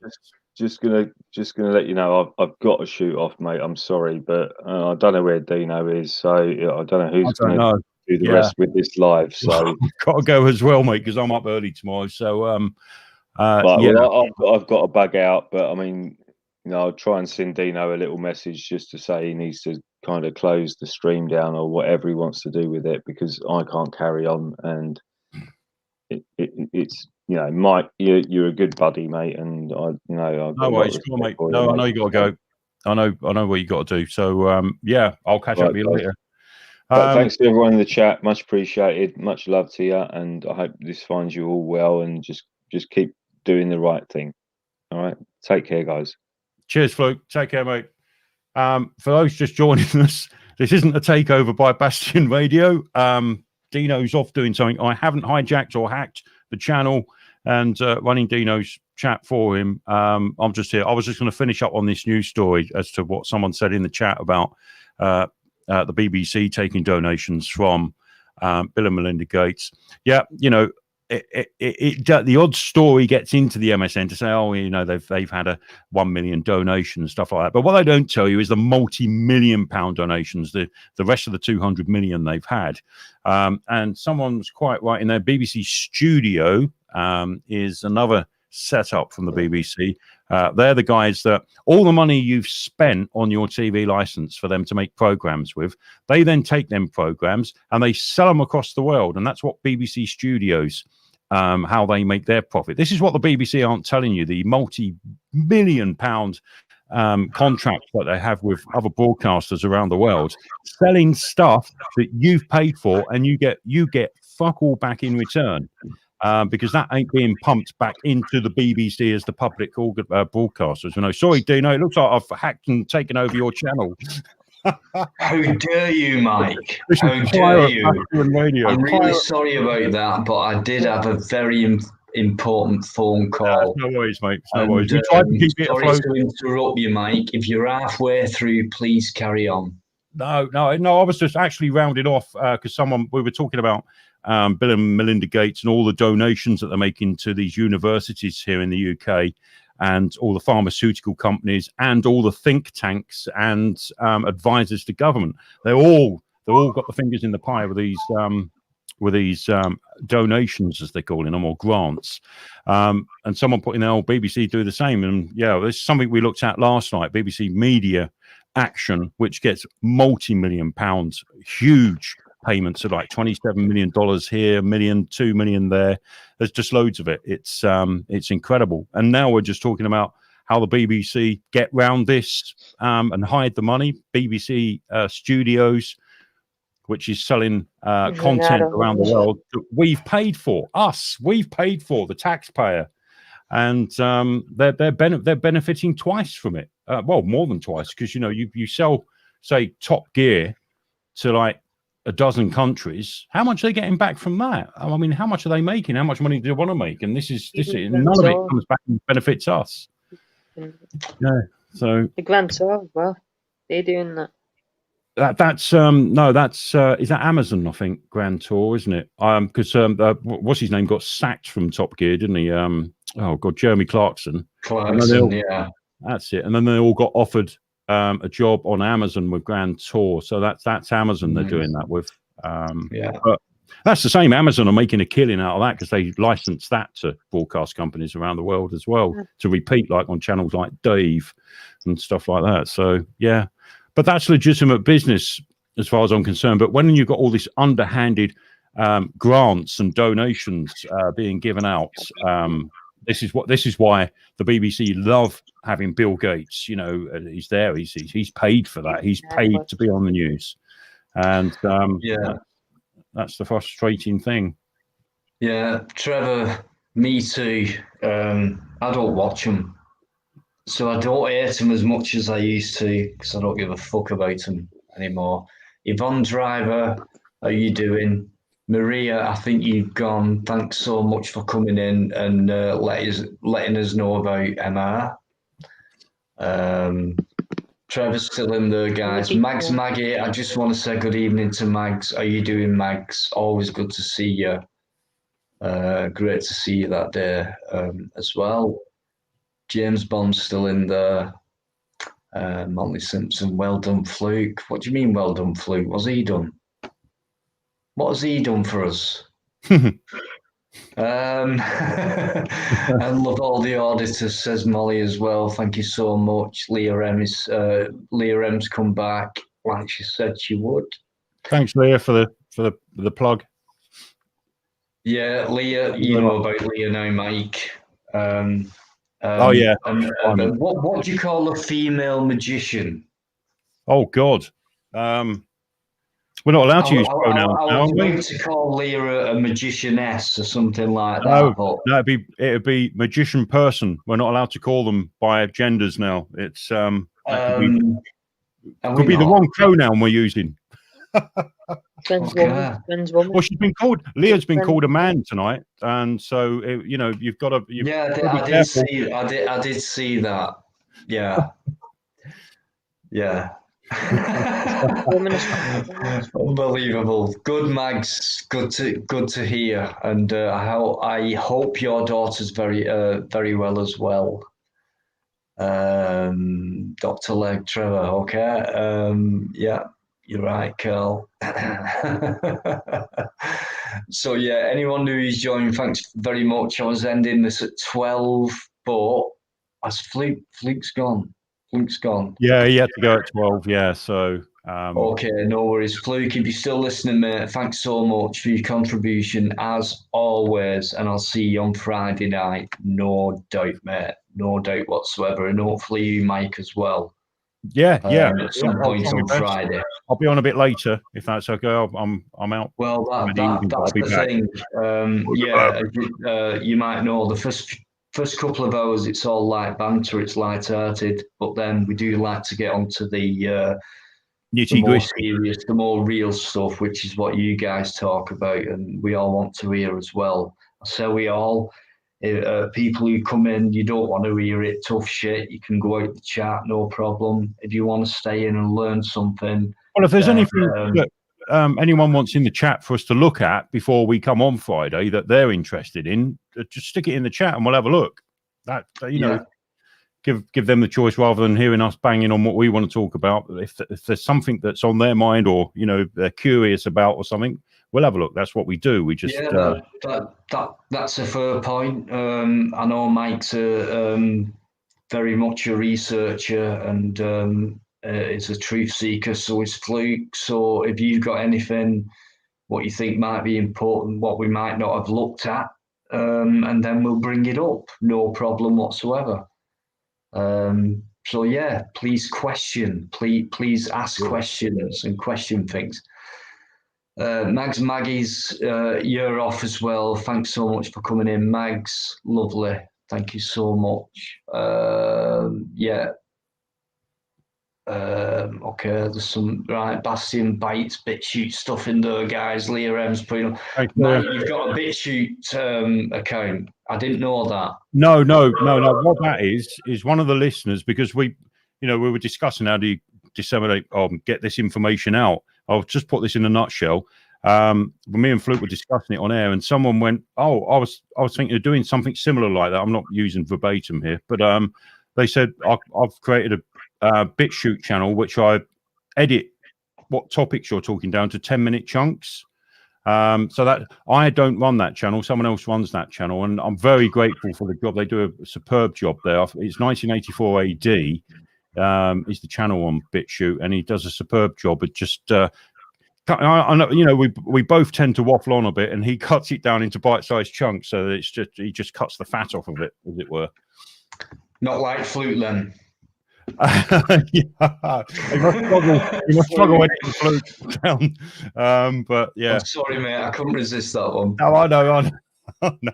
just gonna let you know I've got to shoot off, mate. I'm sorry, but I don't know where Dino is, so I don't know who's going to do the rest with this live. So I've got to go as well, mate, because I'm up early tomorrow. So I've got to bug out, but I mean, I'll try and send Dino a little message just to say he needs to kind of close the stream down or whatever he wants to do with it, because I can't carry on. And it's Mike, you're a good buddy, mate, and no worries, mate. No, I know you got to go. I know what you got to do. So I'll catch up with you later. Thanks to everyone in the chat, much appreciated. Much love to you, and I hope this finds you all well, and just keep doing the right thing. All right, take care, guys. Cheers, Fluke. Take care, mate. For those just joining us, this isn't a takeover by Bastion Radio. Dino's off doing something. I haven't hijacked or hacked the channel and running Dino's chat for him. I'm just here. I was just going to finish up on this news story as to what someone said in the chat about the BBC taking donations from Bill and Melinda Gates. Yeah, the odd story gets into the MSN to say, oh, you know, they've had a 1 million donation and stuff like that. But what they don't tell you is the multi-million-pound donations, the rest of the 200 million they've had. And someone's quite right in there. BBC Studio is another setup from the BBC. They're the guys that all the money you've spent on your TV license for them to make programs with, they then take them programs and they sell them across the world. And that's what BBC Studios, how they make their profit. This is what the BBC aren't telling you, the multi-million-pound contracts that they have with other broadcasters around the world, selling stuff that you've paid for, and you get fuck all back in return. Because that ain't being pumped back into the BBC as the public broadcasters. You know, sorry, Dino, it looks like I've hacked and taken over your channel. How dare you, Mike? How dare you? I'm really sorry about that, but I did have a very important phone call. No worries, mate. No worries. We tried to keep it sorry afloat. to interrupt you, Mike. If you're halfway through, please carry on. No. I was just actually rounded off because we were talking about Bill and Melinda Gates and all the donations that they're making to these universities here in the UK, and all the pharmaceutical companies and all the think tanks and advisors to government. They've all got the fingers in the pie with these donations, as they're calling them, or grants. And someone put in there, BBC do the same. And yeah, there's something we looked at last night, BBC Media Action, which gets multi-million pounds, huge payments of like $27 million here, $2 million there. There's just loads of it. It's incredible. And now we're just talking about how the BBC get round this and hide the money. BBC Studios, which is selling content around the world that we've paid for. We've paid for, the taxpayer. And they're benefiting twice from it. Well, more than twice, because you know you sell, say, Top Gear to like a dozen countries. How much are they getting back from that? I mean, how much are they making? How much money do they want to make? And this is none of it comes back and benefits us. Yeah. So the grants are well, they're doing that. That's is that Amazon? I think Grand Tour, isn't it? Because what's his name got sacked from Top Gear, didn't he? Oh God, Jeremy Clarkson. Yeah, that's it. And then they all got offered a job on Amazon with Grand Tour. So that's Amazon they're doing that with. But that's the same. Amazon are making a killing out of that because they license that to broadcast companies around the world as well to repeat, like on channels like Dave and stuff like that. So yeah. But that's legitimate business as far as I'm concerned. But when you've got all this underhanded grants and donations being given out, this is why the BBC love having Bill Gates. You know, he's there. He's paid for that. He's paid to be on the news, and that's the frustrating thing. Yeah, Trevor, me too. I don't watch them. So I don't hate them as much as I used to because I don't give a fuck about them anymore. Yvonne Driver, how you doing? Maria, I think you've gone. Thanks so much for coming in and letting us know about MR. Trevor's still in there, guys. Mags Maggie, I just want to say good evening to Mags. How you doing, Mags? Always good to see you. Great to see you that day as well. James Bond's still in there. Molly Simpson, well done, Fluke. What do you mean, well done, Fluke? What's he done? What has he done for us? And love all the auditors, says Molly as well. Thank you so much. Leah M's come back like she said she would. Thanks, Leah, for the plug. Yeah, Leah, you know about Leah now, Mike. Oh yeah. What do you call a female magician? Oh God, we're not allowed to use pronouns. I was going to call Leah a magicianess or something like that. No, it'd be magician person. We're not allowed to call them by genders now. It's could be the wrong pronoun we're using. Well, she's been called. Leah's been called a man tonight, and so you've got to. I did see that. Yeah, yeah. Unbelievable. Good, Mags. Good to hear. And I hope your daughter's very well as well. Dr. Leg Trevor, okay. Yeah, you're right, Carl. So yeah, anyone who's joined, thanks very much. I was ending this at 12, but as Fluke's gone. Yeah, he had to go at 12. Yeah, so Okay, no worries. Fluke, if you're still listening, mate, thanks so much for your contribution as always, and I'll see you on Friday night. No doubt, mate. No doubt whatsoever. And hopefully you, Mike, as well. yeah. At some I'll point try my on best. Friday. I'll be on a bit later if that's okay. I'm out. Well, in the evening, but that's I'll be the back. thing. Yeah, you might know the first couple of hours it's all light banter, it's light-hearted, but then we do like to get onto the Nitty more gritty. serious, the more real stuff, which is what you guys talk about, and we all want to hear as well. So we all, people who come in, you don't want to hear it, tough shit, you can go out the chat, no problem. If you want to stay in and learn something. Well, if there's anything that anyone wants in the chat for us to look at before we come on Friday that they're interested in, just stick it in the chat and we'll have a look. That you know, give them the choice rather than hearing us banging on what we want to talk about. If there's something that's on their mind or they're curious about or something, we'll have a look. That's what we do. We just that's a fair point. I know Mike's very much a researcher and is a truth seeker, so is Fluke. So if you've got anything what you think might be important, what we might not have looked at, and then we'll bring it up, no problem whatsoever. So yeah, please ask questions and question things. Maggie's you're off as well. Thanks so much for coming in, Mags. Lovely, thank you so much. Okay, there's some right Bastion bites, BitChute stuff in there, guys. Leah M's putting on. Mate, you've got a BitChute account. I didn't know that. No. What that is one of the listeners, because we were discussing how do you disseminate get this information out. I'll just put this in a nutshell. Me and Fluke were discussing it on air, and someone went, "Oh, I was thinking of doing something similar like that." I'm not using verbatim here, but they said I've created a BitChute channel which I edit what topics you're talking down to 10-minute chunks. So that I don't run that channel, someone else runs that channel, and I'm very grateful for the job. They do a superb job there. It's 1984 AD is the channel on BitChute, and he does a superb job. It just I know, we both tend to waffle on a bit, and he cuts it down into bite-sized chunks, so that he just cuts the fat off of it, as it were. Not like Fluke then. You must struggle editing Fluke down. But yeah. I'm sorry, mate. I couldn't resist that one. No, I know. No,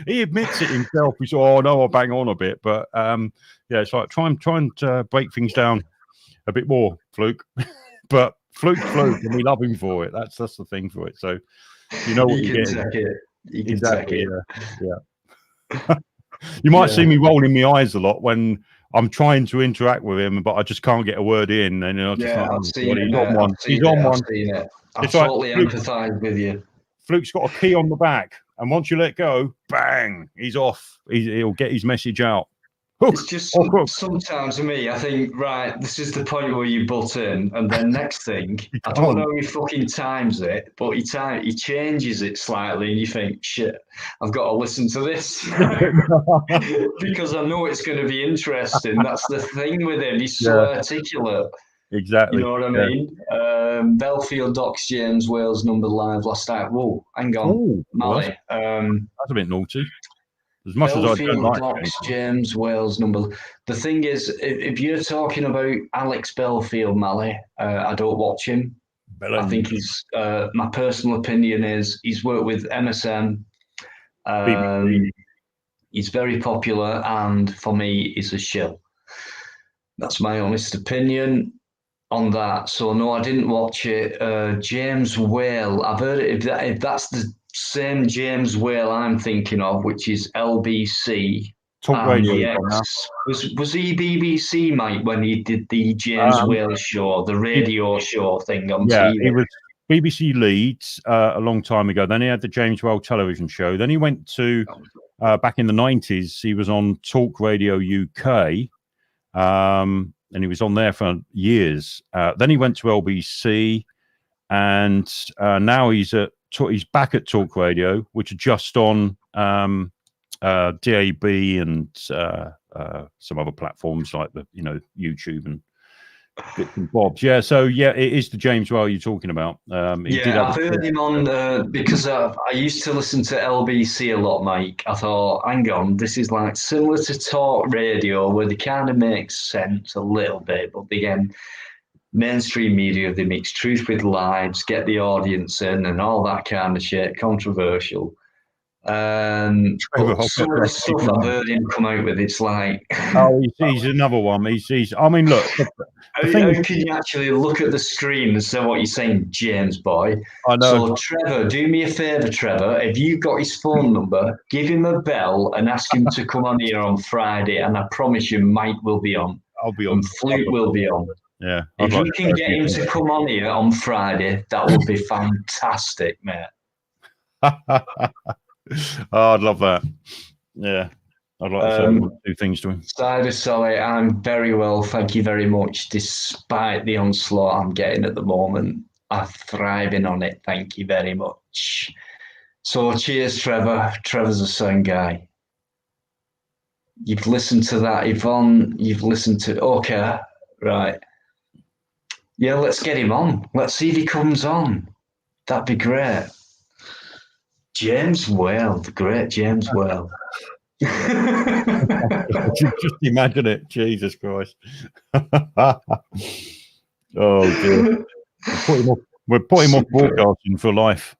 he admits it himself. He's "Oh no, I'll bang on a bit," but yeah, it's like try and break things down a bit more, Fluke. But Fluke's Fluke, and we love him for it. That's the thing for it. So you know what you get. Exactly. Yeah. You might see me rolling my eyes a lot when I'm trying to interact with him, but I just can't get a word in. And I've seen it. He's on one. He's on one. I've seen it. I totally empathise with you. Fluke's got a key on the back, and once you let go, bang, he's off. He'll get his message out. It's just sometimes for me, I think, right, this is the point where you butt in, and then next thing, I don't know how he fucking times it, but he changes it slightly, and you think, shit, I've got to listen to this because I know it's going to be interesting. That's the thing with him; he's so articulate. Exactly. You know what I mean? Belfield docks James Wales number live last night. Whoa, hang on, Mally. That's a bit naughty. As much as I don't like James Wales number. The thing is, if you're talking about Alex Belfield, Mally, I don't watch him. I think he's. My personal opinion is he's worked with MSM. He's very popular, and for me, he's a shill. That's my honest opinion on that. So no, I didn't watch it. James Whale, I've heard it. If that's the same James Whale I'm thinking of, which is LBC, Talk Radio. Yes. Was he BBC, mate, when he did the James Whale show, the radio show thing on TV? He was BBC Leeds a long time ago. Then he had the James Whale television show. Then he went to back in the 90s. He was on Talk Radio UK, and he was on there for years. Then he went to LBC, and now he's back at Talk Radio, which are just on DAB and some other platforms like YouTube and bits and bobs. Yeah, so it is the James Whale you're talking about. I've heard him on because I used to listen to LBC a lot, Mike. I thought, hang on, this is like similar to talk radio where they kind of makes sense a little bit, but again, mainstream media, they mix truth with lies, get the audience in and all that kind of shit, controversial. But some of the stuff I've heard him come out with, it's like... he's another one. I mean, look... How can you actually look at the screen and say what you're saying, James boy? I know. So, Trevor, do me a favour, Trevor. If you've got his phone number, give him a bell and ask him to come on here on Friday, and I promise you, Mike will be on. I'll be on. And Flute will be on. Yeah. If you can get him to come on here on Friday, that would be fantastic, mate. I'd love that. Yeah. I'd like to say two things to him. Cider Solly, I'm very well, thank you very much. Despite the onslaught I'm getting at the moment, I'm thriving on it. Thank you very much. So cheers, Trevor. Trevor's a sound guy. You've listened to that, Yvonne. You've listened to... Okay, right. Yeah, let's get him on. Let's see if he comes on. That'd be great. James Whale, the great James Whale. Just imagine it. Jesus Christ. Oh, dear. We're putting him off broadcasting for life.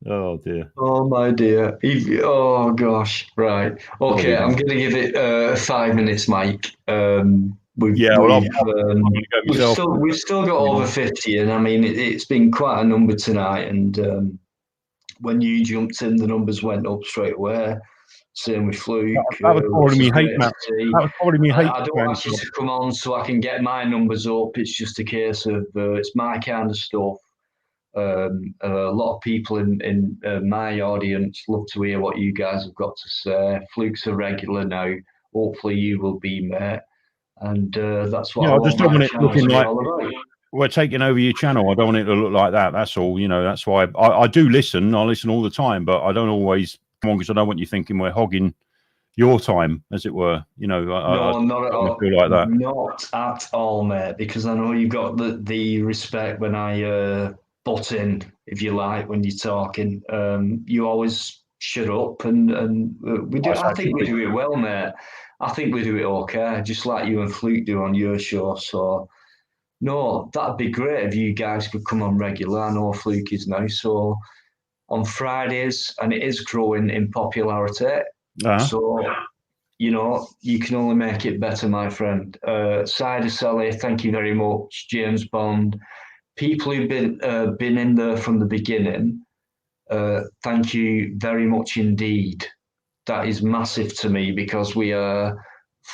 Oh, dear. Oh, my dear. Oh, gosh. Right. Okay, I'm going to give it 5 minutes, Mike. We've still got over 50, and I mean, it's been quite a number tonight, and when you jumped in, the numbers went up straight away. Same with Fluke. That was probably me hate, Matt. That was probably me hate. I don't ask you to come on so I can get my numbers up. It's just a case of it's my kind of stuff. A lot of people in my audience love to hear what you guys have got to say. Fluke's a regular now. Hopefully you will be, mate. And that's what I just don't want it looking like all about. We're taking over your channel. I don't want it to look like that. That's all. That's why I do listen. I listen all the time, but I don't always come on because I don't want you thinking we're hogging your time, as it were. No, not at all. Feel like that. Not at all, mate. Because I know you've got the respect when I butt in, if you like, when you're talking. You always shut up, and we do. I think we do it well, mate. I think we do it okay, just like you and Fluke do on your show. So, no, that'd be great if you guys could come on regular. I know Fluke is now. So, on Fridays, and it is growing in popularity. So, you can only make it better, my friend. Cider Sally, thank you very much. James Bond. People who've been in there from the beginning, thank you very much indeed. That is massive to me because we are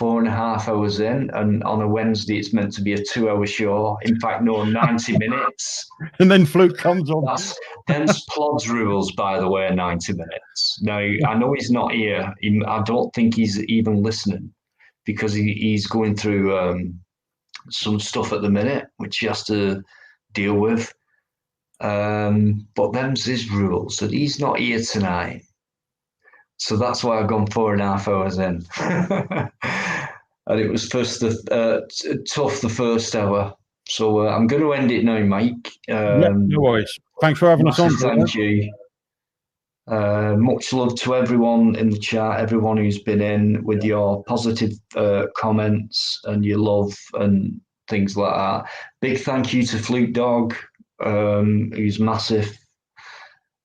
4.5 hours in, and on a Wednesday it's meant to be a 2-hour show. In fact, no, 90 minutes. And then Fluke comes on. That's hence Plod's rules, by the way, 90 minutes. Now, I know he's not here. I don't think he's even listening because he's going through some stuff at the minute, which he has to deal with. But them's his rules, that he's not here tonight. So that's why I've gone 4.5 hours in. And it was tough the first hour. So I'm going to end it now, Mike. No worries. Thanks for having us on. Thank you. Much love to everyone in the chat, everyone who's been in with your positive comments and your love and things like that. Big thank you to Fluke Dog, who's massive.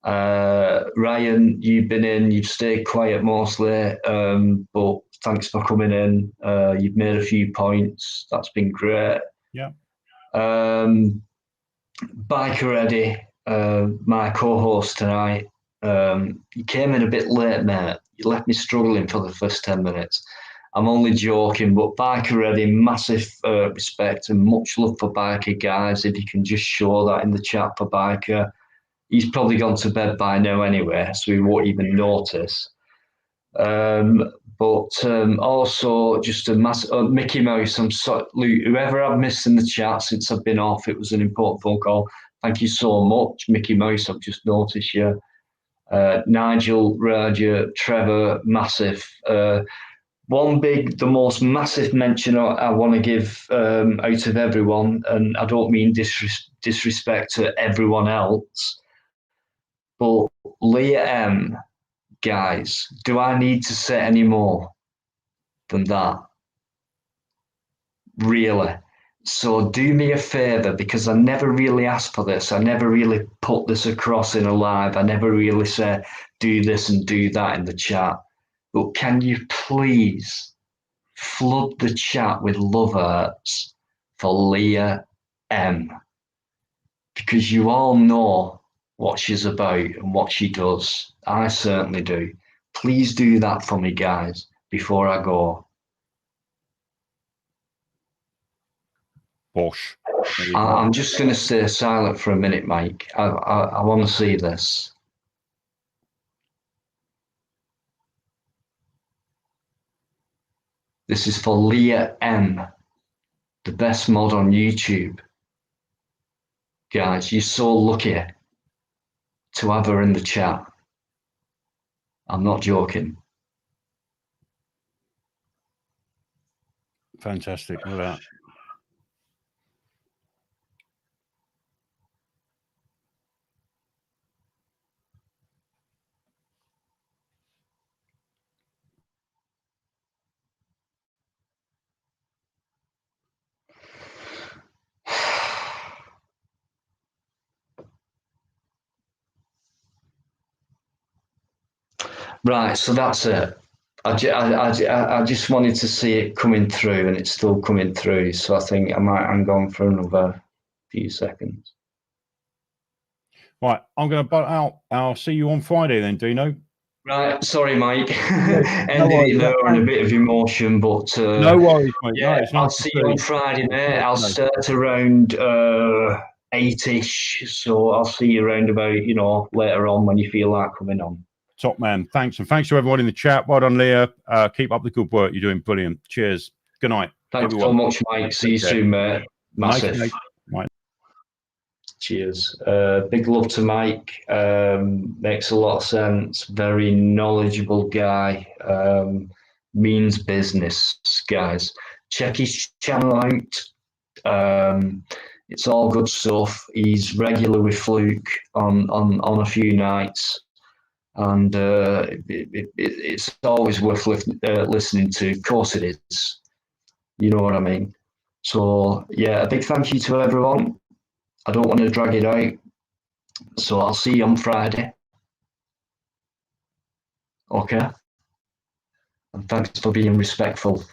Ryan, you've been in, you've stayed quiet mostly, but thanks for coming in. You've made a few points. That's been great. Yeah. Biker Eddie, my co-host tonight, You came in a bit late, mate. You left me struggling for the first 10 minutes. I'm only joking, but Biker Ready, massive respect and much love for Biker, guys. If you can just show that in the chat for Biker. He's probably gone to bed by now anyway, so he won't even notice. But also just a massive Mickey Mouse. I'm sorry, whoever I've missed in the chat since I've been off, it was an important phone call. Thank you so much, Mickey Mouse. I've just noticed you. Nigel, Raja, Trevor, massive. The most massive mention I want to give out of everyone, and I don't mean disrespect to everyone else, but Leah M, guys, do I need to say any more than that? Really? So do me a favour, because I never really asked for this. I never really put this across in a live. I never really say do this and do that in the chat. But can you please flood the chat with love hearts for Leah M? Because you all know what she's about and what she does. I certainly do. Please do that for me, guys, before I go. Bosh. I'm just going to stay silent for a minute, Mike. I want to see this. This is for Leah M, the best mod on YouTube. Guys, you're so lucky to have her in the chat. I'm not joking. Fantastic. Look at that. Right, so that's it. I just wanted to see it coming through, and it's still coming through. So I think I might hang on for another few seconds. Right, I'm going to butt out. I'll see you on Friday then, Dino. Right, sorry, Mike. Ended it there on a bit of emotion, but no worries, mate. yeah, No, it's I'll nice see you on Friday, mate. I'll No. start around 8ish, so I'll see you around about later on when you feel like coming on. Top man. Thanks. And thanks to everyone in the chat. Well done, Leah. Keep up the good work. You're doing brilliant. Cheers. Good night. Thanks everyone. so much, Mike. See you soon, mate. Massive. Nice, mate. Cheers. Big love to Mike. Makes a lot of sense. Very knowledgeable guy. Means business, guys. Check his channel out. It's all good stuff. He's regular with Fluke on a few nights. And it's always worth listening to. Of course it is. You know what I mean? So, yeah, a big thank you to everyone. I don't want to drag it out. So I'll see you on Friday. Okay? And thanks for being respectful.